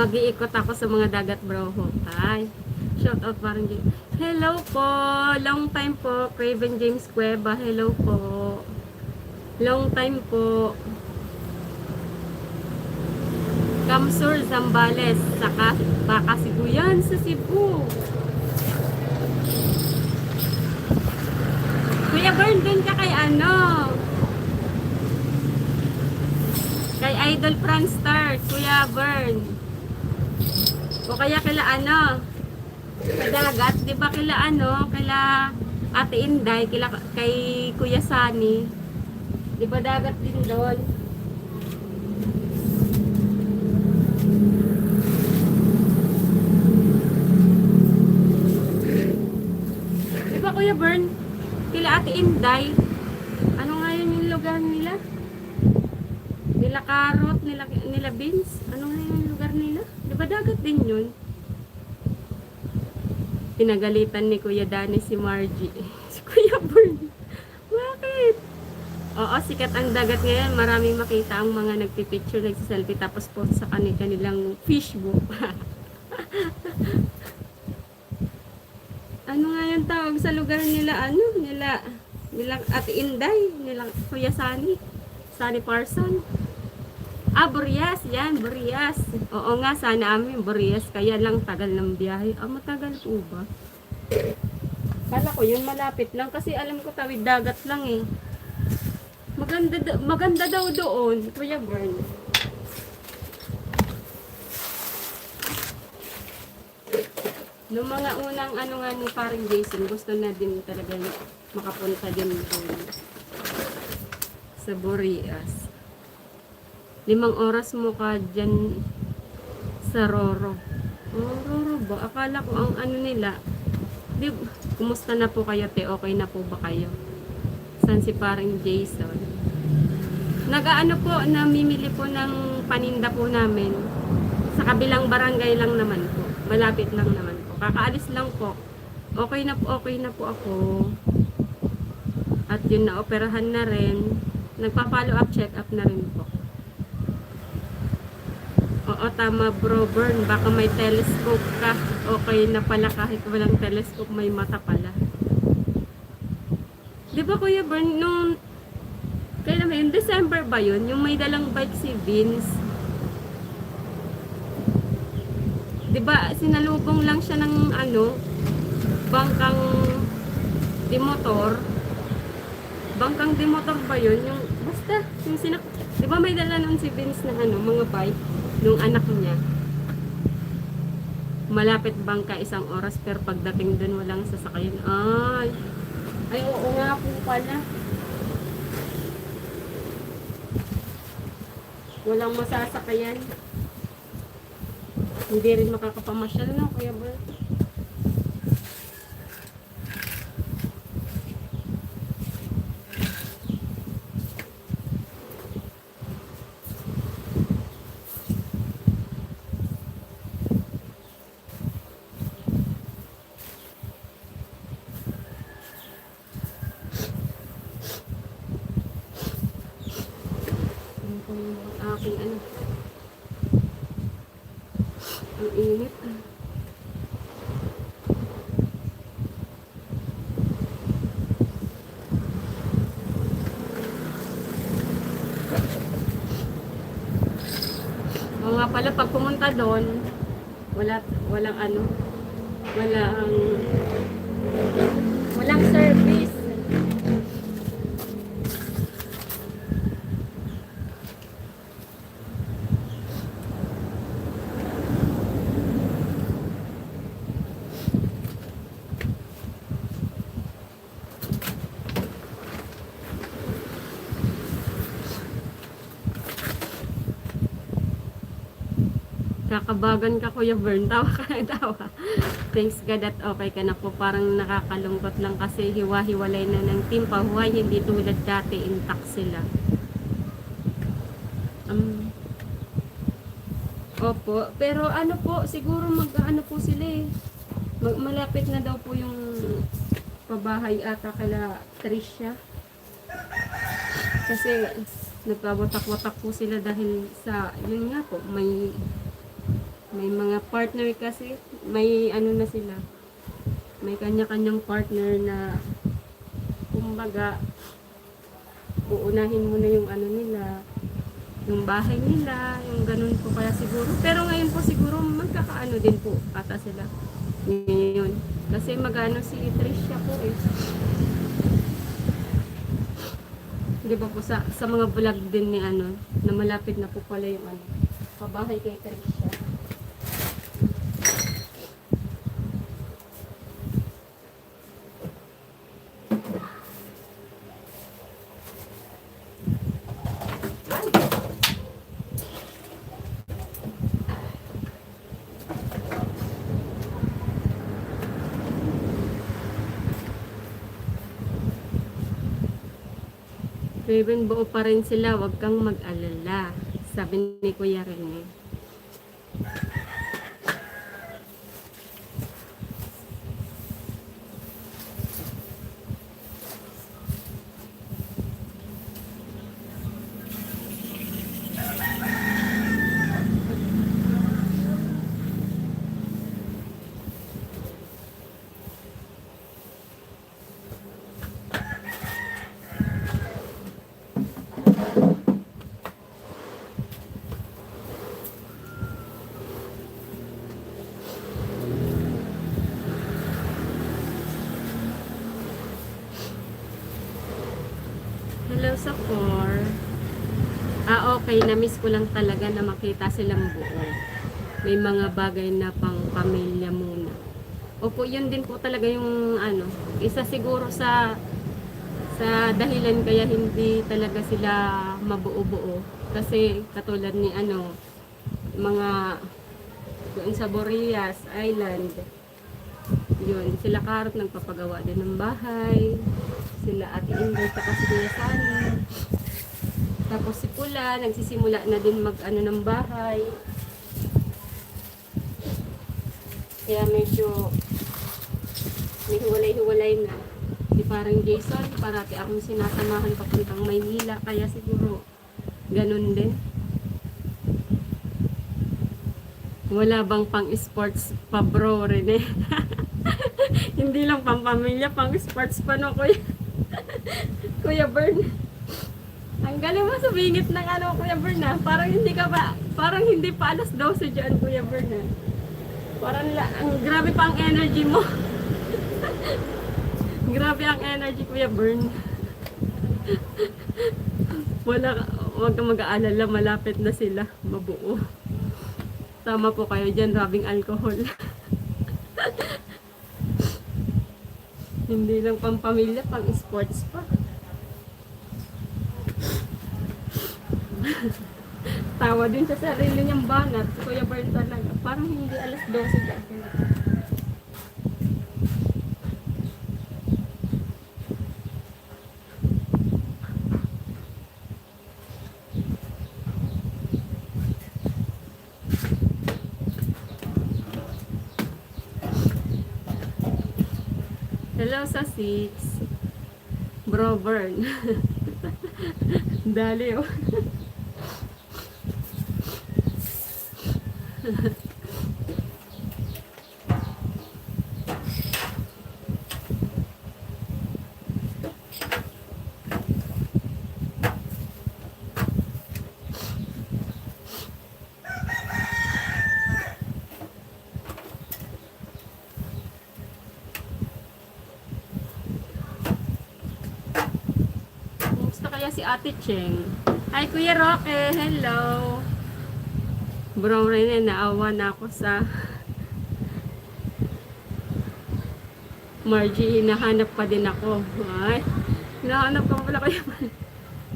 Mag-iikot ako sa mga dagat bro. Hi. Shout out parang James. Hello po. Long time po. Craven James Cueva. Hello po. Long time po. Kamsur Zambales. Saka baka Siguyan sa Cebu. Kuya Bern, dun ka kay ano? Kay Idol Franstar, Kuya Bern. O kaya kila ano? Dagat, di ba kila ano? Kila Ate Inday, kay Kuya Sani. Di ba dagat din doon? Di ba Kuya Bern? Kila Ate Inday. Ano nga yun yung lugar nila? Nila Carrot, nila Beans. Ano nga yung lugar nila? Di ba dagat din yun? Pinagalitan ni Kuya Dani si Margie. Si Kuya Bern. Bakit? Oo, sikat ang dagat ngayon. Maraming makita ang mga nagpipicture, nagsiselfie, tapos post sa kanilang fishbook. Ano nga yung tawag sa lugar nila? Ano? Nila Ate Inday. Nila Kuya Sani. Sani Parson. Burias. Yan, Burias. Oo nga, sana amin Burias. Kaya lang tagal ng biyahe. Matagal po ba? Kala ko yun malapit lang. Kasi alam ko tawid dagat lang eh. Maganda daw doon. Kuya Bern. Noong mga unang ano nga ni parang Jason, gusto na din talaga makapunta din doon. Sa Burias. 5 oras mo ka dyan sa Roro. Roro ba? Akala ko ang ano nila. Kumusta na po kayo, te? Okay na po ba kayo? San si parang Jason? Nagaano po, namimili po ng paninda po namin. Sa kabilang barangay lang naman po. Malapit lang naman po. Kakaalis lang po. Okay na po ako. At yun na, operahan na rin. Nagpa-follow up, check up na rin po. Oo, tama bro, Bern. Baka may telescope ka. Okay na pala kahit walang telescope, may mata pala. Di ba Kuya Bern, nung kailan ba yun? December ba yun? Yung may dalang bike si Vince. Di ba sinalubong lang siya ng ano, bangkang dimotor. Bangkang dimotor ba yun? Yung, basta, yung di ba may dala nun si Vince na ano, mga bike? Nung anak niya. Malapit bangka 1 oras, pero pagdating dun walang sasakyan. Ay, oo nga po pala. Walang masasakayan. Hindi rin makakapamasyal na, Kuya Bert. Aking ano. Ang init. O nga pala, pag pumunta doon, walang ano, walang service. Kakabagan ka Kuya Bern, tawa ka na tawa. Thanks God at okay ka na po. Parang nakakalungkot lang kasi hiwa-hiwalay na ng team Pahuay, hindi tulad dati, intact sila. Opo, pero ano po, siguro ano po sila eh. Malapit na daw po yung pabahay ata kala Tricia. Kasi nagkawatak-watak po sila dahil sa, yun nga po, May mga partner kasi, may ano na sila. May kanya-kanyang partner na kumbaga uunahin mo na yung ano nila, yung bahay nila, yung ganun po kaya siguro. Pero ngayon po siguro magkakaano din po ata sila. Ngayon. Kasi magano si Tricia po eh. Di ba po sa mga vlog din ni ano, na malapit na po pala yung ano, pabahay kay Tricia. Raven, buo pa rin sila, wag kang mag-alala. Sabi ni Kuya Rene. Hello sa core. Okay. Na-miss ko lang talaga na makita silang buo. May mga bagay na pang pamilya muna. Opo, yun din po talaga yung ano, isa siguro sa dahilan kaya hindi talaga sila mabuo-buo. Kasi katulad ni ano, mga doon sa Boreas Island, yun, sila Karot nagpapagawa din ng bahay. Sila Ate Ingrid at si Kuya Sunny. Tapos si Pula, nagsisimula na din mag-ano ng bahay. Kaya medyo may hiwalay-hiwalay na. Si parang Jason, parati akong sinasamahan papuntang Maynila. Kaya siguro ganun din. Wala bang pang sports pa bro rin eh. Hindi lang pang pamilya, pang sports pa no kuya. Kuya Bern. Ang galing mo sumingit ng ano Kuya Bern ah. Parang hindi pa alas 12 dyan Kuya Bern ah. Parang ang grabe pa ang energy mo. Grabe ang energy Kuya Bern. Wag kang mag-aalala, malapit na sila mabuo. Tama po kayo dyan, rabing alcohol. Hindi lang pang pamilya, pang sports pa. Tawa din sa sarili niyang banat. Si Kuya Bern talaga. Parang hindi alas 12 dyan. Hello sa 6. Bro Bern. Dali oh. Kaya si Ate Cheng. Hi Kuya Roque, hello. Bro Rene, naawa na ako sa Margie, hinahanap pa din ako. Ay, hinahanap ko pala Kuya.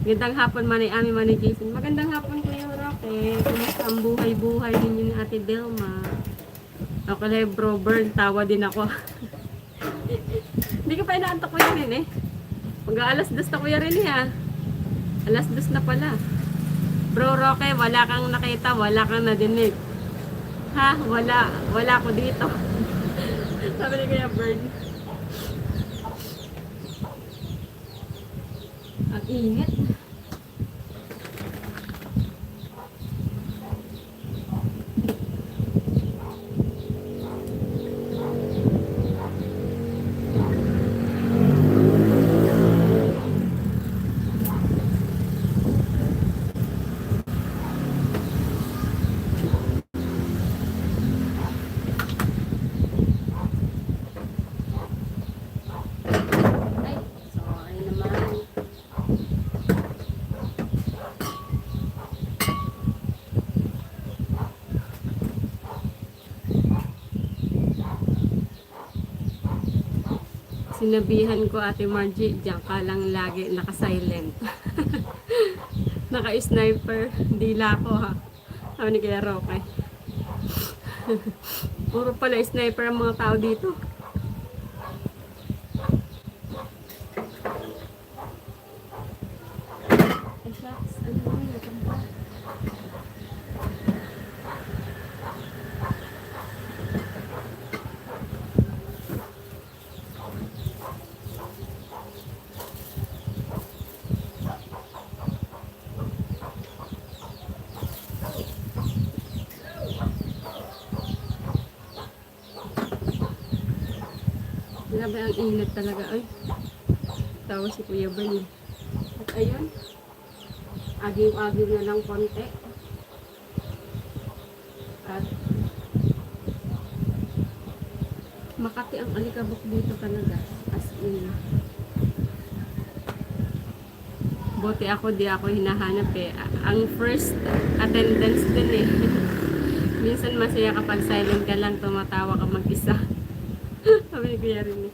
Magandang hapon Manay Ami, Manay Jason. Magandang hapon Kuya Roque. Kumusta ang buhay-buhay ninyo ni Ate Delma? Ako lang Bro Bern, tawa din ako. Hindi ko pa inaantok Kuya Rene. Mag-aalas 2 na Kuya Rene ha. Alas 2 na pala. Bro Roque, wala kang nakita, wala kang nadinig. Ha? Wala ko dito. Sabi ni Kuya Bern. Ang init. Sinabihan ko Ate Margie, diyan ka lang lagi naka-silent. Naka-sniper. Dila ko ha. Sabi ni Kuya Roque. Puro pala sniper ang mga tao dito. Ay, shucks. Ano yun? Nakampa. Grabe ang init talaga. Ay, tawa si Kuya Bern. At ayun, agiw-agiw na lang konti. At Makati ang alikabok dito talaga. As in. Buti ako, di ako hinahanap eh. Ang first attendance din eh. Minsan masaya kapag silent ka lang, tumatawa ka mag-isa. Sabi ni Kuya rin eh.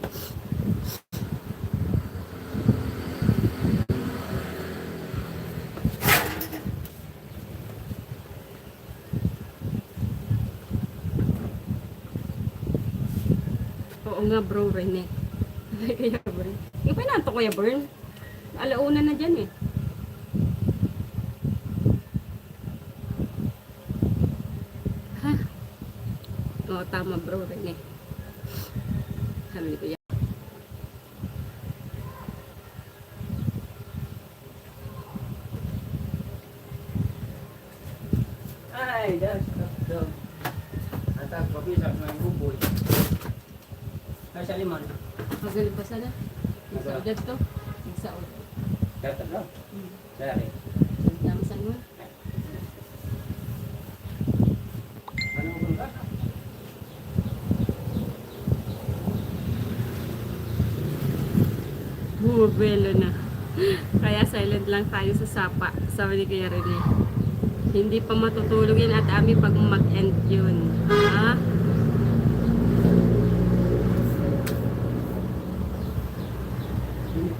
Oo nga bro, Rene. Sabi Kuya Bern. Yung pinanto Kuya Bern. Alauna na dyan eh. Ha? Oo, tama bro, Rene. Sabi ni Kuya. Ay, that's the atas papisak ng buboy. Ay, sa limon. Magaling pa sana. Nagsaod to. Nagsaod. Dapat lang. Dari. Nagdamasan mo. Ano mo ba? Bumabelo na. Kaya silent lang tayo sa sapa. Sabi ni Kuya Rene. Hindi pa matutulog yan at ami pag mag-end yun. Ha?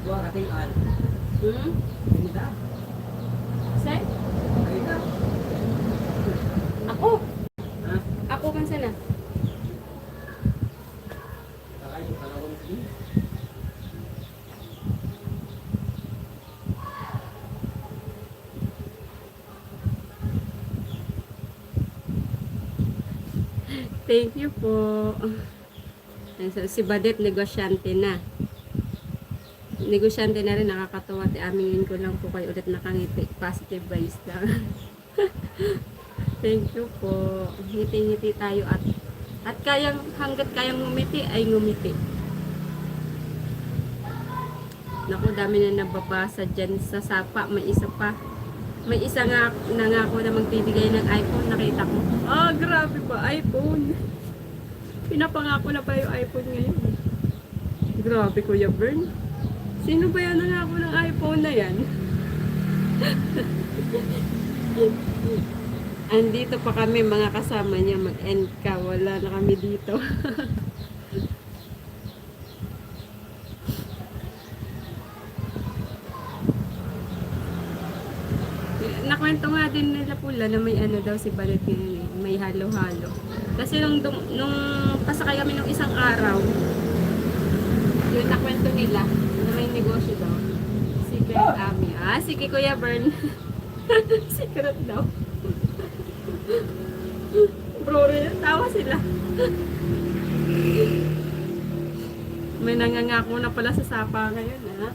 Buwa kating al. Hmm? Binita. Say? Ay na. Ako? Ha? Ako kan sana? Sakay yung kalawang din. Thank you po. Si Badet, negosyante na. Negosyante na rin, nakakatawa. Aminin ko lang po kayo ulit nakangiti. Positive vibes lang. Thank you po. Ngiti-ngiti tayo at kayang, hanggat kayang ngumiti, ay ngumiti. Naku, dami na nababasa dyan sa sapa. May isa pa. May isa nga nangako na magbibigay ng iPhone. Nakita ko. Ah, grabe ba? iPhone. Pinapangako na pa yung iPhone ngayon. Grabe, Kuya Bern. Sino ba yan nangako ng iPhone na yan? Andito pa kami mga kasama niya. Mag-end ka. Wala na kami dito. Nakwento nga din nila pula na may ano daw si Balet ngayon eh. May halo-halo. Kasi nung pasakay kami nung isang araw, yun nakwento nila na may negosyo daw. Secret Ami. Ah, sige Kuya Bern. Secret daw. Bro, tawa sila. May nangangako na pala sa sapa ngayon, ha?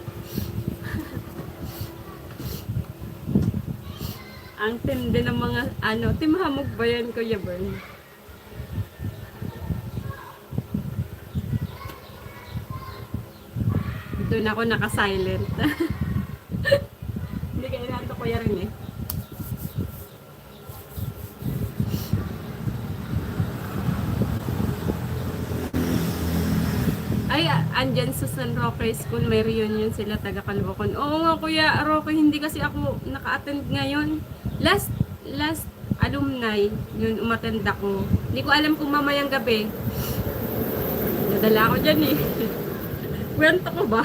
Ang tindi ng mga, timhamog ba yan, Kuya Bern? Doon ako naka-silent. Hindi kailangan to Kuya rin eh. Ay, andyan sa San Roque School, may reunion sila taga Caloocan. Oo nga Kuya Roque, hindi kasi ako naka-attend ngayon. Last alumni, yun umattend ako. Hindi ko alam kung mamayang gabi. Nadala ako dyan eh. Kwento ko ba?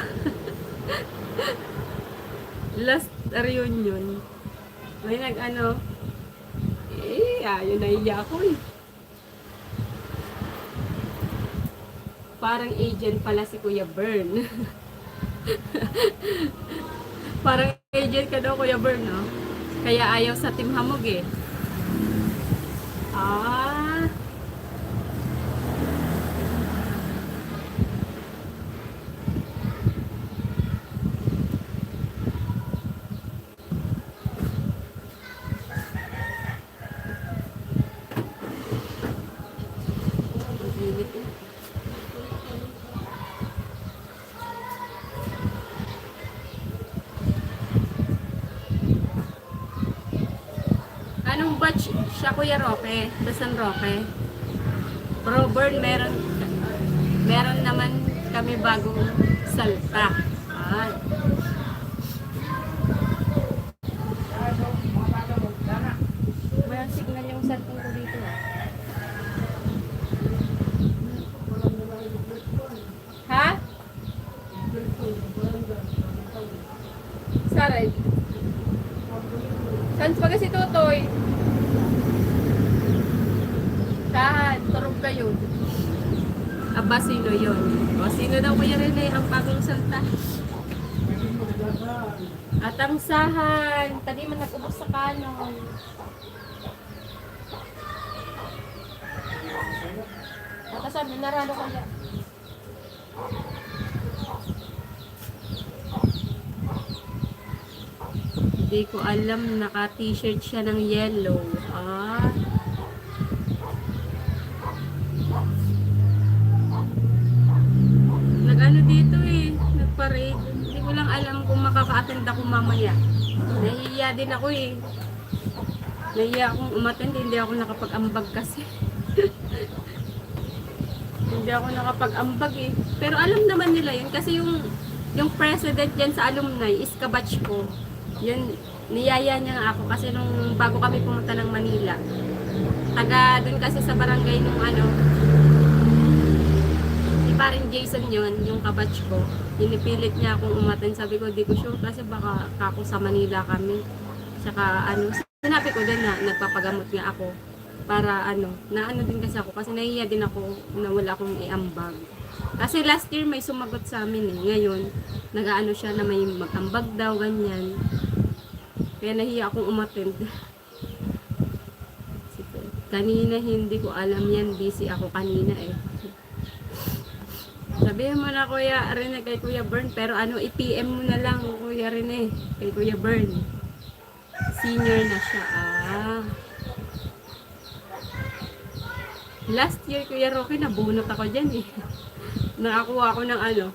Last reunion. May nag-ano. Ayun, naiya ako eh. Parang agent pala si Kuya Bern. Parang agent ka daw, Kuya Bern, no? Kaya ayaw sa Team Hamog eh. Ah. Ang init eh. Anong batch siya, Kuya Roque? Sa San Roque? Bro, Burn, meron naman kami bagong salta. Ah. May signal yung cellphone ko dito. Ha? Saray. Saan pa kasi Totoy? Saan? Turog kayo. Aba, sino yun? O, sino daw Kuya Rene ang bagong salta? Atangsahan. Tadi man nag-ubos sa kanon. Atasan, narado kaya. Hindi ko alam, naka-t-shirt siya ng yellow. Ah. Nag-ano dito eh, nag-parade. Hindi ko lang alam kung makaka-attend ako mamaya. Nahihiya din ako eh. Nahihiya akong umattend, hindi ako nakapag-ambag kasi. Hindi ako nakapag-ambag eh. Pero alam naman nila yun kasi yung president dyan sa alumni is kabatch ko. Yun, niyaya niya nga ako kasi nung bago kami pumunta ng Manila. Taga dun kasi sa barangay nung ano, si paring Jason yun, yung kabatch ko. Pinipilit niya akong umaten. Sabi ko, di ko sure kasi baka kako sa Manila kami. Tsaka ano, sinabi ko din na nagpapagamot nga ako. Para ano, naano din kasi ako kasi nahihiya din ako na wala akong iambag. Kasi last year may sumagot sa amin eh. Ngayon, nag-aano siya na may mag-ambag daw, ganyan. Kaya nahiya akong umattend. Kanina hindi ko alam yan. Busy ako kanina eh. Sabihin mo na Kuya Rene kay Kuya Bern. Pero ano, i-PM mo na lang Kuya Rene kay Kuya Bern. Senior na siya. Ah. Last year Kuya Rocky, nabunot ako dyan eh. Nakakuha ako ng ano.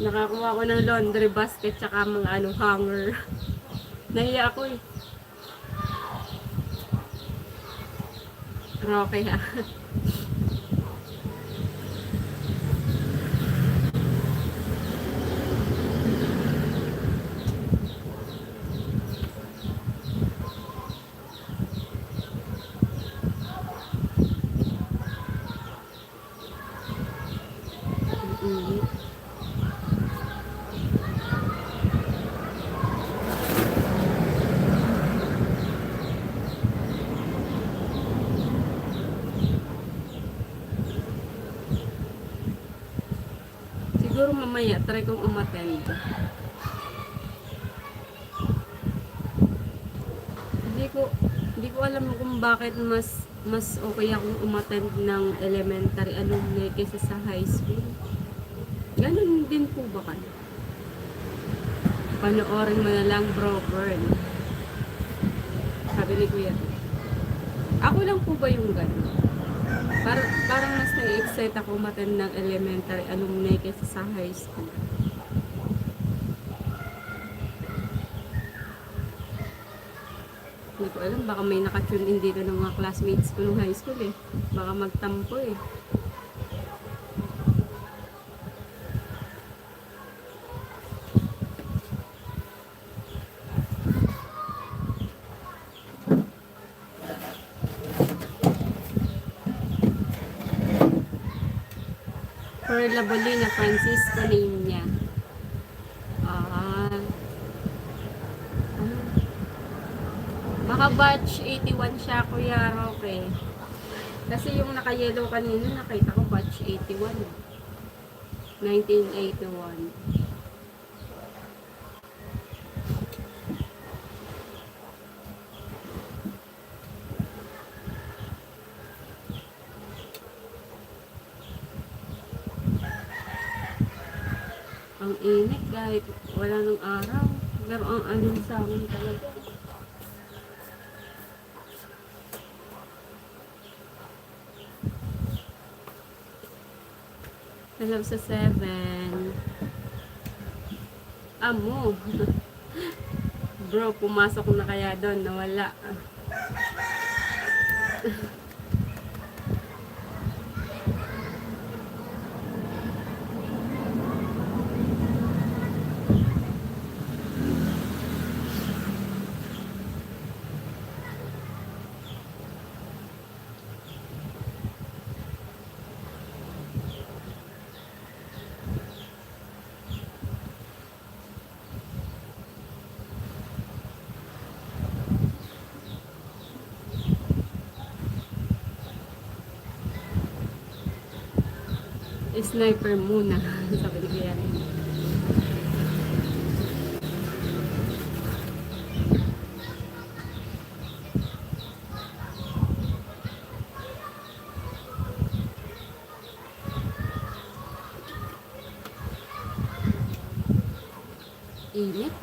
Nakakuha ako ng laundry basket tsaka mga ano, hanger. Nahiya ako eh. Rocky ha. Siguro mamaya try kong umattend. Hindi ko alam kung bakit mas okay akong umattend ng elementary alumni kaysa sa high school. Ganun din po ba kayo? Panoorin mo na lang Bro Bern. Sabi ni Kuya. Ako lang po ba yung ganun? Parang mas na-excite ako umattend ng elementary alumni kaysa sa high school. Hindi ko alam, baka may nakatune in dito ng mga classmates ko nung high school eh. Baka magtampo eh. Perla Bolina, Francisco name niya. Ah. Baka batch 81 siya, Kuya Roque. Kasi yung naka-yellow kanina, nakita ko batch 81. 1981. Ang init kahit wala ng araw. Pero ang alin sa amin talaga. Hello sa 7. Amo. Bro, pumasok na kaya doon. Nawala. Sniper muna. Sabi ni Kuya Rin. Init.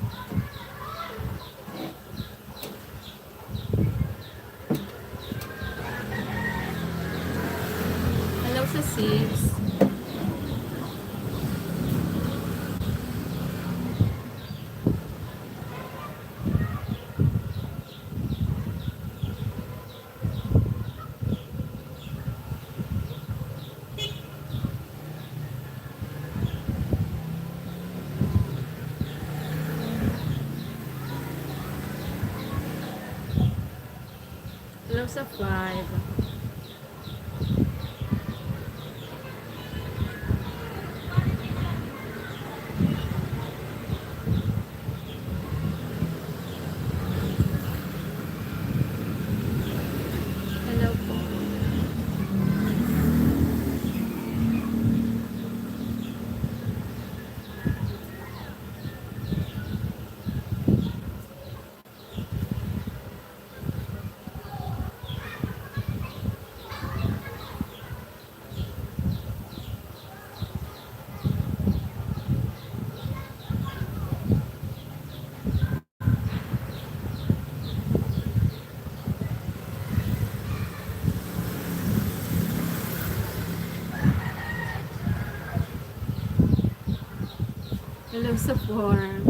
Hello sa 6. Hello sa 5. Hello po. Hello sa 4.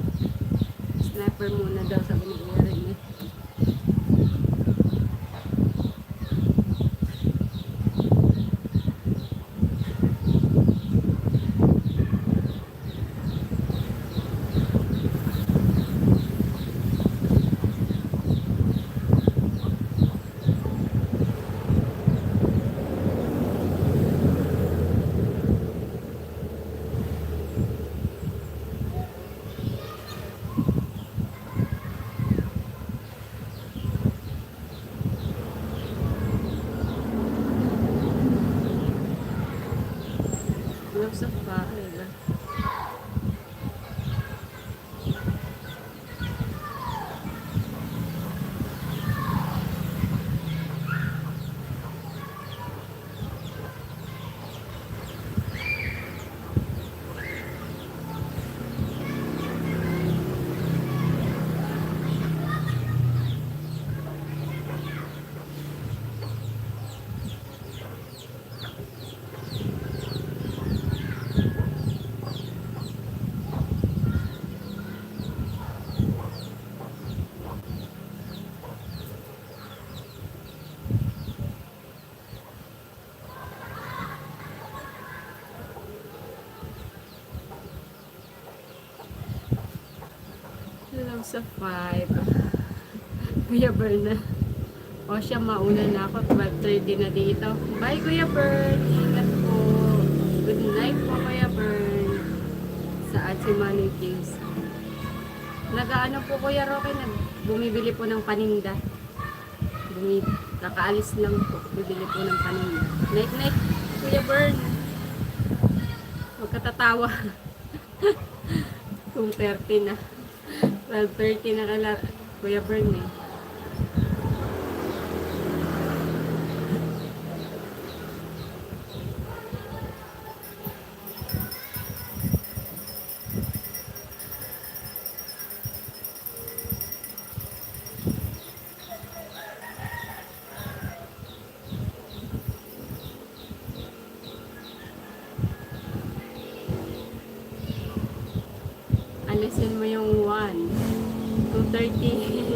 Sniper muna daw sabi ni Kuya Rin eh. Hello sa 5. Hello sa 5. Kuya Berna. O siya, mauna na ako. 12:30 na dito. Bye, Kuya Bern. Ingat po. Good Good night po, Kuya Bern. Saan si Manny James? Nag-ano po, Kuya Roque, bumibili po ng paninda. Kakaalis lang po, bibili po ng paninda. Night night, Kuya Bern. Huwag katatawa. Kung 30 na. 12:30 na kala, Kuya Bern eh. Alisin mo yung 1. 2:30.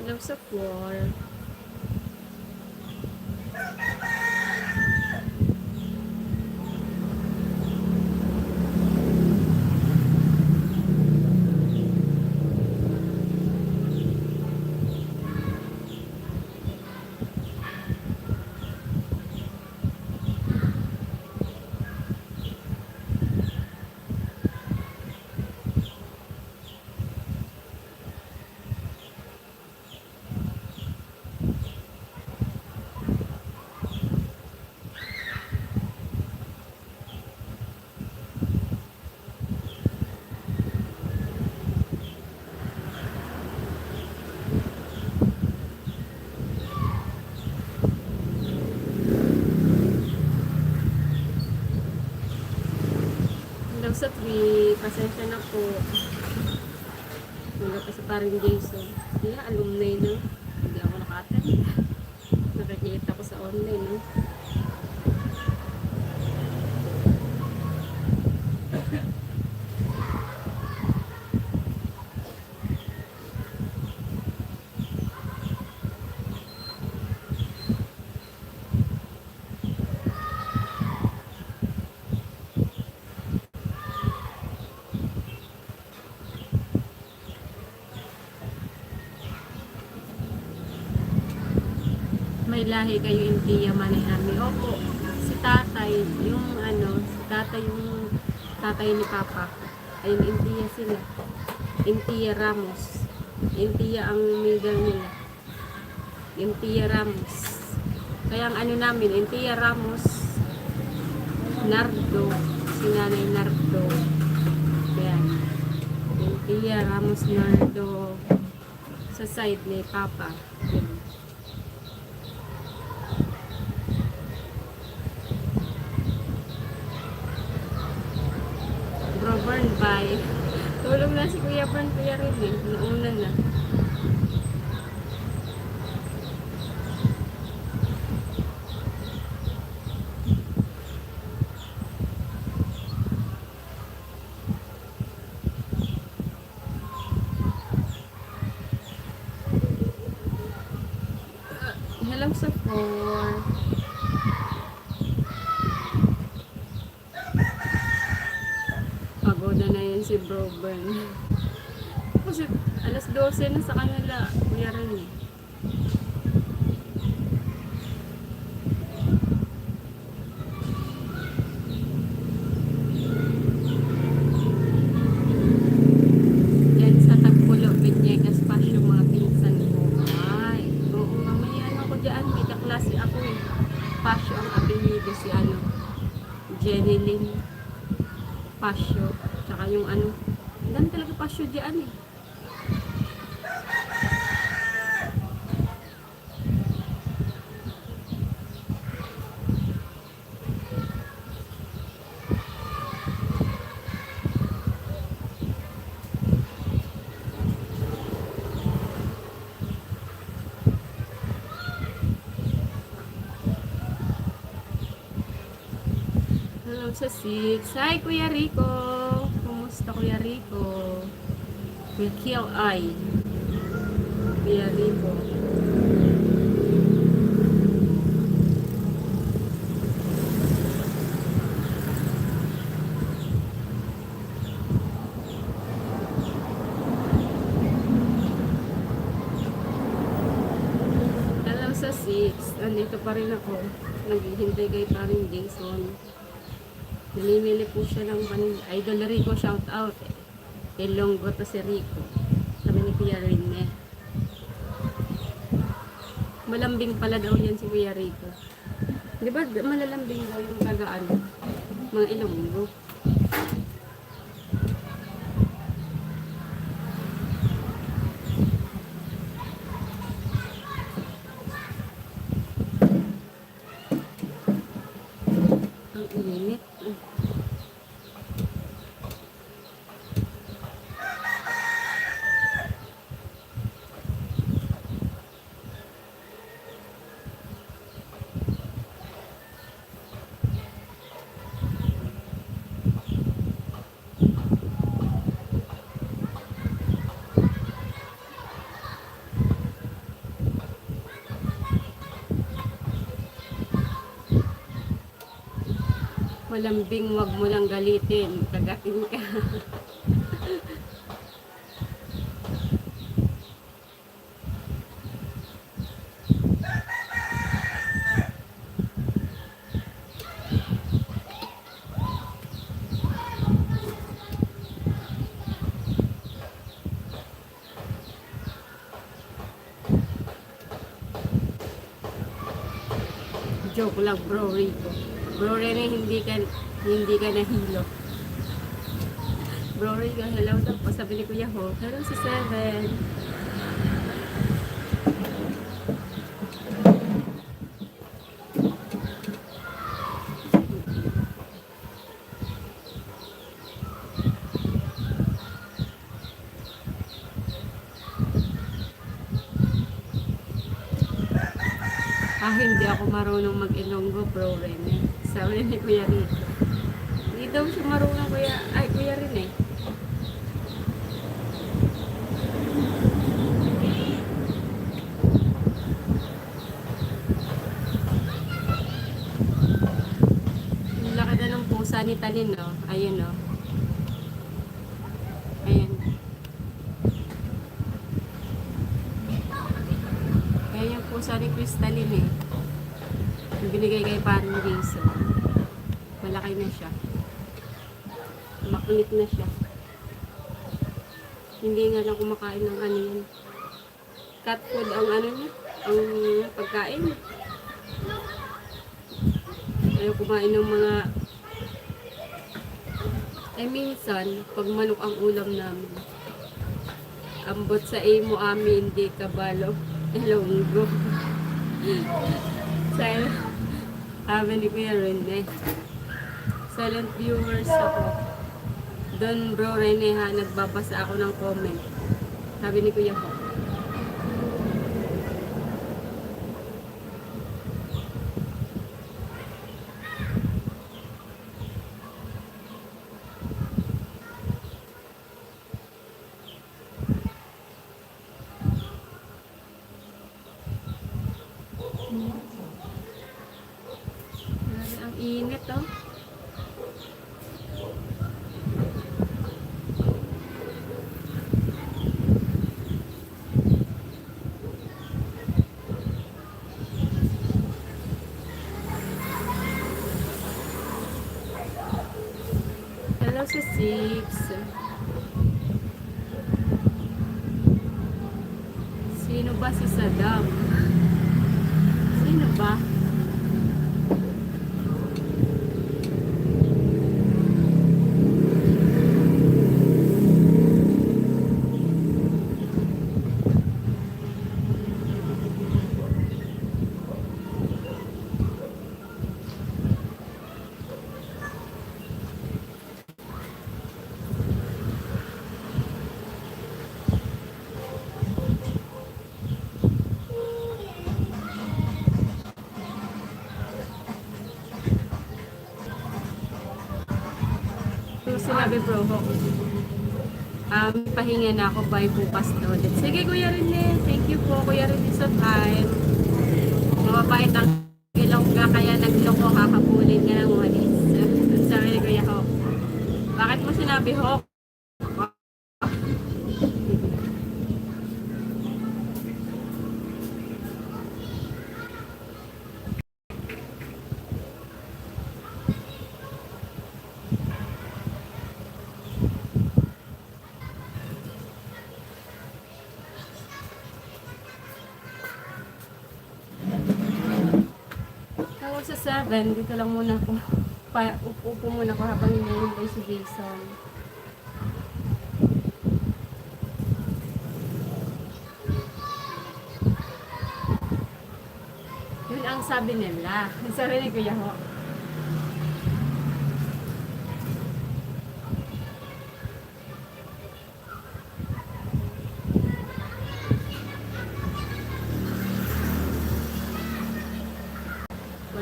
Hello sa floor. Hello sa 3. Pasensya na po. Wala pa sa paring Jason. Yeah, alumni na. Hindi ako naka-attend. Nakikita ko sa online, no? May lahi kayo yung tiya Manihami. Opo, si tatay, yung ano, si tatay yung tatay ni Papa. Ayun, Intiya sila. Intiya Ramos. Intiya ang middle nila. Intiya Ramos. Kaya ang ano namin, Intiya Ramos, Nardo, si Nanay Nardo. Kaya, Intiya Ramos Nardo sa side ni Papa. Yun. Bro Bern, bye. Tulog na si Kuya Bern, Kuya Rin eh. Nauna na. Hello sa 4. Pagoda na yun si Bro Bern. Kasi alas 12 na sa kanila. Kuya Rin eh. Yan sa Tagpulo, Binyegas Pasyo, mga pinsan ko. Ay, oo, mamaya ano ko dyan. May kaklase ako eh. Pasyo ang apelido si ano. Jenny Lynn Pasyo. Tsaka yung ano. Dami talaga pasyo dyan eh. sa 6. Hi, Kuya Rico. Kumusta, Kuya Rico? Kuya Kiel Ay. Kuya Rico. Hello sa 6. Andito pa rin ako. Naghihintay kay paring Jason. Namimili po siya ng Idol Rico, shout out. Ilonggo to si Rico. Sabi ni Kuya Rene. Malambing pala daw yan si Kuya Rico. Di ba malalambing daw yung tagaan? Mga Ilonggo. Ang init. Malambing, wag mo lang galitin. Kagatin ka. Joke lang, bro Rico. Bro Rene, hindi ka nahilo. Bro Rico, hello daw po. Sabi ni Kuya Ho. Hello si Seven. Hindi ako marunong mag-Ilonggo, bro Rene. Sabi ni Kuya Rico. Hindi daw siya marunong, Kuya Rene. Ang laki na ng pusa ni Talin, no? Ayun, no? Ayan. Ayan yung pusa ni Crystalline, eh. Binigay kay parang Jason. Malaki na siya. Makulit na siya. Hindi nga lang kumakain ng ano yan. Cat food ang ano niya. Ang pagkain. Ayaw kumain ng mga... minsan, pag manok ang ulam namin. Ambot sa imo amin, hindi kabalo. Ilonggo. Sabi ni Kuya Rene. Silent viewers ako. Doon, bro Rene, ha, nagbabasa ako ng comment. Sabi ni Kuya Ho. Ang init, oh. Hello sa 6. Sino ba si Saddam? Sino ba? ko sinabi bro ko. Pahinga na ako by bukas na ulit. Sige Kuya Rene, thank you po Kuya Rene sa time. Mababait ang Ilongga kaya nagloko kakapulin ka ng walis. Sabi ni Kuya Hawk. Bakit mo sinabi Hawk? Tawag sa 7, dito lang muna ako. Upo muna ako habang hinihintay si Jason. Yun ang sabi nila. Sabi ni Kuya Ho.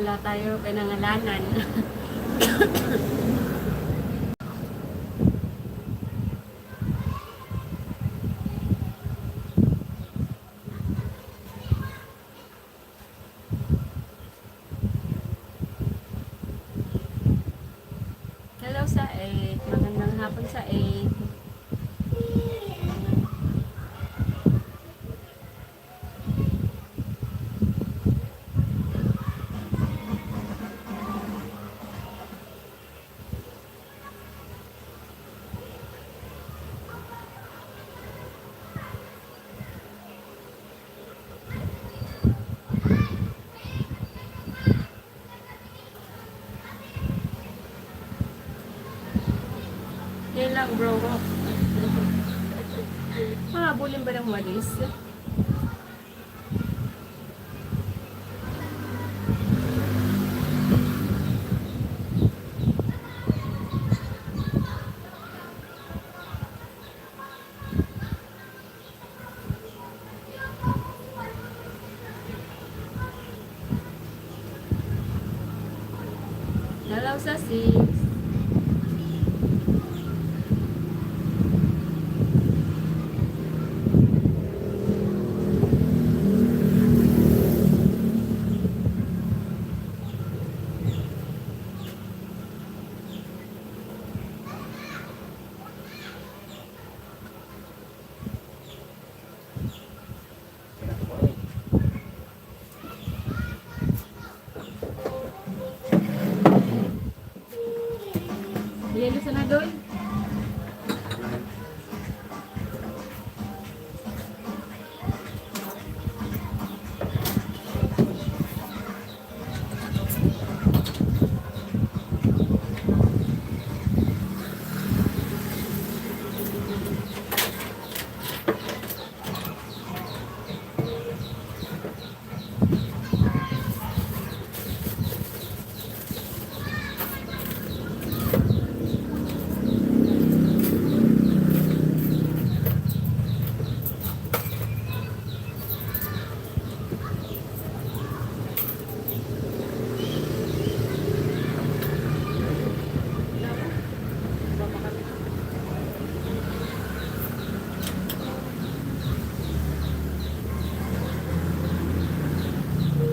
Wala tayo pinangalanan. Hello sa 8. Magandang hapon sa 8. Yan lang bro. Mahabulin ba ng walis? Hello sa 6. Yelo sa na doon.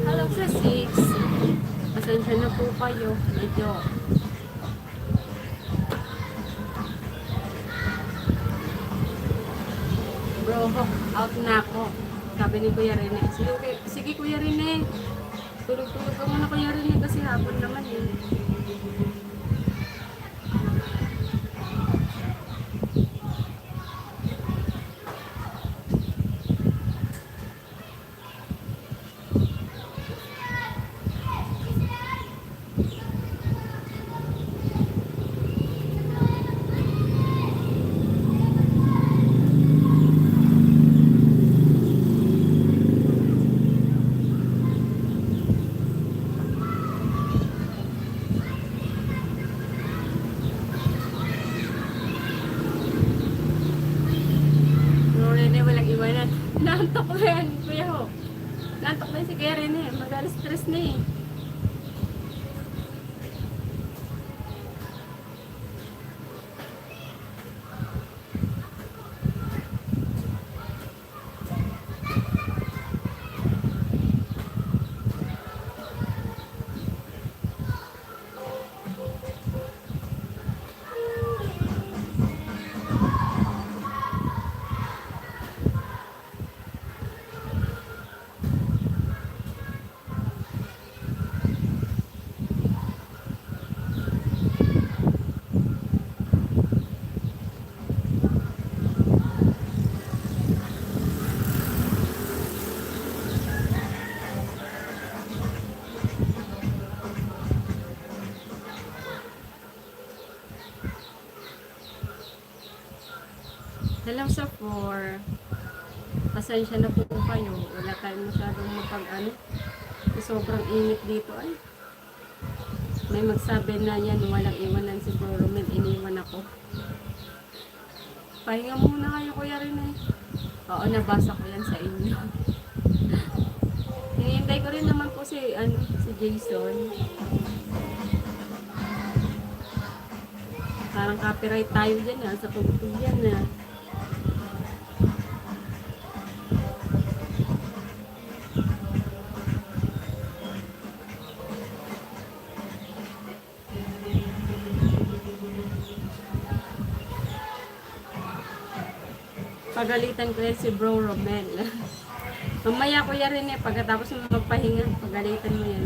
Hello sa 6. Pasensya na po kayo. Medyo bro, out na ako. Sabi ni Kuya Rene. Sige Kuya Rene. Tulog-tulog ka muna Kuya Rene kasi hapon naman eh. Naantok ko yan, Kuya Ho. Naantok na si Kuya Rene. Mag-stress na eh. Hello sa 4. Pasensya na po kayo. Wala tayong masyadong mapag-ano. Sobrang init dito ay. May magsabi na yan, walang iwanan si Bro Romel, iniwan ako. Pahinga muna kayo, Kuya Rene. Oo, nabasa ko yan sa inyo. Hinihintay ko rin naman po si Jason. Parang copyright tayo dyan sa tugtog yan Pagalitan ko yan si Bro Romel. Mamaya Kuya Rene, pagkatapos mo magpahinga, pagalitan mo yan.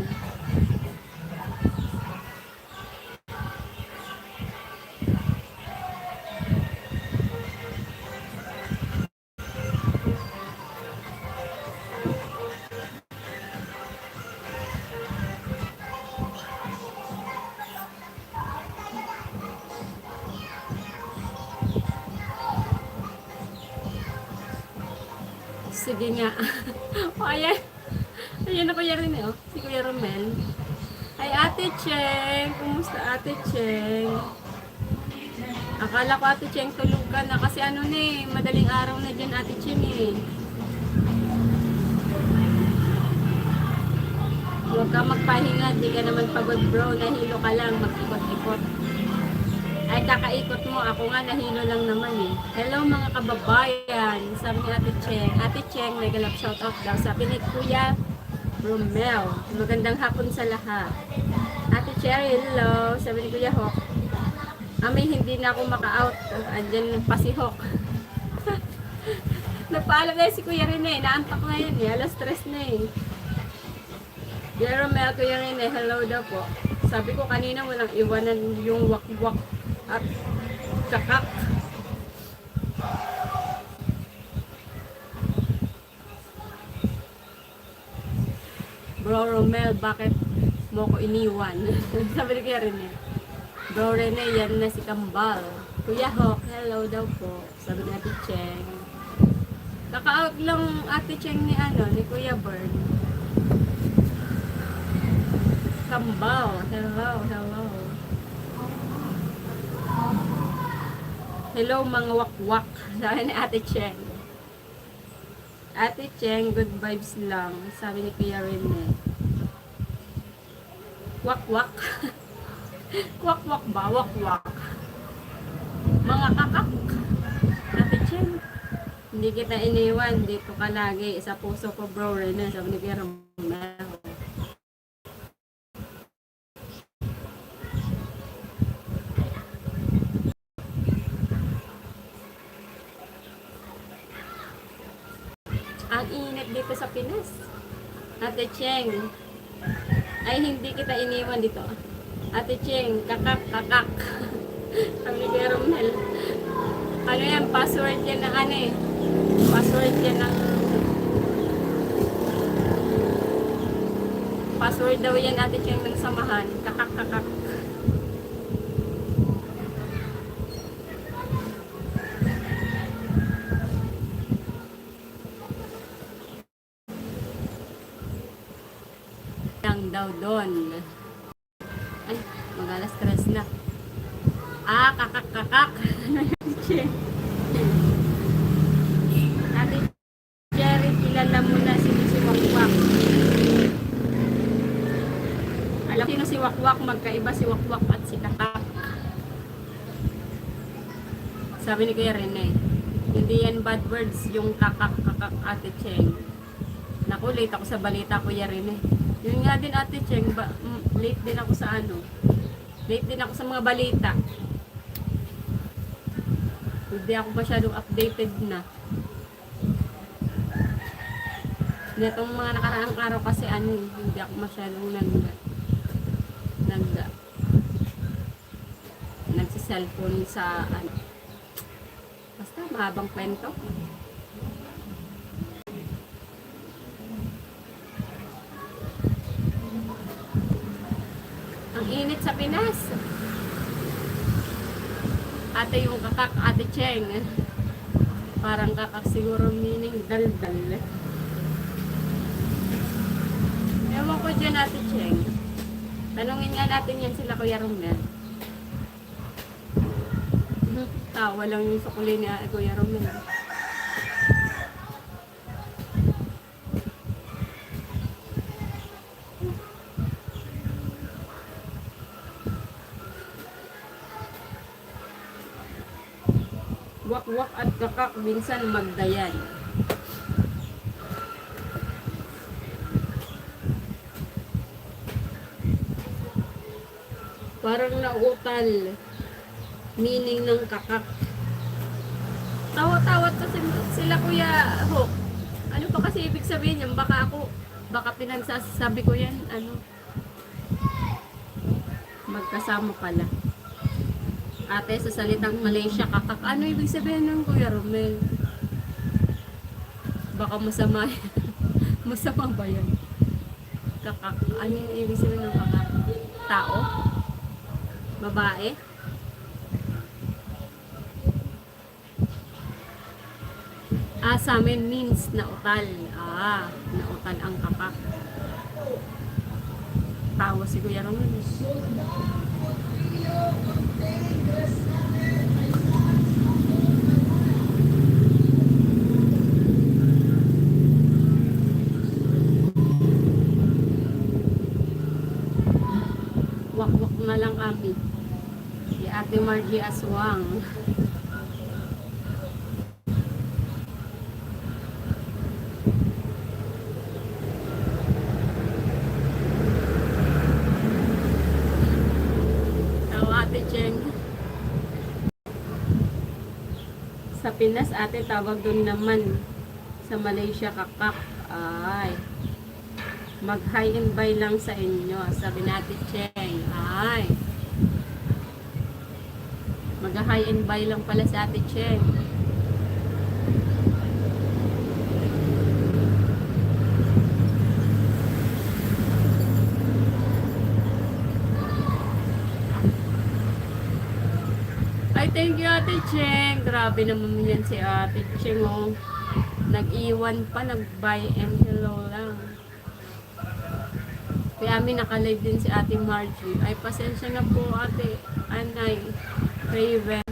Sige nga. O, ayan. Ayan na Kuya Rene, oh. Si Kuya Romel. Ay, Ate Cheng. Kumusta, Ate Cheng? Akala ko, Ate Cheng, tulog ka na. Kasi madaling araw na dyan, Ate Cheng, Huwag ka magpahinga. Di ka naman pagod, bro. Nahilo ka lang. Mag-ikot-ikot. Ay, kakaikot mo. Ako nga, nahilo lang naman, Hello, mga kababayan. Sabi ni Ate Cheng. Ate Cheng, may galap shoutout daw. Sabi ni Kuya Romel. Magandang hapon sa lahat. Ate Cherry, hello. Sabi ni Kuya Hawk. May hindi na ako maka-out. Andyan pa si Hawk. Napaalam na si Kuya Rene. Naantak na yun, Alas 3 na, Kuya Romel, Kuya Rene, hello daw po. Sabi ko kanina, walang iwanan yung wak-wak at kakak. Bro Romel, bakit mo ko iniwan? Sabi ni Kuya Rene. Bro Rene, yan na si Kambal. Kuya Hawk, hello daw po. Sabi ni Ate Cheng. Kaka-out lang Ate Cheng ni ni Kuya Bird. Kambal, hello, hello. Hello mga wakwak. Sabi ni Ate Cheng. Ate Cheng, good vibes lang. Sabi ni Kuya Rene. Wakwak. Wakwak ba? Wakwak. Mga kakak. Ate Cheng. Hindi kita iniwan. Dito ka lagi. Sa puso ko, Bro Rene. Sabi ni Kuya Romel. Ang init dito sa Pinas. Ate Cheng. Ay, hindi kita iniwan dito. Ate Cheng, kakak, kakak. Sabi ni Kuya Romel. Ano yan? Password yan ng Password yan ng... Password daw yan, Ate Cheng, ng samahan. Kakak, kakak. Daw doon. Ay, mag-alas 3 na. Kakak, kakak. Ate Jerry, kilala mo na sino si Wakwak. Alam sino si Wakwak, magkaiba si Wakwak at si Kakak. Sabi ni Kuya Rene, hindi yan bad words yung kakak, kakak, Ate Cheng. Naku, late ako sa balita, Kuya Rene. Yun nga din Ate Cheng, late din ako sa late din ako sa mga balita. Hindi ako masyadong updated na. Netong mga nakaraang araw kasi hindi ako masyadong nagsi-cellphone sa basta mahabang kwento. Ang init sa Pinas. Ate yung kakak, Ate Cheng. Parang kakak siguro meaning daldal. Ewan ko dyan natin, Cheng. Tanungin nga natin yan sila Kuya Romel. Tawa lang yung sukuli ni Kuya Romel. Wak-wak at kakak minsan magdayan. Parang nauutal. Meaning ng kakak. Tawa-tawat kasi sila Kuya Hook. Ano pa kasi ibig sabihin yan? Baka pinagsasabi ko yan, magkasama pala. Ate, sa salitang Malaysia, kakak. Ano ibig sabihin ng Kuya Romel? Baka masama yan. Masama ba yan? Kakak. Ano yung ibig sabihin ng kakak? Tao? Babae? Sa amin means nautal. Nautal ang kakak. Tawa si Kuya Romel. Wak-wak na lang kami. Si Ate Margie Aswang. Sa Pinas, ate, tawag doon naman. Sa Malaysia, kakak. Ay. Mag-hi and bye lang sa inyo. Sabi natin, Cheng. Ay. Mag-hi and bye lang pala sa ate, Cheng. Ay, thank you, Ate Cheng. Grabe naman yan si Ate Cheng, oh. Nag-iwan pa, nag-bye and hello lang. Kaya amin nakalive din si Ate Margie. Ay, pasensya na po, Ate Anay Raven.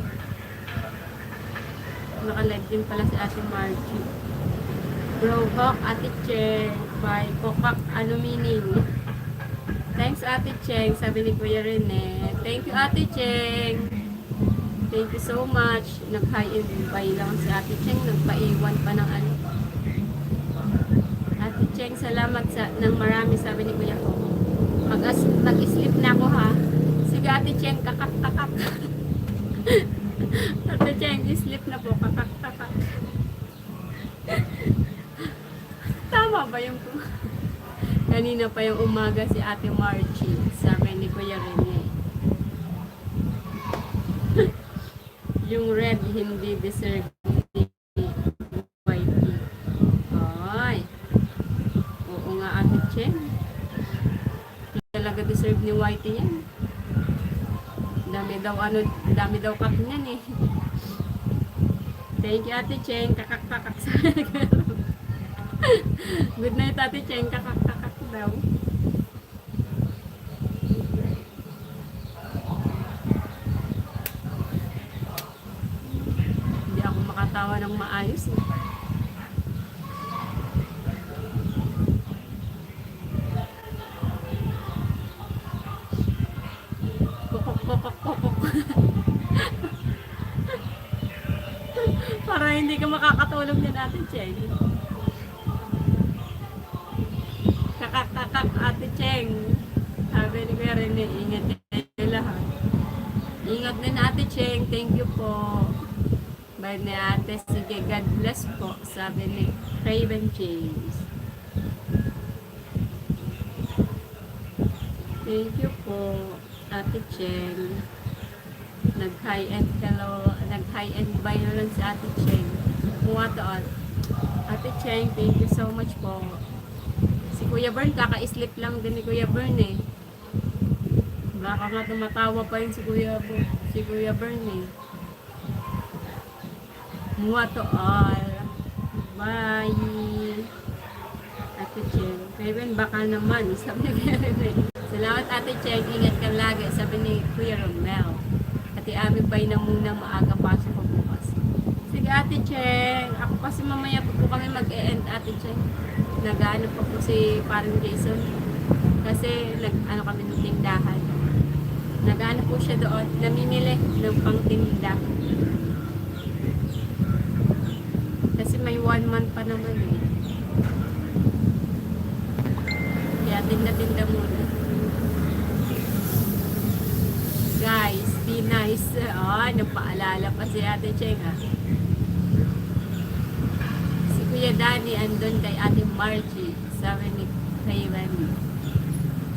Nakalive din pala si Ate Margie. Bro, Hawk, Ate Cheng. Bye. Kokak, ano meaning? Thanks, Ate Cheng. Sabi ni Kuya Rene. Thank you, Ate Cheng. Thank you so much. Nag-hi and bye lang si Ate Cheng. Nagpaiwan pa ng ano. Ate Cheng, salamat ng marami, sabi ni Kuya ko. Mag-sleep na ako, ha. Sige, Ate Cheng, kakak-kakak. Ate Cheng, sleep na po. Kakak-kakak. Tama ba yung kanina pa yung umaga si Ate Margie, sabi ni Kuya Rene. Yung red hindi deserve ni Whitey. Ay. Oo nga, Ate Cheng. Hindi talaga deserve ni Whitey yan. Dami daw kak niyan eh. Thank you, Ate Cheng. Kakak-kakak sa good night, Ate Cheng. Kakak-kakak daw. Tawa ng maayos eh. Kokok. Para hindi ka makakatulog din, Ate Cheng. Kakak, Ate Cheng. Sabi ni Kuya Rene, ingat din lahat. Ingat din, Ate Cheng. Thank you po. Bye ni Ate. Sige, God bless po. Sabi ni Raven James. Thank you po, Ate Cheng. Nag-hi and hello. Nag-hi and bye na lang si Ate Cheng. Muwatoon. Ate Cheng, thank you so much po. Si Kuya Bern, kaka-sleep lang din ni Kuya Bern eh. Baka nga tumatawa pa yun si Kuya Bern eh. Mua to all. Bye. Ate Cheng. Kevin, baka naman. Sabi ni Kevin. Salamat Ate Cheng. Ingat ka lagi. Sabi ni Kuya Romel. Ate Ami pa'y na muna maaga pasok ko bukas. Sige Ate Cheng. Ako kasi mamaya po kami mag-e-end Ate Cheng. Nag-ano pa po si parang Jason. Kasi nag-ano kami ng tindahan. Nag-ano po siya doon. Namimili ng pang-tinda. Kasi may 1 month pa naman eh. Kaya tinda-tinda muna. Guys, be nice. Nagpaalala pa si Ate Cheng ha. Si Kuya Danny andun kay Ate Margie. Sabi ni Kayvan.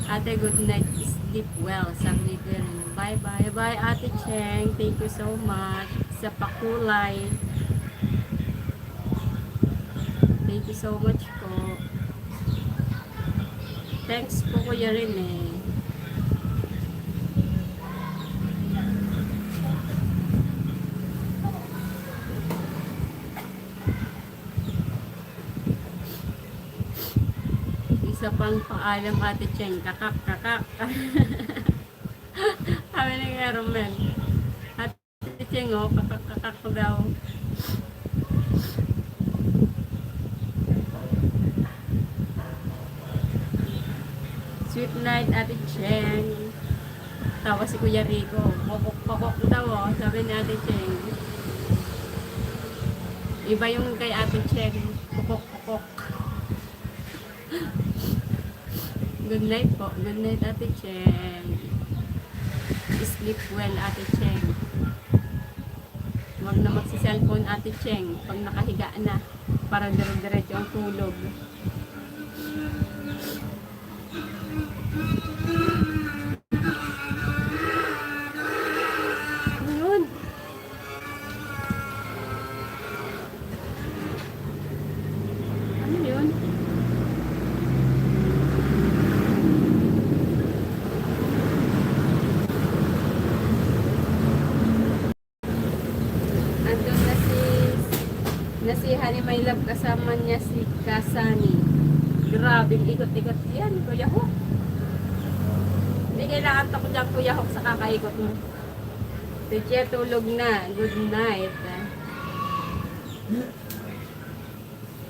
Ate, good night. Sleep well. Sabi ni Kuya. Bye bye. Bye Ate Cheng. Thank you so much. Sa pakulay. Thank you so much po. Thanks po Kuya rin eh. Isa pang paalam Ate Cheng. Kakak, kakak. Sabi ni Kuya Romel. Ate Cheng oh, kakak, kakak ko daw. Sweet night, Ate Cheng. Tawa si Kuya Rico. Pokok daw, oh. Sabi ni Ate Cheng. Iba yung kay Ate Cheng. Pokok. Good night po. Good night, Ate Cheng. Sleep well, Ate Cheng. Huwag na magsi-cellphone, Ate Cheng. Pag nakahiga na. Para dire-diretso ang tulog. Ano yun? Andun na si Honey My Love kasama niya si Kasani. Grabing ikot-ikot yan, Kuya Hook. Hindi kailangan tako dyan, Kuya Hook, sa kakaikot mo. Tiche, tulog na. Good night.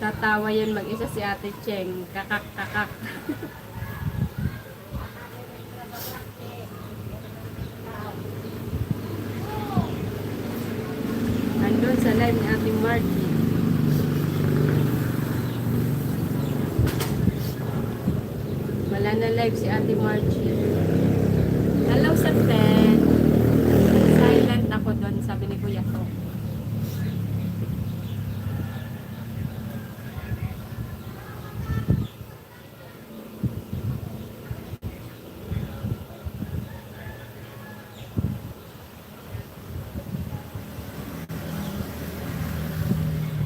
Tatawa yan mag-isa si Ate Cheng. Kakak, kakak. Andun sa live ni Ate Margie. Wala na live si Ate Margie. Hello sa 10. Silent ako doon, sabi ni Kuya ko.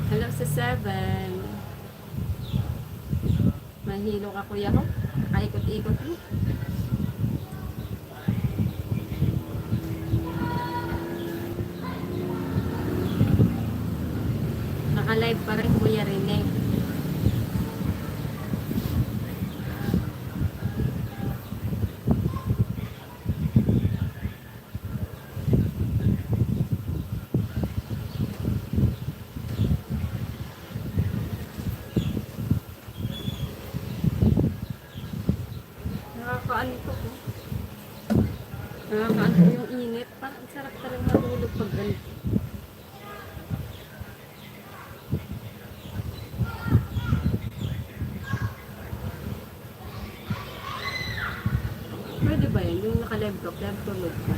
Hello sa 7. Mahilo ka Kuya ko. Kaikot-ikot mo. Naka-live pa rin Kuya Rene. Nakakaantok ko. Nakakaantok yung init. Parang sarap talagang matulog pag ganito. Pwede ba yun? Yung naka-live ka, live tulog ka.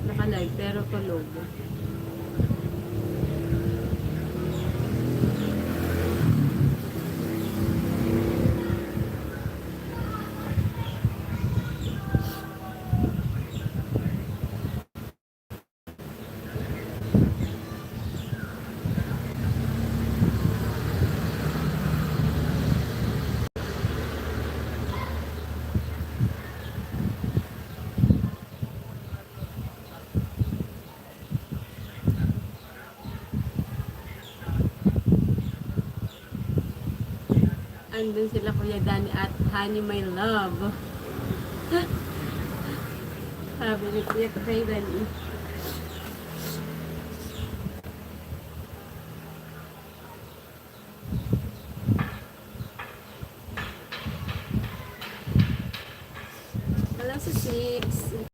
Naka-live pero tulog. Andun sila Kuya Danny at Honey My Love. Sabi ni Kuya kay Danny. Alam sa 6.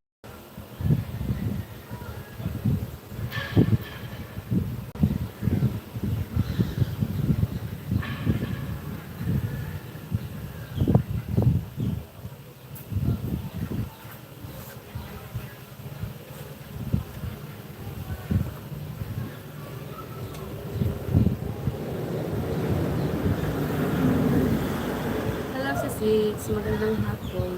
Hello sa 6. Magandang hapon.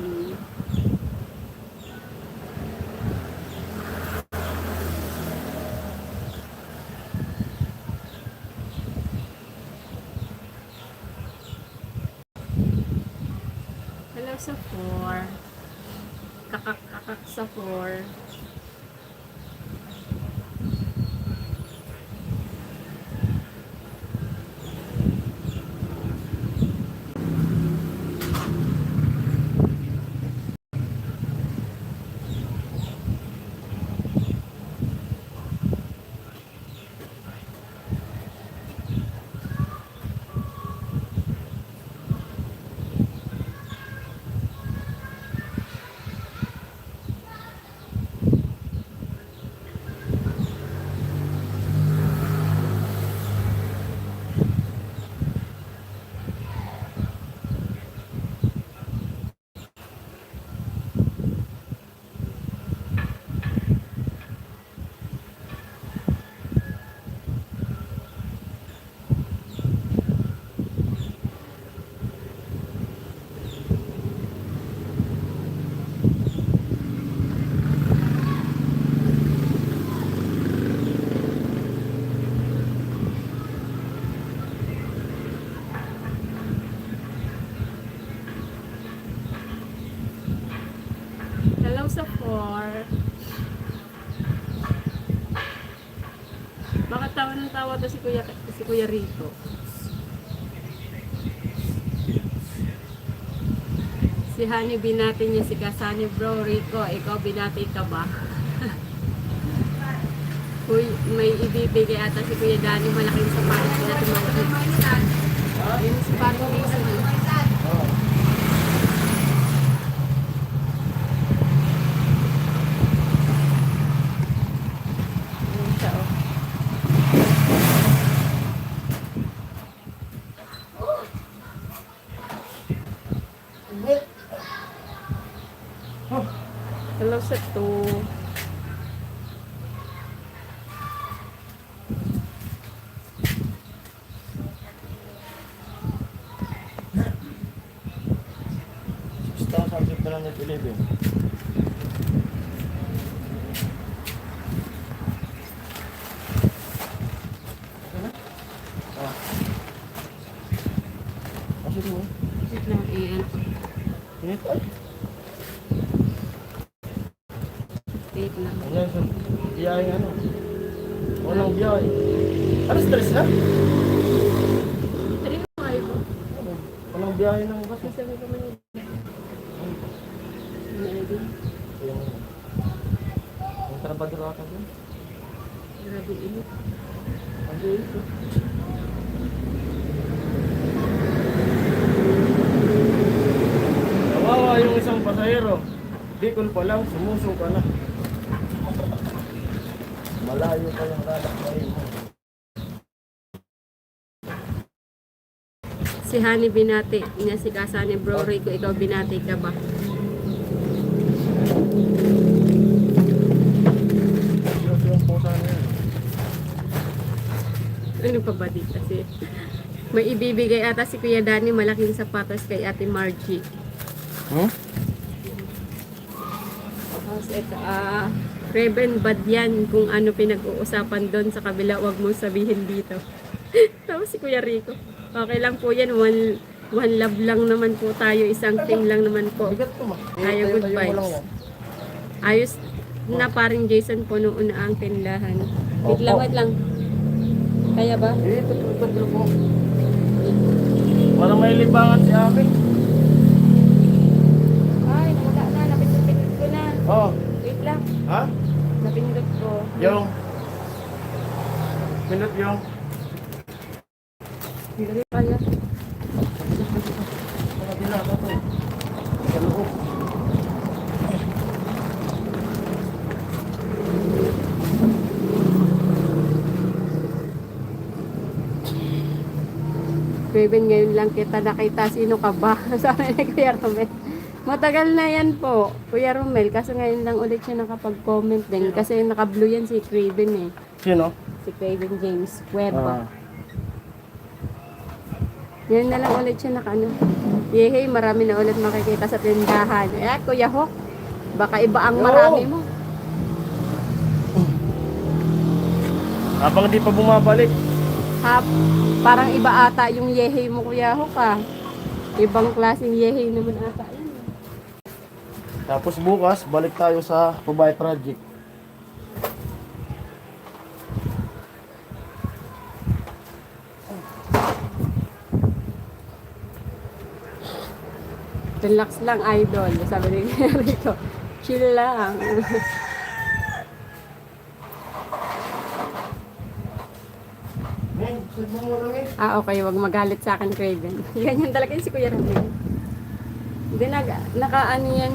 Hello sa 4. Kakak sa 4. Hello sa 4. Baka tawa ng tawa to si Kuya Rico. Si Honey binati niya si Kasani, bro. Rico, ikaw binati ka ba? Uy, may ibibigay ata si Kuya Danny, malaking sapatos na tumawag. Yung sapatos ni isa niya. Ayun siya, oh. Hello sa 2. Basta subject na lang net 11. Ah. Masuk mo. Wait lang, ayan. Init ay. Wait lang. Ano sa biyahe ano? Unang biyahe. Ano stress na? Tari mo kayo po. Unang biyahe ng bus. Sabi ko man yun. Nalagay. Yung trabador ata doon. Grabe init. Ang bilis oh. Kawawa yung isang pasahero. Bicol pa lang, sumusong ka na. Malayo pa yung lalakbay mo. Si Honey binati niya si Kasani, bro Rico, ikaw binati ka ba? Seryoso yung pusa niya. Ano pa ba dito kasi? May ibibigay ata si Kuya Danny, malaking sapatos kay Ate Margie. Hmm? Tapos ito, Reben bad yan kung ano pinag-uusapan doon sa kabila, wag mong sabihin dito. Tapos si Kuya Rico, okay lang po yan, one love lang naman po tayo, isang team lang naman po. Bigat ko ma. Tayo, good vibes. Ayos na paring Jason po noon na ang tindahan. Wait lang, wait lang. Kaya ba? Ito po. Para may libangan si Ami. Ay, nawala na. Napindot ko na. Oh, Wait lang. ha? Napindot ko. Yung. Minute yung. Hindi pala. Sa kabila ka to. Sa loob. Raven, ngayon lang kita nakita. Sino ka ba? Sabi ni Kuya Romel. Matagal na yan po, Kuya Romel. Kaso ngayon lang ulit siya nakapag-comment din. Kasi naka-blue yan si Craven eh. Sino? Si Craven James Webb. Ah. Yan na lang ulit siya naka-ano. Yehey, marami na ulit makikita sa tindahan. Eh, Kuya Hawk, baka iba ang marami mo. Habang di pa bumabalik. Ha, parang iba ata yung yehey mo, Kuya Hawk ah. Ibang klaseng yehey naman ata yun. Tapos bukas, balik tayo sa Pabay Project. Relax lang, idol. Sabi ni Rico, chill lang. Men, saan mo lang eh? Okay, wag magalit sa akin, Craven. Ganyan talaga yun si Kuya Romel. Hindi, naka-ano yan,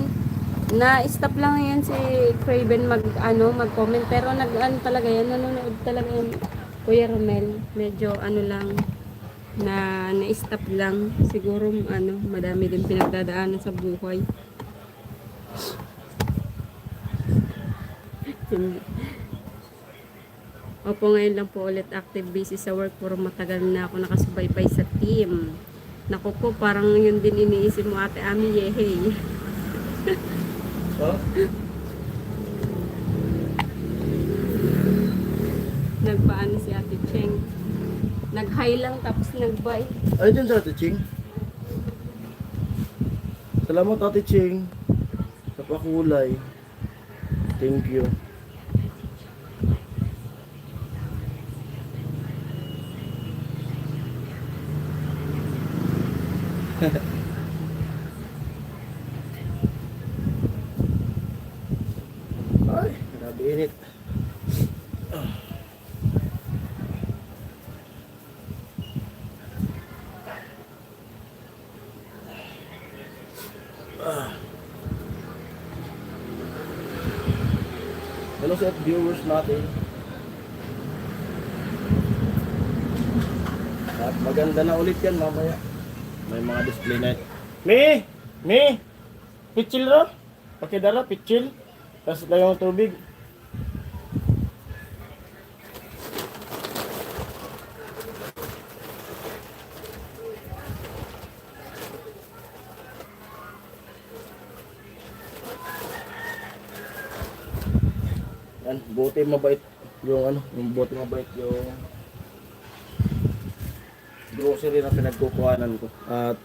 na-stop lang yan si Craven mag-comment, pero nag-ano talaga yan, nanonood talaga yan, Kuya Romel. Medyo ano lang, na-stop lang. Siguro, madami din pinagdadaanan sa buhay. Hindi. Opo, ngayon lang po ulit active, busy sa work. Puro matagal na ako nakasubaybay sa team. Naku po, parang yun din iniisip mo, Ate Ami, yehey. Oh? Nagpaano si Ate Cheng. Nag-hi lang tapos nag-bye. Ay, dyan sa Ate Ching. Salamat Ate Ching. Sa pakulay. Thank you. Ay, grabe init. Hello sa viewers natin. At maganda na ulit yan mamaya. May mga display na. Me! Pitchil ro? Pakidara, pitchil. Tapos lang yung tubig. Yan, buti mabait yung buti mabait yung grocery na pinagkukuhanan ko at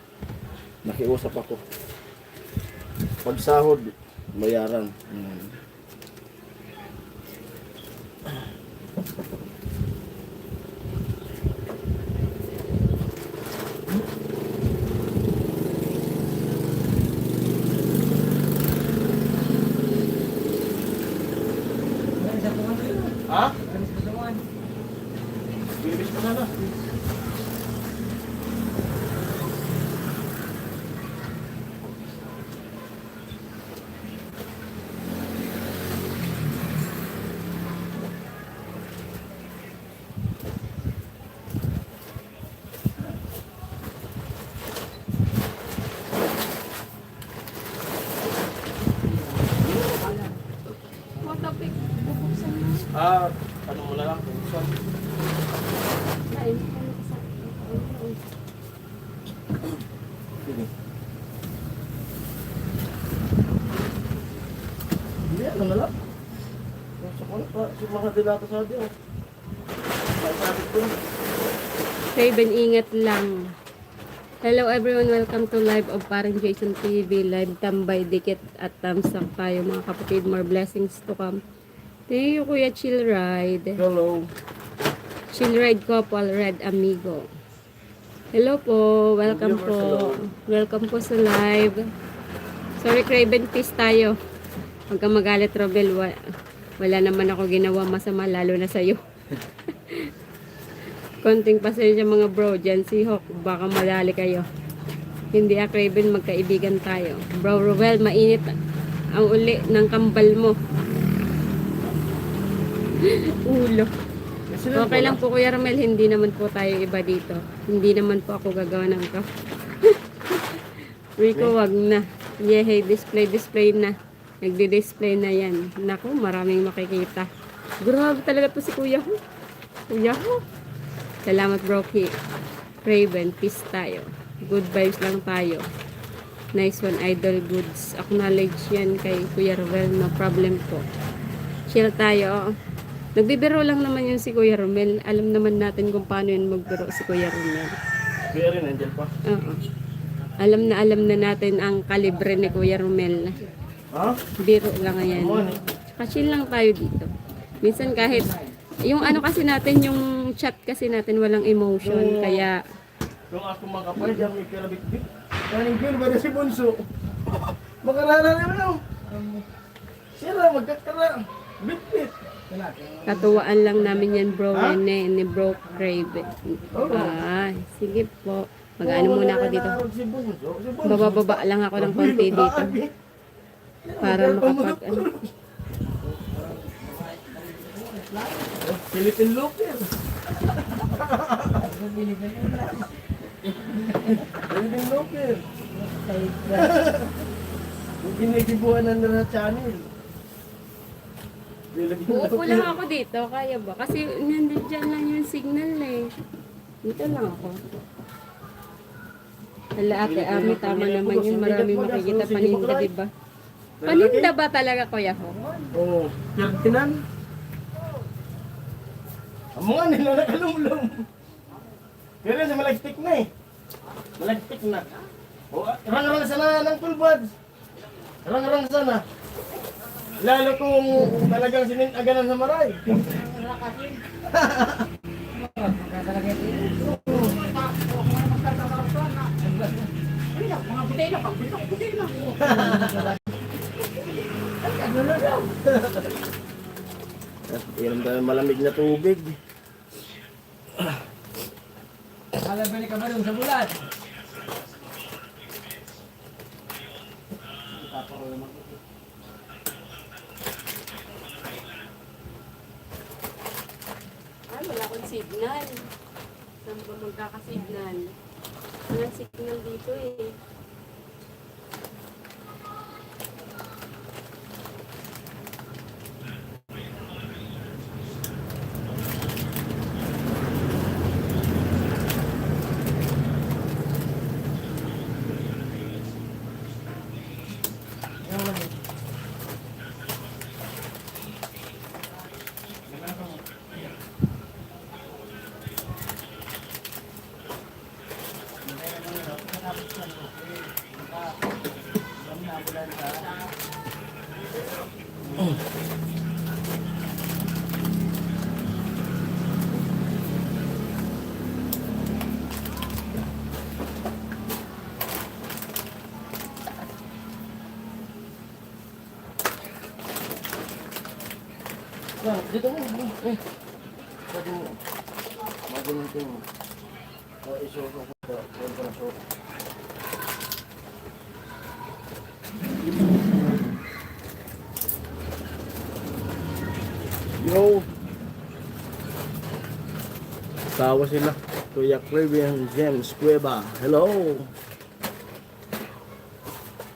nakiusap ako. Pag sahod, bayaran. Ha? Bibis ko na na. What topic? Bubuksan mo. Ano mo na lang, buksan. Ay, Sige. Hindi, ano na lang. Sa mga dilata sa atin. May sabi ko. Raven, ingat lang. Hello everyone, welcome to live of Parang Jason TV. Live tambay, dikit at thumbs up tayo mga kapatid. More blessings to come. Thank you, Kuya Chill Ride. Hello. Chill Ride Couple, Red Amigo. Hello po, welcome po. Welcome po sa live. Sorry, Craven Peace tayo. Huwag kang magalit, Robel. Wala naman ako ginawa masama, lalo na sa'yo. Konting pasensya mga bro. Dyan si Hawk, baka madali kayo. Hindi Craven, magkaibigan tayo. Bro Robel, mainit ang uli ng kambal mo. Ulo. Okay lang po Kuya Romel, hindi naman po tayo iba dito. Hindi naman po ako gagawa ng ka. Rico, wag na. Yeah, hey, display na. Nagdi-display na yan. Naku, maraming makikita. Grabe talaga to si Kuya Ho. Kuya Ho. Salamat bro, Craven, peace tayo. Good vibes lang tayo. Nice one, idol goods. Acknowledge yan kay Kuya Romel, no problem po. Chill tayo. Nagbibiro lang naman yun si Kuya Romel. Alam naman natin kung paano yun magbiro si Kuya Romel. Kuya rin, andyan pa. Oo. Alam na natin ang kalibre ni Kuya Romel. Ha? Biro lang yan. Chill lang tayo dito. Minsan kahit, yung ano kasi natin, yung chat kasi natin walang emotion. Kaya, Yung ako makapal, diyan may kirabit-bit. Kaning girl ba na si Bunso? Makarara naman ako. Sira, magkakara. Bit-bit. katuwaan lang namin yan bro, Rene, ni bro Craven. Sige po. Mag-ano muna ako dito. Si Bunso. Bababa lang ako ng konti dito. Para makapag, ano. Philippine Looper. Philippine Looper. Yung ginigibuhan na channel. Uupo lang ako dito, kaya ba? Kasi nandyan lang yung signal eh. Dito lang ako. Hala ate, Ami, tama naman yun. Maraming makikita paninda, diba? Paninda ba talaga, Kuya Ho? Oo. Ferdinand. Ang mga nila nakalumlum. Pero sa malagtik na eh. Malagtik na. O, rang-rang sana ng tulbad. Rang-rang sana. Lalo kung talagang sinintaganan sa maray. At inom tayo malamig na tubig. Malabalik ka ba dun sa bulat? Ay, wala akong signal. Saan ba magkakasignal? Walang signal dito eh. Yan, dito mo. Pwede mo. Magamintin mo. Iso ko ko. Pwede ko na so. Yo! Tawa sila. Kuya Craven James Cueva. Hello!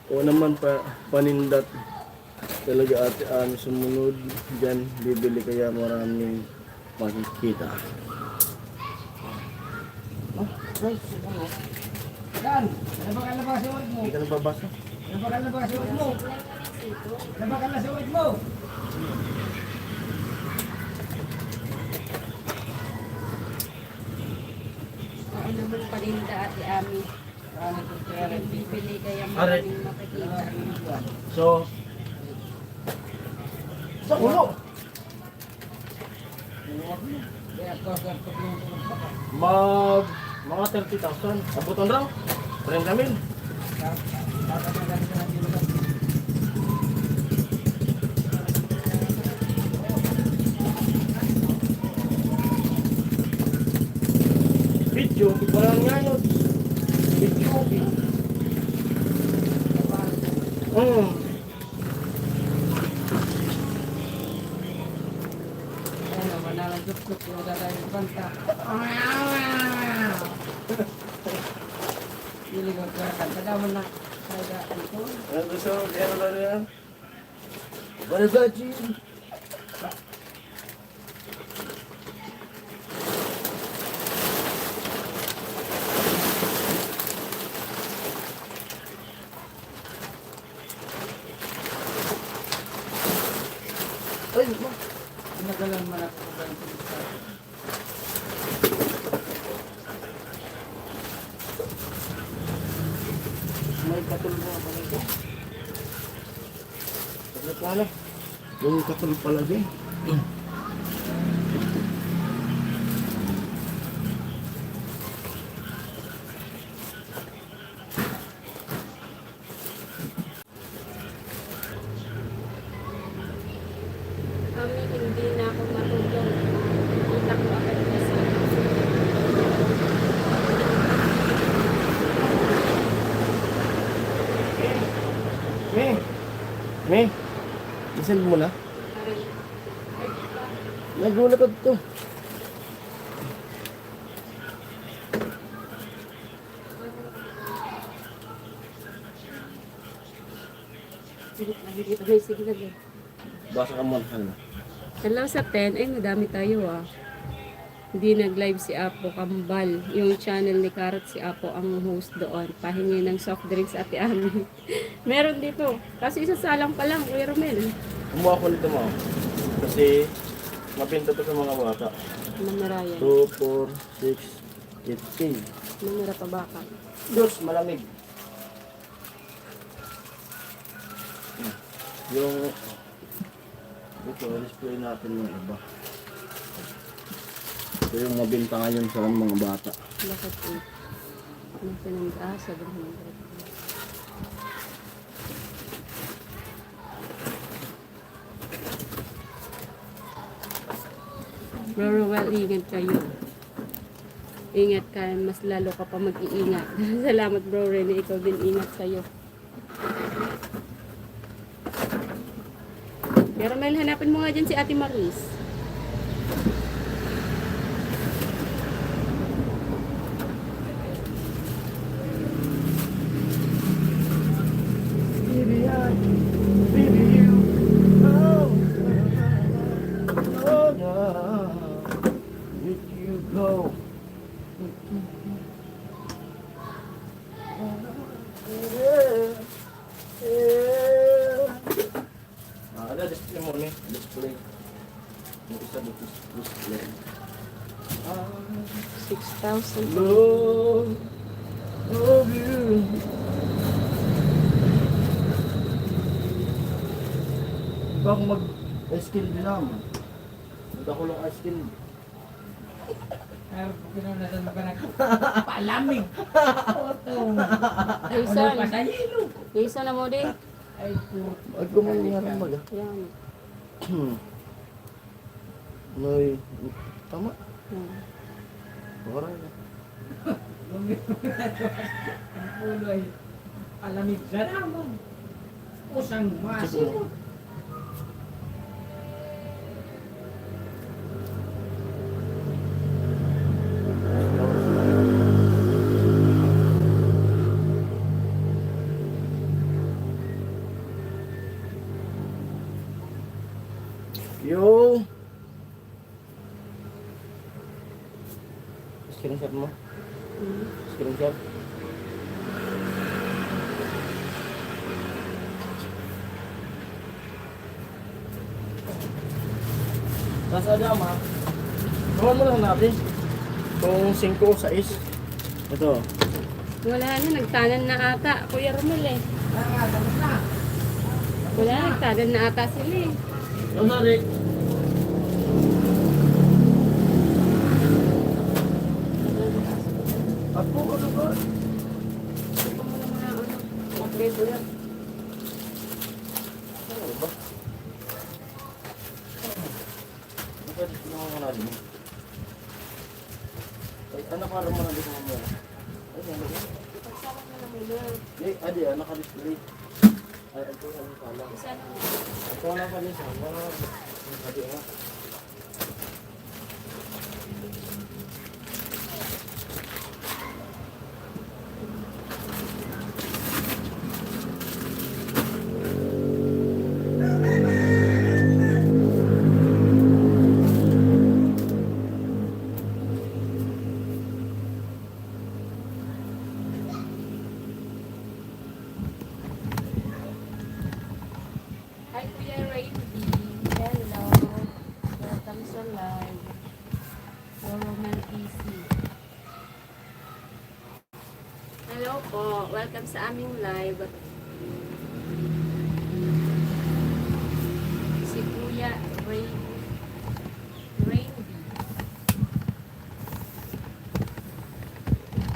O naman panindat. Talaga ate sumunod dyan, bibili kaya maraming makikita. Guys, Dan, labakan na ba sa uwit mo? hindi ka nababasa? Labakan na ba sa uwit mo? Labakan na sa uwit mo? Oo naman paninda ate Ami. Bibili kaya Are. maraming makikita. So, sa ulo! Kaya ko sa tuklong tulong pa ka. Mga 30,000. Abutan raw. 30,000. Dapat na ganito na dito. Video, wala nga yun. Video. Ano, manalagot-gut yung gagawin ng kanta. Niligot ko na kanta. Daman na. Kaya ito. Ano gusto? Kaya wala na yan. What is that, G? Ay, ma. Pinagalan man ako sa ganito. May katul na pa nito. Saglit nga lang. Yung katul pala din. Kami hindi na ako matulog. Kita ko agad na sa Me. Isend mo na. Nagulat ako to. Sige, nakikita na yung signal eh. Basa ka muna. Hello sa 10. Ay, madami tayo ah. Hindi nag-live si Apo Kambal. Yung channel ni Karot, si Apo ang host doon. Pahingi ng soft drinks ate Ami. Meron dito. Kasi isasalang pa lang, Kuya Romel. Kumuha ko nito mo. Kasi mapinta to sa mga bata. Namara yan. 2, 4, 6, 8, 10. Namara pa baka. Diyos, malamig. Yung ito, display natin yung iba. Ito yung mabinta ngayon sa mga bata. Bakit eh? Ano pinag-asa? 700. Bro, well, ingat kayo. Ingat ka, mas lalo ka pa mag-iingat. Salamat bro, Rene, ikaw din ingat sa'yo. Pero Mel, hanapin mo nga dyan si Ate Maris. Baby, baby, you, oh, oh, no, did you go? Ada display mo ni, display. Yung isa dito display. 6,000. Love, love you. Iba akong mag-skill din naman. Magkakulong skill. Ay, pinunatan mo ka na. Palamig. Oto. Jason, Ano pa sa yelo? Jason na mo din. Ay, po. Ay, kumalingaran mag Yan. May, tama. Yan. Parang na. Ang pulo ay palamig ka naman. Usang masinot. Yo! Screenshot mo? Screenshot? Nasa dama, gawan mo lang natin kung 5 o 6. Ito. Wala na, nagtanan na ata. Kuya Romel eh. Tapos na. Wala, nagtanan na ata sila eh. Ano Rick? Ito yan. Ano ba? Pwede tinawag mo natin. Ay, anak ka naman dito mo muna. Ay, ano ba? Pagsawak na lang muna. Ay, adi, naka-display. Ay, ito ano pala. Isa na. Ito na pala siya. Adi, ha? Hi, Kuya Rainby. Hello. Welcome sa live. Roman PC. Hello po. Welcome sa aming live. Si Kuya Rainby.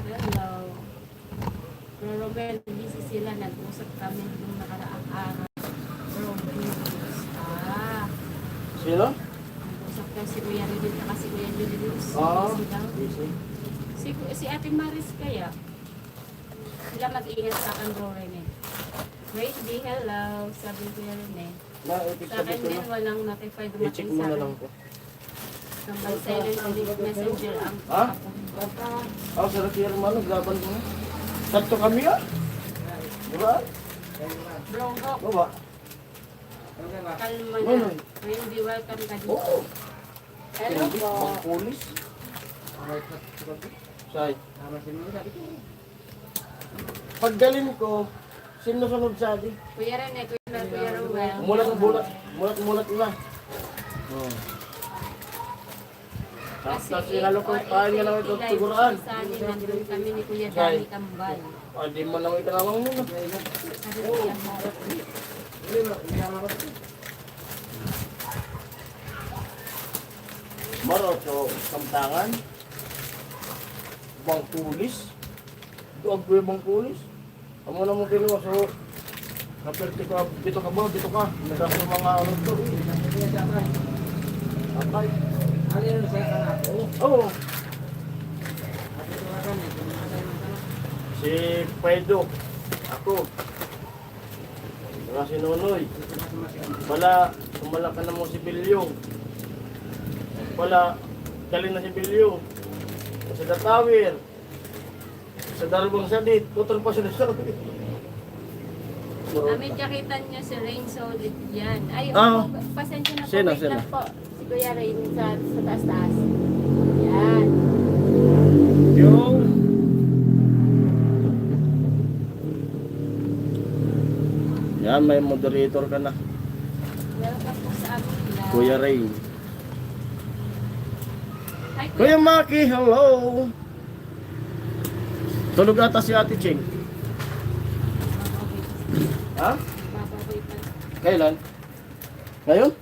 Hello. Roman, busy sila. Nag-usap kami nung nakaraang araw. Sino? Usap daw si Kuya Ridin at si Kuya Julius. Oo. Busy daw. Busy. Si Ate Maris kaya. Sila mag-ingat sa akin, bro Rene. Wait, di hello. Sabi ko yan Rene. Na, i-check Sa akin ko din na. walang notified I-check dumating mo sa na akin. lang po. Ng silent delete messenger ang Ha? Ako sa Rakier Mano, graban ko na. Tatlo kami ah. Diba? Bro, ho, Diba? kalma Ano? na. Wendy, welcome ka dito. Oo. Hello Hindi, po. pang-pulis. Say. Paggaling ko, sinusunod sa atin. Kuya Rene, Kuya Ruel. Mulat na. Oh. Kasi halo ko kain nga lang ito siguran. Sali, nandun kami ni Kuya Dani Kambal. Ah, di mo lang ikalawang muna. Sabi ko yan mo. Marot o kamtangan. Bang tulis. Doag ko yung bang tulis. Amo na mo kinuha so. Kaperte ko, dito ka ba? Dito ka. Nagkaso mga ano to. Apay. Oo. Si Pedro. Ako. Saka si Nonoy. Wala, sumala ka na mo si Bilyong. Wala, galing na si Bilyong. Sa Datawir. Sa Darubang Sadit. Tutol pa siya na sa Amin kakitan niyo si Rain Solid yan. Ay, Ah. pasensya na po. Sino, Wait sino? lang po. Si Kuya Rain sa taas-taas. Yan. Yung yan, may moderator ka na. Welcome po sa aming vlog. Kuya Ray. Hi, Kuya Maki, hello! Tulog ata si Ate Cheng. Ha? Kailan? Ngayon?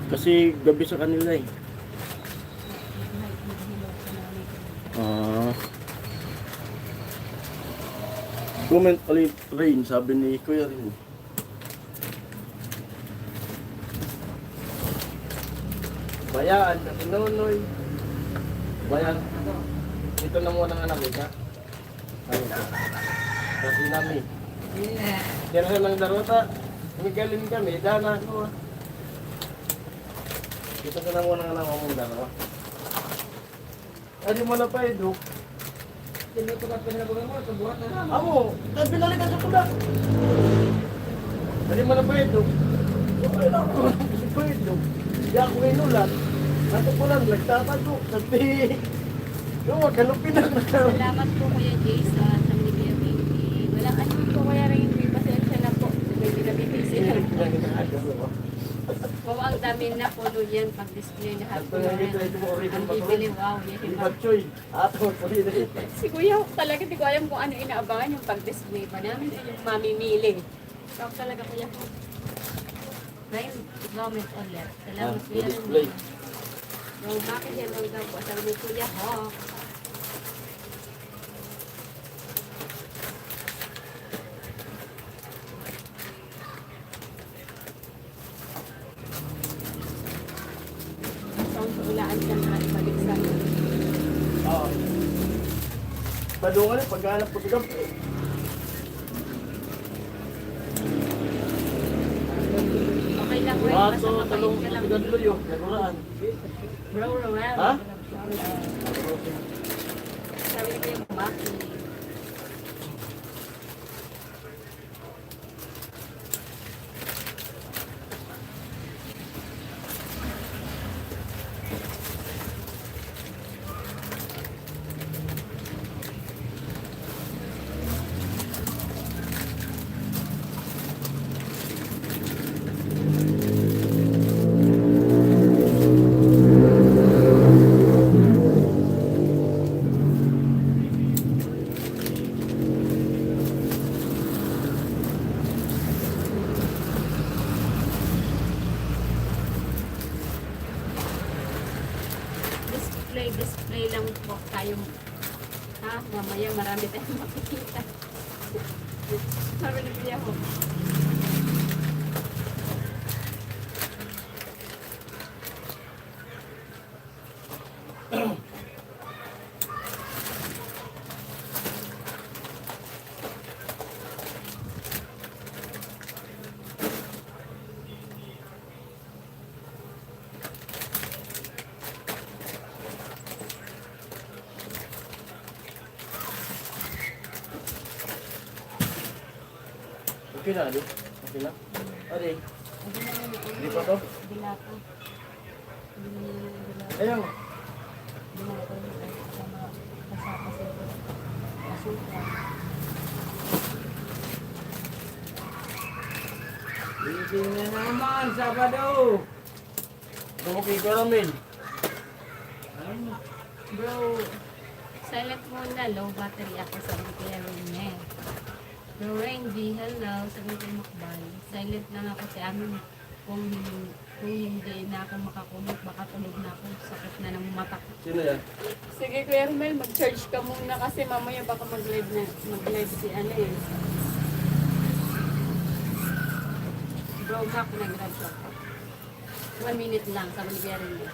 Kasi gabi sa kanila eh. Comment ulit Rain, sabi ni Kuya Rin. Bayaan, kasi Nonoy. Bayan. Ito na muna nga namin, ha? Ayun po. Kasi namin. Diyan na lang darota. Migalin kami, dana ko. Ito ka na muna nga naman mong dalawa. Adi mo na pa eh, Duk. Amo, tayo binalikan sa pula. Adi mo na pa eh, Duk. Okay lang ko. Kasi pa eh, Duk. Hindi ako inulat. Nato ko lang, nagtatago. Sabi, yung makalupin na nagkaroon. Salamat po Kuya Jason sa Kuya Rainby. Walang ano po Kuya Rainby. Pasensya na po. May binabibisi lang po. Oo, ang dami na puno yan pag-display lahat po yan. Ang bibili, wow. Yan yung Choy, ato ko rin. si Kuya talaga di ko alam kung ano inaabangan yung pag-display pa namin ay yung mamimili. So talaga Kuya. Rain, comment ulit. Salamat Kuya display. Rainby. So, bakit yan lang daw po? Sabi ni Kuya Hawk. daan ka na ibalik sa Oo. Padungan eh, pagkahanap ko sigaw. Okay lang, Wen. Basta Bato, mapait talong, ka lang. sigaw luyo. Naguraan. Bro, Roel. Ha? Sabi ko yung baki. Display lang po tayo. Ha? Mamaya marami tayong makikita. Sabi ni Kuya ko. Okay na, Ali. Okay na. Ali, hindi pa to? Dilato. Ayun. Dilato. Sama kasama sa kasuka. Busy na naman, Sabado. Tumukay caramel. Bro, silent muna. Low battery ako sabi ko kaya Rene. Bro, Rain B, hello. Sabi ko Makbal. Silent lang ako si amin. Kung hindi na ako makakumot, baka tulog na ako. Sakit na ng mata ko. Sino yan? Sige, Kuya Romel, mag-charge ka muna kasi mamaya baka mag-live si ano eh. Bro, Mac, nag-grab ka. 1 minute lang, sabi ni Kuya Romel.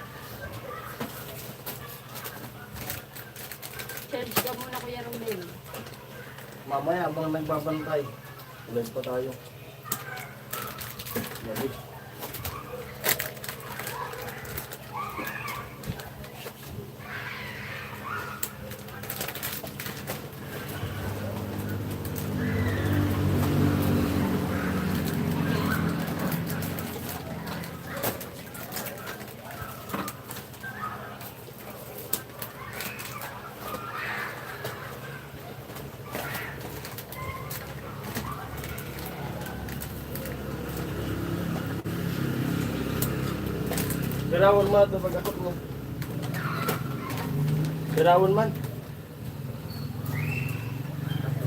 Charge ka muna, Kuya Romel. Mamaya, habang nagbabantay. Ulit pa tayo. Labi. Sirawan man ito pag-akot mo. Sirawan man.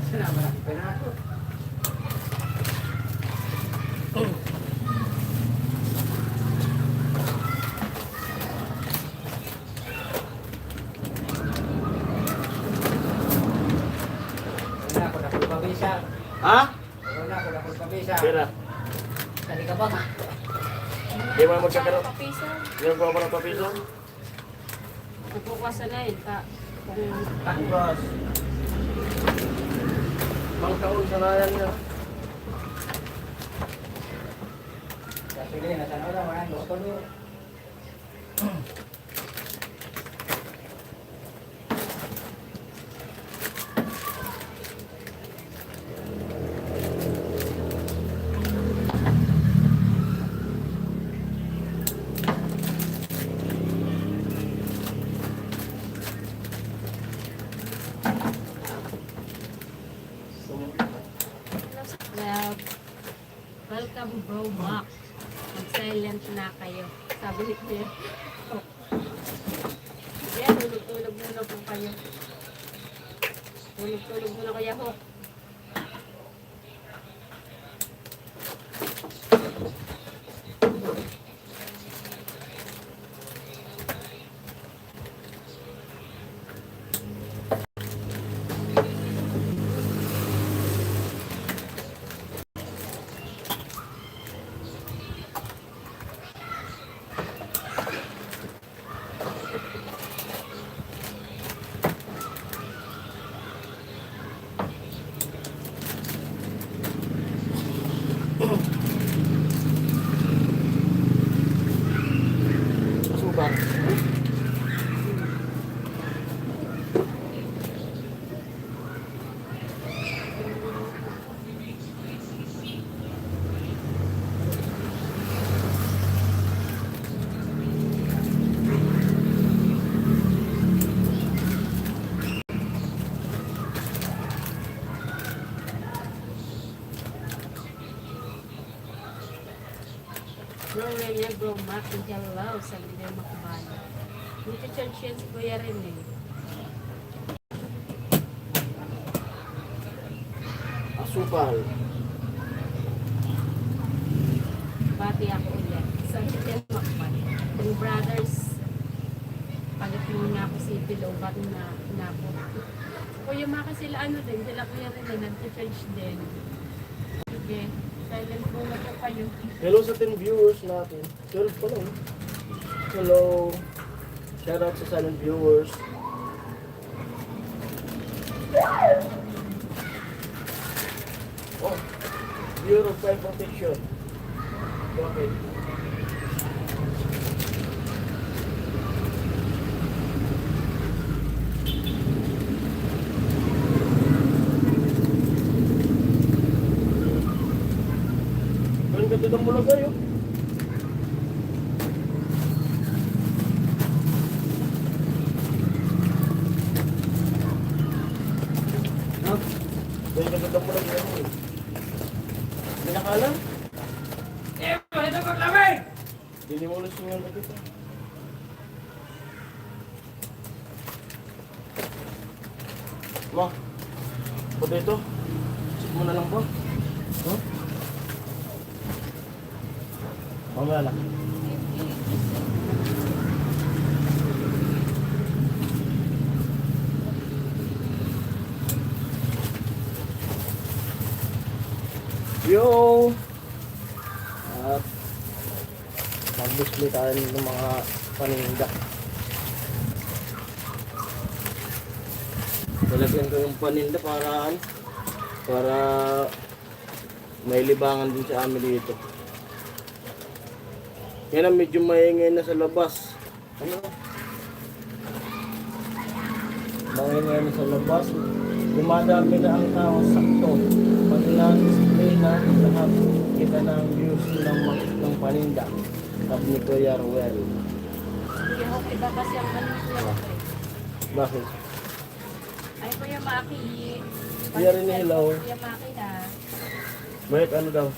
Salamat ako pa na ako. Wala ako na pabisa. Ha? Wala ako na pabisa. Kira. Tali ka ba nga? Di ba magkakaroon? Papisa. Di ba ako ng papiso? Nagbukas na yun. Kung Bukas. Mang taon sa nayan niya. Sige, nasa na wala ang doktor mo. welcome bro Mac. Mag-silent na kayo. Sabi ni Kuya. Yan, tulog-tulog muna po kayo. Tulog-tulog muna kaya ho. Bro Rene, Bro Mac, hello, sabi niya makabala. Dito church yan si Kuya Rene. Asukal. Bati ako ulit. Sabi niya makabala. Kung brothers, pagdating na ako si Below, ba't na ako. Kuya Maka sila ano din, sila Kuya Rene, nag-church din. Okay, silent muna po kayo. Hello sa 10 viewers natin. 12 pa lang. Hello. Shout out sa silent viewers. Oh, Bureau of Fire Protection. Okay. Ang ganda ng mula kayo. Ha? Ang ganda ng mula kayo. Hindi nakalam? Ito ko lamay! Hindi mo ulit singal na kita. Ma, potato. Sit mo na lang po. Huh? Mamaya lang. Yo! At mag-display tayo ng mga paninda. Talagyan ko yung paninda para may libangan din sa amin dito. Yan ang medyo maingay na sa labas. Ano? Maingay na sa labas. Dumadami na ang tao sakto. Pag na-display na lahat kita ng views ng paninda. Sabi ni Kuya Ruel. Kuya, okay ba kasi ang ano ni Kuya okay? Bakit? Ay, Kuya Maki. Kuya Rene, hello. Kuya Maki na. Bakit ano daw?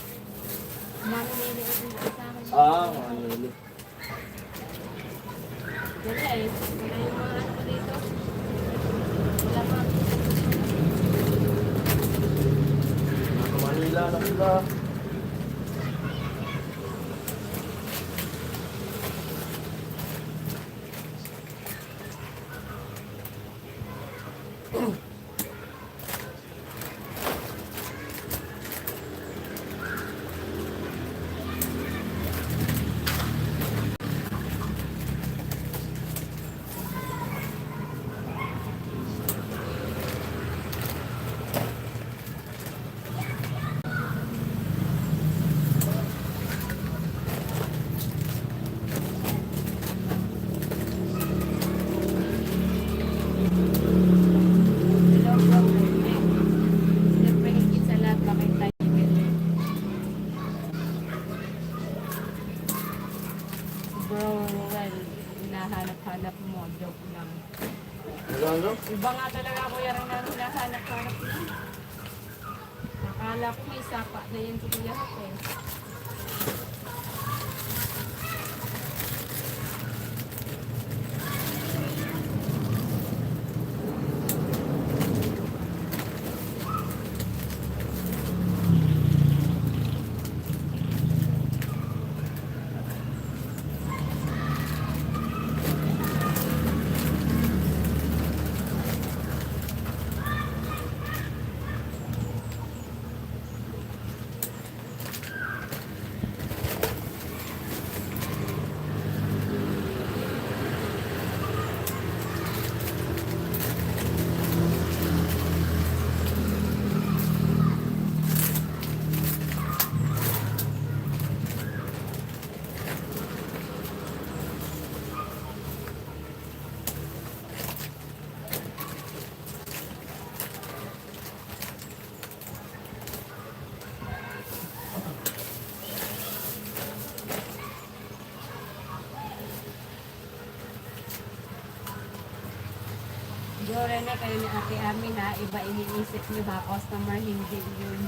Mamimili ko din sa akin. Manili. Wala eh. Wala yung mga ano ko dito. Wala pa. Nasa Manila na sila. Hello, bro. Siyempre, higit sa lahat, bakit tayo ganyan? Bro, well, hinahanap-hanap mo. Joke lang. Ano? Iba nga talaga Kuya rin na hinahanap-hanap mo. Akala ko may sapa na yan sa Kuya Hap eh. Bro, Rene, kayo ni Ate Ami ha, iba iniisip nyo ha, customer, hindi yun.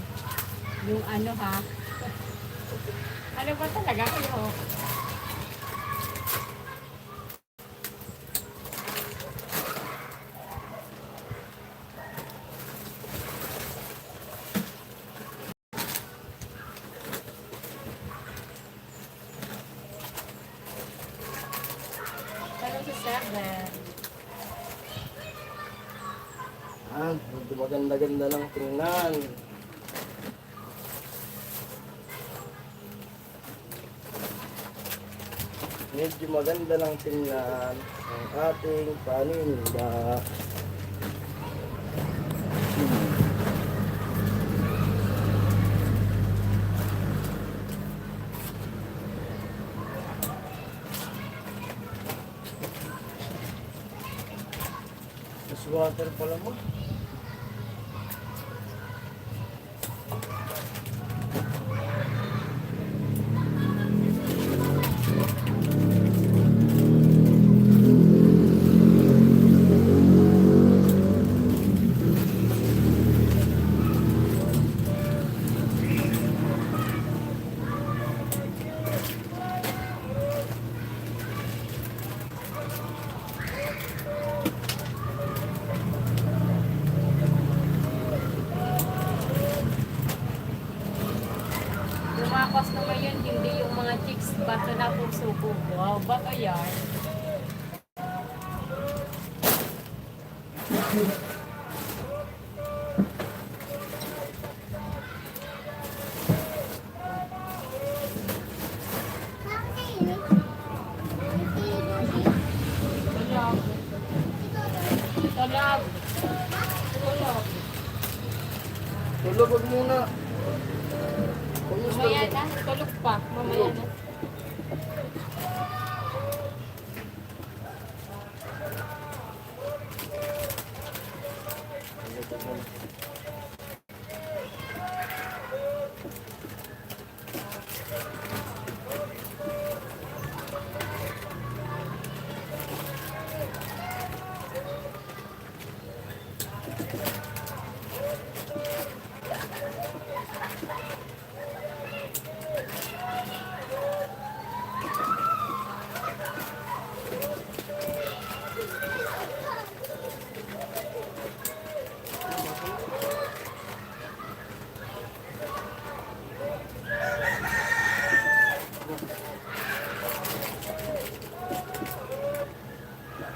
Yung ano ha, Ano ba talaga kayo? Pero si Seven. Medyo maganda-ganda lang tingnan. Medyo maganda lang tingnan ang ating paninda. Mas water pala mo. Yung mga customer yun, hindi yung mga chicks bato na puso ko. Wow, bato yan. Tulog. Tulog. Tulog. Tulog, wag muna. Kumusta? Mamaya na. Tulog pa. Mamaya na.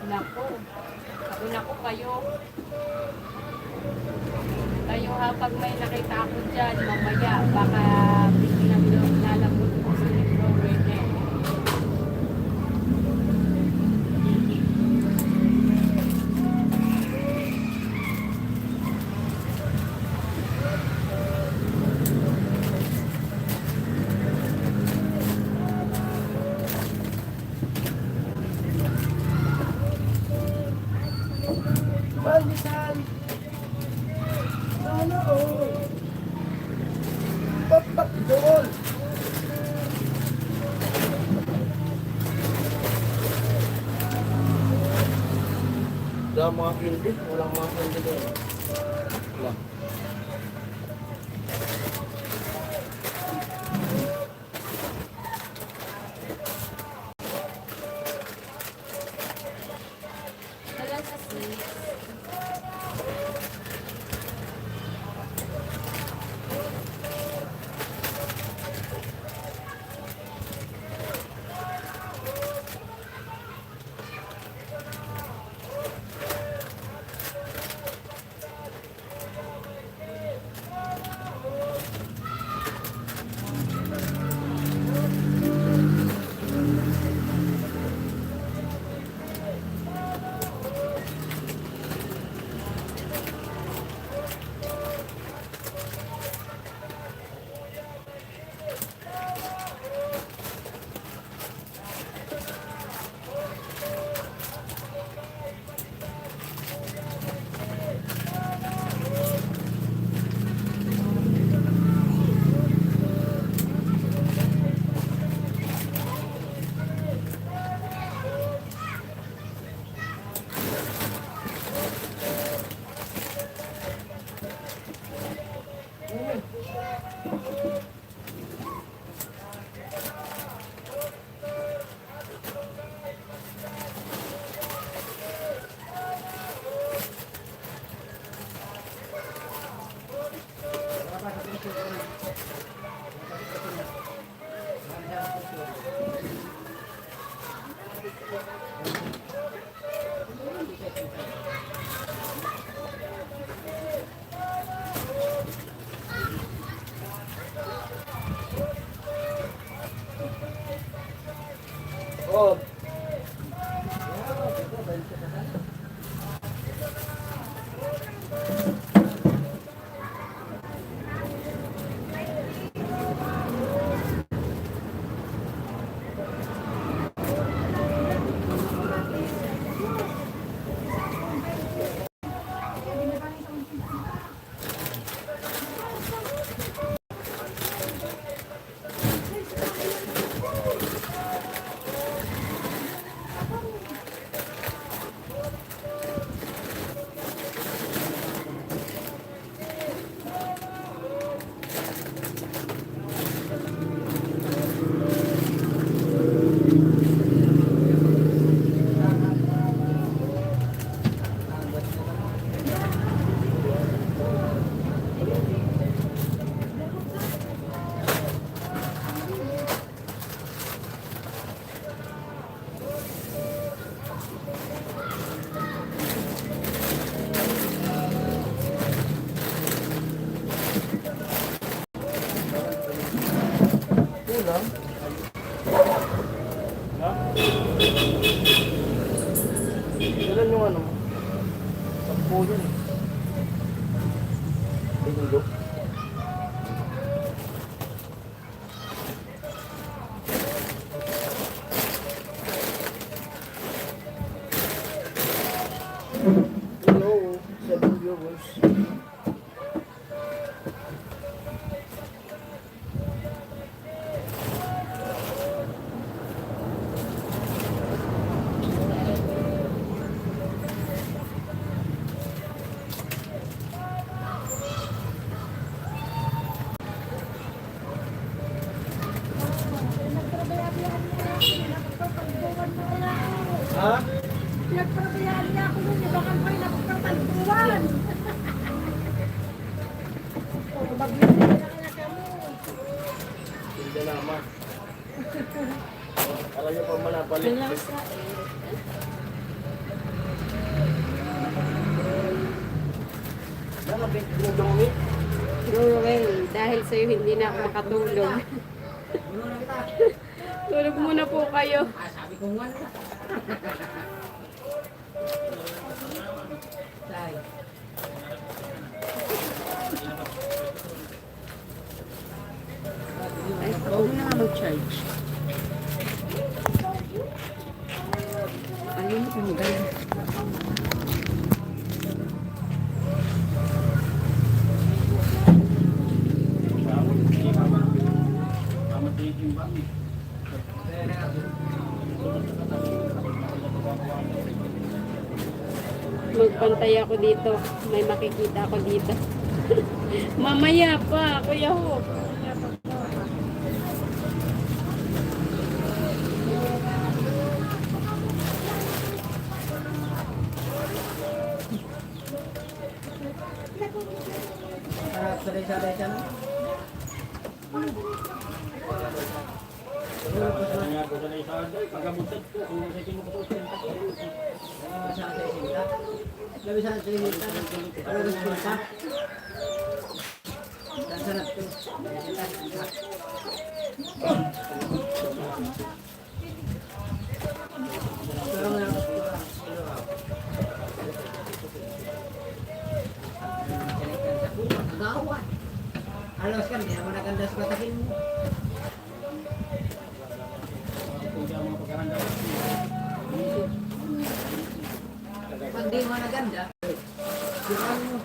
Naku. Naku kayo. Kayo ha, pag may nakita ako dyan, mamaya, baka biglang lalabot ko sa libro. Pwede. Pandisan! Sana all! Papak doon! Wala mga candy? Walang mga candy doon. Wala. Wala sa sis. Oh. Kulang. Ha? Ilan yung ano? 10 yan. Linggo. Hello, 7 viewers. Ha? Nagpabayaan niya ako nun, ibakan ko yung napagkatalbuan. Bagyan na kaya kami. Hindi naman. Alam niyo pa malapalik. Nakabit mo dumi. Well, dahil sa'yo hindi na ako makatulog. Tulog muna po kayo. Ay, huwag na nga mag-charge. Ayun, ang ganda. Magpantay ako dito. May makikita ako dito. Mamaya pa, Kuya Ho. Alas kan, dia mana kandas katakin mo. Pag di mo naganda, siraan mo.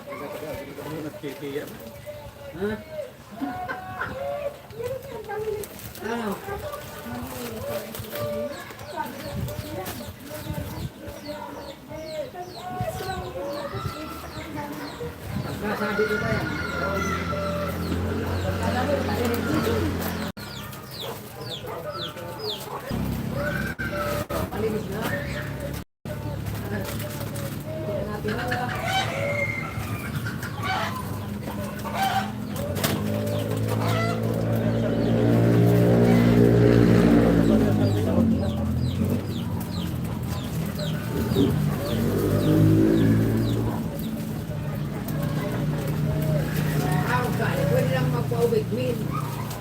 Ha? Ano? Pagkasabi ko ba yan? Malinis na. Hindi na natin na.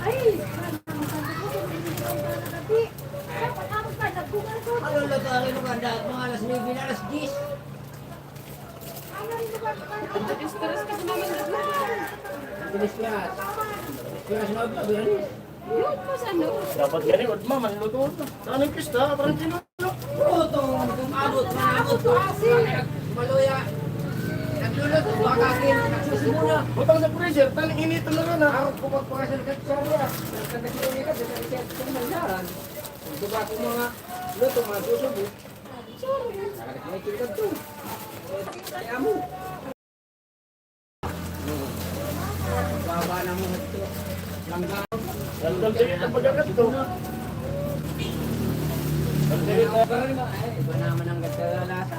Ay, dapat ako pa, nagbukan ko. Ano lagarin mo ganda at mga alas 9 na alas 10? Stress ka naman na. Bilis ka. Kaya sinabi ko yan eh. Yun po sa ano. Dapat gani, wad ma, manluto na. Saan yung pista? Parang tinulo. Puro kumabot, manabot ko. Maluya. Naglulot, bakakin, nagsusimula. Butang sa freezer, taning initan na rin ha. Ako po magpakasal ka sa mga. Nagkandagin ka, sa reset ko mandaran. Diba ko mga luto, mga susubo. Sorry. Nakakakit ka to. Kaya mo. Baba na mo ito. Langga. Gandang sige ang pagkakat to. Gandang sige na. Iba naman ang ganda-lasa.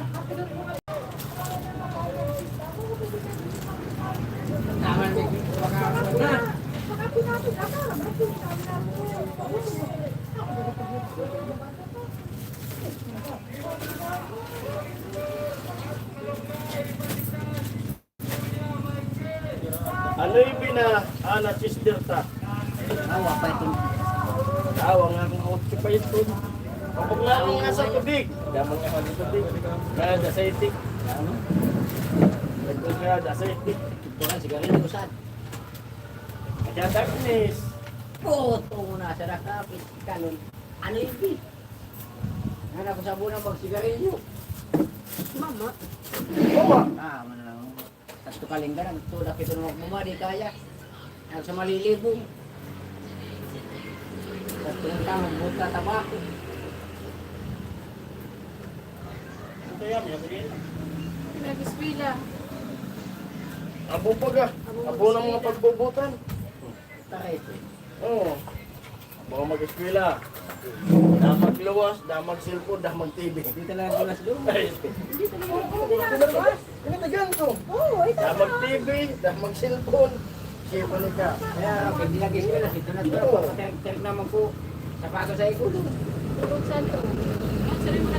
Naman may pagkakaroon na. Ano yung ana chisterta? Awa pa ito. Tawa nga kung ako pa ito. Kapag lang nga sa tubig. Damang nga sa tubig. Kaya da sa itik. Ano? Kaya da sa itik. Ito na, sigarilyo ko saan? Kaya darkness. Puto mo na sa rakapit. Kanon. Ano yung bit? Hanap ko sa bunang pag-sigarilyo. Mama. Bawa. Ano lang. Tato kalinggaran. Tulak ito na magmumari kaya. Ano sa malilibong. Tato ng tamang buta tabako. Ito yan, yan. Nag-eskwela. Abo pa ga. Abo ng mga pagbubutan. Taray ito. Oo. Abo mag-eskwela. Dah magluwas, dah mag-cellphone, dah mag-TV. Hindi talaga gulas doon. Hindi talaga. Ganito ganito. Dah mag-TV, dah mag-cellphone. Siya ni ka. Kaya okay, dilagis ko na. Ito na ito. Oo. Paterik naman po. Sapato sa ikulo. Saan to? Saan yung mga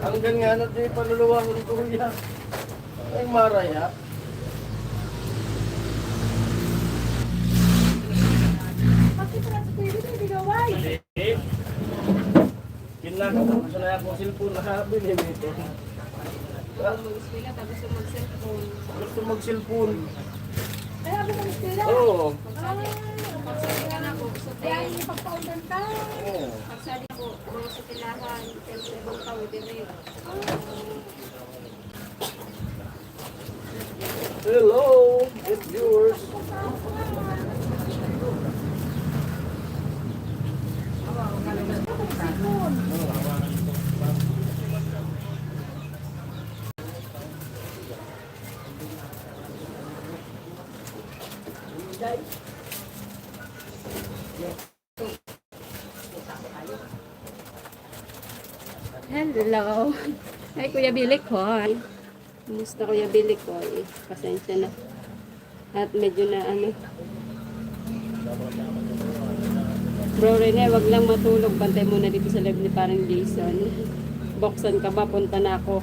Ang ganyano di panuluwang ni Kuya. Ay maraya. Bakit na sa TV na bigaway? Eh. Kinaka ko sa akong cellphone na habili nito. mag-eskwela tapos yung mag-cellphone. Gusto mag-cellphone. Kaya ako ng estila. Oo. Pagsali ka na ako sa Kaya tayo. hindi pagpaundan ka. Oo. Pagsali ko, mga sa tilahan, siyempre ibang tao, dire. Hello, it's yours. Hello. Hi, Kuya Billy ko. Kumusta Kuya Billy ko? Pasensya na. At medyo na ano. Bro Rene, wag lang matulog. Bantay muna dito sa live ni parang Jason. Boksan ka ba? Punta na ako.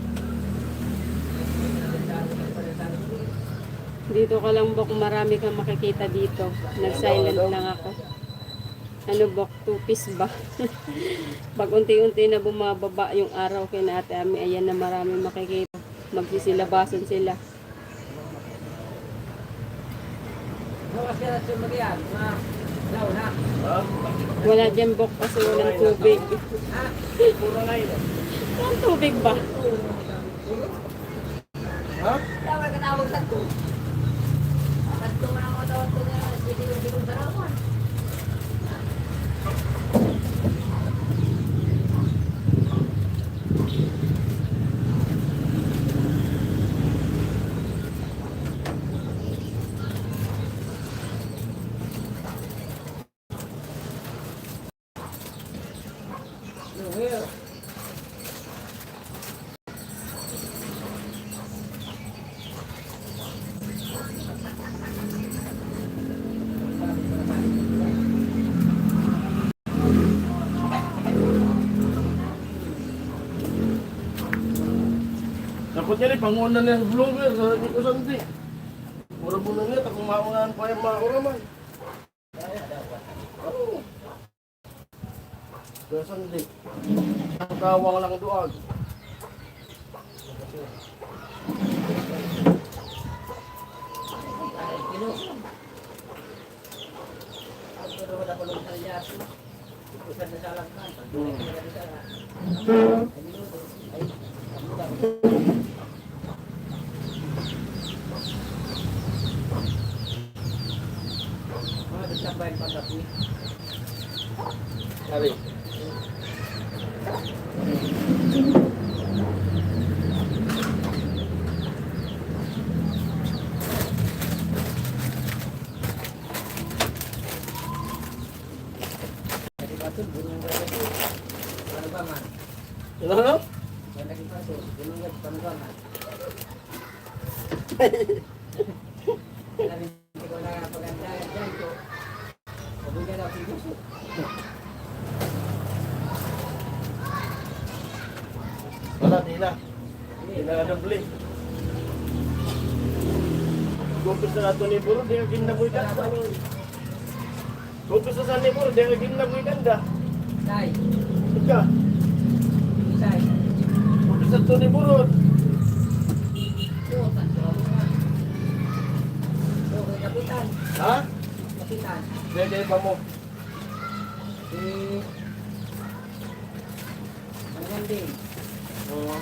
Dito ka lang, Bok. Marami kang makikita dito. Nag-silent lang ako. Ano, Bok? 2 piece ba? Pag unti-unti na bumababa yung araw kay Ate Ami, ayan na marami makikita. Magsisilabasan sila. Bukas ka na sumagyan. Law na. Ha? Wala dyan, Bok, kasi walang tubig. Puro na yun. Walang tubig ba? Ha? Tawag ka tawag sa to. Tatlo mo na ako tawag ko niya. Bigong sarapan. Dapat yan eh, pangunan ng vlogger sa hindi ko sandi. Mura mo na nila, kung maungahan pa yung mga uraman. Oo. Gasan di. Ang kawang lang duag. Kilo. Pero wala ko lang sa yaso. Usan na sa langkan. Ay, minuto. Ay, mga nagsabayan pa sa puwi. Sabi. Jadi patut gunung gajah. Panubangan. Ano? Lagi patut gunung gajah panubangan. Sabi ko na pagandayan dyan ko. Pabunya na ako gusto. Wala, di na. Di na nabli. Kumpis na nato ni Buro, di yung ginaboy ganda. Kumpis na sa ni Buro, di yung ginaboy ganda. Say, Ika, say. kumpis na to ni Buro. Tuh, kan tuh apa? Tuh, kapitan, Ha? kapitan. Dede ba mo? Di Mangan din. Oo.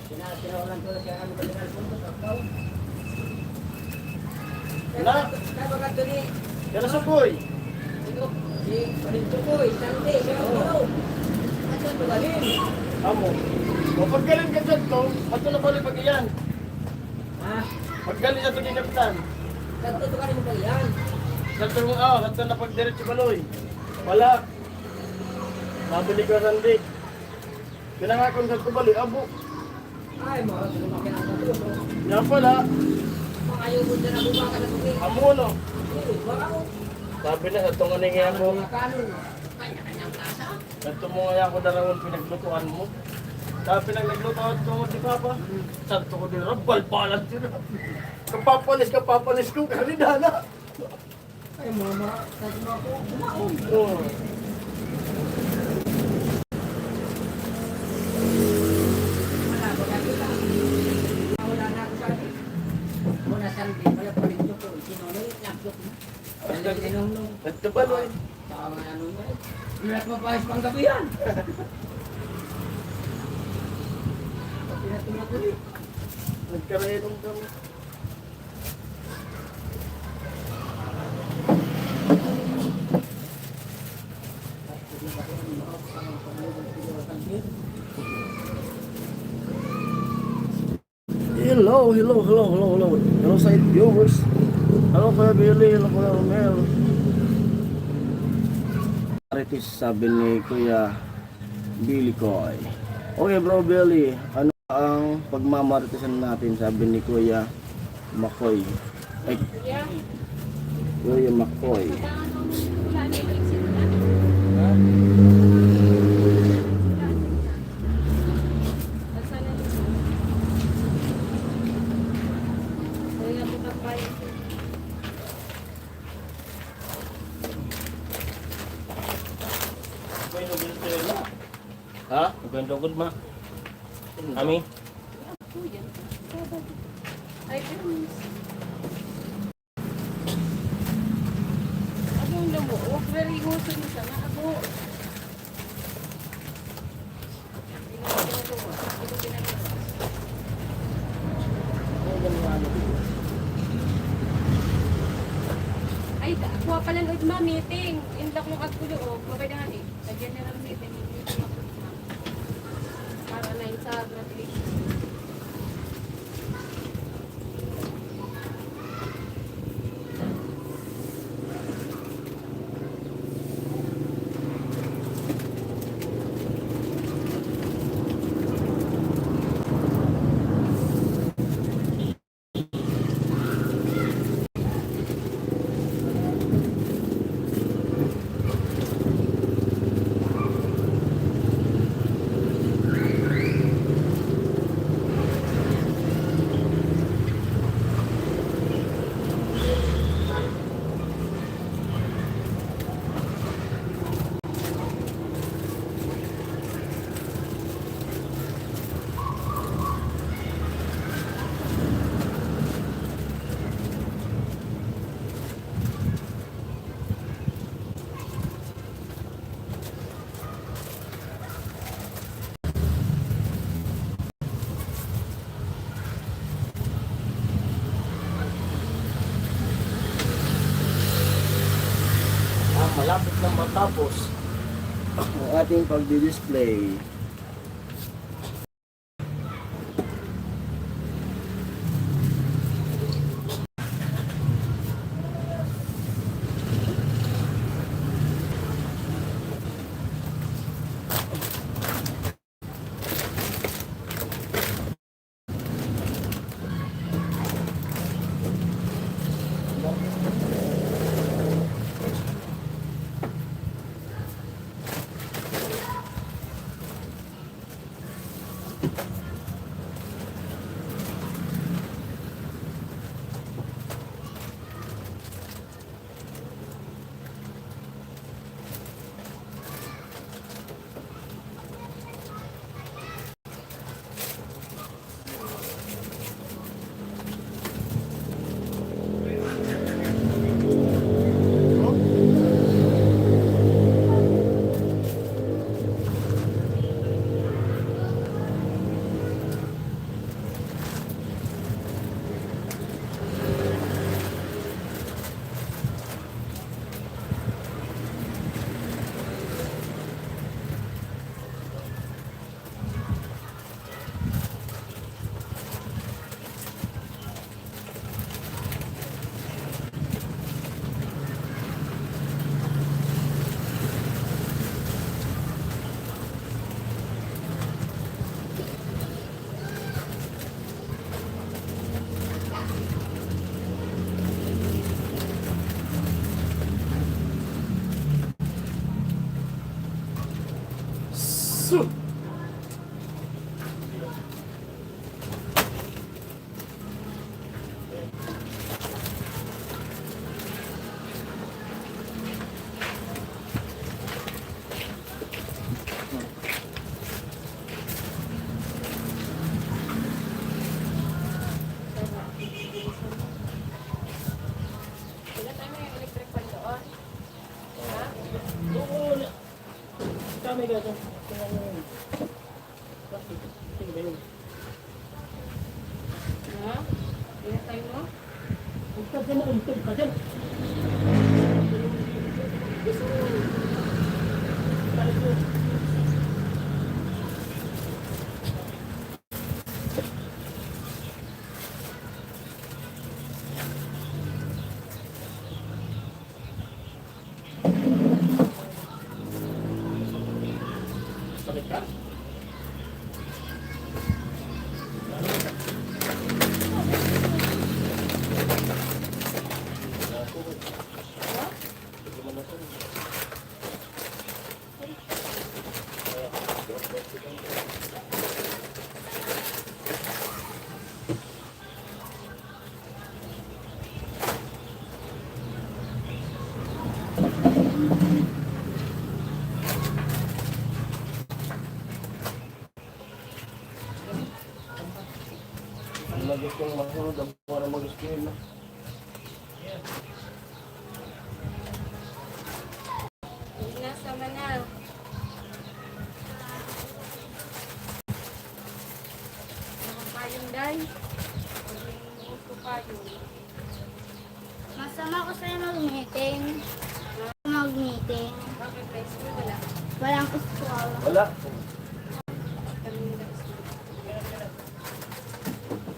Tinawalan ko siya kami kailangan punto sa tao. Wala. Kaya bagat to ni Kaya sukoy. ito, si Parinto ko, isante, siya ako. At ito galing. Amo. O paggaling ka dyan to, ato na pala pag iyan. Ha? Paggaling na to ni Kapitan. Kanto to galing mo pa yan. Ato na pag diretso baloy. Wala. Mabili ka sandi. Kinangakon sa kubali, abo. Ay, mga lumaki na ito. Yan pala, Mga ayaw mo dyan na bumaka na tuwi. amo no. Baka ko. Sabi na, sa tungan ni nga mo. Mga kanon. Kanya-kanyang klasa. Ito mo nga ako darawon pinaglutuan mo. Sabi nang naglutuan ko di Papa. Santo ko din, rabal-balan sila. Kapapalis ko, kalidana. Ay, mama, sabi mo ako, bumaon. Oo. Wala, wala kita. Wala na ako sa atin. Muna sandi, wala pa rin ko. Sinunod, nagdok mo. Wala sinunod. Ito baloy. Tama ano mo. Bilat mapahis pang gabi yan. Pinatuloy. Nagkarayong kami. Hello sa viewers. Hello Kuya Billy, hello Kuya Romel. Marites sabi ni Kuya Billy Koy. Okay bro Billy, ano ang pagmamaritesan natin sabi ni Kuya Makoy. Ay, Yeah. Kuya Makoy. Ha? Magandang ma. Kami? Ay, goodness. Ako yung lamo. Huwag very good sa sana. Ako. Ay, kuha pala ng ma meeting. Indak mo agkulo o. Mabaydahan eh. Sa general meeting. Para na yun sa graduation. malapit na matapos ang ating pagdi-display. So, Wala tayo may electric fan doon. Ha? doon. Kami gato. Ha? Wala tayo mo? Sakit ka? Ang gusto kong masunod, ang para mag-scale na. Nasama na. Nakapayong day. Gusto payong. Masama ko sa'yo mag-meeting. Mag-meeting. Bakit guys? Wala. Walang school. Wala. Kami nila.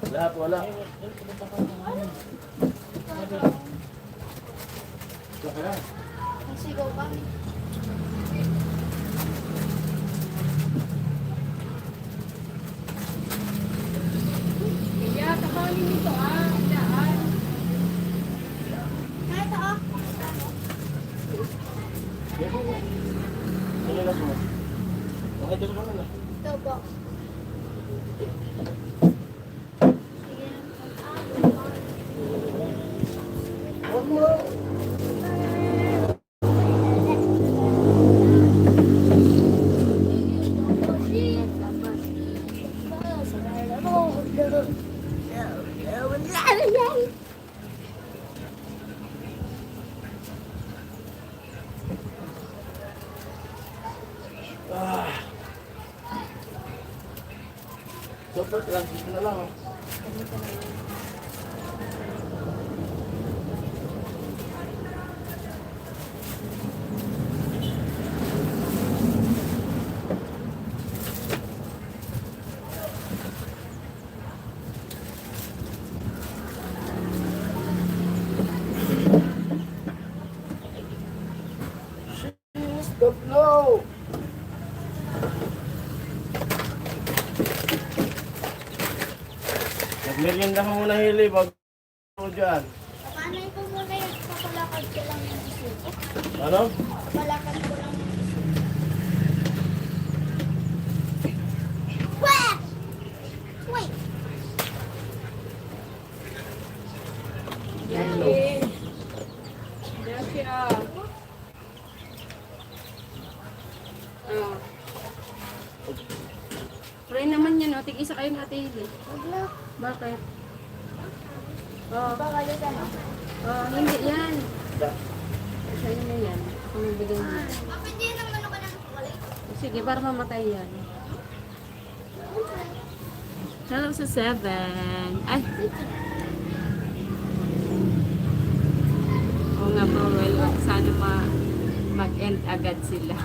Lahat wala. Saka na. Nagsigaw kami. Kaya, takalin nito daan. Ito ah. Ano na mo? Okay, doon ka na. Ito po. Huwag mo. Ah. Super lang, dito na lang. Oh. Maganda ka muna, Hili. Bago ako dyan. Papanay ko muna yung papalakad ko lang yung isuko. Ano? Papalakad ko lang yung isuko. Wah! Wait! Jackie. Jackie, ah. Oh. Pray naman yan, oh. Tig-isa kayo na Ate Hili. Huwag na. Bakit? Oh, Pagalitan mo. oh, hindi yan. Sa'yo na yan. Ako nagbigay mo. Bakit di naman ako nang kulay? Sige, para mamatay yan. Hello sa 7. Ay! Oo nga po, well, sana mag-end agad sila.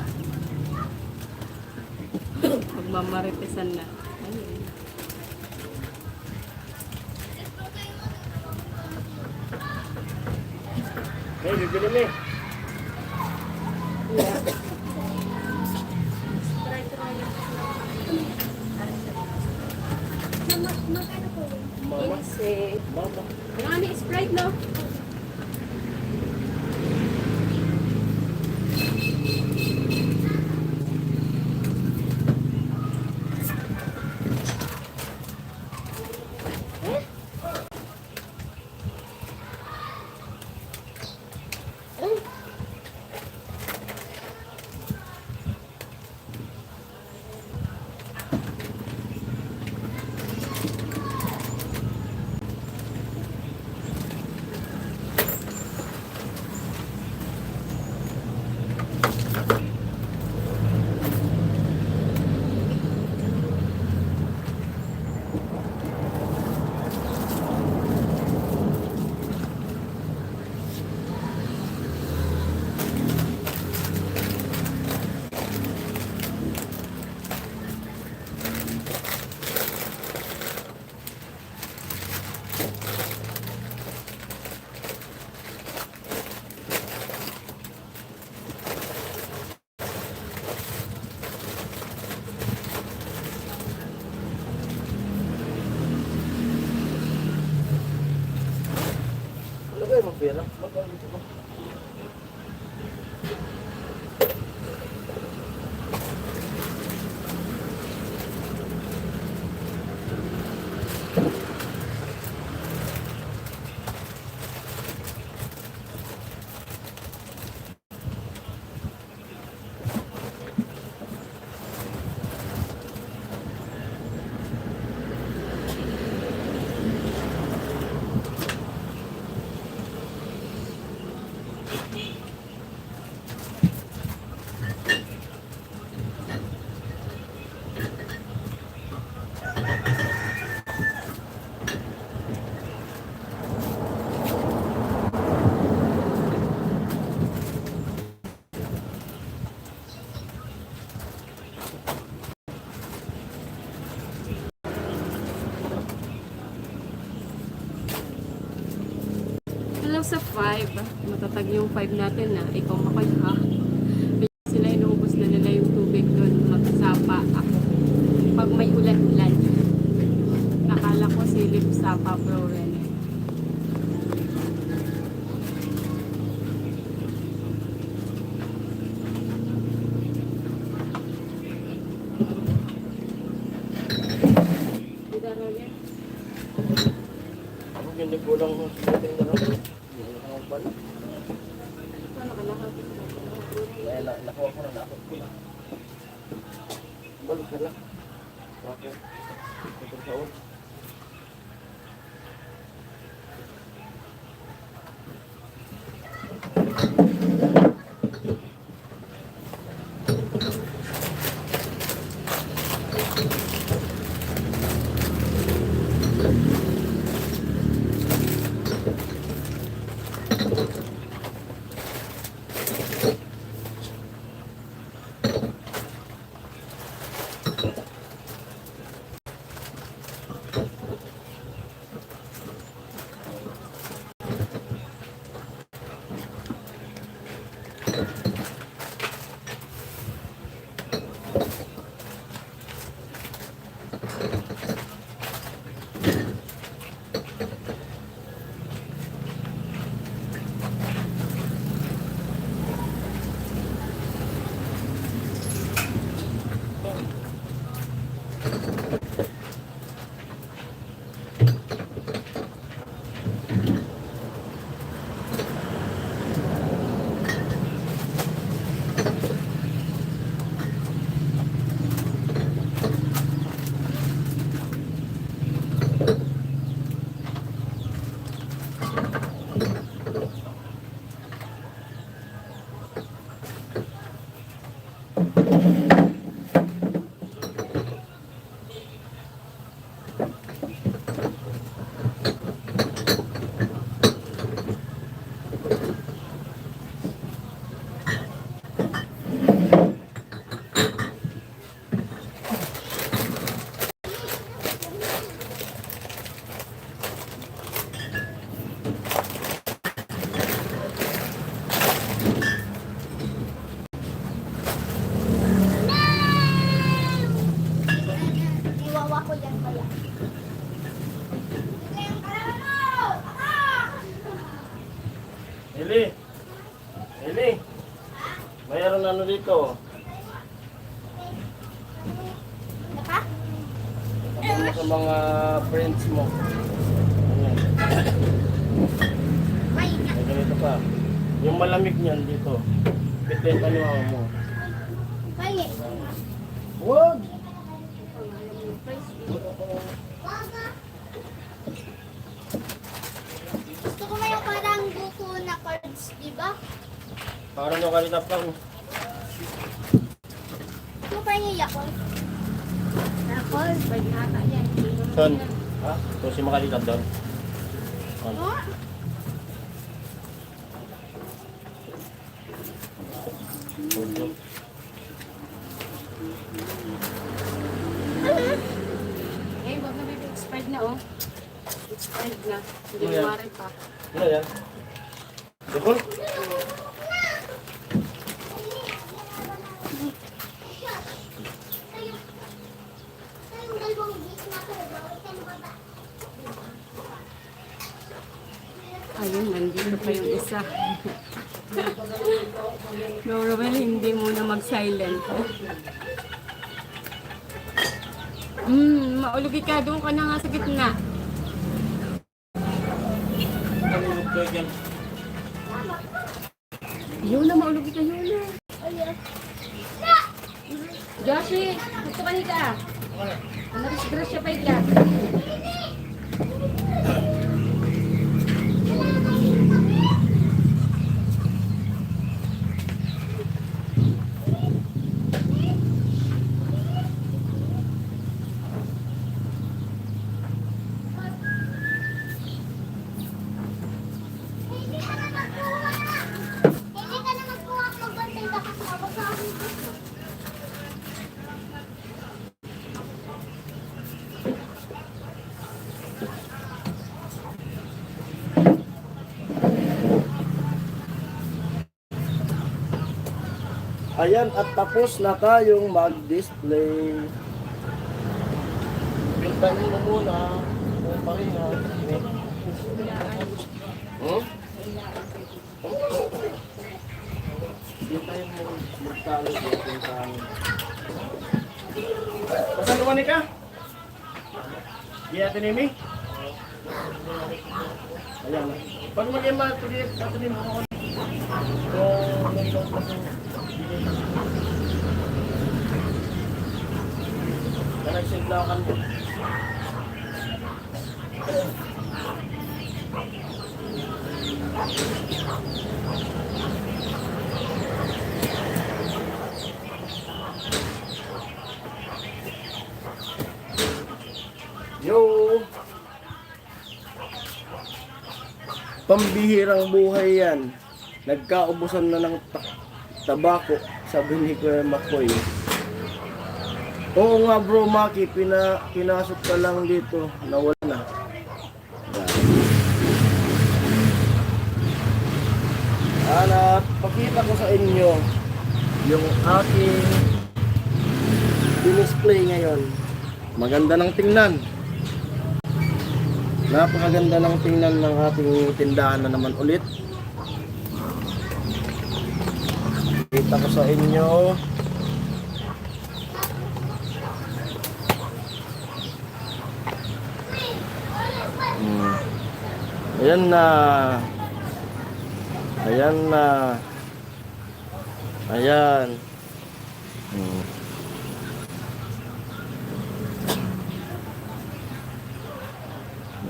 Magmamaritesan na. Ayun. Hey, bibili mo eh. Magkano po yun? Mama. Inse. Mama. Ano ni Sprite, no? Ano kayo mong pera? Magkano dito ba? Hello sa 5. Matatag yung 5 natin na. Ikaw makoy ha. Sila inuubos na nila yung tubig doon. Magsapa ako. Pag may ulan-ulan. Akala ko silip sapa bro rin. Ako hindi kulang ng sinating na lang. Hindi na lang pala. Ano ka nakapit? Kaya nakuha ko na nakot ko na. Balik ka lang. Okay. Ito sa ulo. Eli! Eli! Mayroon ano dito. Naka? Ano mo sa mga friends mo. Ayan. May na. May ganito pa. Yung malamig niyan dito. Pitenta nyo mo. May. Wag! Gusto ko may parang buko na cards, di ba? Parang yung kanina pa. Gusto ko parang yung Yakult. Tapos, pwede ata yan. Son. Ha? So si makalitab doon. Ano? Oh, Eh, wag na baby, expired na oh. Expired na. Hindi Ano yan? mawari pa. Ano yan? Dukol? yung dalawang beef na to, bawal ka na baba. Ayun, nandito pa yung isa. Normal, hindi muna mag-silent. Maulugi ka. Doon ka na nga sa gitna. Yun na, maulugi ka yun na. Joshi, gusto ka nita. Ano disgrasya pa ika? Hindi ka na magkuha. Hindi ka na magkuha. Magbantay ka kasi ako sa akin. Ayan, at tapos na tayong mag-display. Pintahin mo muna. Kung paringa. Pintahin mo magtalo dito. Pintahin. Pasan naman ka? Di ate Nemi? Ayan. Pag mag-ima, atuloy mo ako. Kung may load pa sa nag-send na ako kanina. Yo! Pambihirang buhay yan. Nagkaubusan na ng tabako, sabi ni Kuya Makoy. Oo nga bro, Maki, pinasok ka lang dito, nawala na. At pakita ko sa inyo yung aking display ngayon. Maganda ng tingnan. Napakaganda ng tingnan ng ating tindahan na naman ulit. Kita ko sa inyo. Ayan na. Ayan na. Ayan.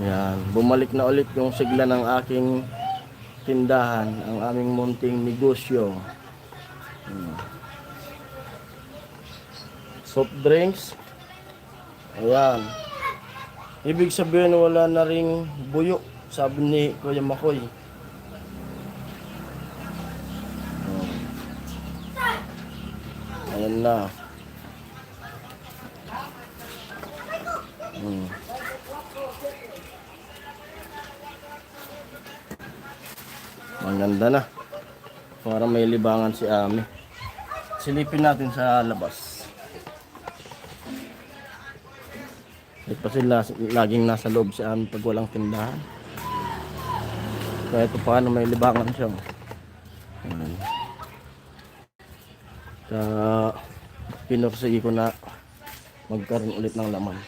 Ayan. Bumalik na ulit yung sigla ng aking tindahan, ang aming munting negosyo. Soft drinks. Ayan. Ibig sabihin wala na ring buyo, sabi ni Kuya Makoy. Ayan na. Maganda na. Para may libangan si Ami. Silipin natin sa labas. Hindi pa sila laging nasa loob si Ami pag walang tindahan. Kahit paano may libangan siya. Ayan. Pinursigi ko na magkaroon ulit ng laman.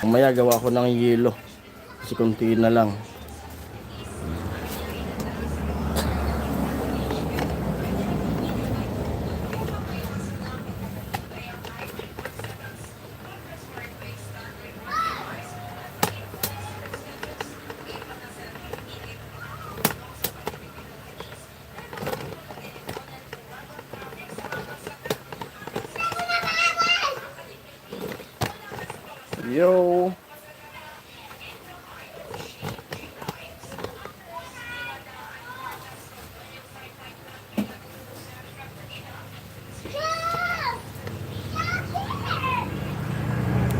Mamaya gawa ko ng yelo kasi kunti na lang. Yo.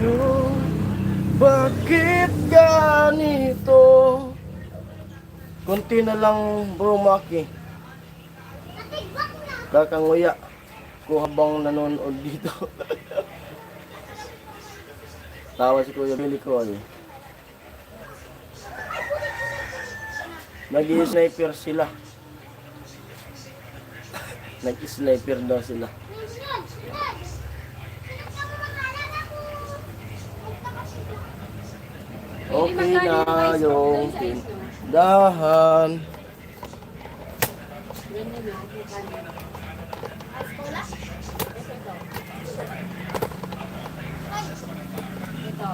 Yo. Bakit ganito? Konti na lang bro Maki. Kakanguya ko habang nanonood dito. Tawa si Kuya Billy ko eh. Nag-i-sniper sila. Nag-i-sniper daw sila. Okay na yung dahan. Ito.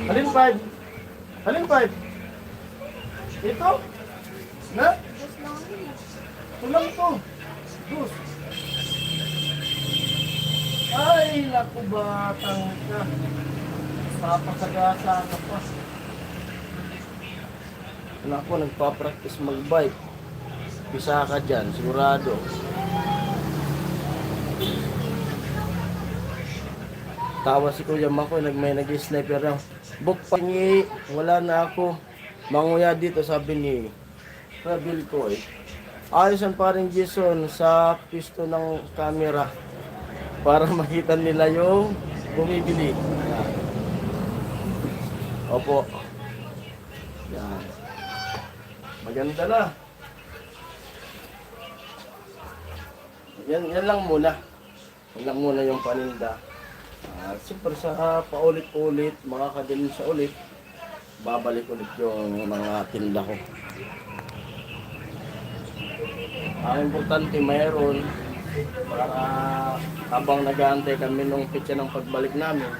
Alin 5? Alin 5? Ito? Na? Tulang to. Dus. Ay, naku batang ka. Papasagasa ka pa. Naku, nagpa-practice mag-bike. Pisa ka dyan, sigurado. Tawa si Kuya Mako, may nag-sniper lang. Buk pangi, wala na ako. Manguya dito, sabi ni Rabil ko eh. Ayosan pa rin Jason sa pisto ng camera para makita nila yung bumibili. Yan. Opo. Yan. Maganda na. Yan lang muna. Yan lang muna yung paninda. Siyempre sa paulit-ulit, makakadalhin sa ulit, babalik ulit yung mga tinda ko. Ang importante mayroon para habang nag-aantay kami nung pitsa ng pagbalik namin,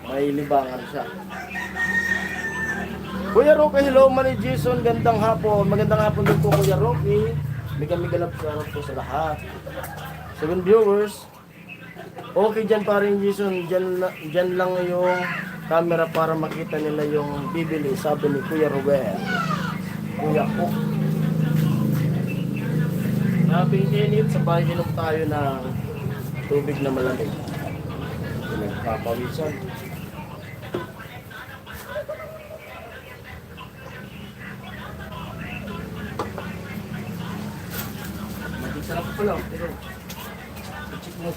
may libangan siya. Kuya Rocky, hello Manny Jason, gandang hapon. Magandang hapon din po Kuya Rocky. May kami galap po sa lahat. 7 viewers. Okay dyan pa rin Jason, dyan lang yung camera para makita nila yung bibili, sabi ni Kuya Ruben. Kuya ko. Nabing init, sabay inom tayo ng tubig na malamig. Nagpapawisan. Sarap pala, pero check mo.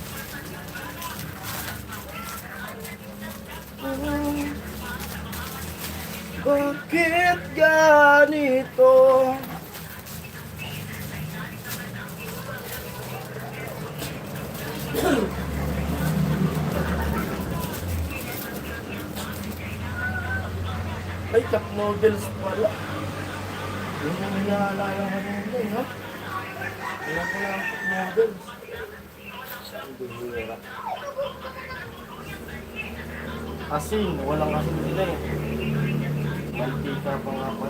Bakit ganito? Ay, cup noodles pala. Yung nangyala yung kanina, ha? Kaya ko lang cup noodles. Asin, walang asin nila eh. Mantika pa nga pa.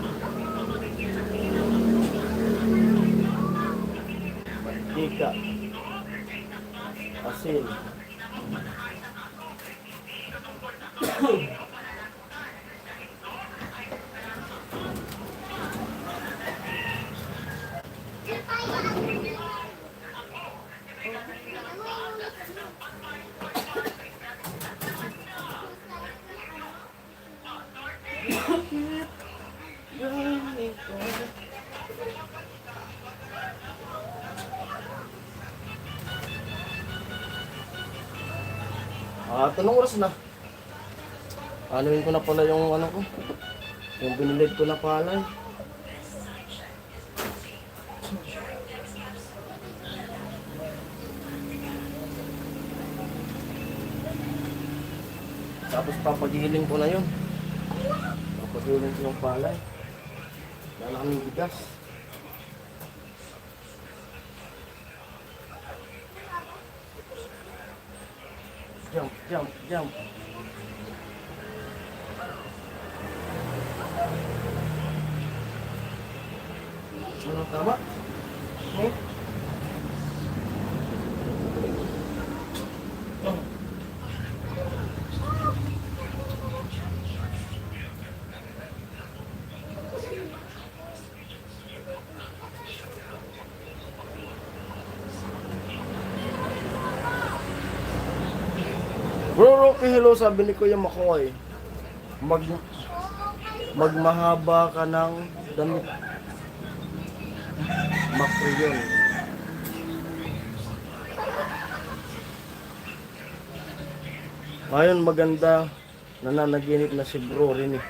Mantika. Asin. Anong oras na? Anuin ko na pala yung ano ko. Yung binilid ko na palay. Tapos papagiling ko na yun. Papagiling ko yung palay. Wala na kaming bigas. Jump, jump, jump. Ano tama? Hmm? Oh. Bro, Rocky, hello, sabi ni Kuya Makoy. Magmahaba ka ng damit. Makro yun. Ngayon maganda, nananaginip na si bro rin eh.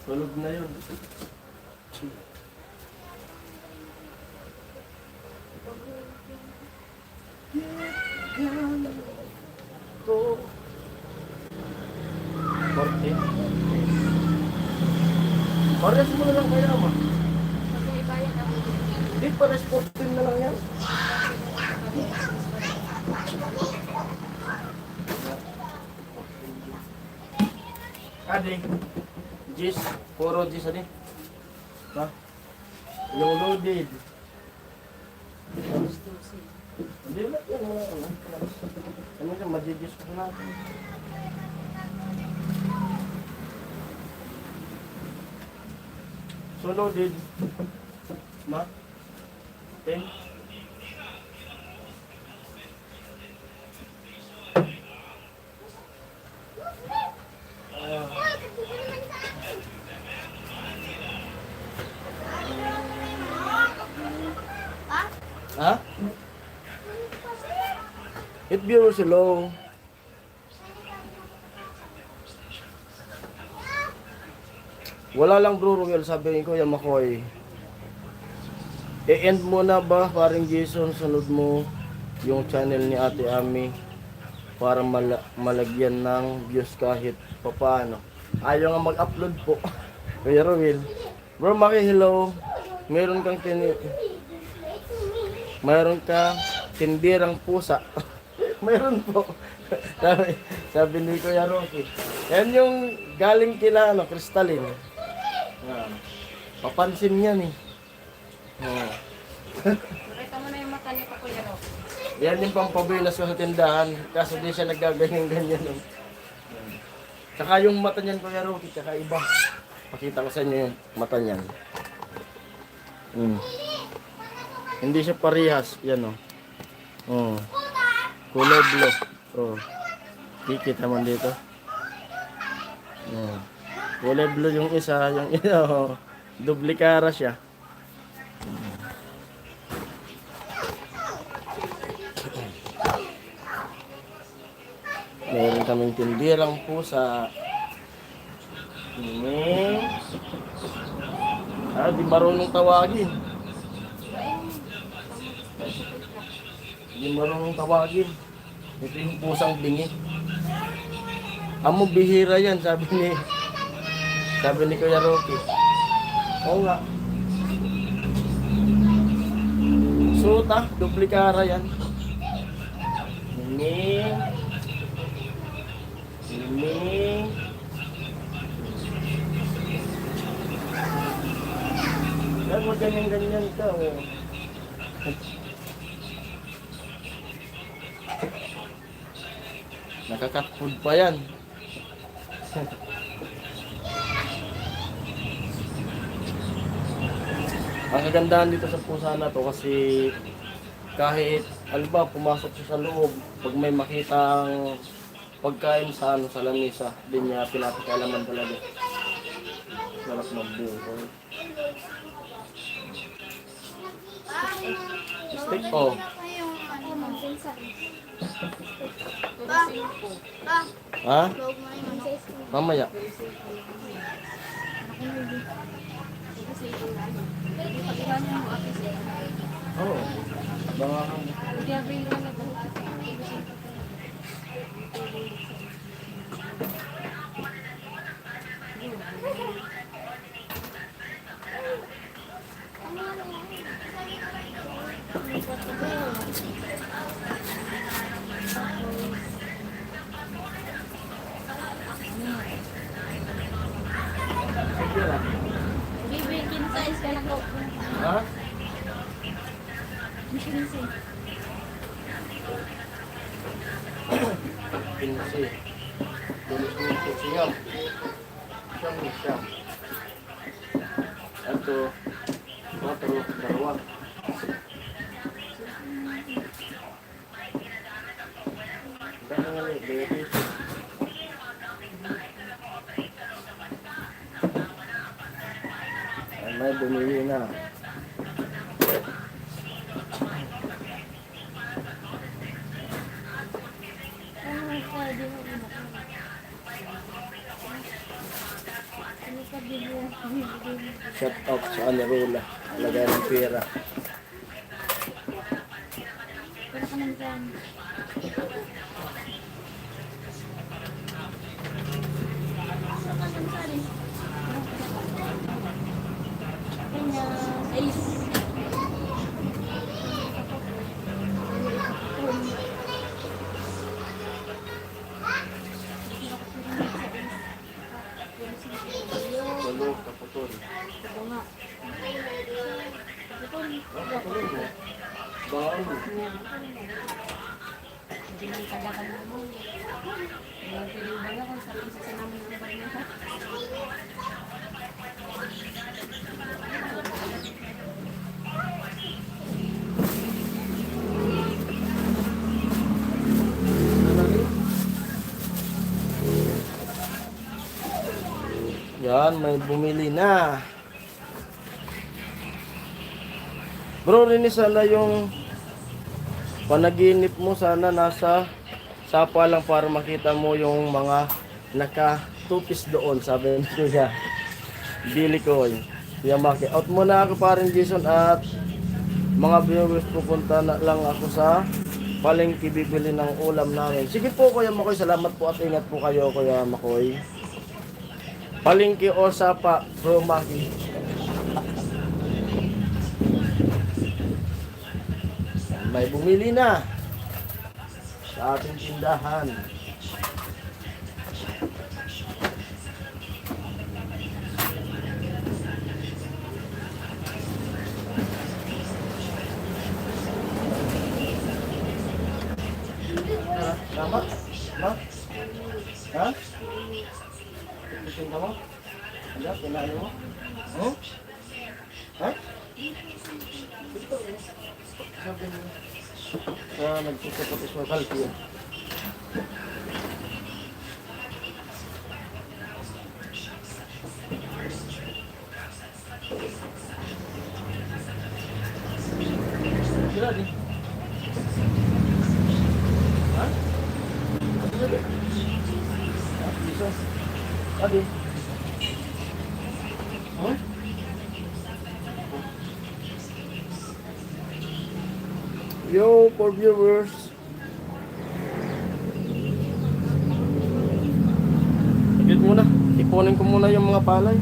Tulog na yun. Go. Korte. Pares mo na lang kaya ma. Magkaibayan ako. Hindi, pares 14 na lang yan. Ade, Gis, puro Gis ade. Ha? Yung loaded. Hindi na yan mga ano. Ano ka, magigis ko natin. So loaded. Ma? 10? Ha? It bureau slow. Wala lang bro, Rungel, sabi ni Kuya Makoy. I-end mo na ba, paring Jason, sunod mo yung channel ni Ate Ami para malagyan ng views kahit papaano. Ayaw nga mag-upload po. Kuya Rungel. Bro, Maki, hello. Meron kang tindirang pusa. Meron po. sabi ni Kuya Rocky. Yan yung galing kila Crystalline. Papansin yan eh. Nakita mo na yung mata niya pa, Kuya Rob. Yan yung pampabilas ko sa tindahan. Kaso di siya naggaganyan-ganyan. Tsaka yung mata niyan, Kuya Rocky, tsaka iba. Pakita ko sa inyo yung mata niyan. Hindi siya parehas. Yan o. Kulay blue. Kikita mo dito. Kulay blue yung isa. Yung duplikara siya. Meron kaming tindirang pusa. Di marunong tawagin. Di marunong tawagin. Ito yung pusang bingi. Amo bihira yan, sabi ni Kuya Rocky. Oo nga. Suta, duplikara yan. Ming. Yan, ganyan-ganyan ka. Nakakat food pa yan. Ang kagandahan dito sa pusa na to kasi kahit alba pumasok siya sa loob, pag may makitang pagkain sa sa lamesa, din niya pinapakialaman talaga. Sarap magbuhay. Stick Yung ano, pinsan. Pa, Ha? loob mo na yung manok. Mamaya. Oo. Baka Bibi, kinsize ka lang ko. ha? Pinsi. Pinsi siyam. Siyam. Ito. 4, dalawa. Dahil nga ni, baby. Ay, may bumili na. Shout out sa Anerola. Lagay ng pera. Tulog, kaputol. Bawal. Yan, may bumili na. Bro, rin sana yung panaginip mo sana nasa sapa lang para makita mo yung mga naka-tupis doon, sabi niya. Bili ko yun. Kaya maki-out muna ako parin Jason at mga viewers, pupunta na lang ako sa palengke bibili ng ulam namin. Sige po Kuya Makoy, salamat po at ingat po kayo Kuya Makoy. Palengke o sapa, Bro Maki. May bumili na sa ating tindahan. Tama? Ha? Ha? Tingin ka mo? Ano? Kinain mo? Hmm? Ha? Ito eh. Sabi niya. Nagsusupotis mo kalki yun. Sila di? Ha? Sila di? Bisa? Adi? Ha? Yo, for viewers. Saglit muna. Ipunin ko muna yung mga palay.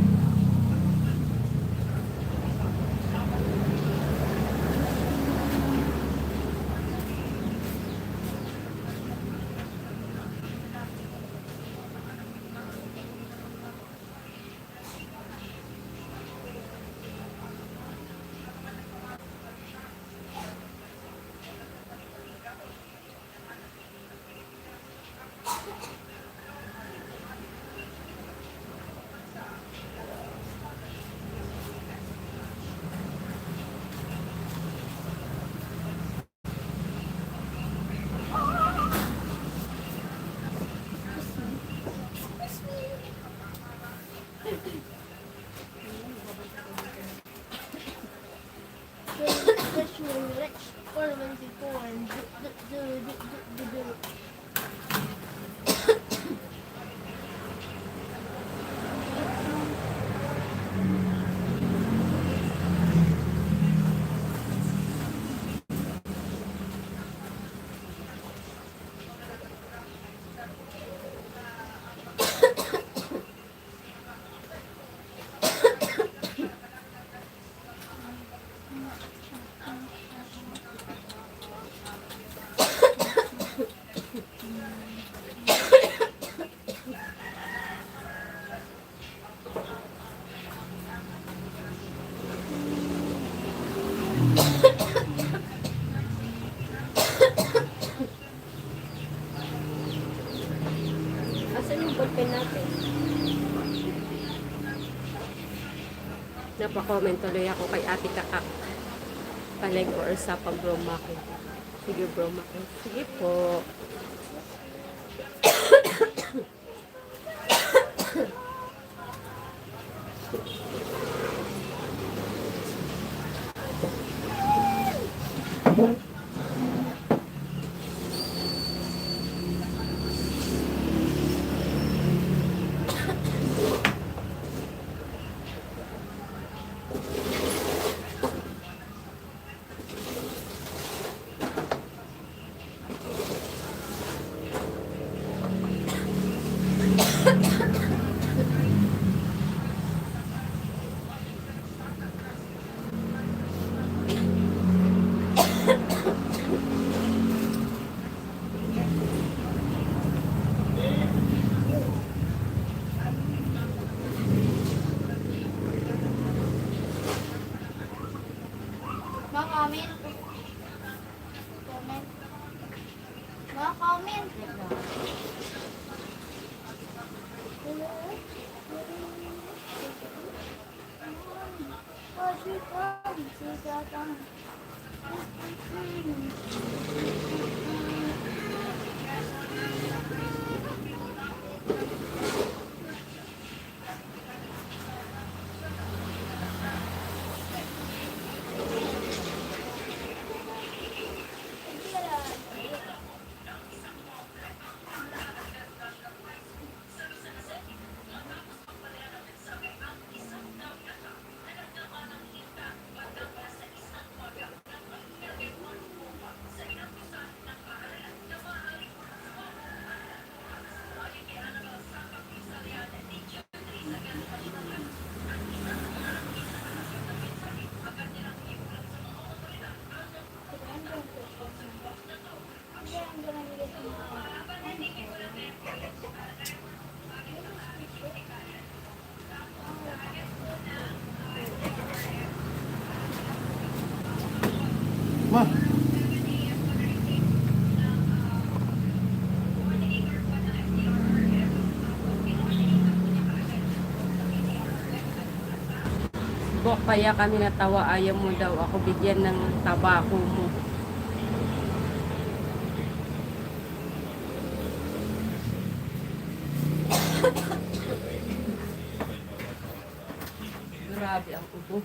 Rich, or when people and do. Asan yung ballpen natin? Napakomment tuloy ako kay Ate Kakak. Paleng or sa pag-bromake. Sige, bromake. Sige po. Mga comment. Comment. Mga comment. Ma, Bok, kaya kami natawa, ayaw mo daw ako bigyan ng tabako mo. Grabe ang ubo.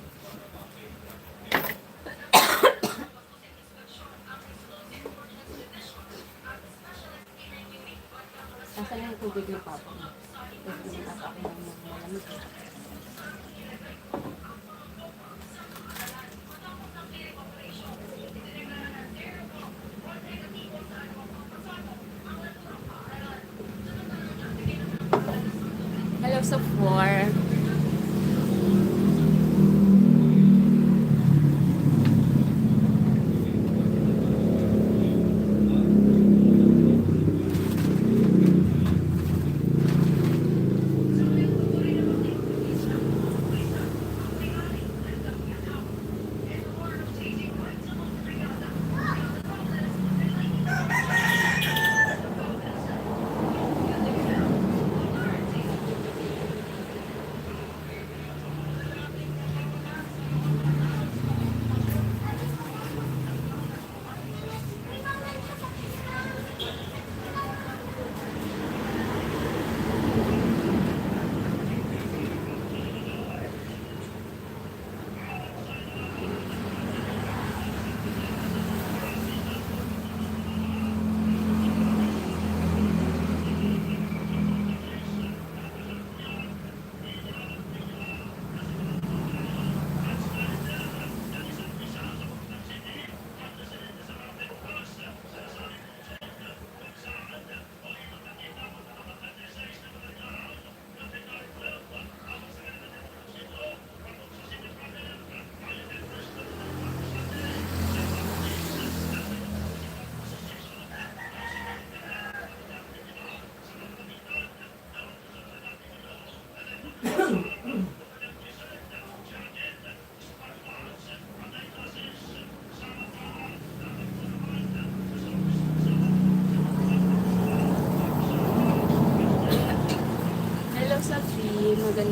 Nasaan yung tubig ng papa mo? Kasi pinatake ng mga malamig. Hello sa floor.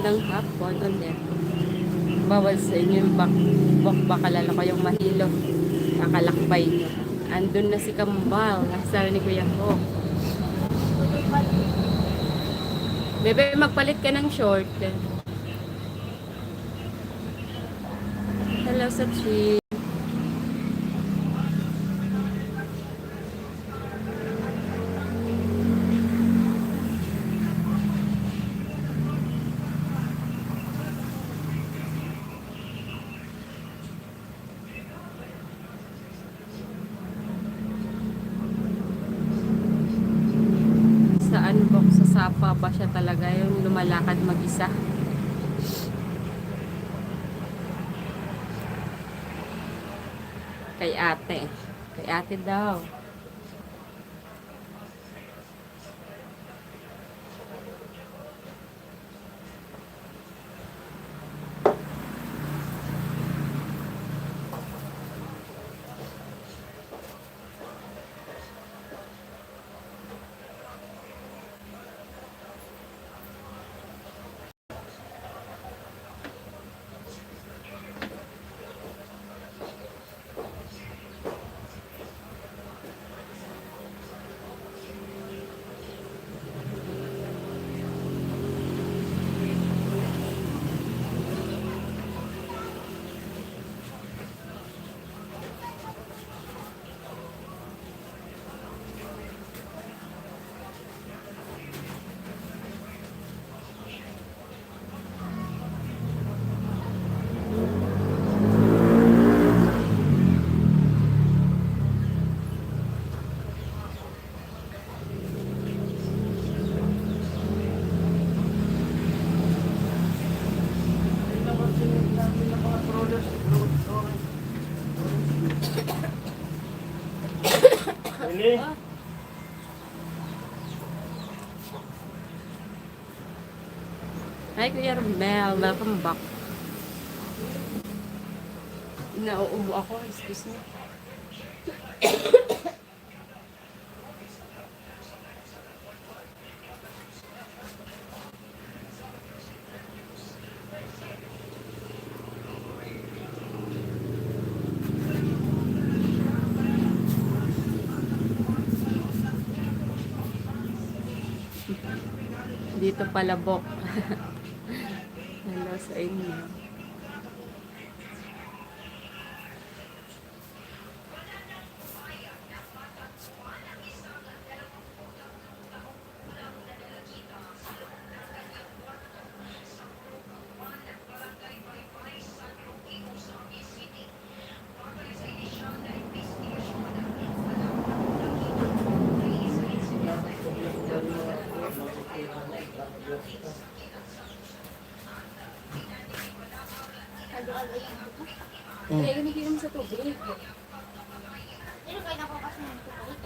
magandang hapon ulit. Bawal sa inyo yung baka lalo kayong mahilo. Kakalakbay nyo. Andun na si Kambal. Nasara ni Kuya ko. Bebe, magpalit ka ng short. Hello, Sachi. Saan po sa Sapa ba siya talaga yung lumalakad mag-isa? Kay ate. Kay ate daw. Ini. Hi, Kuya Romel. Welcome back. Nauubo ako. Excuse me. Dito palabok. Hello sa inyo. Kaya giniginom sa tubig. Hindi kayo nakukas ng tubig.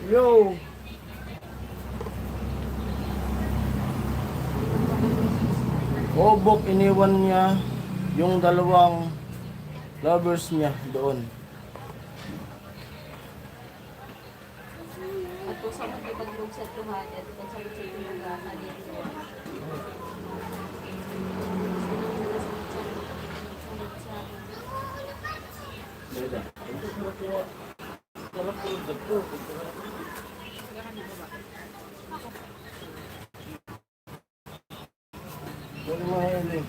Yo. Obok, iniwan niya yung dalawang lovers niya doon. At kung sa magkipag-room sa 200, kung sa magkipag-room Ano mo Helen?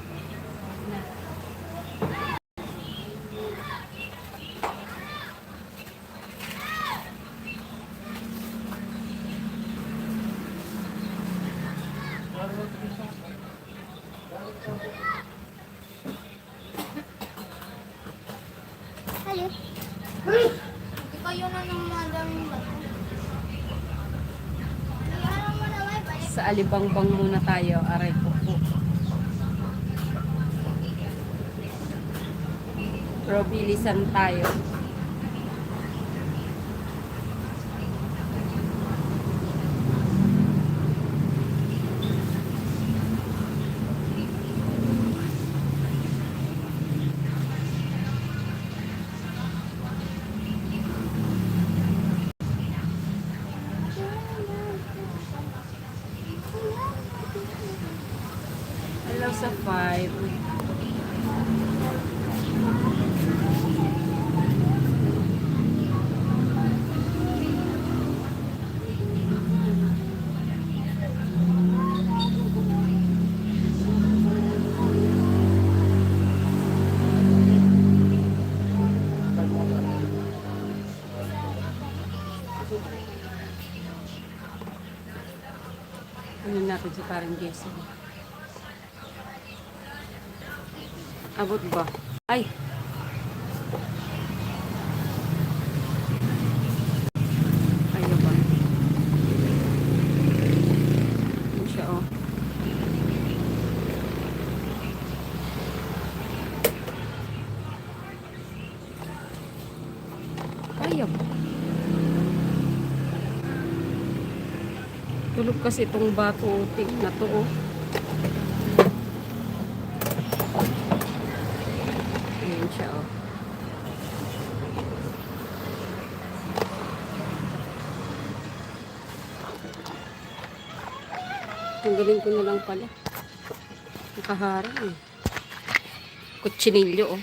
Halip. Ikaw yun na ng madaming bato. Kaya mo na wifi. Sa Alibangbang muna tayo. Aray po po. Robilisan tayo. Parang Jason. Abot ba? Ay! Ayaw ba? Yan siya, oh. Ayaw. Tulog kasi itong bato na to, oh. Ayan siya, oh. Tanggalin ko na lang pala. Nakaharang, eh. Kutsinilyo, oh.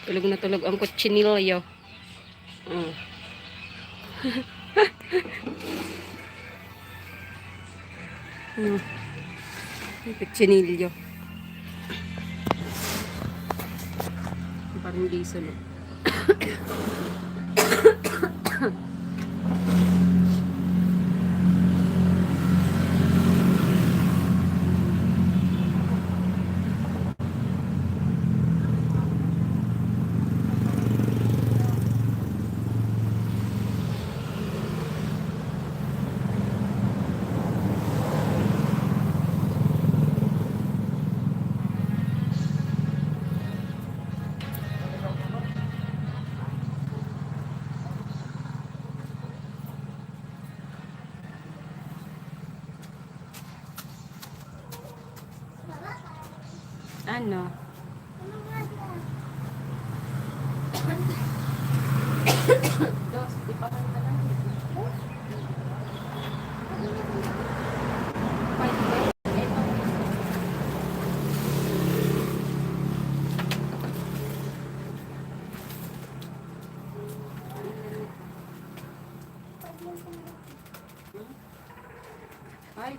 Tulog na tulog ang kutsinilyo. Mm. Kutsinilyo. Parang diesel, oh. Ano? Dos, di pa kanta lang. Ay,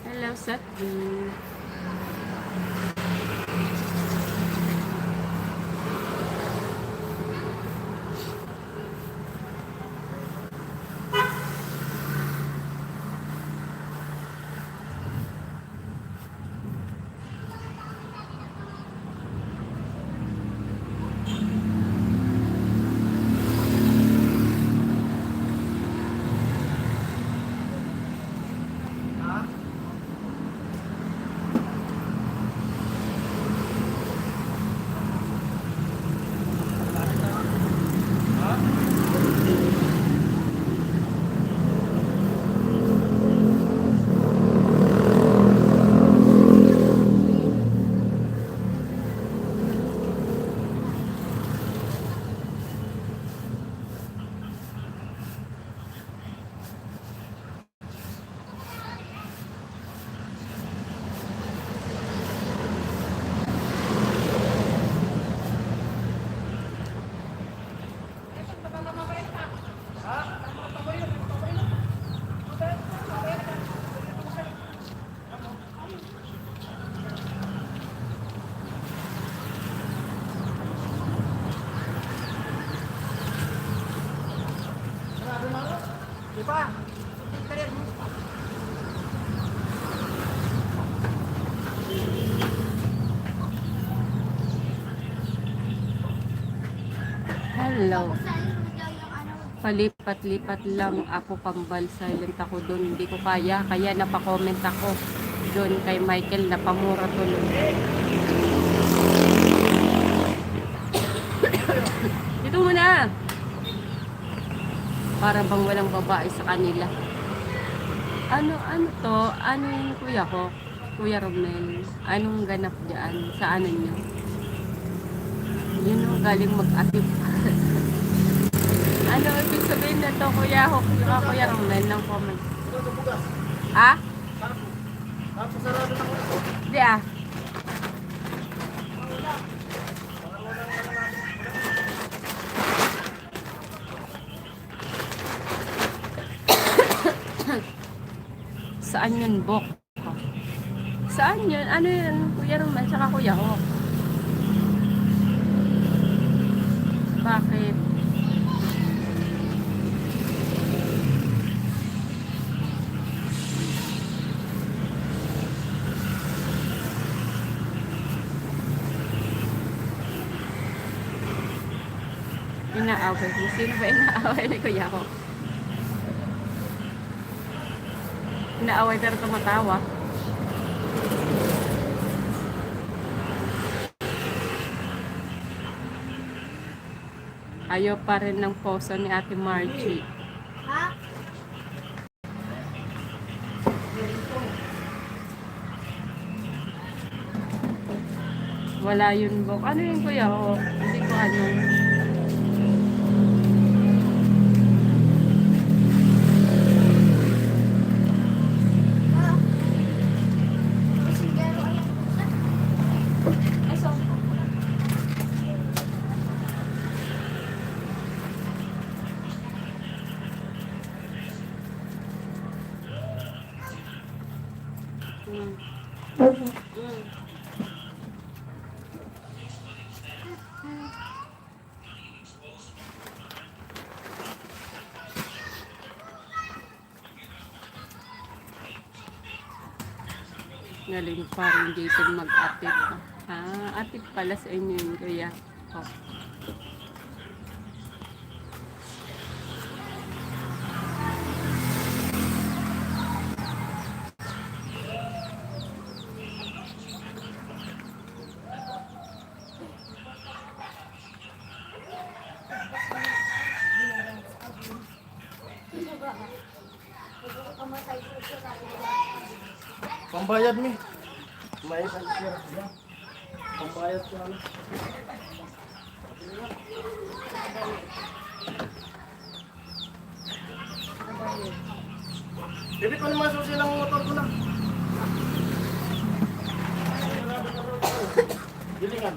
hello, Satu. pa. Ka rin. Hello. Saan mo daw yung ano? Palipat-lipat lang ako, pambal silent ako doon. Hindi ko kaya napakomment ako doon kay Michael na pamura tuloy. Dito muna. Para bang walang babae sa kanila. Ano to? Ano yun kuya ko? Kuya Romel. Anong ganap dyan? Sa ano nyo? Yun ang galing mag-atip. Ano ibig sabihin na to, Kuya Romel, ng comment? Ah? Sarado na ko. Di ah. Saan yun, Bok? Saan yun? Ano yun, Kuya Romel, tsaka Kuya Hok? Bakit? Inaaway mo. Sino ba inaaway ni Kuya Hok? Inaaway pero tumatawa. Ayaw pa rin ng poso ni Ate Margie. Ha? Wala yun, Bok. Ano yun, Kuya Hok? Hindi ko ano. Ah. Messenger, ayun. Ay, so. Galing pa rin dito mag-atip. Atip pala sa inyo yun, Kuya. Oh. Pambayad mi. May isang pira. Pambayad ko ano. Bibit ko naman susi ng motor ko lang. Gilingan.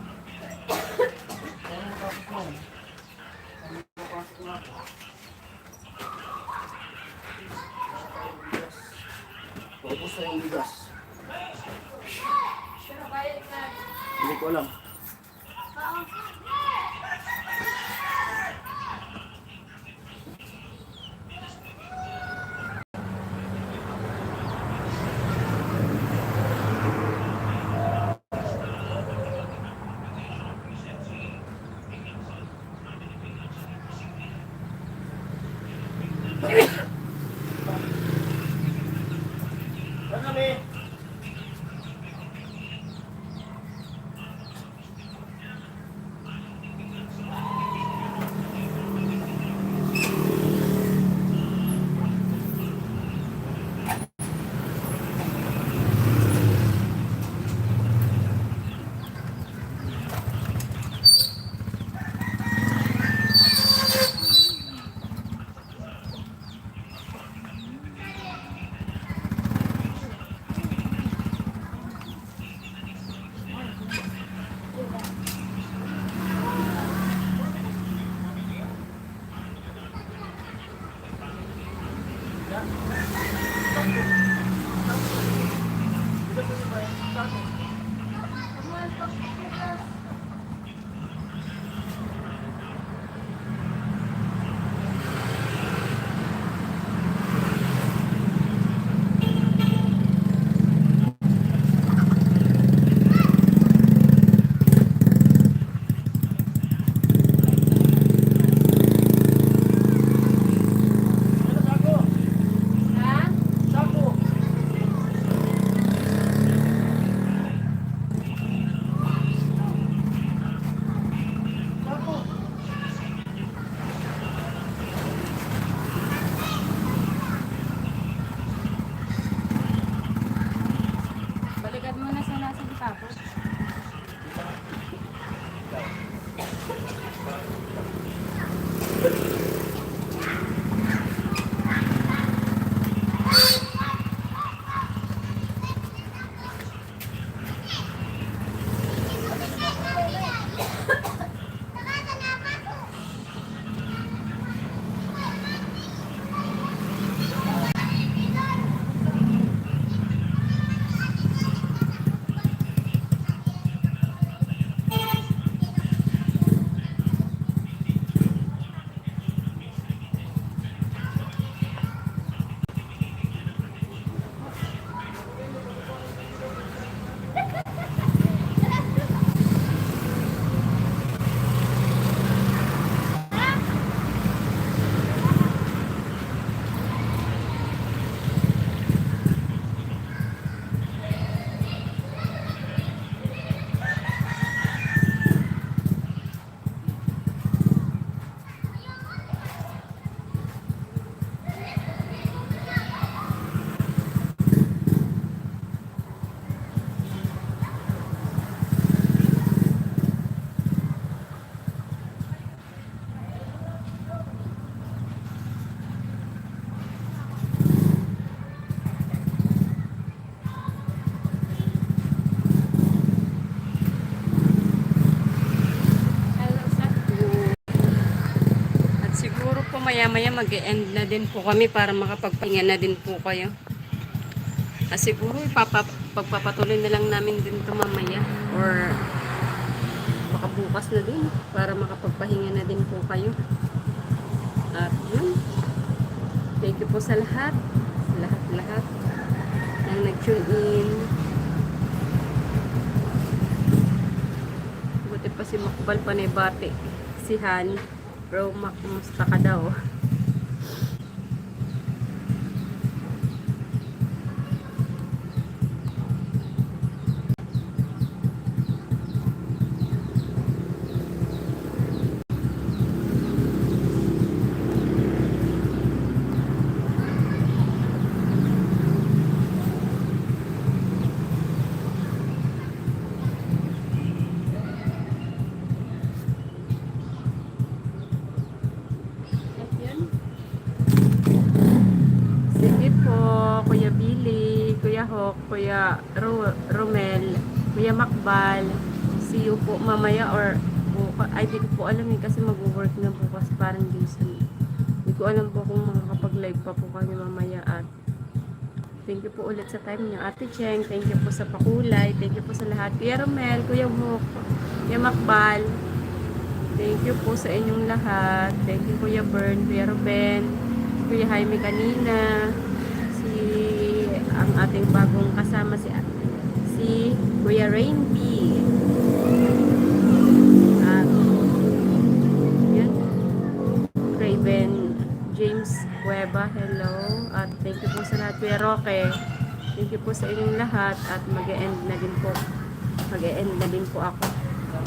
Tapos na yung bigas. Hindi ko alam. Saan kami? po maya-maya mag-end na din po kami para makapagpahinga na din po kayo. Siguro pagpapatuloy na lang namin din ito mamaya or baka bukas na din para makapagpahinga na din po kayo. At yun, thank you po sa lahat na nag-tune in. Buti pa si Makbal Panebate, si Han Roma, kumusta ka daw? Yan. Sige po, Kuya Billy, Kuya Hawk, Kuya Romel, Kuya Makbal. See you po mamaya or bukas. Ay, di ko po alam kasi mag-work na bukas parang Jason. Di ko alam po kung makakapag-live pa po kami mamaya at thank you po ulit sa time niyo. Ate Cheng, thank you po sa pakulay. Thank you po sa lahat. Kuya Romel, Kuya Hawk, Kuya Makbal. Thank you po sa inyong lahat. Thank you Kuya Bern, Kuya Ruben, Kuya Jaime kanina, ang ating bagong kasama si Kuya Rainby. At yun, Raven James Cueva, hello. At thank you po sa lahat. Kuya Roque, thank you po sa inyong lahat. At mag-e-end na din po. Mag-e-end na din po ako.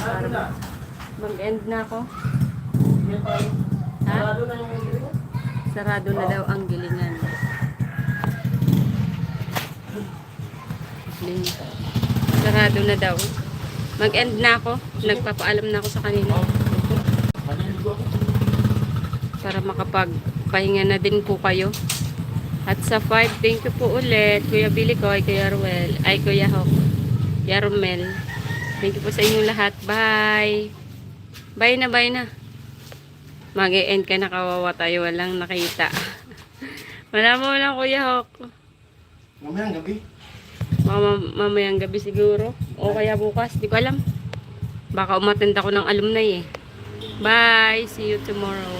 Para mag-end na ako. Ha? Sarado na yung gilingan. Sarado na daw ang gilingan. Sarado na daw. Mag-end na ako. Nagpapaalam na ako sa kanila. Maliligo ako. Para makapagpahinga na din po kayo. At sa 5, thank you po ulit. Kuya Billy ko, Kuya Ruel, ay Kuya Hawk, Kuya Romel. Thank you po sa inyong lahat. Bye! Bye na, bye na. Mag-e-end ka na, kawawa tayo. Walang nakita. Wala mo lang, Kuya Hawk. Mamayang gabi. Mamayang gabi siguro. O kaya bukas. Di ko alam. Baka umattend ako ng alumni eh. Bye! See you tomorrow.